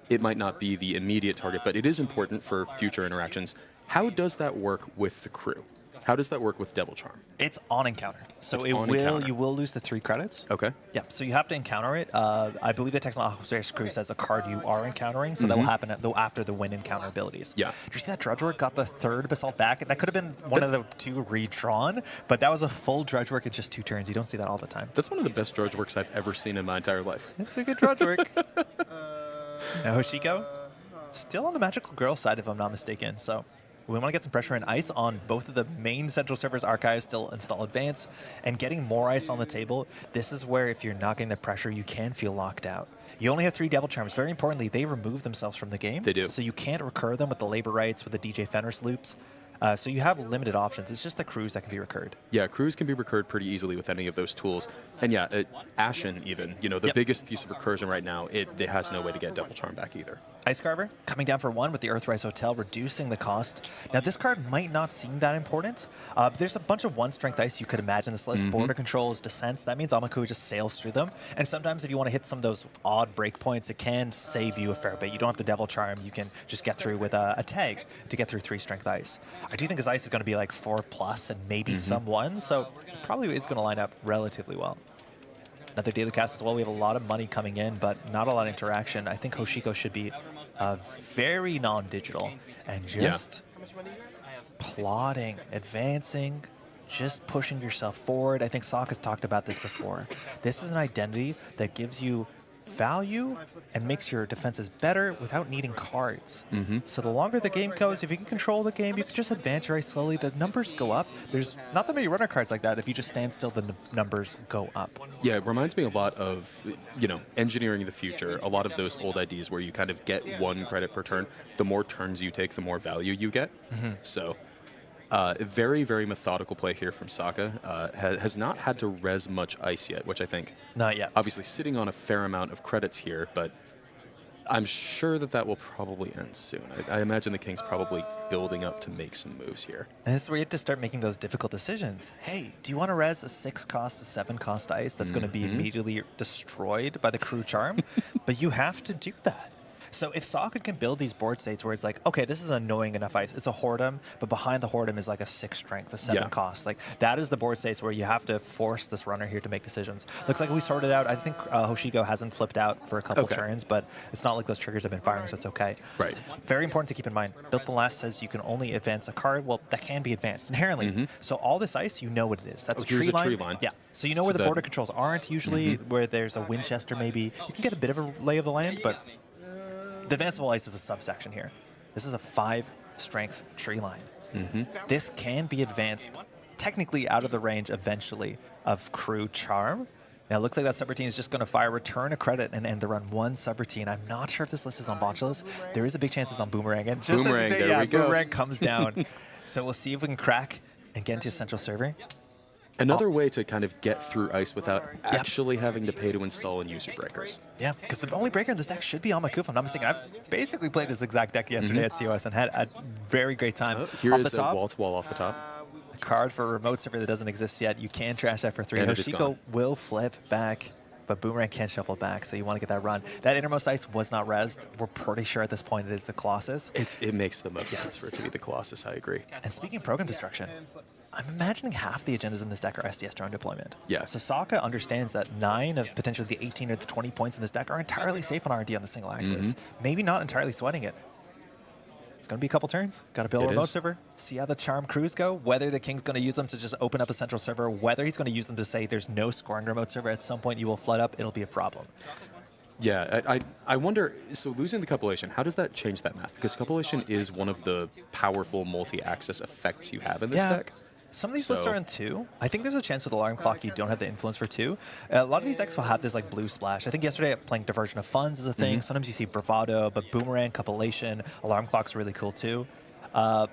it might not be the immediate target, but it is important for future interactions. How does that work with the Crew? How does that work with Devil Charm? It's on encounter. So It's it on will encounter. you will lose the 3 credits. Okay. Yeah, so you have to encounter it. I believe the Texan Officer's Crew says a card you are encountering, so that will happen after the win encounter abilities. Yeah. Did you see that Drudge Work got the 3rd Basalt back? That could have been one of the 2 redrawn, but that was a full Drudge Work in just 2 turns. You don't see that all the time. That's one of the best Drudge Works I've ever seen in my entire life. It's a good Drudge Work. Now Hoshiko, still on the Magical Girl side if I'm not mistaken, so We want to get some pressure and ice on both of the main central servers, archives, still install advance, and getting more ice on the table. This is where if you're not getting the pressure, you can feel locked out. You only have 3 Devil Charms. Very importantly, they remove themselves from the game. They do. So you can't recur them with the labor rights, with the DJ Fenris loops. So you have limited options. It's just the crews that can be recurred. Yeah, crews can be recurred pretty easily with any of those tools. And yeah, Ashen even, you know, the biggest piece of recursion right now, it has no way to get Devil Charm back either. Ice Carver coming down for 1 with the Earthrise Hotel, reducing the cost. Now, this card might not seem that important, but there's a bunch of 1-strength ice you could imagine this list. Border controls, descents. That means Amaku just sails through them. And sometimes if you want to hit some of those odd breakpoints, it can save you a fair bit. You don't have the Devil Charm. You can just get through with a tag to get through 3-strength ice. I do think his ice is going to be like 4+ and maybe some 1, so it probably is going to line up relatively well. Another daily cast as well. We have a lot of money coming in, but not a lot of interaction. I think Hoshiko should be very non-digital and just plotting, advancing, just pushing yourself forward. I think Sokka's talked about this before. This is an identity that gives you value and makes your defenses better without needing cards. So the longer the game goes, if you can control the game, you can just advance very slowly. The numbers go up. There's not that many runner cards like that. If you just stand still, the numbers go up. Yeah, it reminds me a lot of, you know, engineering the future. A lot of those old ideas where you kind of get 1 credit per turn. The more turns you take, the more value you get. So very, very methodical play here from Sokka. Has not had to res much ice yet, which I think... Not yet. Obviously sitting on a fair amount of credits here, but I'm sure that will probably end soon. I imagine the King's probably building up to make some moves here. And this is where you have to start making those difficult decisions. Hey, do you want to res a 6-cost, a 7-cost ice that's going to be immediately destroyed by the crew charm? But you have to do that. So if Sokka can build these board states where it's like, okay, this is annoying enough ice. It's a Whoredom, but behind the Whoredom is like a 6-strength, a 7-cost. Like that is the board states where you have to force this runner here to make decisions. Looks like we sorted out. I think Hoshiko hasn't flipped out for a couple turns, but it's not like those triggers have been firing, so it's okay. Right. Very important to keep in mind. Built the Last says you can only advance a card. Well, that can be advanced inherently. So all this ice, you know what it is. That's a tree line. Yeah. So you know where the border controls aren't usually, where there's a Winchester maybe. You can get a bit of a lay of the land, but the advanceable ice is a subsection here. This is a 5-strength tree line. This can be advanced technically out of the range eventually of crew charm. Now it looks like that subroutine is just going to fire return a credit and end the run 1 subroutine. I'm not sure if this list is on Botulas. There is a big chance it's on Boomerang. And just Boomerang, as you say, there we go. Boomerang comes down. So we'll see if we can crack and get into a central server. Another way to kind of get through ice without actually having to pay to install and use your breakers. Yeah, because the only breaker in this deck should be Amaku, if I'm not mistaken. I've basically played this exact deck yesterday at COS and had a very great time. Here off is the top, a wall-to-wall off the top. A card for a remote server that doesn't exist yet. You can trash that for 3. And it is Hoshiko gone. will flip back, but Boomerang can't shuffle back, so you want to get that run. That innermost ice was not rezzed. We're pretty sure at this point it is the Colossus. It makes the most sense for it to be the Colossus, I agree. And speaking of program destruction, I'm imagining half the agendas in this deck are SDS drone deployment. Yeah. So Sokka understands that 9 of potentially the 18 or the 20 points in this deck are entirely safe on RD on the single axis. Maybe not entirely sweating it. It's going to be a couple turns. Got to build a remote server. See how the charm crews go. Whether the King's going to use them to just open up a central server, whether he's going to use them to say there's no scoring remote server. At some point you will flood up. It'll be a problem. Yeah, I wonder, so losing the Cupulation, how does that change that math? Because Cupulation is one of the powerful multi-axis effects you have in this deck. Some of these lists are in 2. I think there's a chance with Alarm Clock you don't have the influence for 2. A lot of these decks will have this like blue splash. I think yesterday playing Diversion of Funds is a thing. Sometimes you see Bravado, but Boomerang, Cupulation, Alarm Clock's really cool too. It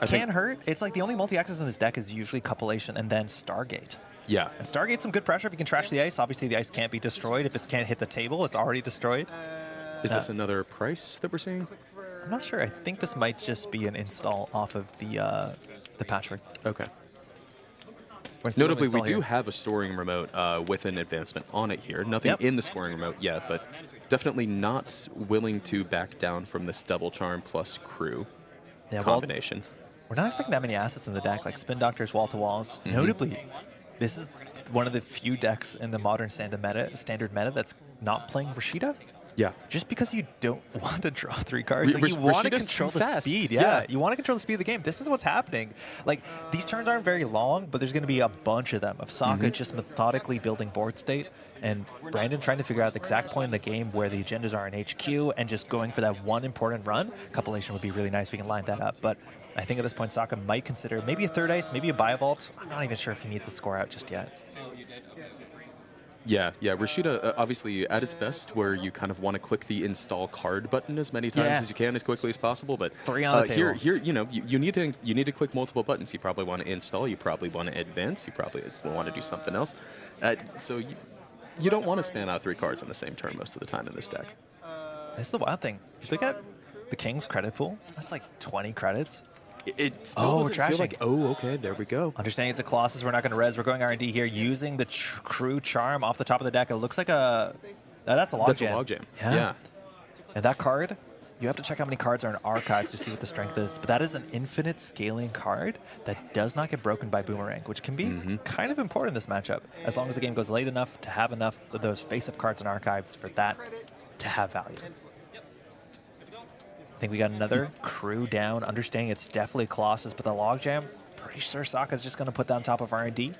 can hurt. It's like the only multi-axis in this deck is usually Cupulation and then Stargate. Yeah. And Stargate's some good pressure if you can trash the ice. Obviously the ice can't be destroyed. If it can't hit the table, it's already destroyed. Is this another price that we're seeing? I'm not sure. I think this might just be an install off of the patchwork. Okay. Notably, we do have a scoring remote with an advancement on it here. Nothing in the scoring remote yet, but definitely not willing to back down from this Devil Charm plus crew combination. We're not expecting that many assets in the deck, like Spin Doctors, Wall-to-Walls. Notably, this is one of the few decks in the modern standard meta that's not playing Rashida. Yeah. Just because you don't want to draw 3 cards. Like, Rash- you want to Rashida's control too the fast. speed. Yeah. Yeah. You want to control the speed of the game. This is what's happening. Like, these turns aren't very long, but there's going to be a bunch of them of Sokka just methodically building board state and Brandon trying to figure out the exact point in the game where the agendas are in HQ and just going for that one important run. Compilation would be really nice if we can line that up. But I think at this point, Sokka might consider maybe a 3rd ice, maybe a Biovault. I'm not even sure if he needs to score out just yet. Yeah, Rashida, obviously at its best, where you kind of want to click the install card button as many times as you can, as quickly as possible. But 3 on the table. Here, you know, you need to click multiple buttons. You probably want to install. You probably want to advance. You probably will want to do something else. So you don't want to spam out 3 cards on the same turn most of the time in this deck. This is the wild thing. If you look at the King's credit pool, that's like 20 credits. It still doesn't feel like, trashing. okay, there we go. Understanding it's a Colossus, we're not going to res. We're going R&D here, using the Crew Charm off the top of the deck. It looks like a... that's a logjam. That's a logjam. Yeah. And that card, you have to check how many cards are in archives to see what the strength is. But that is an infinite scaling card that does not get broken by Boomerang, which can be kind of important in this matchup, as long as the game goes late enough to have enough of those face-up cards in archives for that to have value. I think we got another Crew down, understanding it's definitely Colossus, but the logjam, pretty sure Sokka's just going to put that on top of R&D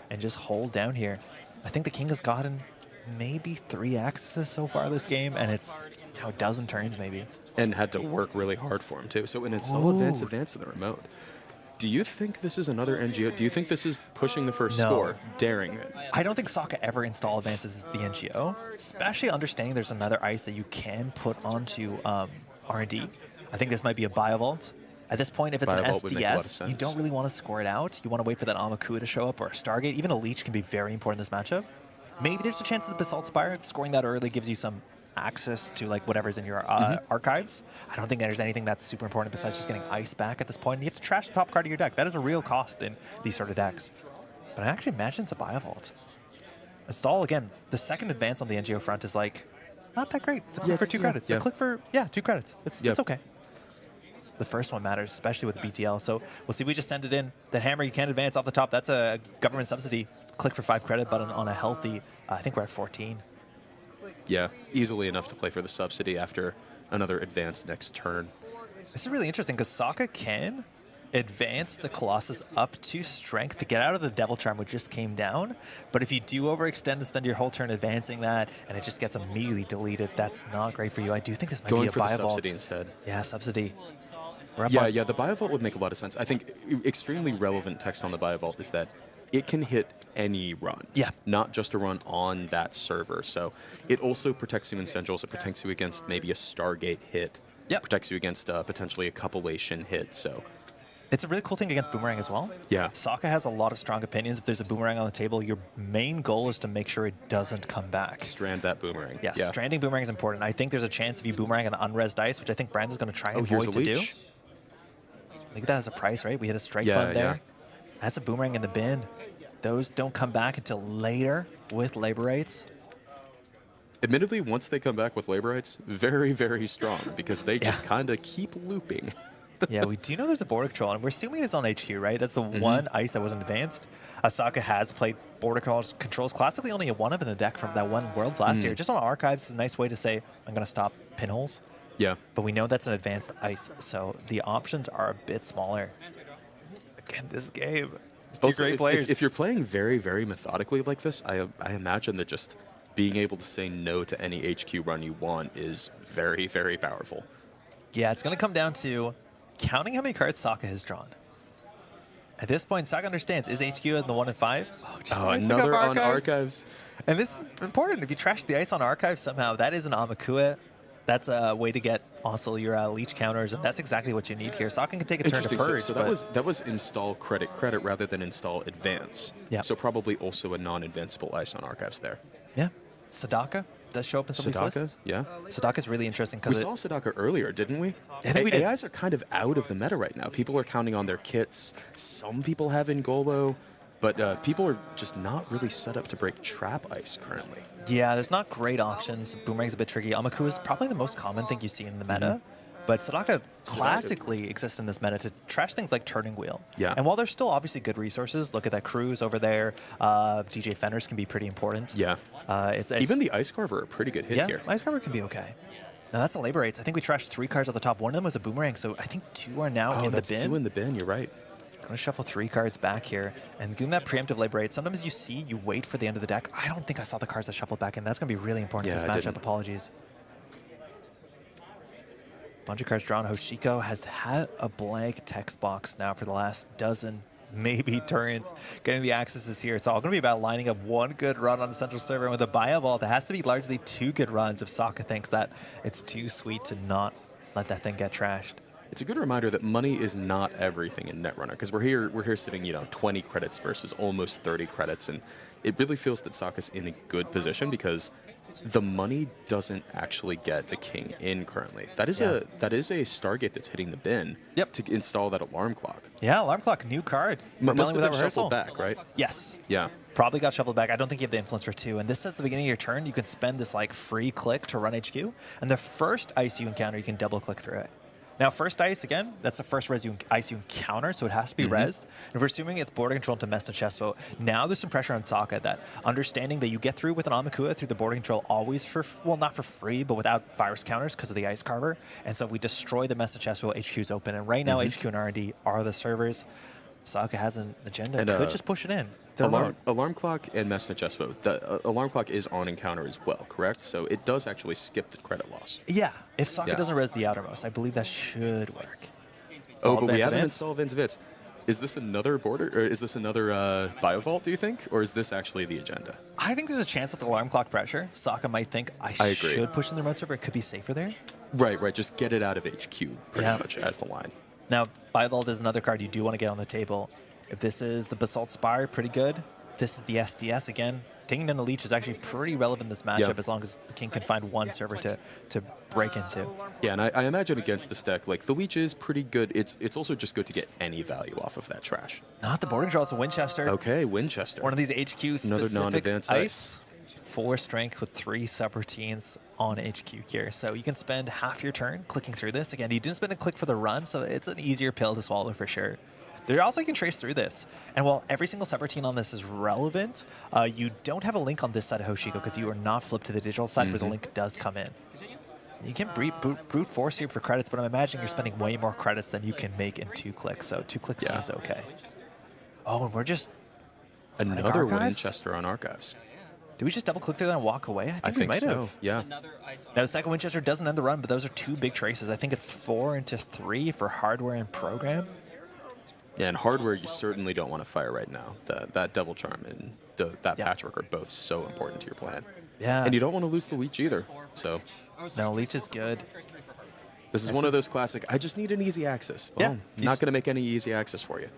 and just hold down here. I think the King has gotten maybe 3 accesses so far this game, and it's a dozen turns maybe. And had to work really hard for him, too. So an install advance in the remote. Do you think this is another NGO? Do you think this is pushing the first score, daring it? I don't think Sokka ever install advances the NGO, especially understanding there's another ice that you can put onto R&D. I think this might be a Biovault. At this point, if it's an SDS, you don't really want to score it out. You want to wait for that Amakua to show up or a Stargate. Even a Leech can be very important in this matchup. Maybe there's a chance of the Basalt Spire. Scoring that early gives you some access to like whatever's in your archives. I don't think there's anything that's super important besides just getting ice back at this point. You have to trash the top card of your deck. That is a real cost in these sort of decks. But I actually imagine it's a Biovault. Install, again, the second advance on the NGO front is like, not that great. It's a click for 2 credits. A click for, 2 credits. It's okay. The first one matters, especially with BTL. So we'll see. We just send it in. That hammer, you can't advance off the top. That's a government subsidy. Click for 5 credit button on a healthy, I think we're at 14. Yeah, easily enough to play for the subsidy after another advance next turn. This is really interesting because Sokka can advance the Colossus up to strength to get out of the Devil Charm, which just came down. But if you do overextend and spend your whole turn advancing that, and it just gets immediately deleted, that's not great for you. I do think this might Going be a for the Biovault. subsidy instead. Yeah, subsidy. Yeah, the Biovault would make a lot of sense. I think extremely relevant text on the Biovault is that it can hit any run. Yeah. Not just a run on that server. So it also protects you in Centrals. It protects you against maybe a Stargate hit. Yep. Protects you against potentially a Compilation hit. So it's a really cool thing against Boomerang as well. Yeah. Sokka has a lot of strong opinions. If there's a Boomerang on the table, your main goal is to make sure it doesn't come back. Strand that Boomerang. Yeah, stranding Boomerang is important. I think there's a chance if you Boomerang an unres dice, which I think Brandon's going to try and avoid to do. Look at that as a price, right? We hit a strike fund there. That's a Boomerang in the bin. Those don't come back until later with labor rates. Admittedly, once they come back with labor rights, very, very strong because they just kind of keep looping. Yeah, we do know there's a border control, and we're assuming it's on HQ, right? That's the one ice that wasn't advanced. Sokka has played border controls classically only a 1-up in the deck from that one Worlds last year. Just on archives, it's a nice way to say, I'm going to stop pinholes. Yeah. But we know that's an advanced ice, so the options are a bit smaller. Again, this game, it's two great players. If you're playing very, very methodically like this, I imagine that just being able to say no to any HQ run you want is very, very powerful. Yeah, it's going to come down to counting how many cards Sokka has drawn. At this point, Sokka understands, is HQ in the 1 and 5? Oh, another on archives. And this is important. If you trash the ice on archives somehow, that is an Amakua. That's a way to get also your leech counters, and that's exactly what you need here. Sokka can take a turn to purge. So that was install credit rather than install advance. Yeah. So probably also a non-advanceable ice on archives there. Yeah. Sadaka does show up in some of these lists. Yeah. Sadaka's really interesting we saw Sadaka earlier, didn't we? I think we did. AIs are kind of out of the meta right now. People are counting on their kits. Some people have Ngolo, but people are just not really set up to break trap ice currently. Yeah, there's not great options. Boomerang's a bit tricky. Amakua is probably the most common thing you see in the meta. But Sadaka classically exists in this meta to trash things like Turning Wheel. Yeah. And while there's still obviously good resources, look at that Cruise over there. DJ Fenders can be pretty important. Yeah. It's Even the Ice Carver, a pretty good hit yeah, here. Ice Carver can be okay. Now that's a labor rates. I think we trashed 3 cards at the top. One of them was a boomerang, so I think 2 are now in the bin. 2 in the bin, you're right. I'm going to shuffle 3 cards back here. And doing that preemptive labor rate, sometimes you wait for the end of the deck. I don't think I saw the cards that shuffled back in. That's going to be really important in this matchup. Apologies. Bunch of cards drawn. Hoshiko has had a blank text box now for the last dozen, maybe turns. Getting the accesses here. It's all going to be about lining up one good run on the central server. And with a bio vault, it has to be largely 2 good runs if Sokka thinks that it's too sweet to not let that thing get trashed. It's a good reminder that money is not everything in Netrunner, because we're here sitting, 20 credits versus almost 30 credits, and it really feels that Sokka's in a good position because the money doesn't actually get the king in currently. That is a Stargate that's hitting the bin to install that alarm clock. Yeah, alarm clock, new card. Must have been shuffled back, right? Yes. Yeah. Probably got shuffled back. I don't think you have the influence for 2. And this says at the beginning of your turn, you can spend this like free click to run HQ. And the first ice you encounter, you can double click through it. Now, first ice, again, that's the first ice you encounter, so it has to be rezzed. And we're assuming it's border control into Mesta chest, so now there's some pressure on Sokka that understanding that you get through with an Amakua through the border control always for, well, not for free, but without virus counters because of the Ice Carver. And so if we destroy the Mesta chest, well, HQ's open. And right now, HQ and R&D are the servers. Sokka has an agenda, and could just push it in. Alarm clock and Mesta chest vote. The alarm clock is on encounter as well, correct? So it does actually skip the credit loss. Yeah, if Sokka doesn't res the outermost, I believe that should work. But we haven't installed Vins Vits. Is this another border, or is this another bio vault, do you think? Or is this actually the agenda? I think there's a chance with the alarm clock pressure, Sokka might think, I agree. should push in the remote server. It could be safer there. Right. Just get it out of HQ, pretty much, as the line. Now, bio vault is another card you do want to get on the table. If this is the Basalt Spire, pretty good. If this is the SDS, again, taking down the Leech is actually pretty relevant in this matchup as long as the King can find one server to break into. Yeah, and I imagine against this deck, like, the Leech is pretty good. It's also just good to get any value off of that trash. Not the board control, it's a Winchester. Okay, Winchester. One of these HQ-specific Another non-advanced ice. 4 strength with 3 subroutines on HQ here. So you can spend half your turn clicking through this. Again, you didn't spend a click for the run, so it's an easier pill to swallow for sure. There also you can trace through this. And while every single subroutine on this is relevant, you don't have a link on this side of Hoshiko because you are not flipped to the digital side where the link does come in. You can brute force here for credits, but I'm imagining you're spending way more credits than you can make in 2 clicks. So 2 clicks seems okay. Oh, and we're just... Another Winchester on Archives. Did we just double click through that and walk away? I think we might have. Yeah. Now, the second Winchester doesn't end the run, but those are 2 big traces. I think it's 4 into 3 for hardware and program. Yeah, and hardware you certainly don't want to fire right now. That Devil Charm and that Patchwork are both so important to your plan. Yeah. And you don't want to lose the Leech either. So. No, Leech is good. This is one of those classic, I just need an easy access. Well, not going to make any easy access for you.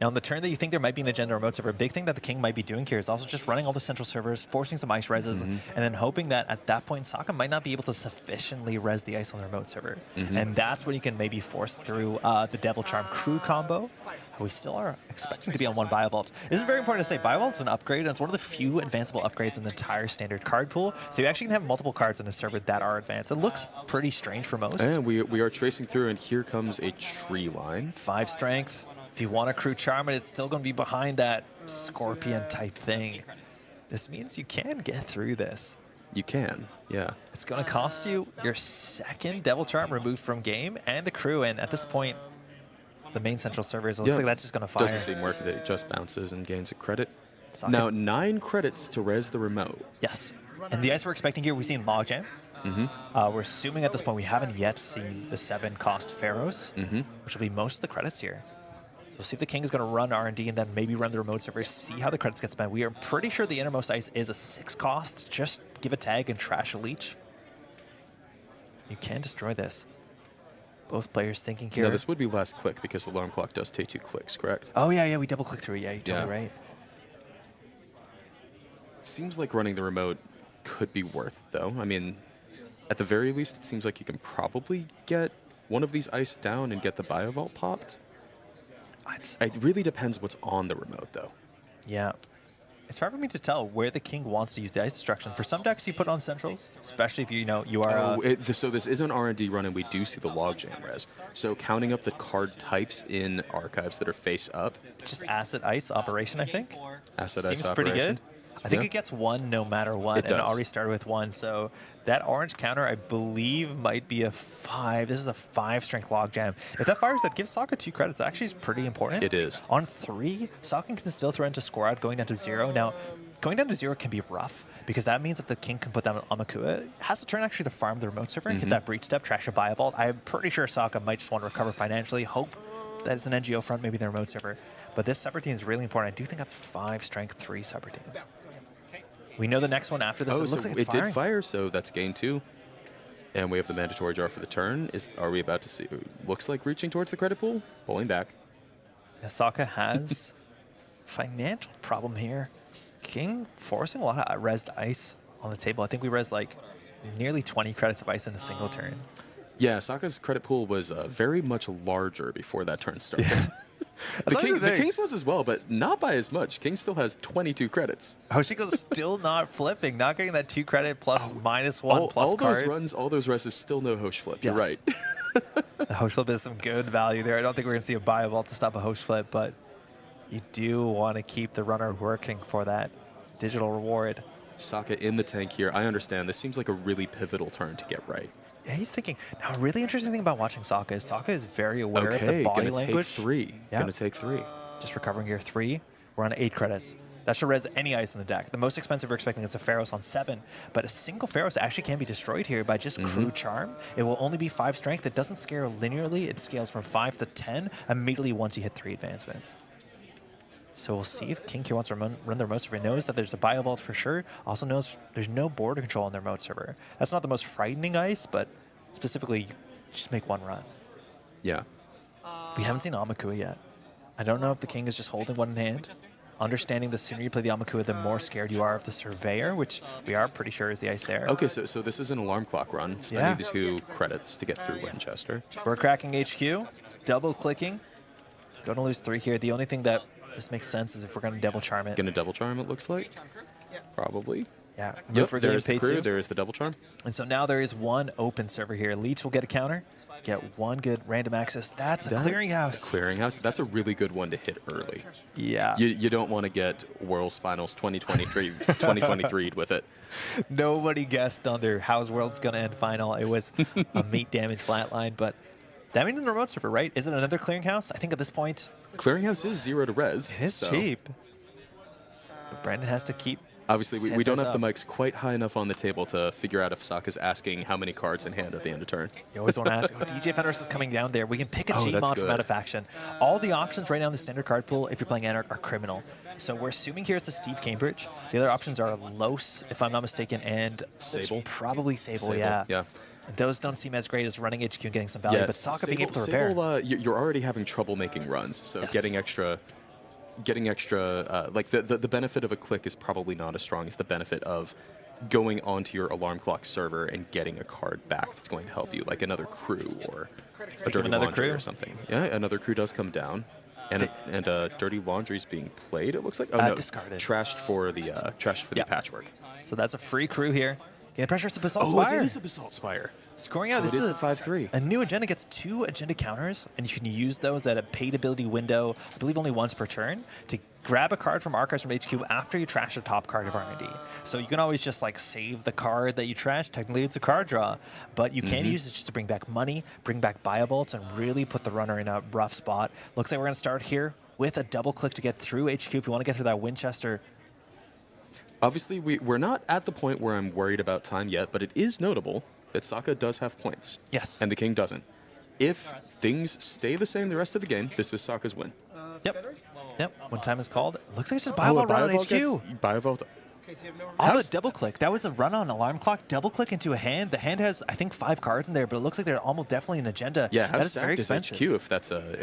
Now, on the turn that you think there might be an agenda remote server, a big thing that the King might be doing here is also just running all the central servers, forcing some ice reses, and then hoping that at that point, Sokka might not be able to sufficiently res the ice on the remote server. And that's when you can maybe force through the Devil Charm crew combo. We still are expecting to be on 1 Bio Vault. This is very important to say. Bio Vault is an upgrade, and it's one of the few advanceable upgrades in the entire standard card pool. So you actually can have multiple cards in a server that are advanced. It looks pretty strange for most. And we are tracing through, and here comes a tree line. 5 strength. If you want to crew charm it, it's still going to be behind that scorpion type thing. This means you can get through this. You can, yeah. It's going to cost you your 2nd Devil Charm removed from game and the crew, and at this point, the main central servers, it looks like that's just going to fire. Doesn't seem work that it just bounces and gains a credit. Now, 9 credits to res the remote. Yes. And the ice we're expecting here, we've seen Logjam. We're assuming at this point we haven't yet seen the 7-cost Pharaohs, which will be most of the credits here. We'll see if the King is going to run R&D and then maybe run the remote server, see how the credits get spent. We are pretty sure the innermost ice is a 6-cost. Just give a tag and trash a Leech. You can destroy this. Both players thinking here. Now, this would be last click because the alarm clock does take 2 clicks, correct? Oh, yeah, we double click through it. Yeah, you're totally right. Seems like running the remote could be worth it, though. I mean, at the very least, it seems like you can probably get one of these ice down and get the Bio Vault popped. It really depends what's on the remote, though. Yeah. It's hard for me to tell where the king wants to use the ice destruction. For some decks, you put on centrals, especially if you are. So this is an R&D run, and we do see the logjam res. So counting up the card types in archives that are face up. Just acid ice operation, I think. Acid Seems ice pretty operation. good. I think it gets 1 no matter what, It and it does. already started with 1. So that orange counter, I believe, might be a 5. This is a 5 strength logjam. If that fires, that gives Sokka 2 credits. Actually, is pretty important. It is. On 3, Sokka can still throw into score out, going down to 0. Now, going down to 0 can be rough because that means if the king can put down an Amakua, it has the turn actually to farm the remote server and get that breach step, trash a buy a vault. I'm pretty sure Sokka might just want to recover financially, hope that it's an NGO front, maybe the remote server. But this subroutine is really important. I do think that's 5 strength, 3 subroutines. We know the next one after this. Oh, It looks so like it's it firing. did fire, so that's gain 2. And we have the mandatory jar for the turn. Are we about to see? Looks like reaching towards the credit pool, pulling back. Sokka has financial problem here. King forcing a lot of rezzed ice on the table. I think we rezzed like nearly 20 credits of ice in a single turn. Yeah, Sokka's credit pool was very much larger before that turn started. The King's was as well, but not by as much. King still has 22 credits. Hoshiko's still not flipping, not getting that 2 credit plus -1 plus all card. those runs, all those rests, still no Hosh flip. You're right. The Hosh flip is some good value there. I don't think we're going to see a buy vault to stop a Hosh flip, but you do want to keep the runner working for that digital reward. Sokka in the tank here. I understand. This seems like a really pivotal turn to get right. Yeah, he's thinking. Now, a really interesting thing about watching Sokka is very aware of the body gonna language. Take 3. Yeah. Gonna take 3. Just recovering here 3. We're on 8 credits. That should res any ice in the deck. The most expensive we're expecting is a Pharaohs on 7, but a single Pharaohs actually can be destroyed here by just Crew Charm. It will only be 5 strength. It doesn't scale linearly. It scales from 5 to 10 immediately once you hit 3 advancements. So we'll see if King here wants to run the remote server. He knows that there's a bio vault for sure. Also knows there's no border control on the remote server. That's not the most frightening ice, but specifically, just make 1 run. Yeah. We haven't seen Amakua yet. I don't know if the King is just holding 1 in hand. Understanding the sooner you play the Amakua, the more scared you are of the Surveyor, which we are pretty sure is the ice there. Okay, so this is an alarm clock run. Spending the 2 credits to get through Winchester. We're cracking HQ, double clicking. Going to lose 3 here. The only thing that this makes sense is if we're going to Devil Charm it. Gonna Devil Charm, it looks like. Probably. Yeah. Yep, for there's the pay crew, 2. there is the Devil Charm. And so now there is 1 open server here. Leech will get a counter, get 1 good random access. That's a clearinghouse. Clearinghouse, that's a really good one to hit early. Yeah. You don't want to get Worlds Finals 2023 with it. Nobody guessed under how's World's going to end final. It was a meat damage flatline, but that means in the remote server, right? Is it another clearinghouse? I think at this point... Clearinghouse is 0 to res. It is cheap. But Brandon has to keep... Obviously, we don't have up. the mics quite high enough on the table to figure out if Sokka's asking how many cards in hand at the end of turn. You always want to ask, DJ Fenris is coming down there. We can pick a Oh, G-mod that's from good. out of faction. All the options right now in the standard card pool, if you're playing Anarch, are criminal. So we're assuming here it's a Steve Cambridge. The other options are Los, if I'm not mistaken, and Sable. Probably Sable, Sable, yeah. yeah. Those don't seem as great as running HQ and getting some value, but Sokka being able to repair. Sable, you're already having trouble making runs, so getting extra, like the benefit of a click is probably not as strong as the benefit of going onto your alarm clock server and getting a card back that's going to help you, like another crew or a dirty another laundry crew? or something. Yeah, another crew does come down. And dirty laundry is being played. It looks like no, discarded. Trashed for the patchwork. So that's a free crew here. Getting pressure to Basalt Oh, Spire. it is a Basalt Spire. Scoring out, So this it is is the 5/3. A new agenda gets 2 agenda counters, and you can use those at a paid ability window, I believe only once per turn, to grab a card from archives from HQ after you trash the top card of R&D. So you can always just like save the card that you trashed. Technically, it's a card draw, but you can use it just to bring back money, bring back buy vaults, and really put the runner in a rough spot. Looks like we're going to start here with a double click to get through HQ if you want to get through that Winchester. Obviously, we're not at the point where I'm worried about time yet, but it is notable that Sokka does have points. Yes. And the King doesn't. If things stay the same the rest of the game, this is Sokka's win. Yep. When time is called, it looks like it's just buy vault run on HQ. Buy vault. Although double click, that was a run on alarm clock. Double click into a hand. The hand has, I think, 5 cards in there, but it looks like they're almost definitely an agenda. Yeah, how that is very stacked is expensive. HQ if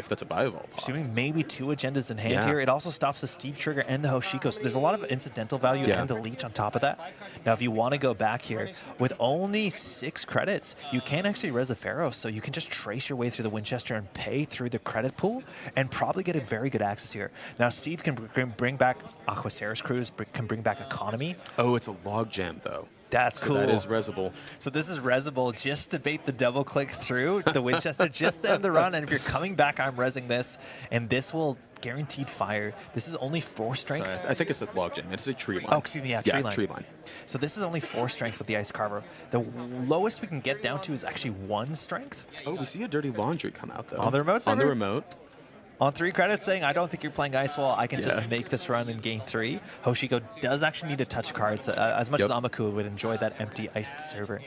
that's a Biovol pop? Assuming maybe 2 agendas in hand Yeah. here. It also stops the Steve trigger and the Hoshiko, so there's a lot of incidental value Yeah. and the leech on top of that. Now, if you want to go back here, with only 6 credits, you can actually res the Pharaoh, so you can just trace your way through the Winchester and pay through the credit pool and probably get a very good access here. Now, Steve can bring back Aquaceres Cruise, can bring back Economy. Oh, it's a logjam though. That's So cool. that is resable. So this is resable just to bait the double click through the Winchester, just to end the run. And if you're coming back, I'm resing this, and this will guaranteed fire. This is only 4 strength. Sorry, I think it's a logjam. It's a tree line. Oh, excuse me, yeah, tree line. line. So this is only 4 strength with the Ice Carver. The lowest we can get down to is actually 1 strength. Oh, we see a Dirty Laundry come out, though. On the remote On the server? remote. On 3 credits saying, I don't think you're playing Ice Wall. I can just Yeah. make this run and gain 3. Hoshiko does actually need to touch cards as much as Amakua would enjoy that empty iced server.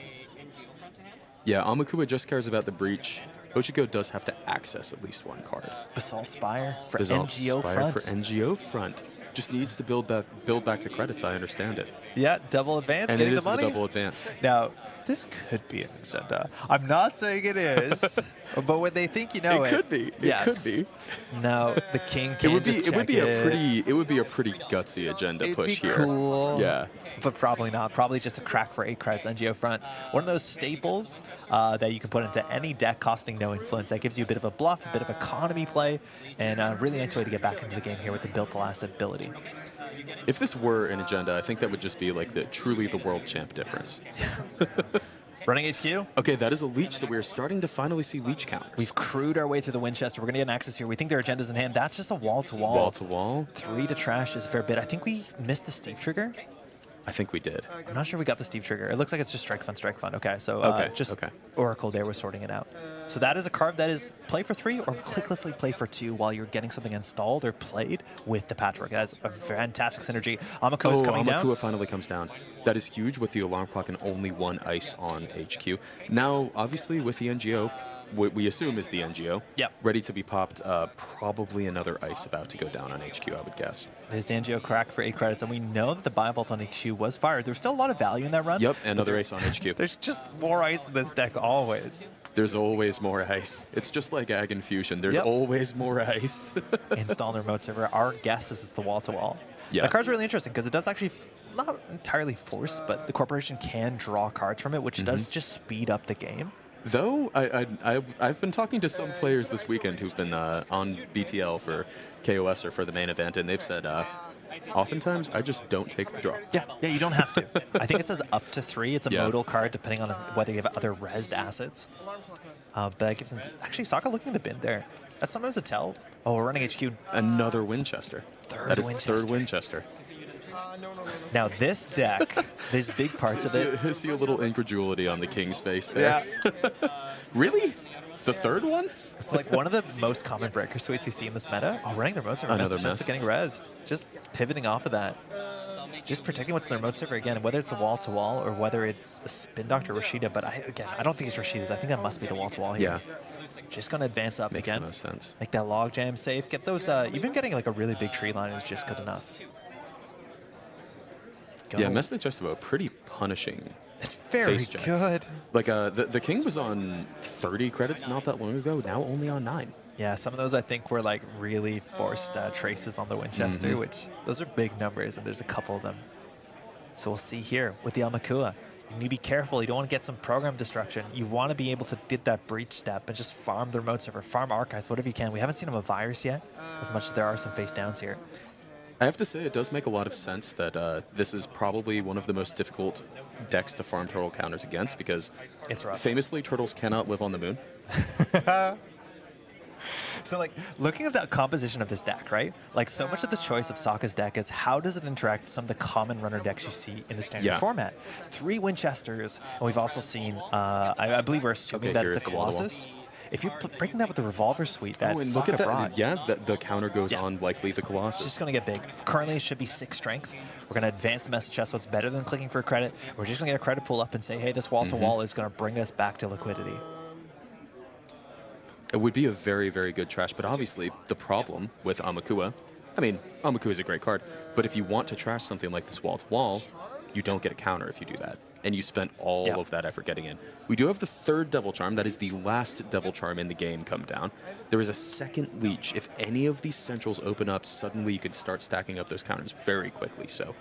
Yeah, Amakua just cares about the breach. Hoshiko does have to access at least 1 card. Basalt Spire for Basalt NGO Spire front. for NGO front. Just needs to build back the credits. I understand it. Yeah, double advance, And getting it the is money. the double advance. Now, this could be an agenda. I'm not saying it is, but when they think you know It could be. It Yes. could be. No, the king can't It would be. just It would check be a pretty gutsy agenda It'd push be here. cool. Yeah. But probably not. Probably just a crack for 8 credits NGO front. One of those staples that you can put into any deck costing no influence. That gives you a bit of a bluff, a bit of economy play, and a really nice way to get back into the game here with the built to last ability. If this were an agenda, I think that would just be like truly the world champ difference. Running HQ? Okay, that is a leech, so we're starting to finally see leech counters. We've crewed our way through the Winchester. We're going to get an access here. We think their agenda's in hand. That's just a wall-to-wall. Wall-to-wall. 3 to trash is a fair bit. I think we missed the Steve trigger. I think we did. I'm not sure we got the Steve trigger. It looks like it's just strike fun. Okay, so just Oracle there was sorting it out. So that is a card that is play for 3 or clicklessly play for 2 while you're getting something installed or played with the patchwork. That is a fantastic synergy. Amakua is coming down. Amakua finally comes down. That is huge with the alarm clock and only 1 ice on HQ. Now, obviously, with the NGO, what we assume is the NGO, ready to be popped, probably another ice about to go down on HQ, I would guess. There's the NGO crack for 8 credits, and we know that the Biovault on HQ was fired. There's still a lot of value in that run. Yep, another ace on HQ. There's just more ice in this deck always. There's always more ice. It's just like Ag Infusion. There's always more ice. Install on the remote server. Our guess is it's the wall-to-wall. Yeah. That card's really interesting because it does actually not entirely force, but the corporation can draw cards from it, which does just speed up the game. Though, I've been talking to some players this weekend who've been on BTL for KOS or for the main event, and they've said, oftentimes, I just don't take the draw. Yeah, you don't have to. I think it says up to 3. It's a modal card, depending on whether you have other rezzed assets. But that gives them... Actually, Sokka looking in the bin there. That's sometimes a tell. Oh, we're running HQ. Another Winchester. That is third Winchester. Now, this deck, there's big parts of it. I see a little incredulity on the king's face there. Yeah. Really? The third one? It's like one of the most common breaker suites we see in this meta. Oh, running the remote server. Another Just mist. getting rezzed. Just pivoting off of that. Just protecting what's in the remote server again, whether it's a wall-to-wall or whether it's a Spin Doctor Rashida. But I don't think it's Rashida's. I think that must be the wall-to-wall here. Yeah. Just going to advance up Makes again. the most sense. Make that logjam safe. Get those, even getting like a really big tree line is just good enough. Yeah, Message Justivo, pretty punishing. It's very face check. good. Like, the king was on 30 credits not that long ago, now only on 9. Yeah, some of those I think were like really forced traces on the Winchester, which those are big numbers, and there's a couple of them. So we'll see here with the Amakua. You need to be careful. You don't want to get some program destruction. You want to be able to get that breach step and just farm the remote server, farm archives, whatever you can. We haven't seen him a virus yet, as much as there are some face downs here. I have to say, it does make a lot of sense that this is probably one of the most difficult decks to farm turtle counters against, because it's rough. Famously, turtles cannot live on the moon. So, like, looking at that composition of this deck, right? Like, so much of the choice of Sokka's deck is how does it interact with some of the common runner decks you see in the standard format? 3 Winchesters, and we've also seen, I believe we're assuming that it's a Colossus. If you're breaking that with the Revolver Suite that and look Sokka at that. brought, Yeah, the counter goes on likely the Colossus. it's just going to get big. Currently, it should be 6 strength. We're going to advance the message chest, so it's better than clicking for a credit. We're just going to get a credit pull up and say, hey, this wall-to-wall is going to bring us back to liquidity. It would be a very, very good trash, but obviously the problem with Amakua I mean, Amaku is a great card, but if you want to trash something like this wall-to-wall, you don't get a counter if you do that. And you spent all of that effort getting in. We do have the third Devil Charm. That is the last Devil Charm in the game come down. There is a second Leech. If any of these centrals open up, suddenly you could start stacking up those counters very quickly. So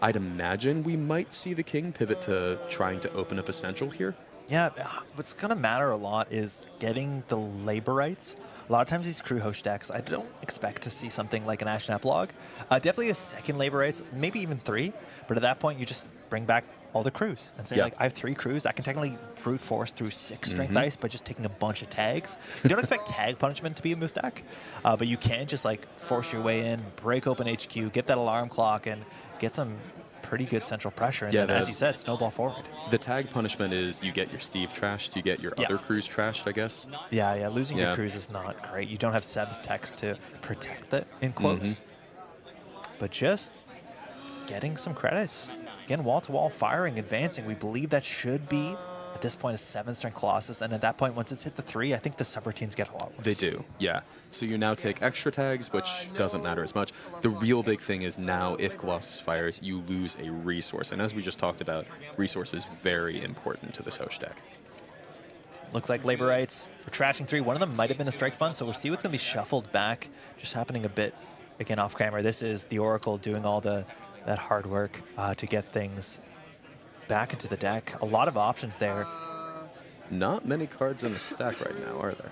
I'd imagine we might see the King pivot to trying to open up a central here. Yeah, what's going to matter a lot is getting the labor rights. A lot of times these crew host decks, I don't expect to see something like an Ashen Epilogue. Definitely a second labor rights, maybe even 3. But at that point, you just bring back all the crews and say, like, I have 3 crews. I can technically brute force through 6 strength ice by just taking a bunch of tags. You don't expect tag punishment to be in this deck, but you can just like force your way in, break open HQ, get that alarm clock, and get some pretty good central pressure. And then, as you said, snowball forward. The tag punishment is you get your Steve trashed, you get your other crews trashed, I guess. Yeah, losing your crews is not great. You don't have Seb's text to protect it, in quotes. But just getting some credits. Again, wall-to-wall firing, advancing. We believe that should be, at this point, a 7-strength Colossus. And at that point, once it's hit the 3, I think the subroutines get a lot worse. They do, yeah. So you now take extra tags, which doesn't matter as much. The real big thing is now, if Colossus fires, you lose a resource. And as we just talked about, resource is very important to this host deck. Looks like labor rights. We're trashing 3. One of them might have been a strike fund, so we'll see what's going to be shuffled back. Just happening a bit, again, off camera. This is the Oracle doing all that hard work to get things back into the deck. A lot of options there. Not many cards in the stack right now, are there?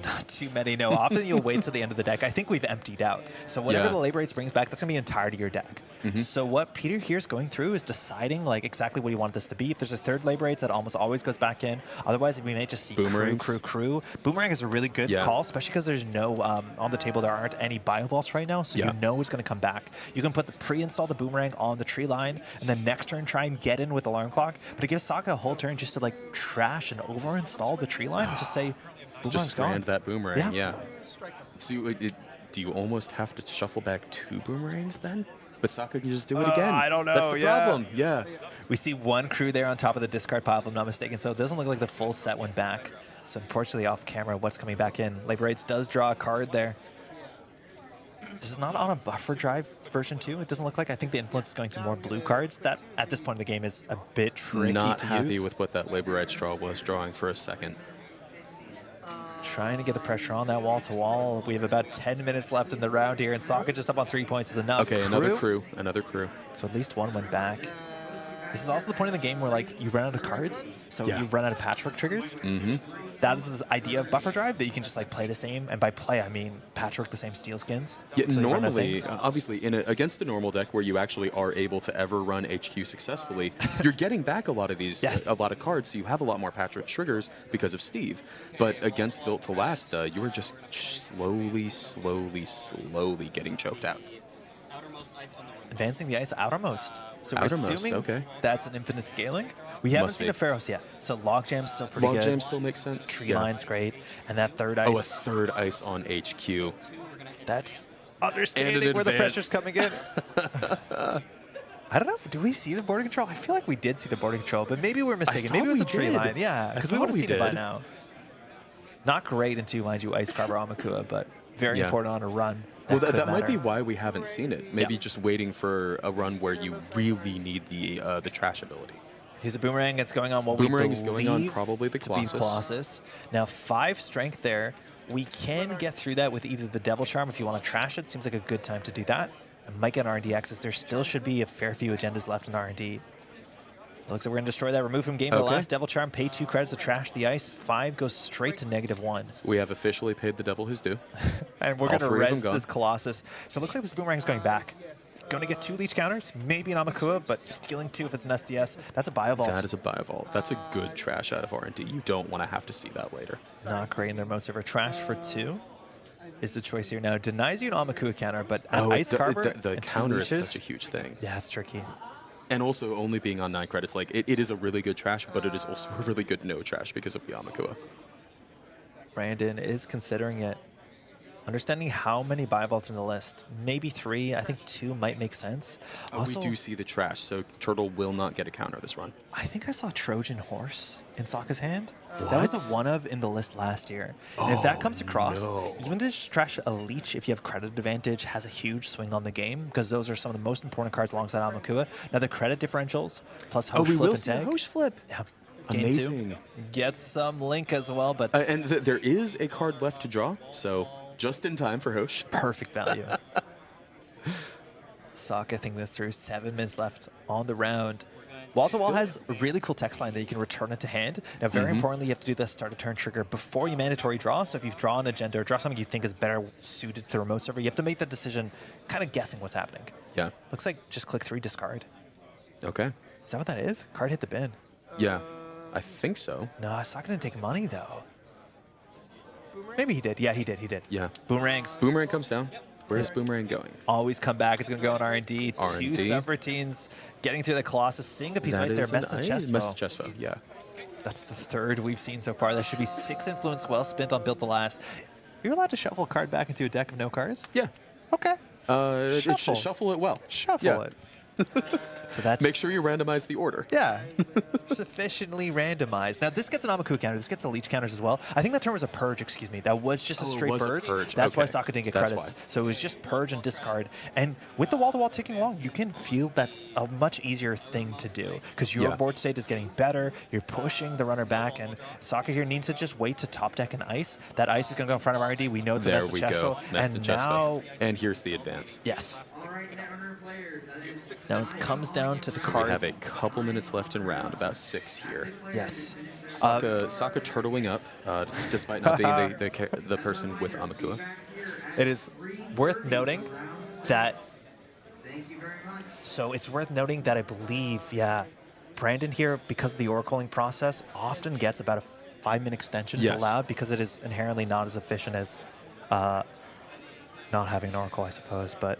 Not too many, no. Often you'll wait till the end of the deck. I think we've emptied out. So whatever the labor rates brings back, that's going to be entirety of your deck. So what Peter here is going through is deciding like exactly what he wants this to be. If there's a third labor rates, that almost always goes back in. Otherwise, we may just see crew. Boomerang is a really good call, especially because there's no, on the table, there aren't any bio vaults right now, so you know it's going to come back. You can pre-install the Boomerang on the tree line, and then next turn try and get in with Alarm Clock. But it gives Sokka a whole turn just to like trash and over-install the tree line and just say, just strand that Boomerang, So do you almost have to shuffle back 2 Boomerangs then? But Sokka can just do it again. I don't know. That's the problem. We see 1 crew there on top of the discard pile, if I'm not mistaken. So it doesn't look like the full set went back. So unfortunately, off camera, what's coming back in? Labor Rights does draw a card there. This is not on a buffer drive version 2. It doesn't look like. I think the influence is going to more blue cards. That, at this point in the game, is a bit tricky to use. Not happy with what that Labor Rights draw was drawing for a second. Trying to get the pressure on that wall-to-wall. We have about 10 minutes left in the round here, and Sokka just up on 3 points is enough. Okay, another crew. So at least 1 went back. This is also the point in the game where like you run out of cards, so you run out of patchwork triggers. That is the idea of buffer drive, that you can just like play the same, and by play I mean patchwork the same steel skins. Yeah, so normally, obviously, against the normal deck where you actually are able to ever run HQ successfully, you're getting back a lot of these, a lot of cards, so you have a lot more patchwork triggers because of Steve. But against Built to Last, you were just slowly getting choked out. Advancing the ice outermost. So we're assuming that's an infinite scaling. We haven't seen a Pharaohs yet, so Logjam's still pretty good. Logjam still makes sense. Tree line's great, and that third ice. Oh, a third ice on HQ. That's understanding where the pressure's coming in. I don't know. Do we see the border control? I feel like we did see the border control, but maybe we're mistaken. Maybe it was a tree line. Yeah, because we would have seen it by now. Not great into, mind you, Ice Carver Amakua, but very important on a run. That might be why we haven't seen it. Maybe just waiting for a run where you really need the trash ability. Here's a Boomerang. It's going on what Boomerang we is believe going on probably the Colossus. To be Colossus. Now 5 strength there. We can get through that with either the Devil Charm if you want to trash it. Seems like a good time to do that. And might get an R&D access. There still should be a fair few agendas left in R&D. Looks like we're going to destroy that. Remove from game the last Devil Charm. Pay 2 credits to trash the ice. 5 goes straight to -1. We have officially paid the devil his due. And we're going to res this Colossus. So it looks like this Boomerang is going back. Going to get 2 Leech counters. Maybe an Amakua, but stealing 2 if it's an SDS. That's a Bio Vault. That is a Bio Vault. That's a good trash out of R&D. You don't want to have to see that later. Not great in their most ever. Trash for 2 is the choice here now. Denies you an Amakua counter, but an Ice Carver the counter is such a huge thing. Yeah, it's tricky. And also only being on 9 credits, like it is a really good trash, but it is also a really good no trash because of the Amakua. Brandon is considering it. Understanding how many buy vaults in the list, maybe 3, I think 2 might make sense. Also, we do see the trash, so Turtle will not get a counter this run. I think I saw Trojan Horse in Sokka's hand. That was a one of in the list last year. And if that comes across, even to trash a Leech, if you have credit advantage, has a huge swing on the game, because those are some of the most important cards alongside Amakua. Now the credit differentials, plus Hosh Flip and Tag. Hosh Flip. Yeah. Amazing. 2. Get some Link as well, but... and there is a card left to draw, so just in time for Hosh. Perfect value. Sokka thinking this through. 7 minutes left on the round. Wall to Wall has a really cool text line that you can return it to hand. Now, very importantly, you have to do the start a turn trigger before you mandatory draw. So if you've drawn an agenda or draw something you think is better suited to the remote server, you have to make the decision kind of guessing what's happening. Yeah. Looks like just click 3, discard. Okay. Is that what that is? Card hit the bin. Yeah, I think so. No, Sokka didn't take money, though. Maybe he did. Yeah, he did. He did. Yeah. Boomerangs. Boomerang comes down. Where's Boomerang going? Always come back. It's going to go on R&D. 2 R&D. subroutines. Getting through the Colossus. Seeing a piece of ice there. Message Chestfo, yeah. That's the 3rd we've seen so far. That should be 6 influence well spent on Built to Last. You're allowed to shuffle a card back into a deck of no cards? Yeah. Okay. Shuffle it well. Shuffle it. So that's... Make sure you randomize the order. Yeah. Sufficiently randomized. Now, this gets an Amaku counter. This gets a Leech counters as well. I think that term was a purge, excuse me. That was just a straight purge. That's why Sokka didn't get credits. So it was just purge and discard. And with the wall-to-wall ticking along, you can feel that's a much easier thing to do because your board state is getting better. You're pushing the runner back, and Sokka here needs to just wait to top deck an ice. That ice is going to go in front of R&D. We know it's a There we go. And now... And here's the advance. Yes. Now it comes down to the cards. We have a couple minutes left in round, about 6 here. Yes. Sokka turtling up, despite not being the person with Amakua. It is worth noting that... So it's worth noting that I believe, Brandon here, because of the oracling process, often gets about a 5-minute extension is allowed because it is inherently not as efficient as not having an oracle, I suppose. But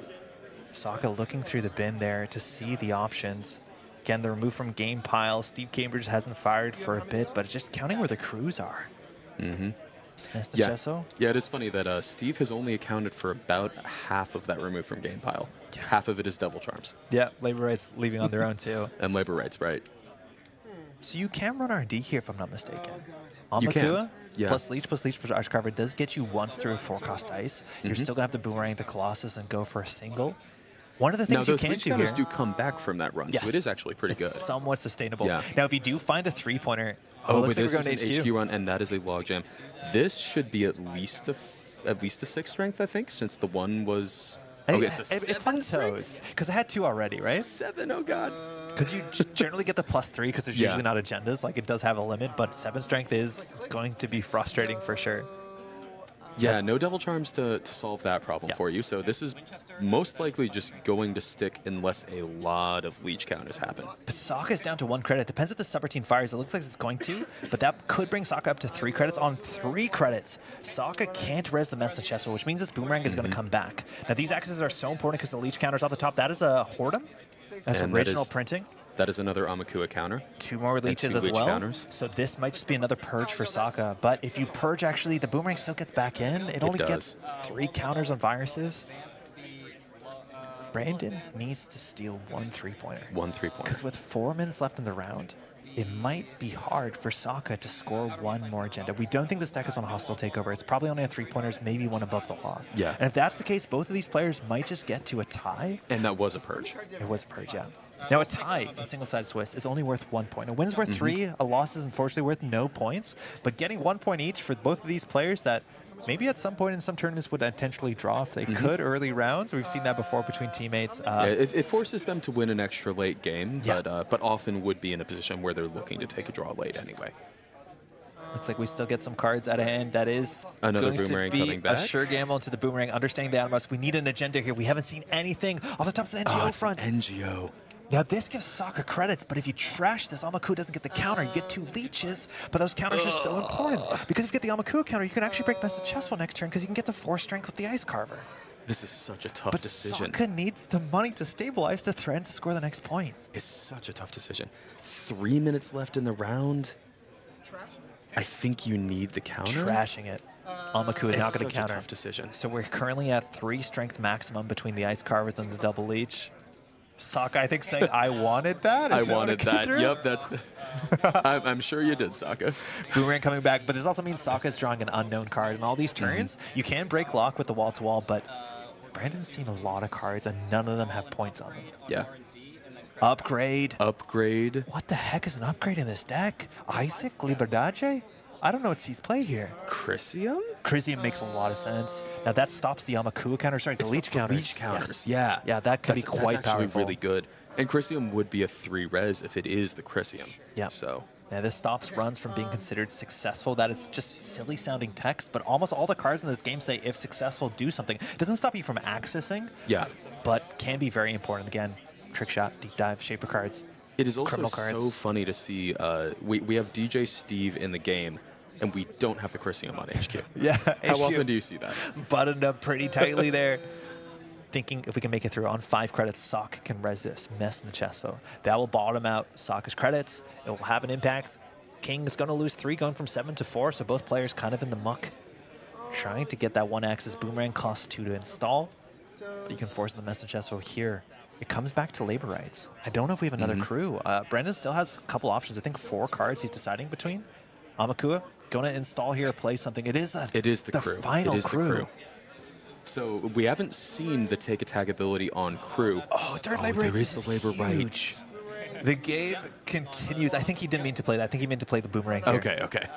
Sokka looking through the bin there to see the options. Again, the remove from game pile. Steve Cambridge hasn't fired for a bit, but it's just counting where the crews are. Chesso? Yeah, it is funny that Steve has only accounted for about half of that remove from game pile. Half of it is Devil Charms. Yeah, labor rights leaving on their own too. And labor rights, right. So you can run R&D here if I'm not mistaken. You can. Amakua plus Leech plus Archcarver does get you once through a 4-cost ice. You're still going to have to boomerang the Colossus and go for a single. One of the things you can do here... Now, those do come back from that run, so it is actually pretty good. Somewhat sustainable. Yeah. Now, if you do find a 3-pointer... but this is an HQ run, and that is a logjam. This should be at least a 6 strength, I think, since the one was... Okay, it's a 7 plateaus, because I had 2 already, right? 7, oh god. Because you generally get the +3 because there's usually not agendas. Like, it does have a limit, but 7 strength is going to be frustrating for sure. Yeah, no Devil Charms to solve that problem for you, so this is most likely just going to stick unless a lot of Leech counters happen. But Sokka's down to 1 credit. Depends if the subroutine fires. It looks like it's going to, but that could bring Sokka up to 3 credits. On 3 credits, Sokka can't res the Mesta Chesso, which means this Boomerang is going to come back. Now, these axes are so important because the Leech counters off the top. That is a Hordem. That's original printing. That is another Amakua counter. 2 more Leeches as well. Counters. So this might just be another purge for Sokka. But if you purge, actually, the Boomerang still gets back in. It only gets 3 counters on viruses. Brandon needs to steal 1 3-pointer. 1 3-pointer. Because with 4 minutes left in the round, it might be hard for Sokka to score 1 more agenda. We don't think this deck is on a hostile takeover. It's probably only on 3-pointers, maybe 1 above the law. Yeah. And if that's the case, both of these players might just get to a tie. And that was a purge. It was a purge, yeah. Now, a tie in single-sided Swiss is only worth 1 point. A win is worth 3. A loss is unfortunately worth no points. But getting 1 point each for both of these players that maybe at some point in some tournaments would intentionally draw if they could early rounds. We've seen that before between teammates. It forces them to win an extra late game, but often would be in a position where they're looking to take a draw late anyway. Looks like we still get some cards out of hand. That is another going Boomerang to be coming back. A sure gamble into the Boomerang. Understanding the Animus, we need an agenda here. We haven't seen anything off the top of the NGO front. NGO. Now, this gives Sokka credits, but if you trash this, Amaku doesn't get the counter. You get 2 Leeches, but those counters are so important. Because if you get the Amaku counter, you can actually break Mesta Chessful next turn because you can get the 4 strength with the Ice Carver. This is such a tough decision. But Sokka needs the money to stabilize to threaten to score the next point. It's such a tough decision. 3 minutes left in the round. I think you need the counter. Trashing it. Amaku It's now going such to counter. a tough decision. So we're currently at 3 strength maximum between the Ice Carvers and the Double Leech. Sokka, I think, saying, I wanted that? I Is what wanted it came that. through? Yep, that's. I'm sure you did, Sokka. Boomerang coming back, but this also means Sokka's drawing an unknown card. And all these turns, you can break lock with the wall-to-wall, but Brandon's seen a lot of cards, and none of them have points on them. Yeah. Upgrade. Upgrade. What the heck is an upgrade in this deck? Isaac? Liberdade? I don't know what sees play here. Chrysium? Chrysium makes a lot of sense. Now that stops the Amakua counter, sorry, the Leech counters. Leech counters. Yes. Yeah. Yeah, that could be quite that's actually powerful. really good. And Chrysium would be a 3 res if it is the Chrysium. Yeah. So. Yeah, this stops runs from being considered successful. That is just silly sounding text, but almost all the cards in this game say if successful, do something. It doesn't stop you from accessing, Yeah. but can be very important. Again, trick shot, deep dive, shaper cards. It is also criminal so cards. funny to see. We have DJ Steve in the game, and we don't have the Chrysium on HQ. Yeah. How often do you see that? Buttoned up pretty tightly there. Thinking if we can make it through on 5 credits, Sokka can res this. Mess Nachesvo. That will bottom out Sokka's credits. It will have an impact. King is going to lose 3, going from 7 to 4, so both players kind of in the muck. Trying to get that 1-axis Boomerang, costs 2 to install. But you can force the Mess Nachesvo here. It comes back to labor rights. I don't know if we have another crew. Brendan still has a couple options. I think 4 cards he's deciding between. Amakua, going to install here, play something. It is the crew. Final it is crew. The crew. So we haven't seen the take attack ability on crew. Oh, third labor rights. There is the labor huge. rights. The game continues. I think he didn't mean to play that. I think he meant to play the Boomerang here. Okay.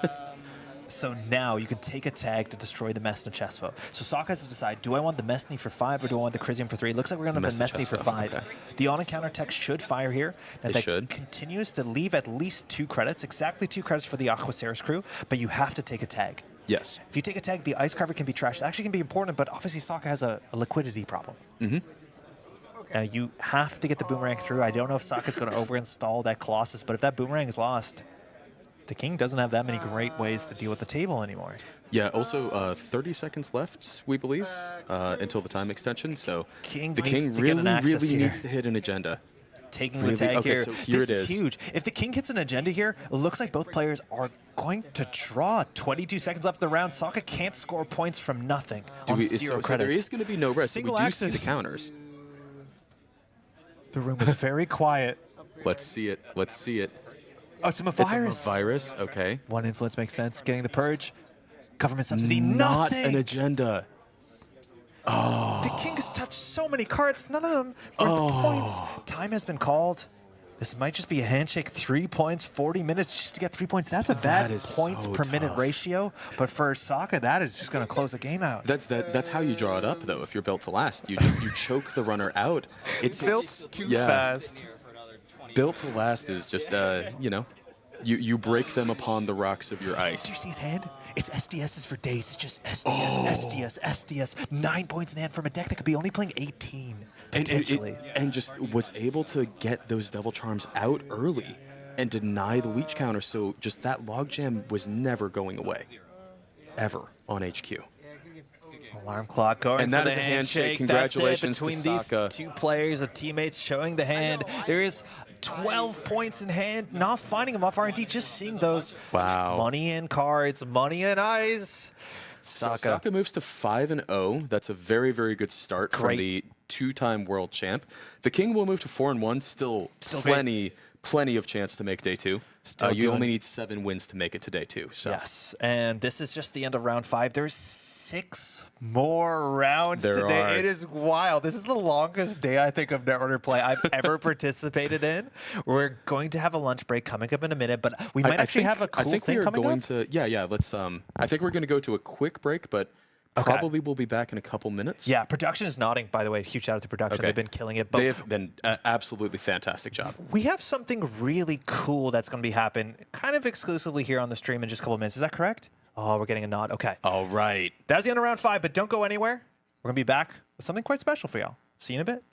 So now you can take a tag to destroy the Mess Nachesvo. So Sokka has to decide, do I want the Messney for 5 or do I want the Chrysium for 3? It looks like we're going to have the Messney for 5. Okay. The on-encounter tech should fire here. And It that should. continues to leave at least 2 credits, exactly 2 credits for the Aquaceres crew, but you have to take a tag. Yes. If you take a tag, the Ice Carver can be trashed. It actually can be important, but obviously Sokka has a liquidity problem. Now you have to get the Boomerang through. I don't know if Sokka's going to overinstall that Colossus, but if that Boomerang is lost, the King doesn't have that many great ways to deal with the table anymore. Yeah, also 30 seconds left, we believe, until the time extension. So King the needs King to get an really, access really here. needs to hit an agenda. Taking Really? the tag Okay, here. so here this it is is. huge. If the King hits an agenda here, it looks like both players are going to draw. 22 seconds left of the round. Sokka can't score points from nothing on 0 so credits. there is going to be no rest. Single we do see the access. counters. The room is very quiet. Let's see it. Let's see it. Oh, it's a virus. It's a virus. Okay. 1 influence makes sense. Getting the purge. Government subsidy. Not nothing. an agenda. The King has touched so many cards. None of them worth points. Time has been called. This might just be a handshake. 3 points, 40 minutes just to get 3 points. That's a bad is points so per minute tough. ratio. But for Sokka, that is just going to close the game out. That's how you draw it up, though. If you're built to last, you choke the runner out. It's built too fast. Built to last is just you break them upon the rocks of your Do you ice. see his hand? It's SDSs for days. It's just SDS. 9 points in hand from a deck that could be only playing 18 potentially. And just was able to get those Devil Charms out early and deny the leech counter. So just that logjam was never going away, ever on HQ. Alarm clock going And for that the is a handshake. That's Congratulations it. Between to these Sokka. 2 players, the teammates showing the hand. There is 12 points in hand, not finding them off R&D, just seeing those. Wow. Money in cards, money in eyes. So Sokka. Sokka moves to 5-0. That's a very, very good start from Great. the 2-time world champ. The King will move to 4-1. Still great. plenty of chance to make day 2. Still you doing- only need 7 wins to make it to day 2. So Yes, and this is just the end of round 5. There's 6 more rounds There today. are. It is wild. This is the longest day, I think, of Netrunner play I've ever participated in. We're going to have a lunch break coming up in a minute, but we might actually have a cool I think thing we are coming going up. to let's I think we're going to go to a quick break, but probably we'll be back in a couple minutes. Yeah, production is nodding, by the way. Huge shout out to production. Okay. They've been killing it. But They have been absolutely fantastic job. we have something really cool that's going to be happening kind of exclusively here on the stream in just a couple minutes. Is that correct? Oh, we're getting a nod. Okay. All right. That was the end of round 5, but don't go anywhere. We're going to be back with something quite special for y'all. See you in a bit.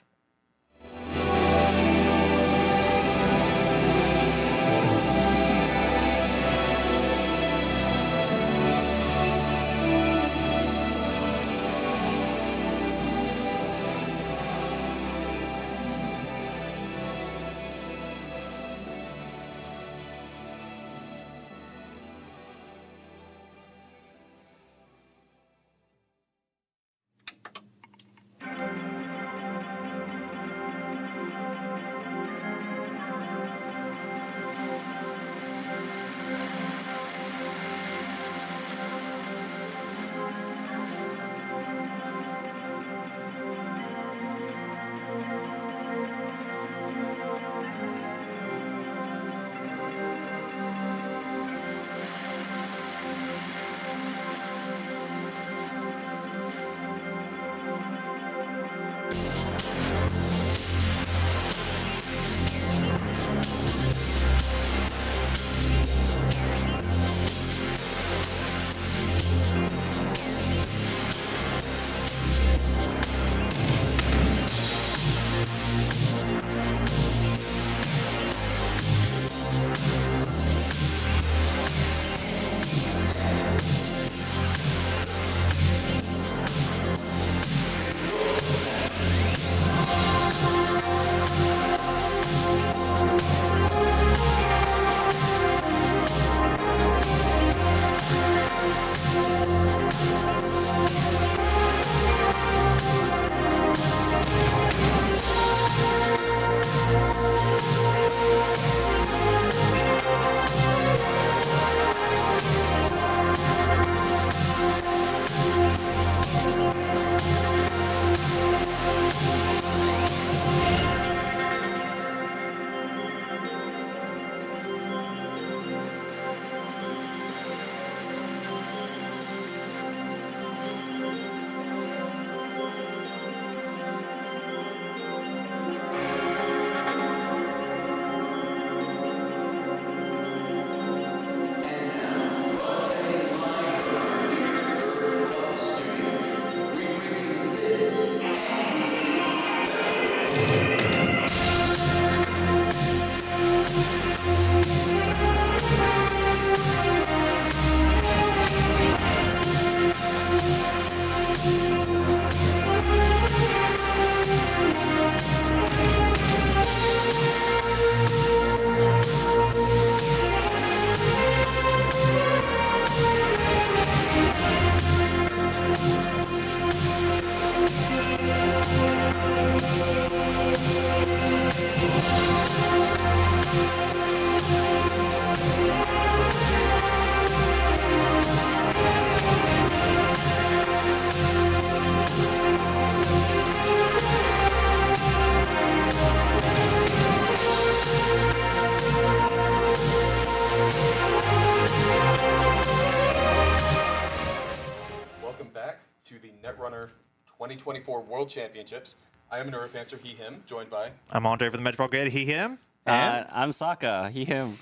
2024 World Championships. I am Neuropanther, he, him, joined by... I'm Andre for the Metropolitan Grid, he, him. And I'm Sokka, he, him.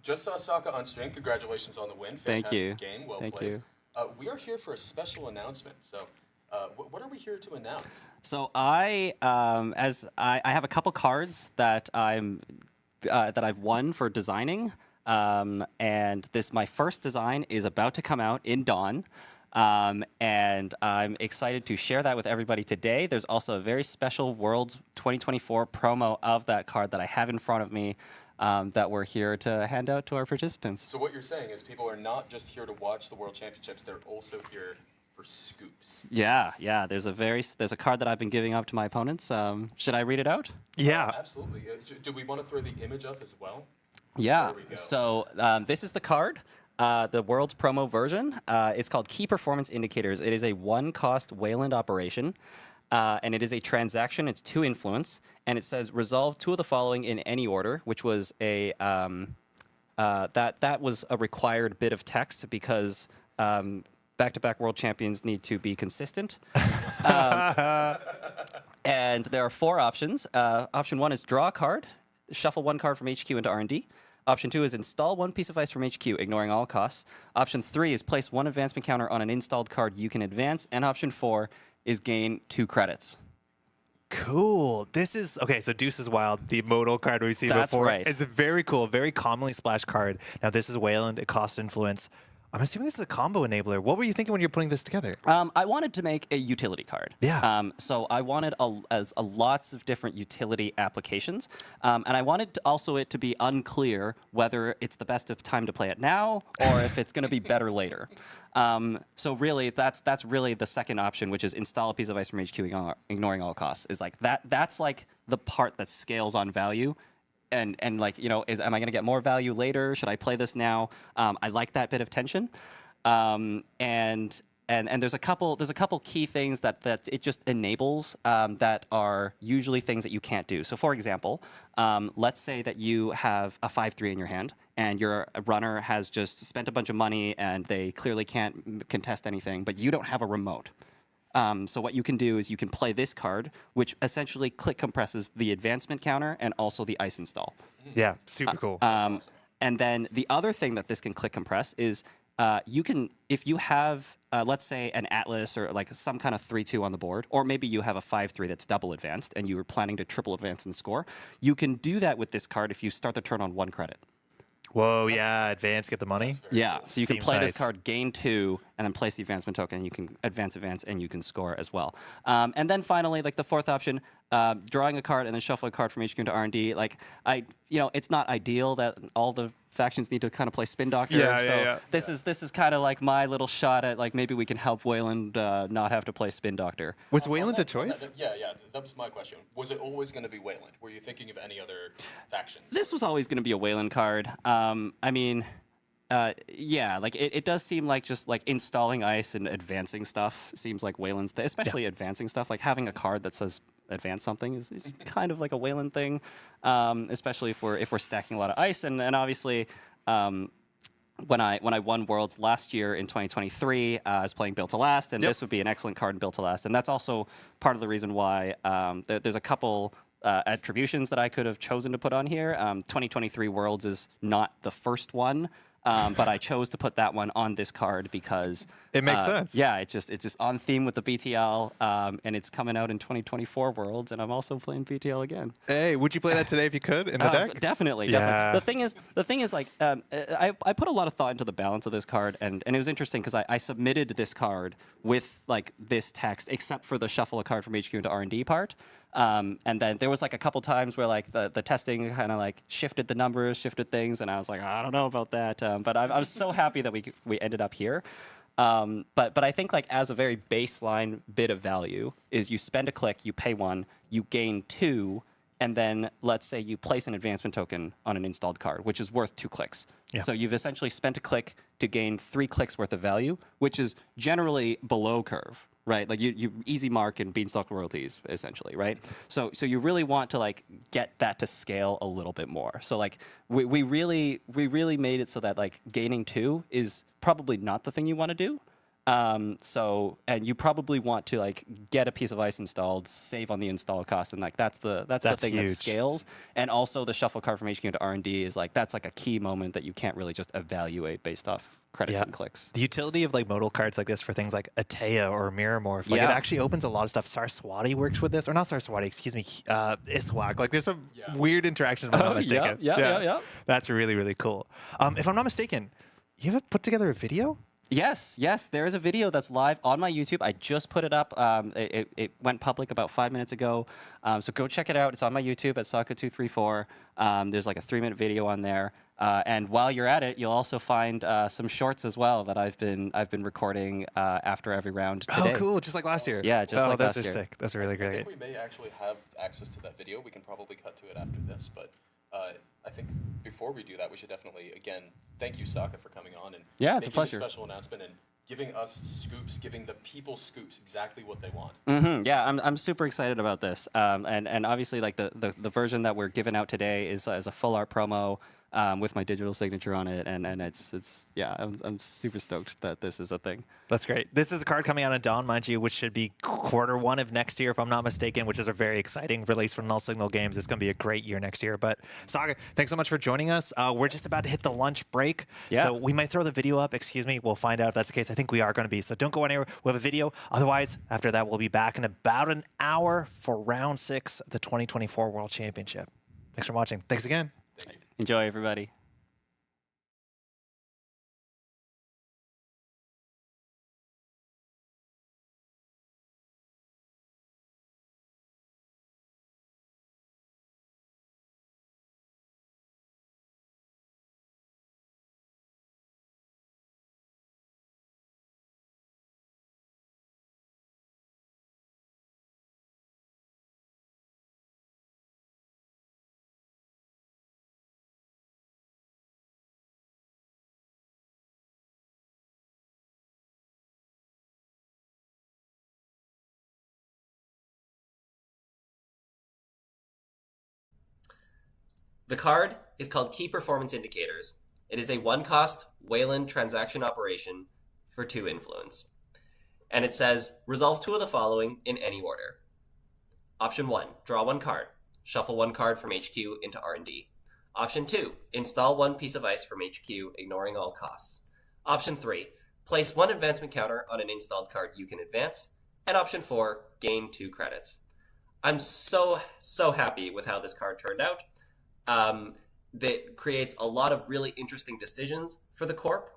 Just saw Sokka on stream. Congratulations on the win. Thank you. Fantastic game. Well Thank played. you. We are here for a special announcement. So, what are we here to announce? So I have a couple cards that I've won for designing, and my first design is about to come out in Dawn. And I'm excited to share that with everybody today. There's also a very special Worlds 2024 promo of that card that I have in front of me that we're here to hand out to our participants. So what you're saying is people are not just here to watch the World Championships, they're also here for scoops. Yeah. There's a card that I've been giving up to my opponents. Should I read it out? Yeah. Absolutely. Do we want to throw the image up as well? Yeah. There we go. So this is the card. The World's promo version. It's called Key Performance Indicators. It is a one-cost Wayland operation, and it is a transaction. It's 2 influence, and it says resolve 2 of the following in any order, which was a that was a required bit of text because back-to-back world champions need to be consistent. And there are 4 options. Option 1 is draw a card, shuffle 1 card from HQ into R&D. Option 2 is install 1 piece of ice from HQ, ignoring all costs. Option 3 is place 1 advancement counter on an installed card you can advance. And option 4 is gain 2 credits. Cool. This is okay. So Deuce is Wild, the modal card we've seen That's before. right. It's a very cool, very commonly splashed card. Now this is Wayland. It costs influence. I'm assuming this is a combo enabler. What were you thinking when you were putting this together? I wanted to make a utility card. Yeah. So I wanted lots of different utility applications, and I wanted it to be unclear whether it's the best of time to play it now or if it's going to be better later. So really, that's really the second option, which is install a piece of ice from HQ, ignoring all costs. Is like that. That's like the part that scales on value. And like, am I going to get more value later? Should I play this now? I like that bit of tension. And there's a couple key things that it just enables that are usually things that you can't do. So for example, let's say that you have a 5/3 in your hand and your runner has just spent a bunch of money and they clearly can't contest anything, but you don't have a remote. So what you can do is you can play this card, which essentially click compresses the advancement counter and also the ice install. Yeah, super cool. Awesome. And then the other thing that this can click compress is you can, if you have, let's say, an Atlas or like some kind of 3/2 on the board, or maybe you have a 5/3 that's double advanced and you were planning to triple advance and score, you can do that with this card if you start the turn on 1 credit. Whoa, yeah, advance, get the money. Yeah, so you can Seems play nice. this card, gain 2, and then place the advancement token, and you can advance, and you can score as well. And then finally, like the 4th option, drawing a card and then shuffle a card from HQ into R&D. Like it's not ideal that all the factions need to kind of play Spin Doctor. Yeah. This is kind of like my little shot at like maybe we can help Wayland not have to play Spin Doctor. Was Wayland a choice? Yeah, that was my question. Was it always going to be Wayland? Were you thinking of any other factions? This was always going to be a Wayland card. Like it does seem like just like installing ice and advancing stuff seems like Wayland's thing, especially advancing stuff. Like having a card that says advance something is kind of like a Wayland thing, especially if we're stacking a lot of ice. And obviously, when I won Worlds last year in 2023, I was playing Built to Last, and this would be an excellent card in Built to Last. And that's also part of the reason why there's a couple attributions that I could have chosen to put on here. 2023 Worlds is not the first one. But I chose to put that one on this card because it makes sense. Yeah, it's just on theme with the BTL, and it's coming out in 2024 Worlds, and I'm also playing BTL again. Hey, would you play that today if you could in the deck? Definitely. The thing is, like, I put a lot of thought into the balance of this card, and it was interesting because I submitted this card with like this text, except for the shuffle a card from HQ into R&D part. And then there was like a couple times where like the testing kind of like shifted the numbers, shifted things, and I was like, I don't know about that. But I was so happy that we ended up here. But I think like as a very baseline bit of value is you spend a click, you pay 1, you gain 2, and then let's say you place an advancement token on an installed card, which is worth 2 clicks. Yeah. So you've essentially spent a click to gain 3 clicks worth of value, which is generally below curve. Right, like you easy mark and beanstalk royalties essentially, right? So you really want to like get that to scale a little bit more. So like we really made it so that like gaining 2 is probably not the thing you want to do, And you probably want to like get a piece of ice installed, save on the install cost, and like that's the thing huge. that scales. And also the shuffle card from HQ into R&D is like that's like a key moment that you can't really just evaluate based off credits and clicks. The utility of like modal cards like this for things like Atea or Mirror Morph, like it actually opens a lot of stuff. Sarswati works with this, or not Sarswati, excuse me, Iswak. Like there's some weird interactions if I'm not mistaken. Yeah. That's really, really cool. If I'm not mistaken, you have put together a video? Yes, there is a video that's live on my YouTube. I just put it up. It went public about 5 minutes ago. So go check it out. It's on my YouTube at Saka234. There's like a 3-minute video on there. And while you're at it, you'll also find some shorts as well that I've been recording after every round today. Oh, cool! Just like last year. Yeah, just like last year. That's sick. That's really great. I think we may actually have access to that video. We can probably cut to it after this, but I think before we do that, we should definitely, again, thank you, Saka, for coming on and it's a making pleasure. a special announcement and giving us scoops, giving the people scoops exactly what they want. Yeah, I'm super excited about this. And obviously, like the version that we're giving out today is a full art promo. With my digital signature on it, and I'm super stoked that this is a thing. That's great. This is a card coming out on Dawn, mind you, which should be Q1 of next year, if I'm not mistaken, which is a very exciting release for Null Signal Games. It's going to be a great year next year. But Saga, thanks so much for joining us. We're just about to hit the lunch break, so we might throw the video up. Excuse me. We'll find out if that's the case. I think we are going to be. So don't go anywhere. We have a video. Otherwise, after that, we'll be back in about an hour for round 6 of the 2024 World Championship. Thanks for watching. Thanks again. Enjoy, everybody. The card is called Key Performance Indicators. It is a 1-cost Wayland transaction operation for 2 influence. And it says, resolve 2 of the following in any order. Option 1, draw 1 card. Shuffle 1 card from HQ into R&D. Option 2, install 1 piece of ice from HQ, ignoring all costs. Option 3, place 1 advancement counter on an installed card you can advance. And option 4, gain 2 credits. I'm so happy with how this card turned out. That creates a lot of really interesting decisions for the Corp,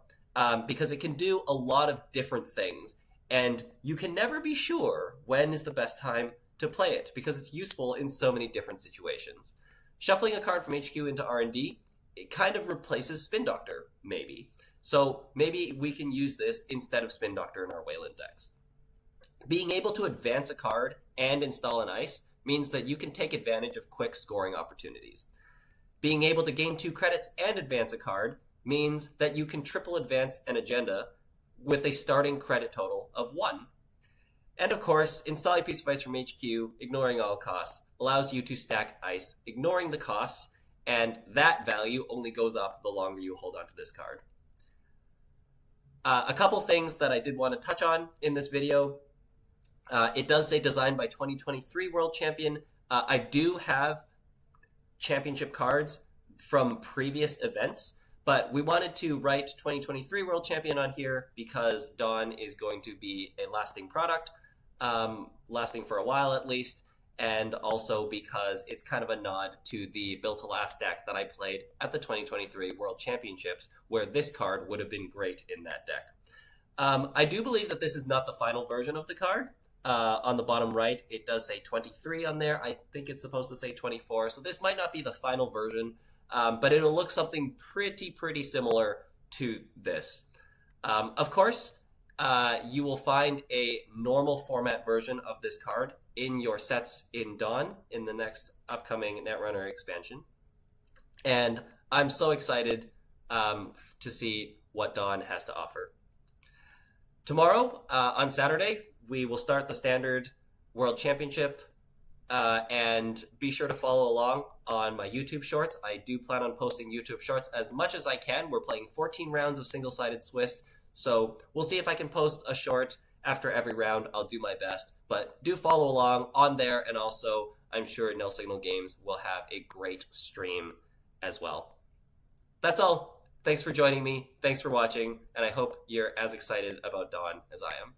because it can do a lot of different things, and you can never be sure when is the best time to play it, because it's useful in so many different situations. Shuffling a card from HQ into R&D, it kind of replaces Spin Doctor, maybe. So maybe we can use this instead of Spin Doctor in our Wayland decks. Being able to advance a card and install an ice means that you can take advantage of quick scoring opportunities. Being able to gain 2 credits and advance a card means that you can triple advance an agenda with a starting credit total of 1. And of course, installing a piece of ice from HQ, ignoring all costs, allows you to stack ice, ignoring the costs, and that value only goes up the longer you hold onto this card. A couple things that I did want to touch on in this video. It does say designed by 2023 World Champion. I do have championship cards from previous events, but we wanted to write 2023 World Champion on here because Dawn is going to be a lasting product, lasting for a while at least, and also because it's kind of a nod to the Built to Last deck that I played at the 2023 World Championships, where this card would have been great in that deck. I do believe that this is not the final version of the card. On the bottom right, it does say 23 on there. I think it's supposed to say 24, so this might not be the final version, but it'll look something pretty similar to this. Of course, you will find a normal format version of this card in your sets in Dawn in the next upcoming Netrunner expansion. And I'm so excited to see what Dawn has to offer. Tomorrow, on Saturday, we will start the Standard World Championship, and be sure to follow along on my YouTube shorts. I do plan on posting YouTube shorts as much as I can. We're playing 14 rounds of single-sided Swiss, So we'll see if I can post a short after every round. I'll do my best. But do follow along on there, and also I'm sure No Signal Games will have a great stream as well. That's all. Thanks for joining me. Thanks for watching, and I hope you're as excited about Dawn as I am.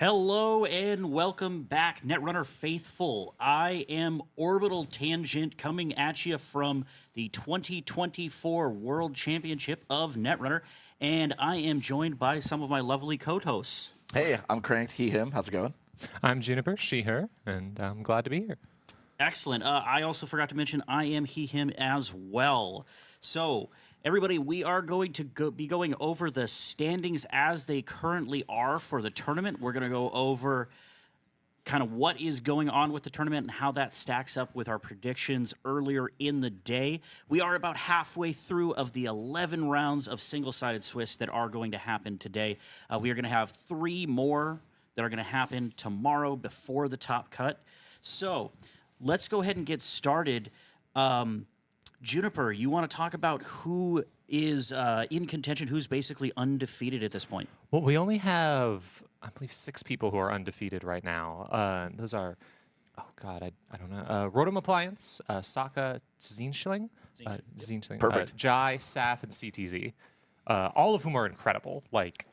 Hello and welcome back, Netrunner Faithful. I am Orbital Tangent coming at you from the 2024 World Championship of Netrunner, and I am joined by some of my lovely co-hosts. Hey, I'm Cranked, he, him. How's it going? I'm Juniper, she, her, and I'm glad to be here. Excellent. I also forgot to mention I am he, him as well. So, everybody, we are going to be going over the standings as they currently are for the tournament. We're going to go over kind of what is going on with the tournament and how that stacks up with our predictions earlier in the day. We are about halfway through of the 11 rounds of single-sided Swiss that are going to happen today. We are going to have 3 more that are going to happen tomorrow before the top cut. So, let's go ahead and get started. Juniper, you want to talk about who is in contention, who's basically undefeated at this point? Well, we only have, I believe, 6 people who are undefeated right now. Those are, oh God, I don't know. Rotom Appliance, Sokka, Zinschling, Perfect. Jai, Saf, and CTZ. All of whom are incredible. Like,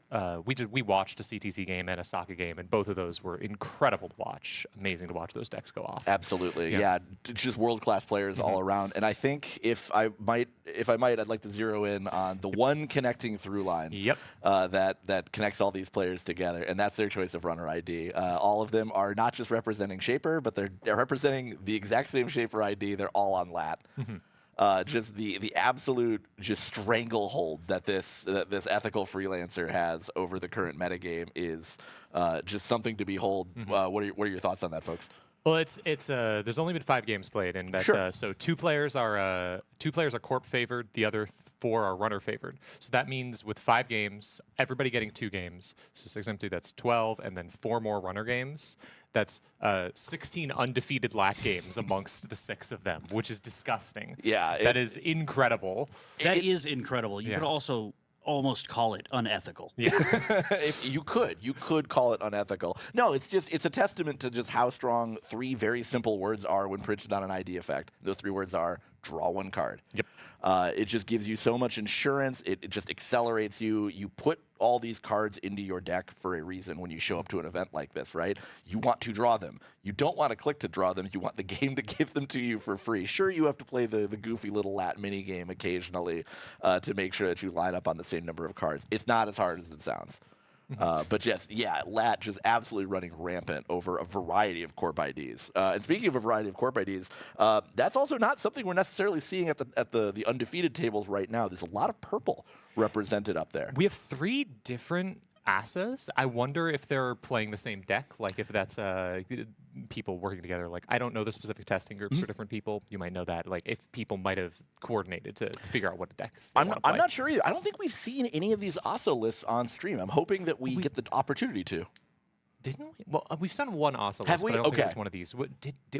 we watched a CTZ game and a Sokka game, and both of those were incredible to watch. Amazing to watch those decks go off. Absolutely, yeah. Just world-class players all around. And I think if I might, I'd like to zero in on the one connecting through line. That connects all these players together, and that's their choice of runner ID. All of them are not just representing Shaper, but they're representing the exact same Shaper ID. They're all on Lat. Just the absolute just stranglehold that this ethical freelancer has over the current metagame is just something to behold. What are your thoughts on that, folks? Well, it's there's only been 5 games played, and that's so 2 players are corp favored, the other 4 are runner favored. So that means with 5 games, everybody getting 2 games. So 6 times 2, that's 12, and then 4 more runner games. That's 16 undefeated lat games amongst the 6 of them, which is disgusting. Yeah, that is incredible. That is incredible. You could also almost call it unethical. Yeah. If you could call it unethical. No, it's a testament to just how strong 3 very simple words are when printed on an ID effect. Those 3 words are draw 1 card. Yep. It just gives you so much insurance. It just accelerates you. You put all these cards into your deck for a reason when you show up to an event like this, right? You want to draw them. You don't want to click to draw them. You want the game to give them to you for free. Sure, you have to play the goofy little lat mini game occasionally to make sure that you line up on the same number of cards. It's not as hard as it sounds. But just, Lat just absolutely running rampant over a variety of corp IDs. And speaking of a variety of corp IDs, that's also not something we're necessarily seeing at the undefeated tables right now. There's a lot of purple represented up there. We have 3 different Asas. I wonder if they're playing the same deck, like if that's people working together. Like, I don't know the specific testing groups for different people. You might know that. Like, if people might have coordinated to figure out what decks they want to play. I'm not sure either. I don't think we've seen any of these ASO lists on stream. I'm hoping that we get the opportunity to. Didn't we? Well, we've done one ASO list, Have we? but I don't think Okay. it was one of these.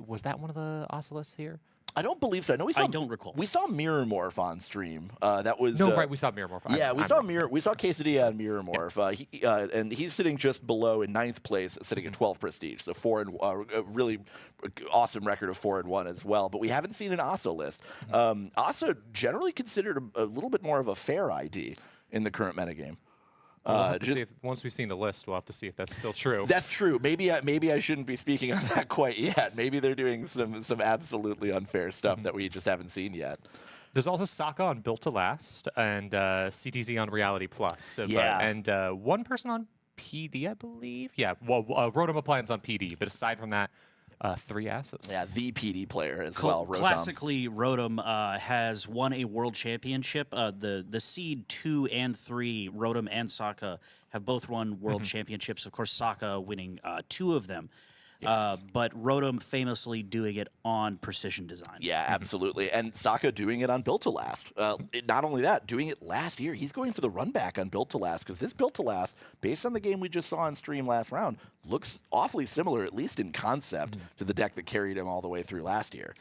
Was that one of the ASO lists here? I don't believe so. I don't recall. We saw Mirror Morph on stream. That was right. We saw Mirror Morph. Yeah, we saw Quesadilla and Mirror Morph. And he's sitting just below in 9th place, sitting at 12 prestige. So a really awesome record of 4-1 as well. But we haven't seen an ASO list. ASO generally considered a little bit more of a fair ID in the current metagame. We'll have to see once we've seen the list, we'll have to see if that's still true. That's true. Maybe I shouldn't be speaking on that quite yet. Maybe they're doing some absolutely unfair stuff that we just haven't seen yet. There's also Sokka on Built to Last and CTZ on Reality Plus. And one person on PD, I believe. Yeah, well, Rotom Appliance on PD. But aside from that, 3 Asses. Yeah, the PD player as well. Rotom. Classically, Rotom has won a world championship. The seed 2 and 3, Rotom and Sokka, have both won world championships. Of course, Sokka winning 2 of them. Yes. But Rotom famously doing it on Precision Design. Yeah, absolutely. And Sokka doing it on Built to Last. Not only that, doing it last year. He's going for the run back on Built to Last because this Built to Last, based on the game we just saw on stream last round, looks awfully similar, at least in concept, to the deck that carried him all the way through last year.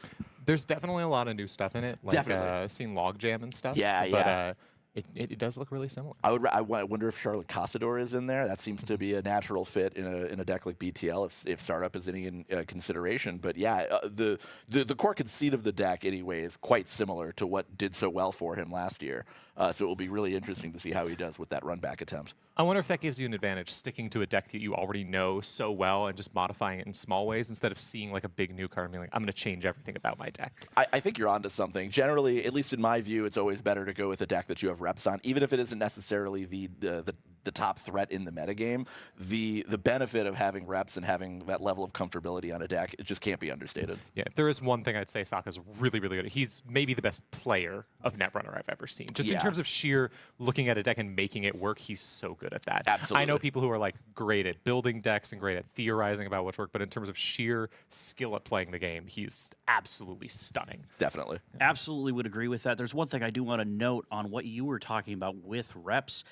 There's definitely a lot of new stuff in it. Like, Definitely. seeing Logjam and stuff. Yeah, but, It does look really similar. I wonder if Charlotte Casador is in there. That seems to be a natural fit in a deck like BTL if Startup is any in consideration. But yeah, the core conceit of the deck anyway is quite similar to what did so well for him last year. So it will be really interesting to see how he does with that run back attempt. I wonder if that gives you an advantage, sticking to a deck that you already know so well and just modifying it in small ways instead of seeing like a big new card and being like, I'm going to change everything about my deck. I think you're onto something. Generally, at least in my view, it's always better to go with a deck that you have reps on, even if it isn't necessarily the top threat in the metagame. The benefit of having reps and having that level of comfortability on a deck, it just can't be understated. Yeah, if there is one thing I'd say Sokka's really, really good at. He's maybe the best player of Netrunner I've ever seen. Just in terms of sheer looking at a deck and making it work, he's so good at that. Absolutely. I know people who are like great at building decks and great at theorizing about what's work, but in terms of sheer skill at playing the game, he's absolutely stunning. Definitely. Absolutely would agree with that. There's one thing I do want to note on what you were talking about with reps.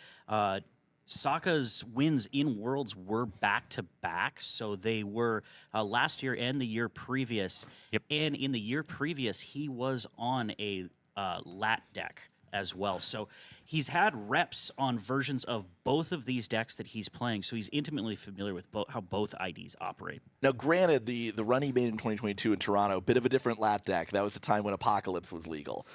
Sokka's wins in Worlds were back-to-back, so they were last year and the year previous. Yep. And in the year previous, he was on a lat deck as well. So he's had reps on versions of both of these decks that he's playing, so he's intimately familiar with how both IDs operate. Now, granted, the run he made in 2022 in Toronto, a bit of a different lat deck. That was the time when Apocalypse was legal.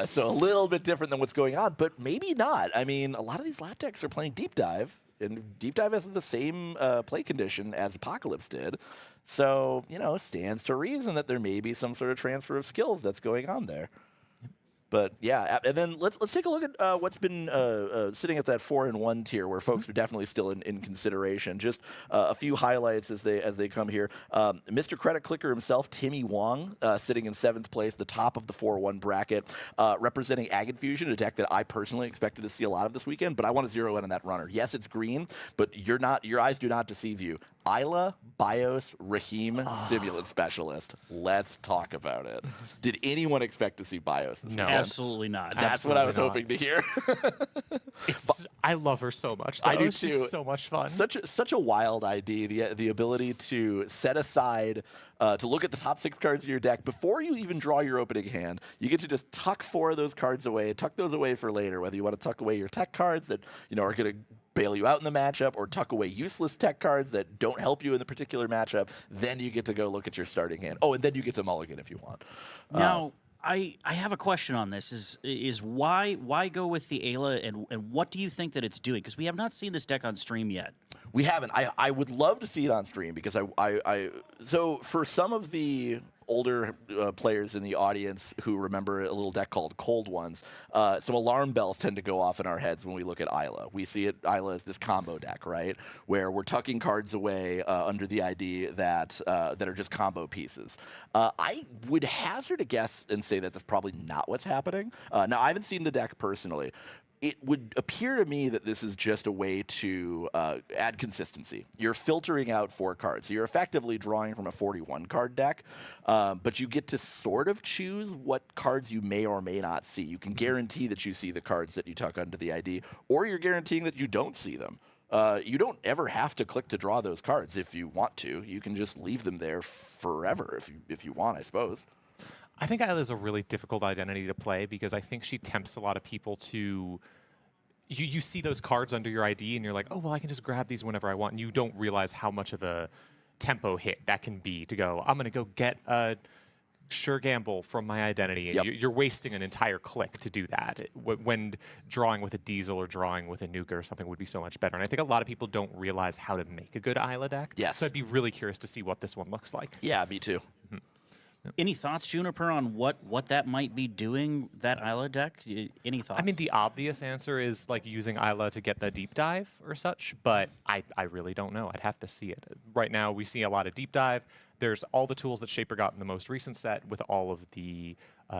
So a little bit different than what's going on, but maybe not. I mean, a lot of these lat decks are playing Deep Dive, and Deep Dive has the same play condition as Apocalypse did. So, it stands to reason that there may be some sort of transfer of skills that's going on there. But yeah, and then let's take a look at what's been sitting at that 4-1 tier, where folks are definitely still in consideration. Just a few highlights as they come here. Mr. Credit Clicker himself, Timmy Wong, sitting in 7th place, the top of the 4-1 bracket, representing Agate Fusion, a deck that I personally expected to see a lot of this weekend. But I want to zero in on that runner. Yes, it's green, but your eyes do not deceive you. Isla, BIOS, Raheem, Simulant Specialist. Let's talk about it. Did anyone expect to see BIOS this No. weekend? Absolutely not. That's what I was hoping to hear. I love her so much, though. I do She's too. so much fun. Such a wild idea. The ability to set aside to look at the top 6 cards of your deck before you even draw your opening hand. You get to just tuck 4 of those cards away, tuck those away for later. Whether you want to tuck away your tech cards that are going to bail you out in the matchup, or tuck away useless tech cards that don't help you in the particular matchup, then you get to go look at your starting hand. Oh, and then you get to mulligan if you want. Now, I have a question on this. Is why go with the Ayla, and what do you think that it's doing? Because we have not seen this deck on stream yet. We haven't. I would love to see it on stream, because so for some of the older players in the audience who remember a little deck called Cold Ones, some alarm bells tend to go off in our heads when we look at Isla. We see Isla as this combo deck, right? Where we're tucking cards away under the ID that are just combo pieces. I would hazard a guess and say that that's probably not what's happening. Now, I haven't seen the deck personally. It would appear to me that this is just a way to add consistency. You're filtering out 4 cards. So you're effectively drawing from a 41-card deck, but you get to sort of choose what cards you may or may not see. You can guarantee that you see the cards that you tuck under the ID, or you're guaranteeing that you don't see them. You don't ever have to click to draw those cards if you want to. You can just leave them there forever if you want, I suppose. I think Isla is a really difficult identity to play, because I think she tempts a lot of people to... You see those cards under your ID and you're like, oh, well, I can just grab these whenever I want. And you don't realize how much of a tempo hit that can be to go, I'm going to go get a Sure Gamble from my identity. And you're wasting an entire click to do that, when drawing with a Diesel or drawing with a Nuka or something would be so much better. And I think a lot of people don't realize how to make a good Isla deck. Yes. So I'd be really curious to see what this one looks like. Yeah, me too. Any thoughts, Juniper, on what that might be doing, that Isla deck? Any thoughts? I mean, the obvious answer is like using Isla to get the deep dive or such, but I really don't know. I'd have to see it. Right now, we see a lot of deep dive. There's all the tools that Shaper got in the most recent set with all of the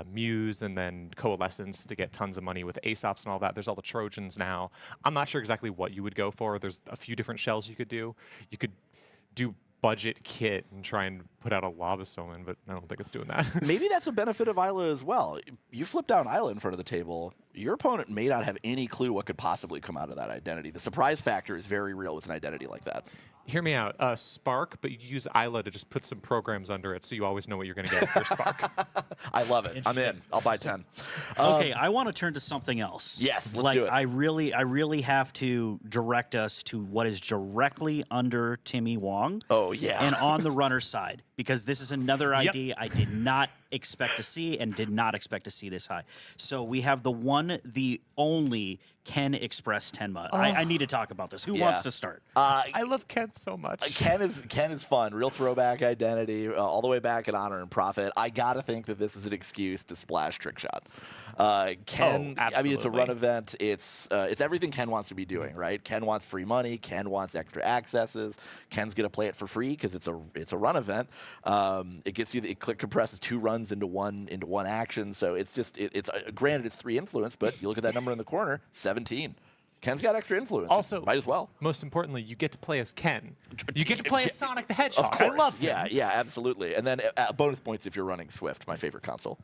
Muse and then Coalescence to get tons of money with Aesops and all that. There's all the Trojans now. I'm not sure exactly what you would go for. There's a few different shells you could do. You could do budget kit and try and put out a Lobosomon, but I don't think it's doing that. Maybe that's a benefit of Isla as well. You flip down Isla in front of the table, your opponent may not have any clue what could possibly come out of that identity. The surprise factor is very real with an identity like that. Hear me out. Spark, but you use Isla to just put some programs under it so you always know what you're going to get with your Spark. I love it. I'm in. I'll buy 10. Okay, I want to turn to something else. Yes, let's like, do it. I really have to direct us to what is directly under Timmy Wong. Oh, yeah. And on the runner side, because this is another ID I did not expect to see and did not expect to see this high. So we have the only Ken Express Tenma. I need to talk about this. Who wants to start? I love Ken so much. Ken is fun. Real throwback identity, all the way back in Honor and Profit. I gotta think that this is an excuse to splash Trickshot. Ken, I mean, it's a run event. It's everything Ken wants to be doing, right? Ken wants free money. Ken wants extra accesses. Ken's gonna play it for free because it's a run event. It gets you. It compresses 2 runs into one action. So it's just it's granted it's 3 influence, but you look at that number in the corner, 17. Ken's got extra influence. Also, might as well. Most importantly, you get to play as Ken. You get to play as Sonic the Hedgehog. Of course. I love him. Yeah, absolutely. And then bonus points if you're running Swift, my favorite console.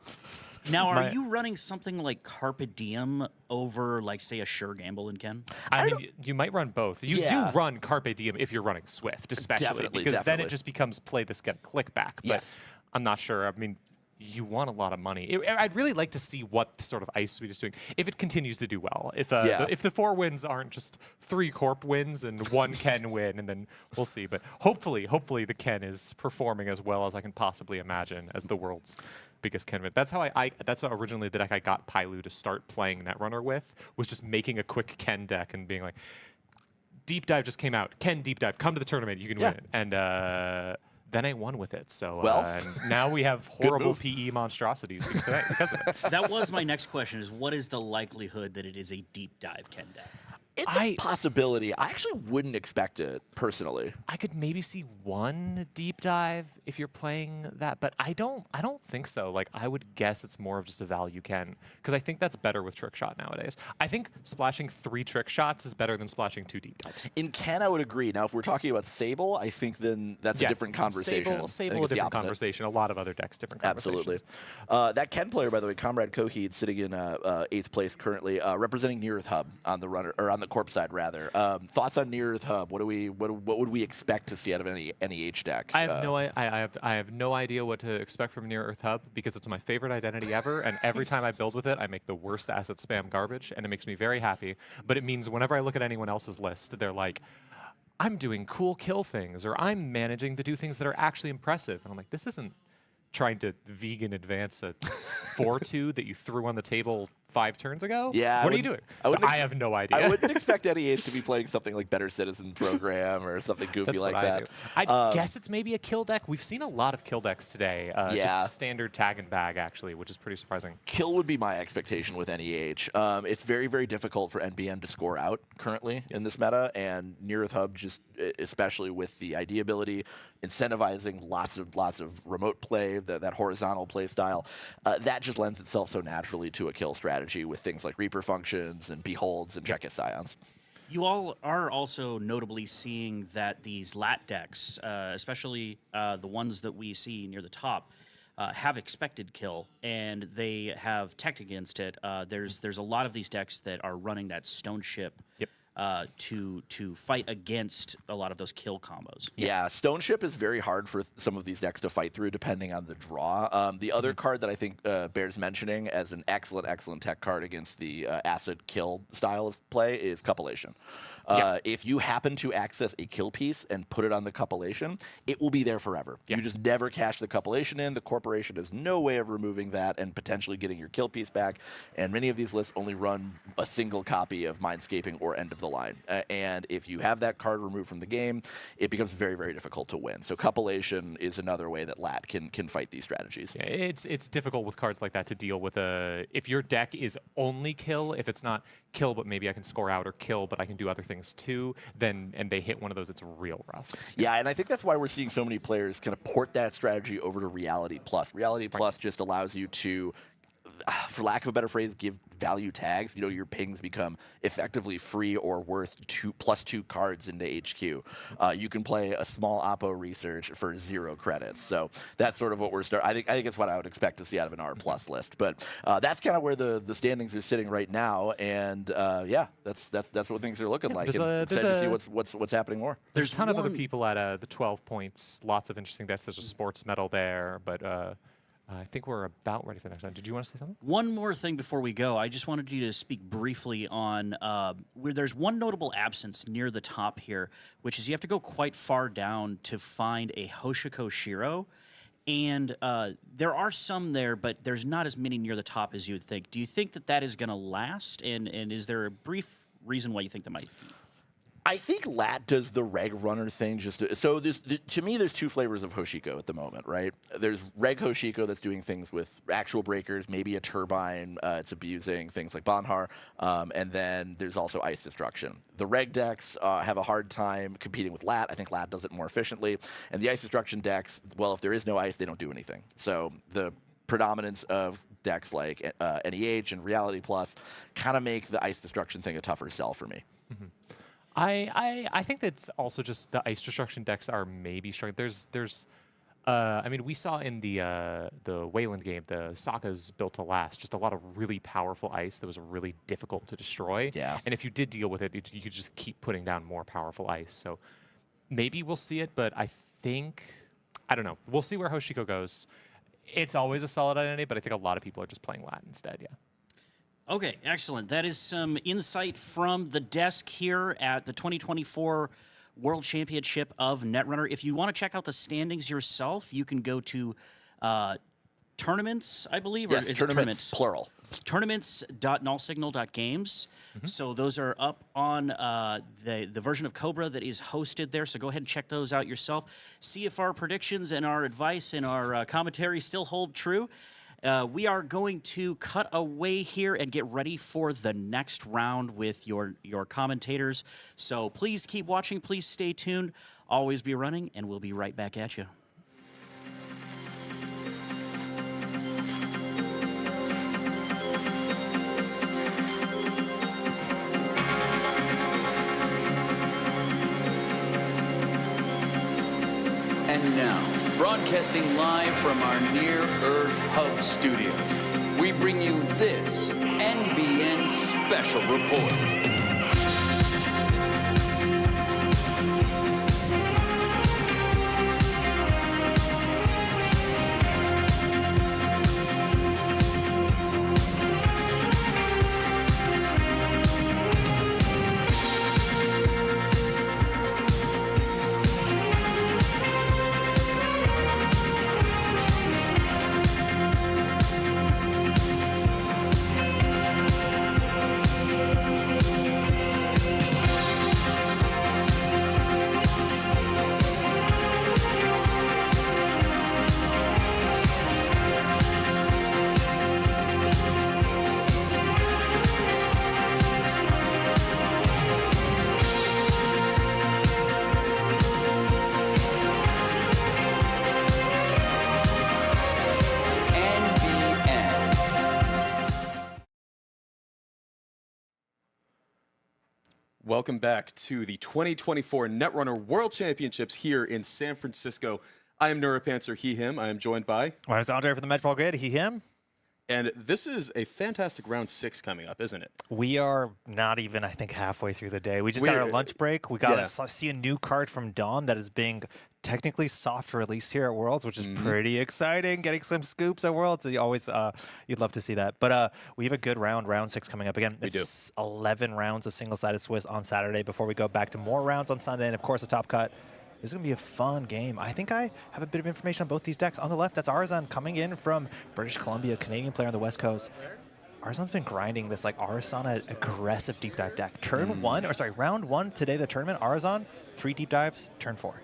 Now, are you running something like Carpe Diem over, like, say, a Sure Gamble in Ken? I mean, you might run both. You do run Carpe Diem if you're running Swift, especially. Because then it just becomes play this, get click back. But Yes. I'm not sure. I mean, you want a lot of money. I'd really like to see what sort of Ice Suite is doing if it continues to do well. If the 4 wins aren't just 3 Corp wins and 1 Ken win, and then we'll see. But hopefully the Ken is performing as well as I can possibly imagine as the world's biggest Ken win. That's how that's how originally the deck I got Pailu to start playing Netrunner with, was just making a quick Ken deck and being like, Deep Dive just came out. Ken Deep Dive, come to the tournament, you can win it. And then I won with it. So and now we have horrible PE monstrosities because of it. That was my next question, is what is the likelihood that it is a Deep Dive Ken deck? It's a possibility. I actually wouldn't expect it, personally. I could maybe see 1 Deep Dive if you're playing that, but I don't think so. Like, I would guess it's more of just a value Ken, because I think that's better with Trick Shot nowadays. I think splashing 3 Trick Shots is better than splashing 2 Deep Dives. In Ken, I would agree. Now, if we're talking about Sable, I think then that's a different conversation. Sable, a different conversation. A lot of other decks, different conversations. Absolutely. That Ken player, by the way, Comrade Coheed, sitting in 8th place currently, representing Near Earth Hub on the runner, or on the Corp side rather. Thoughts on Near Earth Hub? What would we expect to see out of any NEH deck? I have no idea what to expect from Near Earth Hub, because it's my favorite identity ever, and every time I build with it, I make the worst asset spam garbage, and it makes me very happy. But it means whenever I look at anyone else's list, they're like, I'm doing cool kill things, or I'm managing to do things that are actually impressive. And I'm like, this isn't trying to vegan advance a 4-2 that you threw on the table 5 turns ago? Yeah. What are you doing? I have no idea. I wouldn't expect NEH to be playing something like Better Citizen Program or something goofy That's like what that. I guess it's maybe a kill deck. We've seen a lot of kill decks today. Just standard tag and bag, actually, which is pretty surprising. Kill would be my expectation with NEH. It's very, very difficult for NBN to score out currently in this meta, and Near Earth Hub, just especially with the ID ability, incentivizing lots of remote play, that horizontal play style, that just lends itself so naturally to a kill strategy with things like Reaper functions and Beholds and Check Scions. You all are also notably seeing that these lat decks, especially the ones that we see near the top, have expected kill, and they have tech against it. There's a lot of these decks that are running that Stone Ship to fight against a lot of those kill combos. Yeah, Stone Ship is very hard for some of these decks to fight through depending on the draw. The other card that I think bears mentioning as an excellent tech card against the acid kill style of play is Cupulation. If you happen to access a kill piece and put it on the Cupulation, it will be there forever. You just never cash the Cupulation in. The corporation has no way of removing that and potentially getting your kill piece back. And many of these lists only run a single copy of Mindscaping or End of the Line. And if you have that card removed from the game, it becomes very, very difficult to win. So Cupulation is another way that Lat can fight these strategies. Yeah, it's difficult with cards like that to deal with. If your deck is only kill, if it's not kill but maybe I can score out, or kill but I can do other things too, then and they hit one of those, it's real rough. Yeah, and I think that's why we're seeing so many players kind of port that strategy over to Reality Plus. Reality Plus just allows you to for lack of a better phrase, give value tags. You know, your pings become effectively free or worth +2 cards into HQ. You can play a small Oppo research for 0 credits. So that's sort of what we're starting. I think it's what I would expect to see out of an R+ list. But that's kind of where the standings are sitting right now. And yeah, that's what things are looking like. And excited to see what's happening more. There's a ton of other people at the 12 points. Lots of interesting decks. There's a sports medal there, but I think we're about ready for the next one. Did you want to say something? One more thing before we go. I just wanted you to speak briefly on where there's one notable absence near the top here, which is you have to go quite far down to find a Hoshiko Shiro. And there are some there, but there's not as many near the top as you would think. Do you think that is going to last? And is there a brief reason why you think that might be? I think Lat does the reg runner thing so to me there's 2 flavors of Hoshiko at the moment, right? There's reg Hoshiko that's doing things with actual breakers, maybe a turbine, it's abusing things like Banhar, and then there's also ice destruction. The reg decks have a hard time competing with Lat. I think Lat does it more efficiently, and the ice destruction decks, well, if there is no ice, they don't do anything. So the predominance of decks like NEH and Reality Plus kind of make the ice destruction thing a tougher sell for me. Mm-hmm. I think that's also just the ice destruction decks are maybe struggling. I mean, we saw in the Wayland game, the Sokka's built to last, just a lot of really powerful ice that was really difficult to destroy. Yeah. And if you did deal with it, you could just keep putting down more powerful ice. So maybe we'll see it, but I don't know. We'll see where Hoshiko goes. It's always a solid identity, but I think a lot of people are just playing Lat instead, yeah. Okay, excellent. That is some insight from the desk here at the 2024 World Championship of Netrunner. If you want to check out the standings yourself, you can go to tournaments, I believe. Yes, or is tournaments, plural. Tournaments.nullsignal.games. So those are up on the version of Cobra that is hosted there. So go ahead and check those out yourself. See if our predictions and our advice and our commentary still hold true. We are going to cut away here and get ready for the next round with your commentators. So please keep watching. Please stay tuned. Always be running, and we'll be right back at you. And now, broadcasting live from our near-Earth hub studio, we bring you this NBN special report. Welcome back to the 2024 Netrunner World Championships here in San Francisco. I am Neuropanther, he, him. I am joined by... Well, it's Andre for the Medfall Grid, he, him. And this is a fantastic round 6 coming up, isn't it? We are not even, I think, halfway through the day. We just got our lunch break. We got to see a new card from Dawn that is being technically soft released here at Worlds, which is pretty exciting. Getting some scoops at Worlds, you always you'd love to see that. But we have a good round 6 coming up again. It's 11 rounds of single-sided Swiss on Saturday before we go back to more rounds on Sunday, and of course a top cut. This is going to be a fun game. I think I have a bit of information on both these decks. On the left, that's Arzan coming in from British Columbia, Canadian player on the West Coast. Arzan's been grinding this like Arsana aggressive deep dive deck. Round 1 today, the tournament, Arzan, 3 deep dives, turn 4.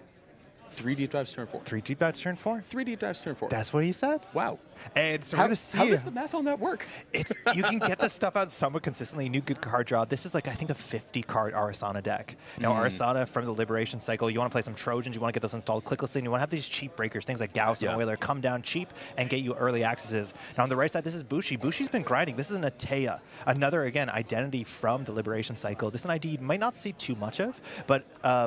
3 deep dives turn 4. 3 deep dives turn 4? 3 deep dives turn 4. That's what he said. Wow. And so we're going to see. How does the math on that work? It's you can get this stuff out somewhat consistently. New good card draw. This is like, I think, a 50-card Arasana deck. Now, Arasana from the Liberation Cycle, you want to play some Trojans, you want to get those installed clicklessly, and you want to have these cheap breakers, things like Gauss and Euler, come down cheap and get you early accesses. Now, on the right side, this is Bushi. Bushi's been grinding. This is an Atea, another, again, identity from the Liberation Cycle. This is an ID you might not see too much of, but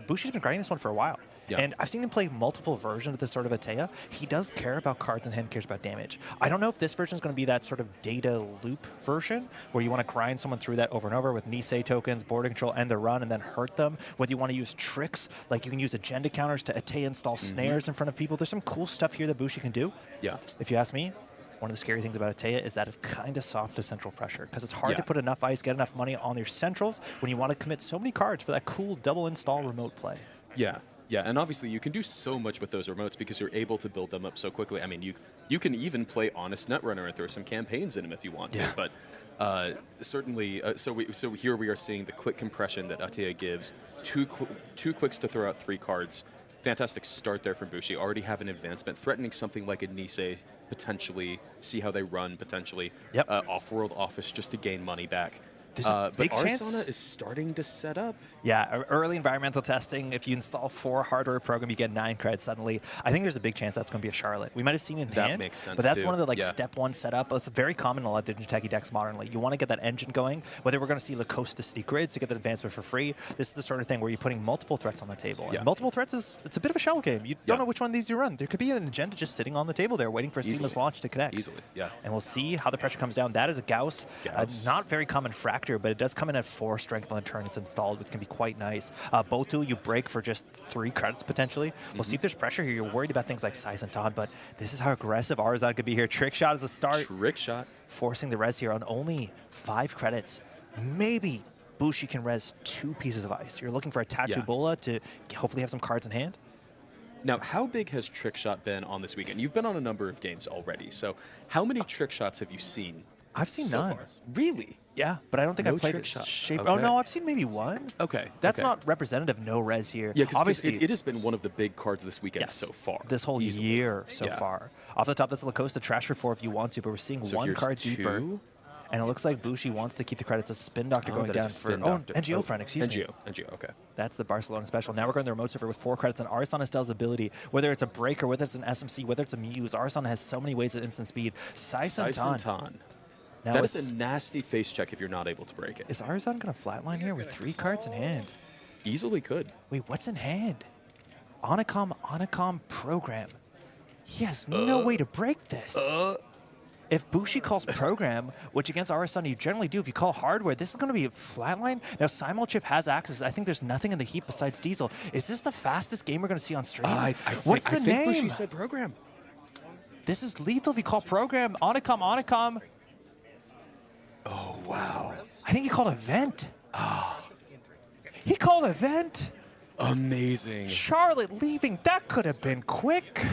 Bushi's been grinding this one for a while. Yeah. And I've seen him play multiple versions of this sort of Atea. He does care about cards and hand cares about damage. I don't know if this version is going to be that sort of data loop version where you want to grind someone through that over and over with Nisei tokens, border control, and the run, and then hurt them. Whether you want to use tricks, like you can use agenda counters to Atea install snares in front of people. There's some cool stuff here that Bushi can do. Yeah. If you ask me, one of the scary things about Atea is that it's kind of soft to central pressure because it's hard to put enough ice, get enough money on your centrals when you want to commit so many cards for that cool double install remote play. Yeah. Yeah, and obviously you can do so much with those remotes because you're able to build them up so quickly. I mean, you can even play Honest Netrunner and throw some campaigns in them if you want to. But certainly, so here we are seeing the click compression that Atea gives. Two clicks to throw out 3 cards. Fantastic start there from Bushi. Already have an advancement, threatening something like a Nisei potentially. See how they run potentially. Off-world office just to gain money back. But Arasana is starting to set up. Yeah, early environmental testing. If you install 4 hardware program, you get 9 credits suddenly. I think there's a big chance that's going to be a Charlotte. We might have seen it in hand. That makes sense, but that's too. one of the step 1 setup. It's very common in a lot of Digitech decks modernly. You want to get that engine going. Whether we're going to see Lacoste City grids to get the advancement for free. This is the sort of thing where you're putting multiple threats on the table. And multiple threats it's a bit of a shell game. You don't know which one of these you run. There could be an agenda just sitting on the table there, waiting for a seamless launch to connect. Easily, yeah. And we'll see how the pressure comes down. That is a Gauss. Not very common Fractor, but it does come in at 4 strength on the turn it's installed, which can be quite nice. Botu, you break for just 3 credits potentially. We'll see if there's pressure here. You're worried about things like Size and Ton, but this is how aggressive Arzon could be here. Trick Shot is a start. Trick Shot. Forcing the res here on only 5 credits. Maybe Bushi can res 2 pieces of ice. You're looking for a Tattoo Bola to hopefully have some cards in hand. Now, how big has Trick Shot been on this weekend? You've been on a number of games already, so how many Trick Shots have you seen? I've seen so none. Far? Really? Yeah, but I don't think I've played trick shots. shape. Okay. Oh no, I've seen maybe 1. Okay, that's not representative. No res here. Yeah, because obviously it has been one of the big cards this weekend so far. This whole year so far. Off the top, that's Lacoste trash for 4 if you want to, but we're seeing 1 card deeper. And it looks like Bushi wants to keep the credits. A Spin Doctor going down for NGO friend, excuse me. NGO, okay. That's the Barcelona special. Now we're going to the remote server with 4 credits, and Arasana Estelle's ability, whether it's a breaker, whether it's an SMC, whether it's a Muse, Arasana has so many ways at instant speed. Size and Ton. Now that is a nasty face check if you're not able to break it. Is Arasana going to flatline here with 3 cards in hand? Easily could. Wait, what's in hand? Onacom program. He has no way to break this. If Bushi calls program, which against Arasana you generally do, if you call hardware, this is going to be a flatline. Now, Simulchip has access. I think there's nothing in the heap besides Diesel. Is this the fastest game we're going to see on stream? What's the name? I think Bushi said program. This is lethal if you call program. Onacom. Oh, wow. I think he called event. He called event. Amazing. Charlotte leaving. That could have been quick.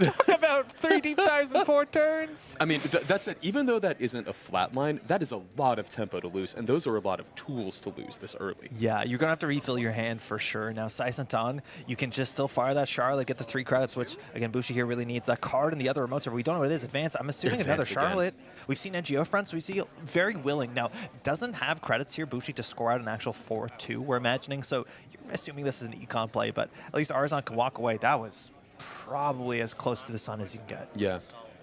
Talk about 3 deep dives in 4 turns. I mean, that's it. Even though that isn't a flat line, that is a lot of tempo to lose, and those are a lot of tools to lose this early. Yeah, you're going to have to refill your hand for sure. Now, Size and Ton, you can just still fire that Charlotte, get the 3 credits, which, again, Bushi here really needs. That card and the other remote server, we don't know what it is. Advance, I'm assuming another Charlotte. Again. We've seen NGO fronts, we see very willing. Now, doesn't have credits here, Bushi, to score out an actual 4-2, we're imagining. So you're assuming this is an econ play, but at least Arzon can walk away. That was probably as close to the sun as you can get. Yeah.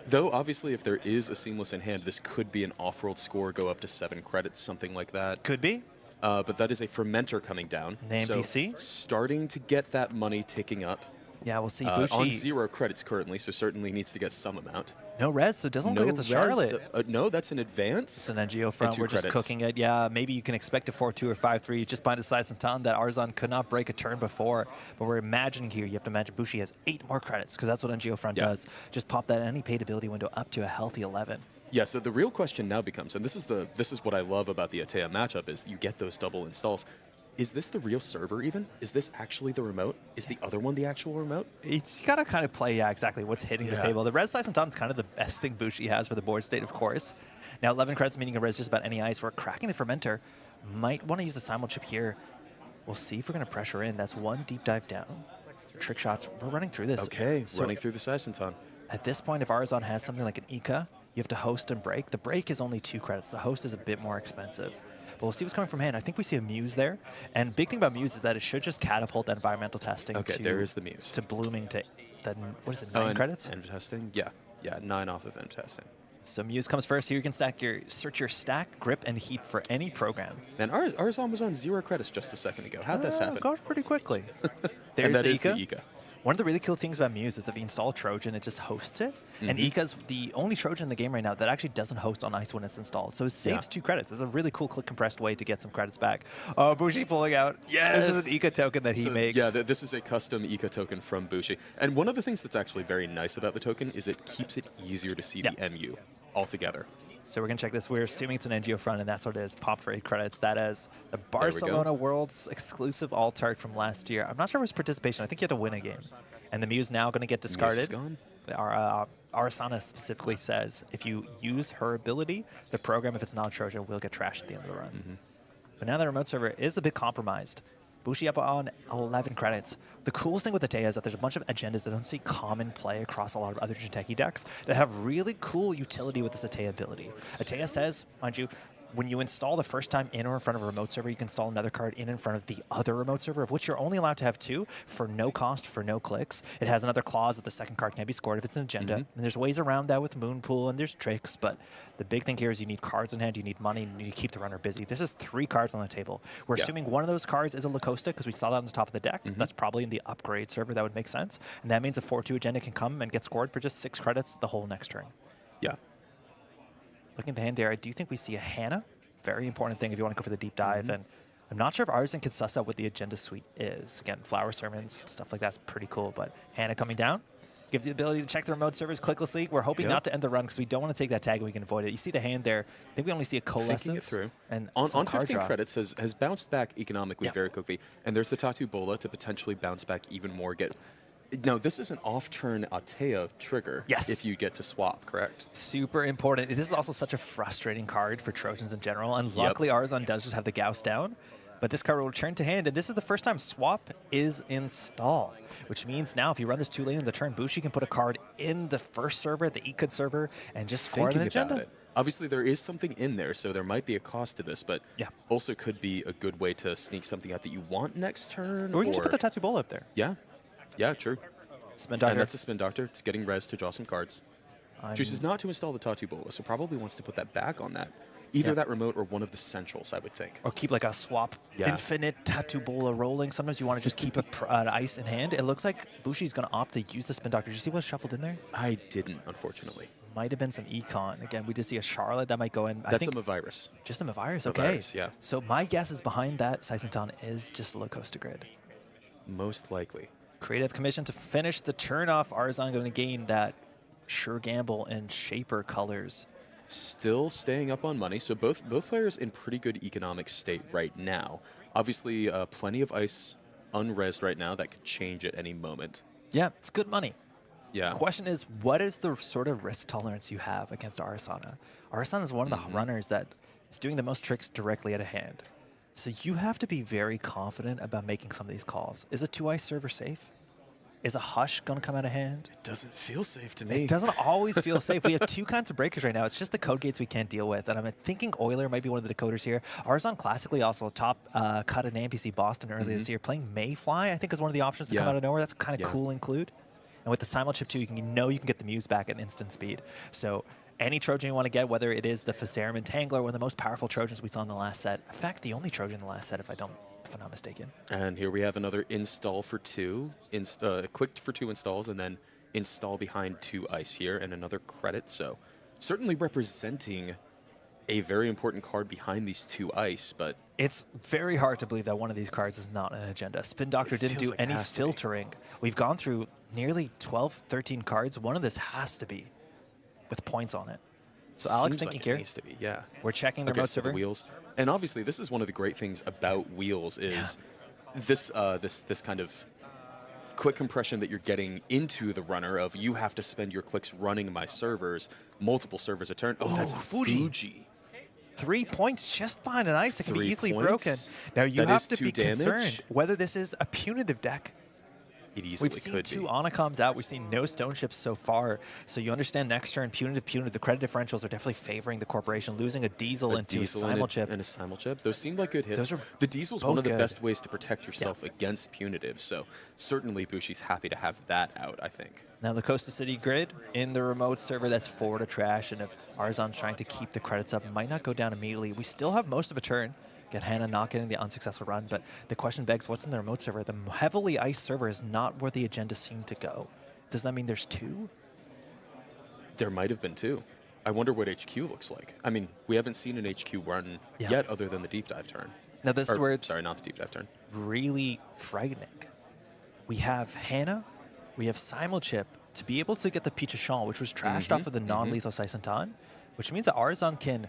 Though, obviously, if there is a seamless in hand, this could be an off-world score, go up to 7 credits, something like that. Could be. But that is a fermenter coming down. Name so DC. Starting to get that money ticking up. Yeah, we'll see. Bushi on 0 credits currently, so certainly needs to get some amount. No res, so it doesn't look like it's a Charlotte. No, that's an advance. It's an NGO front. We're just cooking it. Yeah, maybe you can expect a 4-2 or 5-3 just behind a Size and Ton that Arzon could not break a turn before. But we're imagining here, you have to imagine Bushi has 8 more credits because that's what NGO front does. Just pop that any paid ability window up to a healthy 11. Yeah, so the real question now becomes, and this is what I love about the Atea matchup, is you get those double installs. Is this the real server even? Is this actually the remote? Is the other one the actual remote? It's got to kind of play, exactly what's hitting the table. The res Size and Ton is kind of the best thing Bushi has for the board state, of course. Now, 11 credits, meaning you can res just about any ice. We're cracking the fermenter. Might want to use the Simul chip here. We'll see if we're going to pressure in. That's 1 deep dive down. trick shots. We're running through this. Okay, So running through the Seisenton. at this point, if Arzon has something like an Ika, you have to host and break. The break is only 2 credits. The host is a bit more expensive. But we'll see what's coming from hand. I think we see a Muse there. And big thing about Muse is that it should just catapult that environmental testing Okay, there is the Muse. to blooming to, what is it, 9 credits? End testing? Yeah. Yeah, 9 off of end testing. So Muse comes first. Here you can search your stack, grip, and heap for any program. Man, Arzon was on 0 credits just a second ago. How'd this happen? It goes pretty quickly. There's And that the is Ika. the Ika. One of the really cool things about Muse is that if you install Trojan, it just hosts it. And Ika's the only Trojan in the game right now that actually doesn't host on ice when it's installed. So it saves 2 credits. It's a really cool click compressed way to get some credits back. Oh, Bushi pulling out. Yes! This is an Ika token that he makes. Yeah, this is a custom Ika token from Bushi. And one of the things that's actually very nice about the token is it keeps it easier to see the MU altogether. So we're going to check this. We're assuming it's an NGO front, and that's what it is. Popped for 8 credits. That is the Barcelona World's exclusive alt-art from last year. I'm not sure if it's participation. I think you have to win a game. And the Muse now going to get discarded. Muse is gone. Arsana specifically says if you use her ability, the program, if it's not Trojan, will get trashed at the end of the run. But now the remote server is a bit compromised. Bushi up on 11 credits. The coolest thing with Atea is that there's a bunch of agendas that don't see common play across a lot of other Jinteki decks that have really cool utility with this Atea ability. Atea says, mind you, when you install the first time in or in front of a remote server, you can install another card in front of the other remote server, of which you're only allowed to have 2 for no cost, for no clicks. It has another clause that the second card can't be scored if it's an agenda. And there's ways around that with Moonpool, and there's tricks, but the big thing here is you need cards in hand, you need money, and you need to keep the runner busy. This is 3 cards on the table. We're assuming one of those cards is a Lacosta, because we saw that on the top of the deck. That's probably in the upgrade server. That would make sense. And that means a 4-2 agenda can come and get scored for just 6 credits the whole next turn. Yeah. Looking at the hand there, I do think we see a Hannah. Very important thing if you want to go for the deep dive. And I'm not sure if Artisan can suss out what the agenda suite is. Again, flower sermons, stuff like that's pretty cool. But Hannah coming down gives the ability to check the remote servers clicklessly. We're hoping not to end the run because we don't want to take that tag and we can avoid it. You see the hand there. I think we only see a coalescence. Thinking it through. And on some card 15 draw. credits has bounced back economically very quickly. And there's the Tattoo Bola to potentially bounce back even more. Now, this is an off-turn Atea trigger if you get to swap, correct? Super important. This is also such a frustrating card for Trojans in general, and luckily Arzon does just have the Gauss down. But this card will return to hand, and this is the first time swap is installed, which means now if you run this too late in the turn, Bushi can put a card in the first server, the Ekid server, and just score an agenda. About it. Obviously, there is something in there, so there might be a cost to this, but also could be a good way to sneak something out that you want next turn. Or you can just put the Tattoo Bola up there. Yeah. Yeah, true. Spin Doctor. And that's a Spin Doctor. It's getting res to draw some cards. Chooses not to install the Tattoo Bola, so probably wants to put that back on that. Either that remote or one of the centrals, I would think. Or keep like a swap infinite Tattoo Bola rolling. Sometimes you want to just keep an ice in hand. It looks like Bushi's going to opt to use the Spin Doctor. Did you see what's shuffled in there? I didn't, unfortunately. Might have been some Econ. Again, we just see a Charlotte that might go in. That's a Mavirus. Just a Mavirus, A okay. Mavirus, yeah. So my guess is behind that, Seisenton is just a Lacosta Grid. Most likely. Creative Commission to finish the turn off. Arzon going to gain that Sure Gamble and Shaper colors. Still staying up on money, so both players in pretty good economic state right now. Obviously, plenty of ice unresed right now that could change at any moment. Yeah, it's good money. Yeah. The question is, what is the sort of risk tolerance you have against Arsana? Arsana is one of the runners that is doing the most tricks directly at a hand. So you have to be very confident about making some of these calls. Is a 2-ice server safe? Is a Hush going to come out of hand? It doesn't feel safe to me. It doesn't always feel safe. We have 2 kinds of breakers right now. It's just the code gates we can't deal with. And I'm thinking Euler might be one of the decoders here. Arzon classically also top cut an NPC Boston earlier this year. Playing Mayfly, I think, is one of the options to come out of nowhere. That's kind of cool include. And with the Simul Chip too, you can get the Muse back at instant speed. So any Trojan you want to get, whether it is the Phaserum Entangler, one of the most powerful Trojans we saw in the last set. In fact, the only Trojan in the last set, if I'm not mistaken. And here we have another install for 2, quick for 2 installs, and then install behind 2 ice here, and another credit. So certainly representing a very important card behind these 2 ice, but it's very hard to believe that one of these cards is not an agenda. Spin Doctor didn't do any filtering. We've gone through nearly 12, 13 cards. One of this has to be with points on it. So Alex thinking like here, it needs to be, yeah. We're checking the remote so the server. wheels. And obviously, this is one of the great things about wheels is this kind of quick compression that you're getting into the runner of you have to spend your clicks running my servers, multiple servers a turn. Oh, that's Fuji. 3 points just behind an ice that can be 3 easily points? broken. Now you That have is to 2 be damage? concerned whether this is a punitive deck It easily We've seen could two be. Anacoms out. We've seen no stone ships so far. So you understand next turn, punitive, the credit differentials are definitely favoring the corporation. Losing a diesel into a simul chip. And a simul chip. Those seem like good hits. Those are the diesel's both one of the good. best ways to protect yourself against punitive. So certainly Bushi's happy to have that out, I think. Now the Costa City grid in the remote server, that's 4 to trash. And if Arzon's trying to keep the credits up, might not go down immediately. We still have most of a turn. Again, Hannah not getting the unsuccessful run, but the question begs, what's in the remote server? The heavily iced server is not where the agenda seemed to go. Does that mean there's 2? There might have been 2. I wonder what HQ looks like. I mean, we haven't seen an HQ run yet other than the deep dive turn. Now this is where it's sorry, not the deep dive turn. really frightening. We have Hannah, we have Simulchip to be able to get the Pichachon, which was trashed off of the non-lethal Saisantan, which means that Arzon can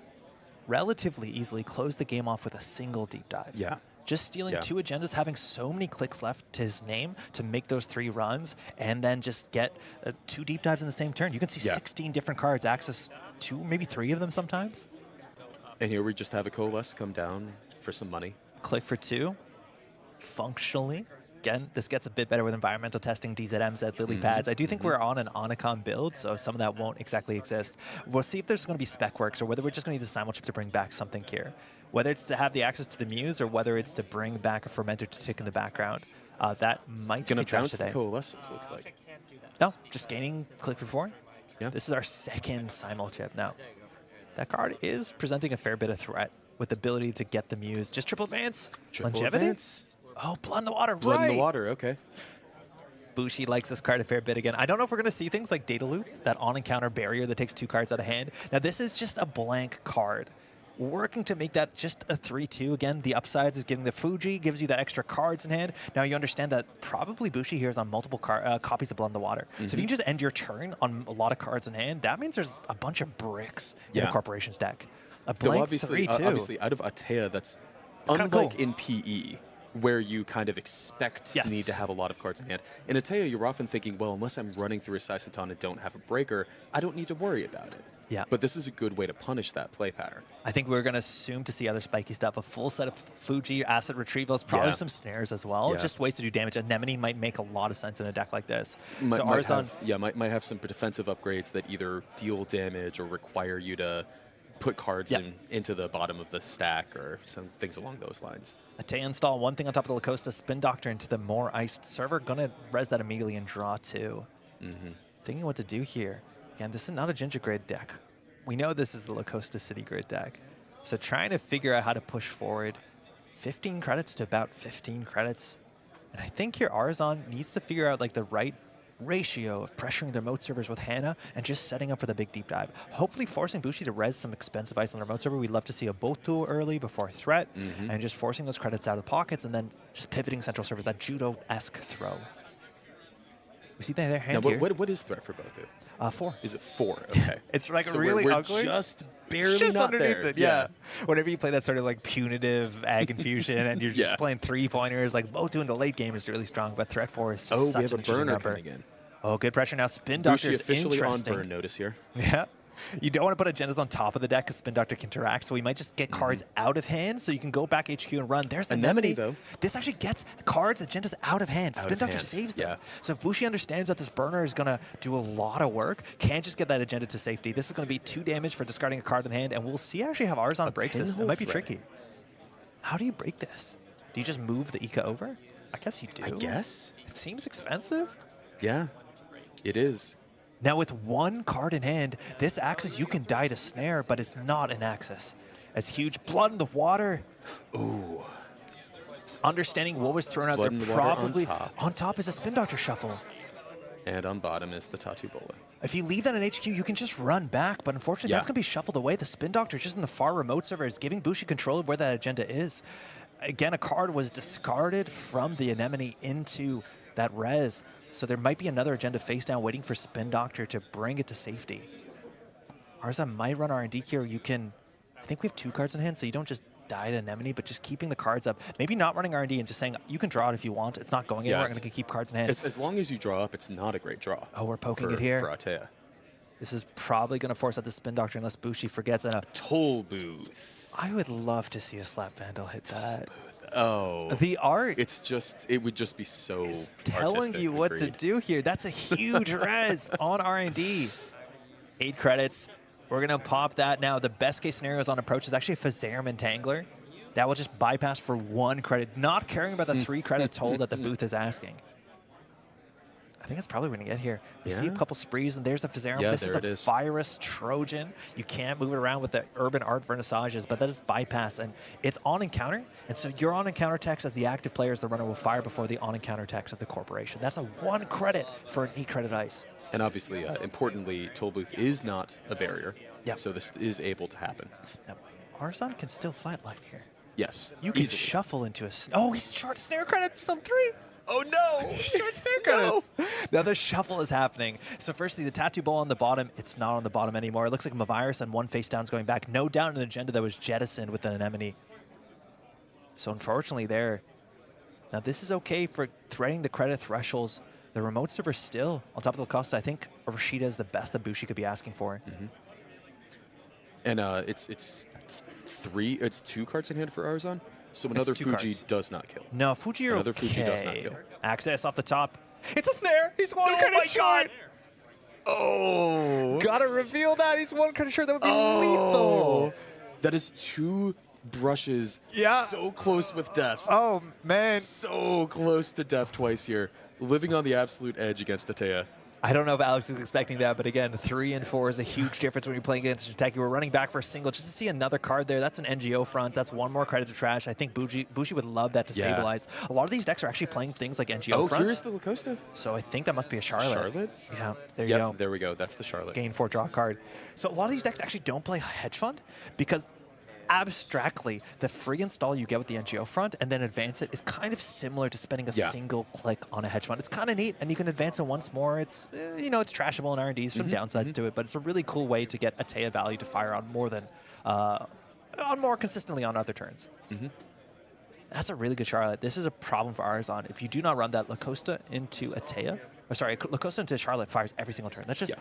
relatively easily close the game off with a single deep dive. Yeah. Just stealing 2 agendas, having so many clicks left to his name to make those 3 runs, and then just get 2 deep dives in the same turn. You can see 16 different cards, access 2, maybe 3 of them sometimes. And here we just have a Coalesce come down for some money. Click for 2. Functionally. Again, this gets a bit better with environmental testing, DZMZ, lily pads. I do think we're on an Onacom build, so some of that won't exactly exist. We'll see if there's going to be spec works or whether we're just going to use the simul chip to bring back something here. Whether it's to have the access to the Muse or whether it's to bring back a fermenter to tick in the background. That might Gonna be trash bounce today. the Coalescence, looks like. No, just gaining click for 4. Yeah. This is our second simul chip. Now, that card is presenting a fair bit of threat with the ability to get the Muse. Just triple advance. Longevity? Advance. Oh, blood in the water, Blood in the water, okay. Bushi likes this card a fair bit again. I don't know if we're going to see things like Data Loop, that on-encounter barrier that takes 2 cards out of hand. Now, this is just a blank card. Working to make that just a 3-2. Again, the upsides is giving the Fuji, gives you that extra cards in hand. Now, you understand that probably Bushi here is on multiple copies of Blood in the Water. So if you can just end your turn on a lot of cards in hand, that means there's a bunch of bricks in the Corporation's deck. A Though blank obviously, 3-2. obviously, out of Atea, that's kinda unlike cool. in PE, where you kind of expect to need to have a lot of cards in hand. In Atea, you're often thinking, well, unless I'm running through a Saisantan and don't have a breaker, I don't need to worry about it. Yeah. But this is a good way to punish that play pattern. I think we're going to assume to see other spiky stuff. A full set of Fuji acid retrievals, probably Yeah. some snares as well. Yeah. Just ways to do damage. Anemone might make a lot of sense in a deck like this. Might, so might Arzon, have, might have some defensive upgrades that either deal damage or require you to put cards into the bottom of the stack or some things along those lines. Atea install one thing on top of the Lacosta, Spin Doctor into the more iced server. Going to res that immediately and draw 2. Thinking what to do here. Again, this is not a Ginger Grid deck. We know this is the Lacosta City Grid deck. So trying to figure out how to push forward 15 credits to about 15 credits. And I think here Arzon needs to figure out like the right ratio of pressuring the remote servers with Hannah and just setting up for the big deep dive. Hopefully forcing Bushi to res some expensive ice on the remote server. We'd love to see a both tool early before threat and just forcing those credits out of the pockets and then just pivoting central servers, that judo-esque throw. We see their hand Now, here. what is threat for both? 4. Is it 4? Okay. It's like so really we're ugly. Just barely Just not underneath there. it, yeah. Whenever you play that sort of like punitive ag infusion and you're just playing 3-pointers, like both doing the late game is really strong, but threat 4 is just Oh, such we have an a interesting burner number. coming in. Oh, good pressure now. Spin Doctor Bushi is officially on interesting. burn notice here. Yeah. You don't want to put agendas on top of the deck because Spin Doctor can interact, so we might just get cards out of hand so you can go back HQ and run. There's the Anemone, Anemone. though. This actually gets cards, agendas out of hand. Out Spin of Doctor hand, saves them. yeah. So if Bushi understands that this burner is going to do a lot of work, can't just get that agenda to safety. This is going to be 2 damage for discarding a card in hand, and we'll see actually how Arzon breaks this. It pinhole might be threat. tricky. How do you break this? Do you just move the Ika over? I guess you do. I guess. It seems expensive. Yeah, it is. Now with 1 card in hand, this Axis you can die to snare, but it's not an Axis. As huge blood in the water. Ooh. Understanding what was thrown out Blood there, in the water on probably top. on top is a Spin Doctor Shuffle. And on bottom is the Tattoo Bola. If you leave that in HQ, you can just run back, but unfortunately that's going to be shuffled away. The Spin Doctor just in the far remote server is giving Bushi control of where that agenda is. Again, a card was discarded from the Anemone into that res. So there might be another agenda face down waiting for Spin Doctor to bring it to safety. Arzon might run R&D here. You can, I think we have 2 cards in hand, so you don't just die to Anemone, but just keeping the cards up. Maybe not running R&D and just saying, you can draw it if you want. It's not going anywhere. I'm going to keep cards in hand. As long as you draw up, it's not a great draw. Oh, we're poking for, it here. For Atea. This is probably going to force out the Spin Doctor unless Bushi forgets. And a Toll Booth. I would love to see a Slap Vandal hit that. Booth, though. Oh. The art. It would just be so telling artistic, you what to agreed. do here. That's a huge res on R&D. 8 credits. We're going to pop that now. The best case scenario is on approach is actually a Fazarum Entangler. That will just bypass for 1 credit, not caring about the 3 credits hold that the booth is asking. I think that's probably what we're going to get here. We see a couple sprees, and there's the Fazarum. Yeah, this there is a Virus Trojan. You can't move it around with the Urban Art Vernissages, but that is bypass, and it's on encounter. And so your on encounter text as the active player, as the runner, will fire before the on encounter text of the corporation. That's a 1 credit for an 8 credit ice. And obviously, importantly, Tollbooth is not a barrier. Yep. So this is able to happen. Now, Arzon can still flatline here. Yes. You can easily. shuffle into a... Oh, he's short snare credits for some 3. Oh, no. Short snare credits. Now the shuffle is happening. So firstly, the Tattoo Ball on the bottom, it's not on the bottom anymore. It looks like Mavirus and 1 face down is going back. No down an agenda that was jettisoned with an anemone. So unfortunately there. Now this is okay for threading the credit thresholds. The remote server still on top of the cost. I think Rashida is the best that Bushi could be asking for. And it's 2 cards in hand for Arzon. So another 2 Fuji cards. does not kill. No, Fuji are Another okay. Fuji does not kill. Access off the top. It's a snare. He's 1 credit short. Oh. Gotta reveal that. He's 1 credit short. That would be lethal. That is 2 brushes so close with death. Oh, man. So close to death twice here. Living on the absolute edge against Atea. I don't know if Alex is expecting that, but again, 3 and 4 is a huge difference when you're playing against Shateki. We're running back for a single just to see another card there. That's an NGO front. That's 1 more credit to trash. I think Bushi would love that to stabilize. A lot of these decks are actually playing things like NGO fronts. Oh, here's the Lacosta. So I think that must be a Charlotte. Charlotte? Yeah, there you go. There we go. That's the Charlotte. Gain 4, draw a card. So a lot of these decks actually don't play Hedge Fund because abstractly, the free install you get with the NGO front and then advance it is kind of similar to spending a single click on a hedge fund. It's kind of neat, and you can advance it once more. It's it's trashable in R&D, some downsides to it, but it's a really cool way to get Atea value to fire on more consistently on other turns. That's a really good Charlotte. This is a problem for Arzon. If you do not run that Lacosta into Atea, or sorry, Lacosta into Charlotte fires every single turn. That's just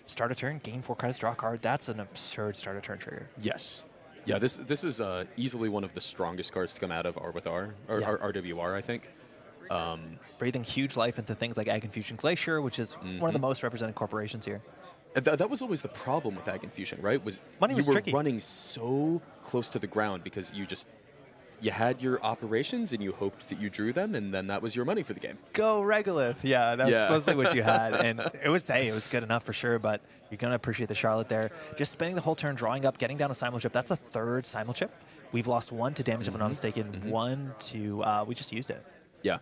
start a turn, gain 4 credits, draw a card. That's an absurd start a turn trigger. Yes. Yeah, this is easily one of the strongest cards to come out of R with R, or RWR, I think. Breathing huge life into things like Ag Infusion Glacier, which is one of the most represented corporations here. That was always the problem with Ag Infusion, right? Money was you were tricky. running so close to the ground because you had your operations and you hoped that you drew them, and then that was your money for the game. Go Regolith. Yeah, that's mostly what you had. And it was good enough for sure, but you're going to appreciate the Charlotte there. Just spending the whole turn, drawing up, getting down a Simul Chip. That's the 3rd Simul Chip. We've lost 1 to damage, if I'm not mistaken, 1 to, we just used it. Yeah.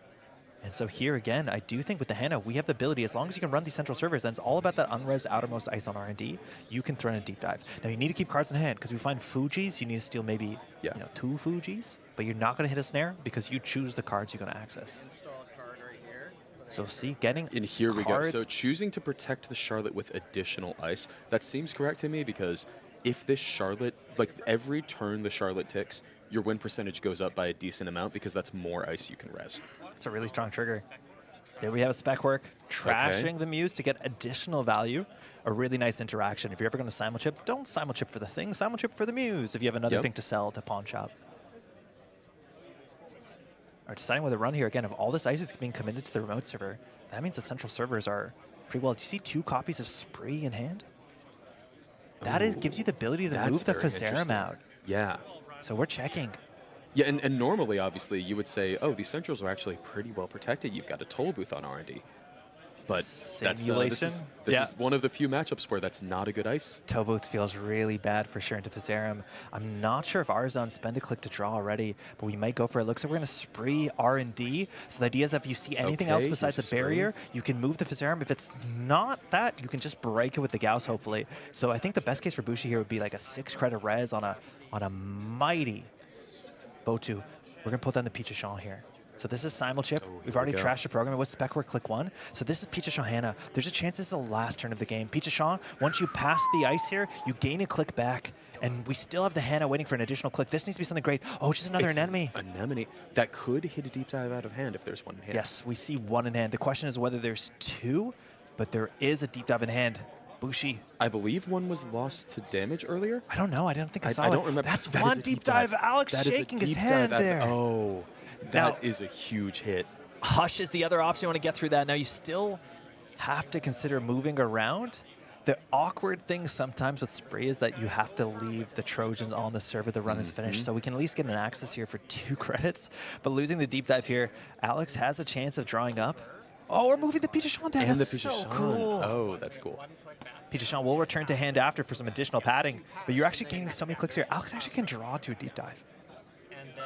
And so here again, I do think with the Hannah, we have the ability, as long as you can run these central servers, then it's all about that unresed outermost ice on R&D. You can throw in a deep dive. Now you need to keep cards in hand, because we find Fujis, you need to steal maybe 2 Fujis, but you're not going to hit a snare because you choose the cards you're going to access. So see, getting And here we go. cards- So choosing to protect the Charlotte with additional ice, that seems correct to me, because if this Charlotte, like every turn the Charlotte ticks, your win percentage goes up by a decent amount because that's more ice you can res. It's a really strong trigger. There we have a spec work, trashing the Muse to get additional value. A really nice interaction. If you're ever going to Simul Chip, don't Simul Chip for the thing, Simul Chip for the Muse if you have another thing to sell to Pawn Shop. All right, deciding with a run here again. If all this ice is being committed to the remote server, that means the central servers are pretty well. Do you see 2 copies of Spree in hand? That gives you the ability to move the Fazarum out. Yeah. So we're checking. Yeah, and normally, obviously, you would say, oh, these centrals are actually pretty well protected. You've got a toll booth on R&D. But Simulation? this is one of the few matchups where that's not a good ice. Toll booth feels really bad for sure into Fazarum. I'm not sure if Arzon spend a click to draw already, but we might go for it. Looks like we're going to spree R&D. So the idea is that if you see anything else besides a barrier, you can move the Fazarum. If it's not that, you can just break it with the Gauss, hopefully. So I think the best case for Bushi here would be like a 6 credit res on a mighty Botu. We're going to pull down the Pichachon here. So this is Simul Chip. We've already trashed the program. It was Spec Work Click 1. So this is Pichachon Hannah. There's a chance this is the last turn of the game. Pichachon, once you pass the ice here, you gain a click back. And we still have the Hannah waiting for an additional click. This needs to be something great. Oh, just another anemone. Anemone. That could hit a deep dive out of hand if there's one in hand. Yes, we see 1 in hand. The question is whether there's 2, but there is a deep dive in hand. Bushi. I believe one was lost to damage earlier. I don't know. I don't think I saw I it. don't remember. That's That is one a deep dive. Alex That is a shaking his deep hand dive. there. Oh, Now- that is a huge hit. Hush is the other option. You want to get through that. Now you still have to consider moving around. The awkward thing sometimes with Spree is that you have to leave the Trojans on the server the run is finished. So we can at least get an access here for 2 credits. But losing the deep dive here, Alex has a chance of drawing up. Oh, we're moving the Pichashon down. And That's the so Pichashon. cool. Oh, that's cool. Pichashon will return to hand after for some additional padding. But you're actually gaining so many clicks here. Alex actually can draw to a deep dive.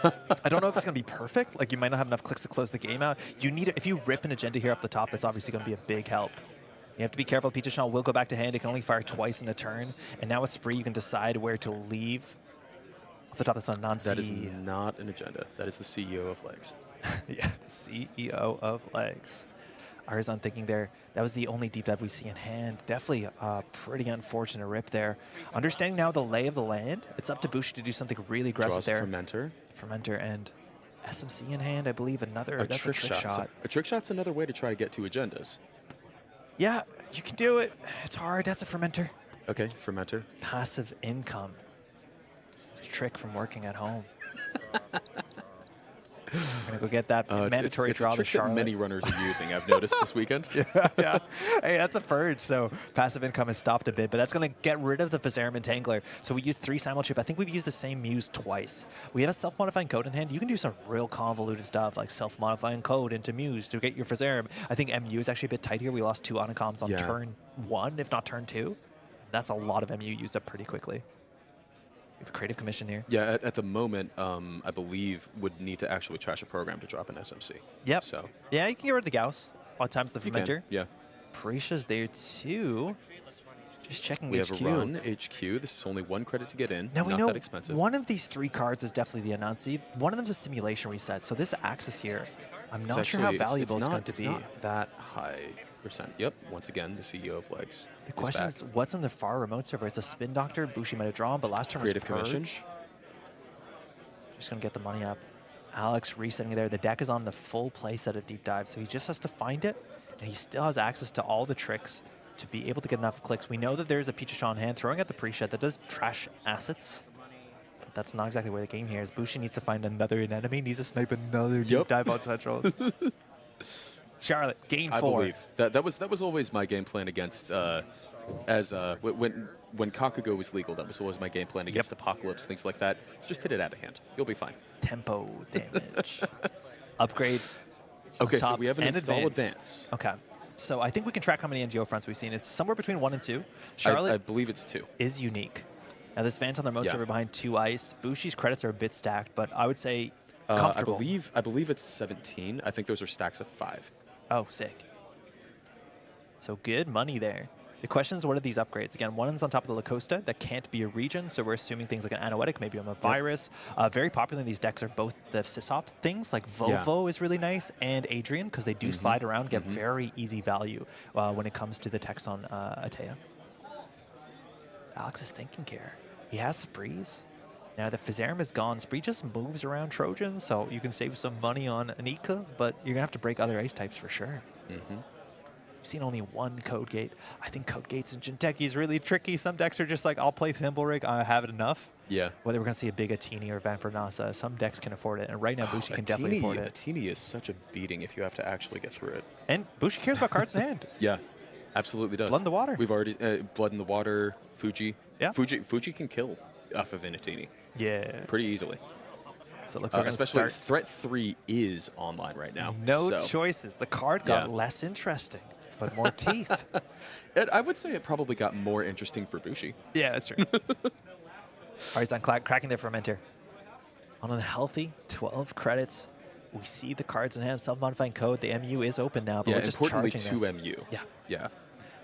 I don't know if it's going to be perfect. Like, you might not have enough clicks to close the game out. You need it. If you rip an agenda here off the top, that's obviously going to be a big help. You have to be careful. Pichashon will go back to hand. It can only fire twice in a turn. And now with Spree, you can decide where to leave. Off the top, that's not non-C. That is not an agenda. That is the CEO of Legs. Yeah, CEO of Legs. Arizon thinking there, that was the only deep dive we see in hand. Definitely a pretty unfortunate rip there. Understanding now the lay of the land, it's up to Bushi to do something really aggressive Draws there. Fermenter. Fermenter and SMC in hand, I believe another. A That's trick a trick shot. So a trick shot's another way to try to get 2 agendas. Yeah, you can do it. It's hard. That's a Fermenter. Okay, Fermenter. Passive income. It's a trick from working at home. We're going to go get that mandatory it's draw a to trick Charlotte. that many runners are using, I've noticed this weekend. Yeah. Hey, that's a purge. So passive income has stopped a bit, but that's going to get rid of the Vizarim Entangler. So we used 3 simul-chip. I think we've used the same Muse twice. We have a self-modifying code in hand. You can do some real convoluted stuff like self-modifying code into Muse to get your Vizarim. I think MU is actually a bit tight here. We lost 2 Anacoms on turn 1, if not turn 2. That's a lot of MU used up pretty quickly. We have a creative commission here. Yeah, at the moment, I believe would need to actually trash a program to drop an SMC. Yep. So yeah, you can get rid of the Gauss. A lot of times the you can, Fermenter. yeah. Prisha's there too. Just checking We HQ. have a run, HQ. This is only 1 credit to get in. Now we Not know that expensive. one of these 3 cards is definitely the Anansi. One of them is a simulation reset. So this access here, I'm not sure how valuable it's going to be. It's not that high percent. Yep. Once again, the CEO of Legs. The question is, what's on the far remote server? It's a Spin Doctor. Bushi might have drawn, but last turn Creative was Purge. commission. Just going to get the money up. Alex resetting there. The deck is on the full play set of Deep Dive, so he just has to find it, and he still has access to all the tricks to be able to get enough clicks. We know that there's a Pichashon hand throwing at the pre-shed that does trash assets, but that's not exactly where the game here is. Bushi needs to find another enemy, needs to snipe another Deep Dive on Centrals. Charlotte, game 4. I believe that was always my game plan against when Kakugo was legal. That was always my game plan against Apocalypse, things like that. Just hit it out of hand. You'll be fine. Tempo damage. Upgrade. Okay, top so we have an and install advance. Okay. So I think we can track how many NGO fronts we've seen. It's somewhere between 1 and 2. Charlotte I believe it's 2. is unique. Now this Vant on the remote server behind 2 ice. Bushi's credits are a bit stacked, but I would say comfortable. I believe it's 17. I think those are stacks of 5. Oh, sick. So good money there. The question is, what are these upgrades? Again, one is on top of the Lacosta. That can't be a region, so we're assuming things like an Anoetic, maybe a virus. Very popular in these decks are both the Sysop things, like Volvo is really nice, and Adrian, because they do slide around, get very easy value when it comes to the text on Atea. Alex is thinking here. He has Sprees. Now that Vizarim is gone, Spree just moves around Trojans, so you can save some money on Anika, but you're going to have to break other ice types for sure. We've seen only 1 Code Gate. I think Code Gates and Jinteki is really tricky. Some decks are just like, I'll play Thimble Rig, I have it enough. Yeah. Whether we're going to see a big Atini or Vampire Nasa, some decks can afford it, and right now Bushi can definitely afford it. Atini is such a beating if you have to actually get through it. And Bushi cares about cards in hand. Yeah, absolutely does. Blood in the Water. We've already, Blood in the Water, Fuji. Yeah. Fuji can kill off of Atini. Yeah. Pretty easily. So it looks like especially Threat 3 is online right now. No choices. The card got less interesting, but more teeth. I would say it probably got more interesting for Bushi. Yeah, that's true. Arizon cracking their Fermenter. On a healthy 12 credits, we see the cards in hand, self-modifying code. The MU is open now, but we're just importantly, charging 2 this. MU. Yeah. Yeah.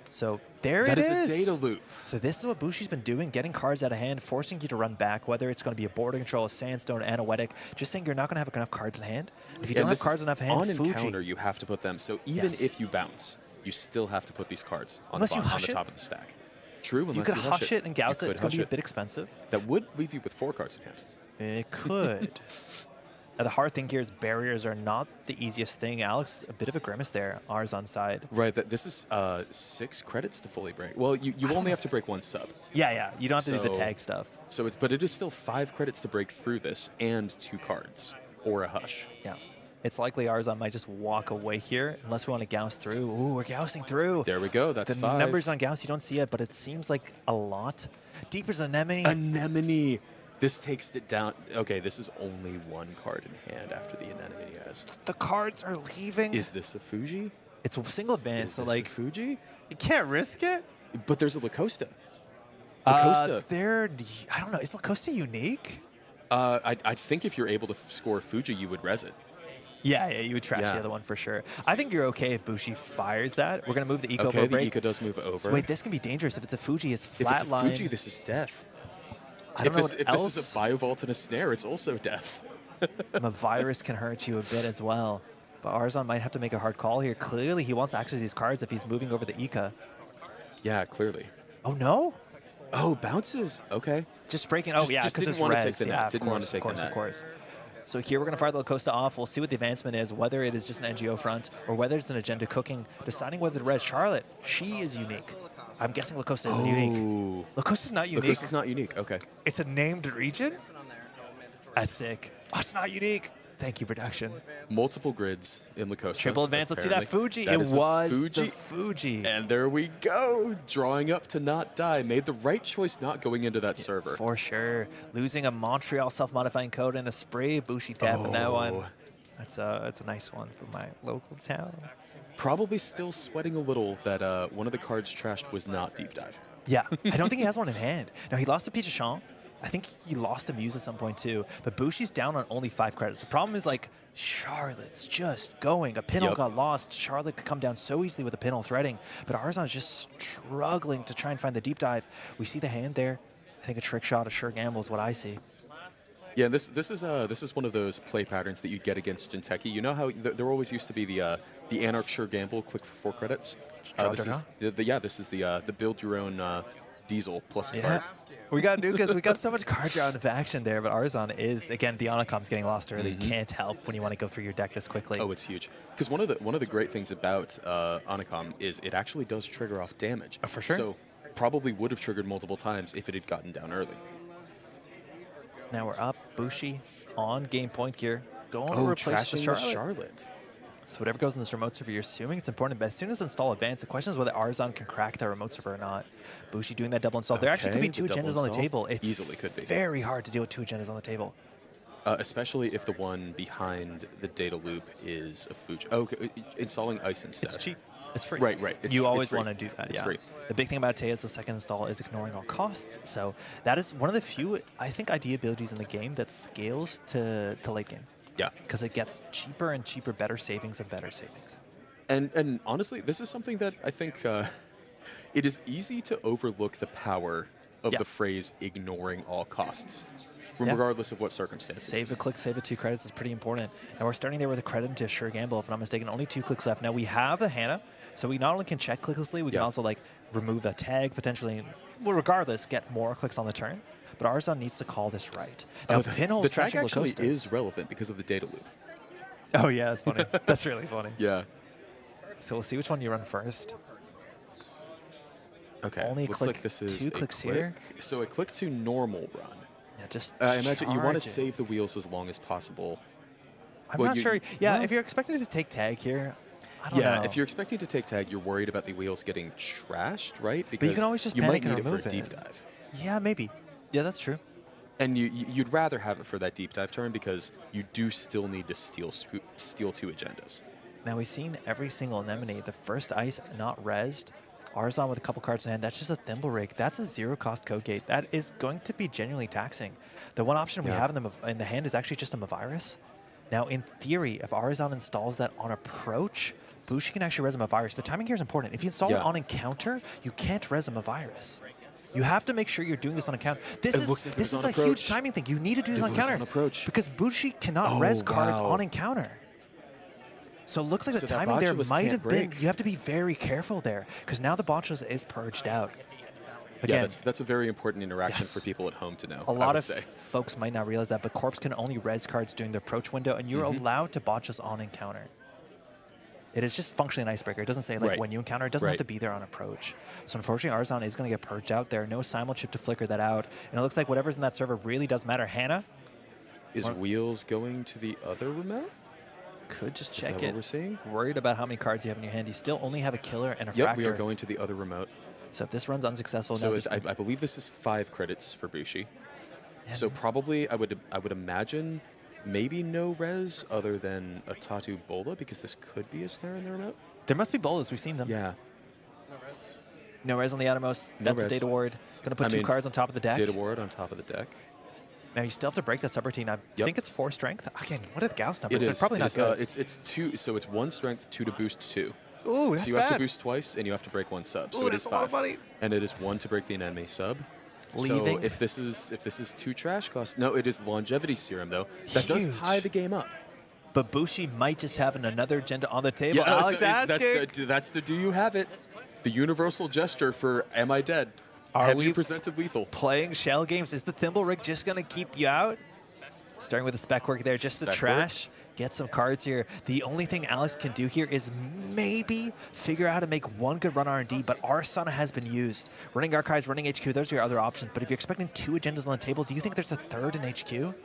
So there That it is is. a data loop. So this is what Bushi's been doing, getting cards out of hand, forcing you to run back, whether it's going to be a border control, a sandstone, Anoetic, just saying you're not going to have enough cards in hand. If you don't have cards enough in hand, on Fuji. encounter, you have to put them. So even if you bounce, you still have to put these cards on, the, on the top of the stack. True, unless you could hush hush it and Gauss it. It's going to be a it. bit expensive. That would leave you with 4 cards in hand. It could. The hard thing here is barriers are not the easiest thing. Alex, a bit of a grimace there. Ours on side. Right. This is 6 credits to fully break. Well, you only have to break 1 sub. Yeah. You don't have to do the tag stuff. So but it is still 5 credits to break through this and 2 cards or a hush. Yeah. It's likely Arzon might just walk away here unless we want to Gauss through. Ooh, we're Gaussing through. There we go. That's the 5. numbers on Gauss, you don't see it, but it seems like a lot. Deeper's Anemone. Anemone. This takes it down. Okay, this is only 1 card in hand after the Anemone has. The cards are leaving. Is this a Fuji? It's a single advance, so like a Fuji? You can't risk it. But there's a Lacosta. Lacosta. I don't know. Is Lacosta unique? I think if you're able to score Fuji, you would res it. Yeah, you would trash the other one for sure. I think you're okay if Bushi fires that. We're going to move the Eco okay, for a break. the Eco does move over. So wait, this can be dangerous. If it's a Fuji, it's flatline. If it's a Fuji, this is death. I don't know what if else. This is a Biovault and a Snare, it's also death. A virus can hurt you a bit as well. But Arzon might have to make a hard call here. Clearly, he wants to access these cards if he's moving over the Eka. Yeah, clearly. Oh, no? Oh, bounces. Okay. Just breaking. Oh, yeah, because it's rezzed. Yeah, didn't want to take the net. Of course. So here we're going to fire the Lacosta off. We'll see what the advancement is, whether it is just an NGO front or whether it's an agenda cooking, deciding whether to res Charlotte. She is unique. I'm guessing Lacosta isn't unique. Lacosta's not unique. Lacosta's not unique. Okay. It's a named region? That's sick. Oh, it's not unique. Thank you, production. Multiple grids in Lacosta. Triple advance. Let's see that Fuji. That it was Fuji. the Fuji. And there we go. Drawing up to not die. Made the right choice not going into that server. For sure. Losing a Montreal self-modifying code and a spray Bushi tap in that one. That's a nice one for my local town. Probably still sweating a little that one of the cards trashed was not deep dive. Yeah, I don't think he has one in hand. Now, he lost a Peach of Champ. I think he lost a Muse at some point, too. But Bushi's down on only 5 credits. The problem is, like, Charlotte's just going. A Pinhole got lost. Charlotte could come down so easily with a Pinhole threading. But Arzon's just struggling to try and find the deep dive. We see the hand there. I think a trick shot, a sure gamble is what I see. Yeah, this is one of those play patterns that you get against Jinteki. You know how there always used to be the Anarch sure gamble, click for 4 credits. This is the build your own diesel plus a card. We got Nukas. We got so much card round of action there, but Arzon is, again, the Onacom's getting lost early. Can't help when you want to go through your deck this quickly. Oh, it's huge. Because one of the great things about Onacom is it actually does trigger off damage. For sure. So probably would have triggered multiple times if it had gotten down early. Now we're up. Bushi on game point here. Going to replace the Charlotte. So whatever goes in this remote server, you're assuming it's important, but as soon as install advanced, the question is whether Arzon can crack that remote server or not. Bushi doing that double install. There actually could be 2 agendas on the table. It's easily could be very hard to deal with 2 agendas on the table. Especially if the one behind the data loop is a Fuji. Oh, okay. Installing ice instead. It's cheap. It's free. Right. You always want to do that. It's free. The big thing about Tei is the second install is ignoring all costs. So that is one of the few, I think, idea abilities in the game that scales to late game. Yeah. Because it gets cheaper and cheaper, better savings and better savings. And honestly, this is something that I think it is easy to overlook the power of the phrase ignoring all costs, regardless of what circumstances. Save a click, save a 2 credits is pretty important. Now we're starting there with a credit into a sure gamble, if I'm not mistaken. Only 2 clicks left. Now we have the Hannah, so we not only can check clicklessly, we can also like remove a tag, potentially, well, regardless, get more clicks on the turn. But Arzon needs to call this right. Now, the tag actually is relevant because of the data loop. Oh, yeah, that's funny. That's really funny. Yeah. So we'll see which one you run first. Okay. Only looks click like this is 2 clicks here. So a click to normal run. Yeah, just I imagine you want to save the wheels as long as possible. I'm not sure. Yeah, if you're expecting to take tag here, I don't know. Yeah, if you're expecting to take tag, you're worried about the wheels getting trashed, right? Because but you can always just you panic might need and it remove for a deep dive. Yeah, maybe. Yeah, that's true. And you'd rather have it for that deep dive turn because you do still need to steal 2 agendas. Now we've seen every single Anemone. The first ice not rezzed. Arzon with a couple cards in hand. That's just a Thimble Rig. That's a 0-cost code gate. That is going to be genuinely taxing. The one option we have in the hand is actually just a Mavirus. Now, in theory, if Arzon installs that on approach, Bushi can actually res a Mavirus. The timing here is important. If you install it on encounter, you can't res a Mavirus. You have to make sure you're doing this on encounter. This is a huge timing thing. You need to do this on encounter because Bushi cannot res cards on encounter. So it looks like the timing there might have been. You have to be very careful there because now the Botchos is purged out. Again, Yeah, that's a very important interaction yes. for people at home to know. A lot of say. folks might not realize that, but Corpse can only res cards during the approach window, and you're allowed to botch us on encounter. It is just functionally an icebreaker. It doesn't say like when you encounter, it doesn't have to be there on approach. So unfortunately, Arzon is going to get purged out there. No simul chip to flicker that out. And it looks like whatever's in that server really does matter. Hannah? Is Wheels going to the other remote? Could just Is check that it. what we're seeing? Worried about how many cards you have in your hand. You still only have a killer and a Yep, fractor. we are going to the other remote. So if this runs unsuccessful, So now it's, I believe this is 5 credits for Bushi. So probably I would imagine maybe no res other than a Tatu Bola, because this could be a snare in the remote. there must be bolas. We've seen them. Yeah. No res on the Outermost. No That's a res. data ward. Going to put 2 cards on top of the deck. Data ward on top of the deck. Now you still have to break that subroutine. I think it's 4 strength. Again, what are the Gauss numbers? It They're is. probably not good. It's 2. So it's 1 strength, 2 to boost 2. Ooh, that's so you have to bad. boost twice, and you have to break 1 sub. So Ooh, it is that's a lot of 5. money. And it is 1 to break the enemy sub. Leaving. So if this is 2 trash costs, no, it is longevity serum though. That does Huge. tie the game up. But Bushi might just have another agenda on the table. Yeah, Alex that's the do you have it? The universal gesture for am I dead? Are have we you presented lethal? playing shell games? Is the Thimble Rig just going to keep you out? Starting with the spec work there, just to Spec trash, get some cards here. The only thing Alex can do here is maybe figure out how to make one good run R&D, but Arsana has been used. Running Archives, running HQ, those are your other options. But if you're expecting 2 agendas on the table, do you think there's a third in HQ?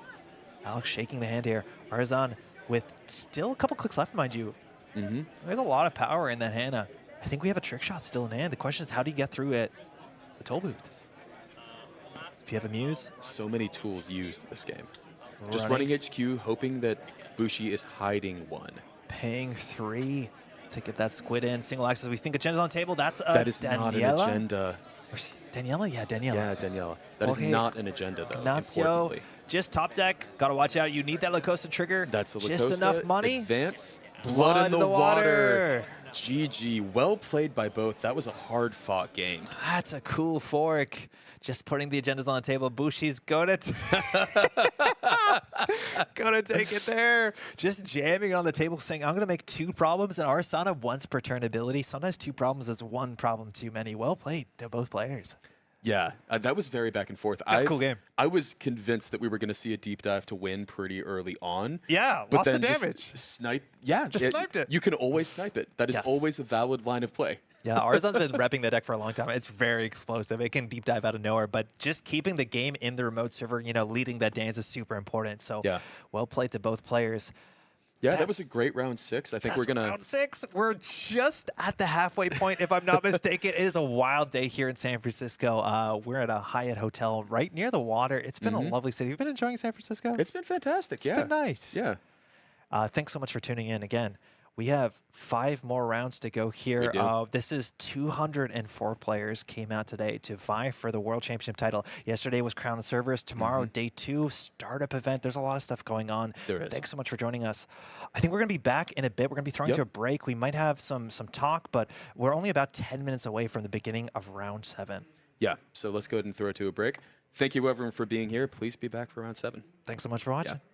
Alex shaking the hand here. Arzon with still a couple clicks left, mind you. There's a lot of power in that Hannah. I think we have a trick shot still in hand. The question is, how do you get through it? The toll booth. If you have a Muse. So many tools used this game. Just running HQ, hoping that Bushi is hiding 1. Paying 3 to get that squid in. Single access. We think agenda's on the table. That's That is Daniela? not an agenda. Daniela? Yeah, Daniela. Yeah, Daniela. That is Okay. not an agenda, though. Ignacio, Importantly. just top deck. Got to watch out. You need that Lacosta trigger. That's a Just Lacosta. enough money. Advance. Blood in in the the water. water. GG. Well played by both. That was a hard-fought game. That's a cool fork. Just putting the agendas on the table. Bushi's gonna take it there. Just jamming on the table, saying, I'm gonna make 2 problems, and Arsana once per turn ability. Sometimes 2 problems is 1 problem too many. Well played to both players. Yeah, that was very back and forth. That's a cool game. I was convinced that we were going to see a deep dive to win pretty early on. Yeah, but lost the then just damage. Snipe. Yeah, Just sniped it. You can always snipe it. That is Yes. always a valid line of play. Yeah, Arzon's been repping the deck for a long time. It's very explosive. It can deep dive out of nowhere, but just keeping the game in the remote server, leading that dance is super important. So Yeah. well played to both players. Yeah, that was a great round 6. I think we're gonna. Round 6. We're just at the halfway point, if I'm not mistaken. It is a wild day here in San Francisco. We're at a Hyatt hotel right near the water. It's been a lovely city. You've been enjoying San Francisco? It's been fantastic. It's been nice. Yeah. Thanks so much for tuning in again. We have 5 more rounds to go here. We do. This is 204 players came out today to vie for the World Championship title. Yesterday was Crown of Servers. Tomorrow, day 2, startup event. There's a lot of stuff going on. There is. Thanks so much for joining us. I think we're going to be back in a bit. We're going to be throwing to a break. We might have some talk, but we're only about 10 minutes away from the beginning of round 7. Yeah. So let's go ahead and throw it to a break. Thank you, everyone, for being here. Please be back for round 7. Thanks so much for watching. Yeah.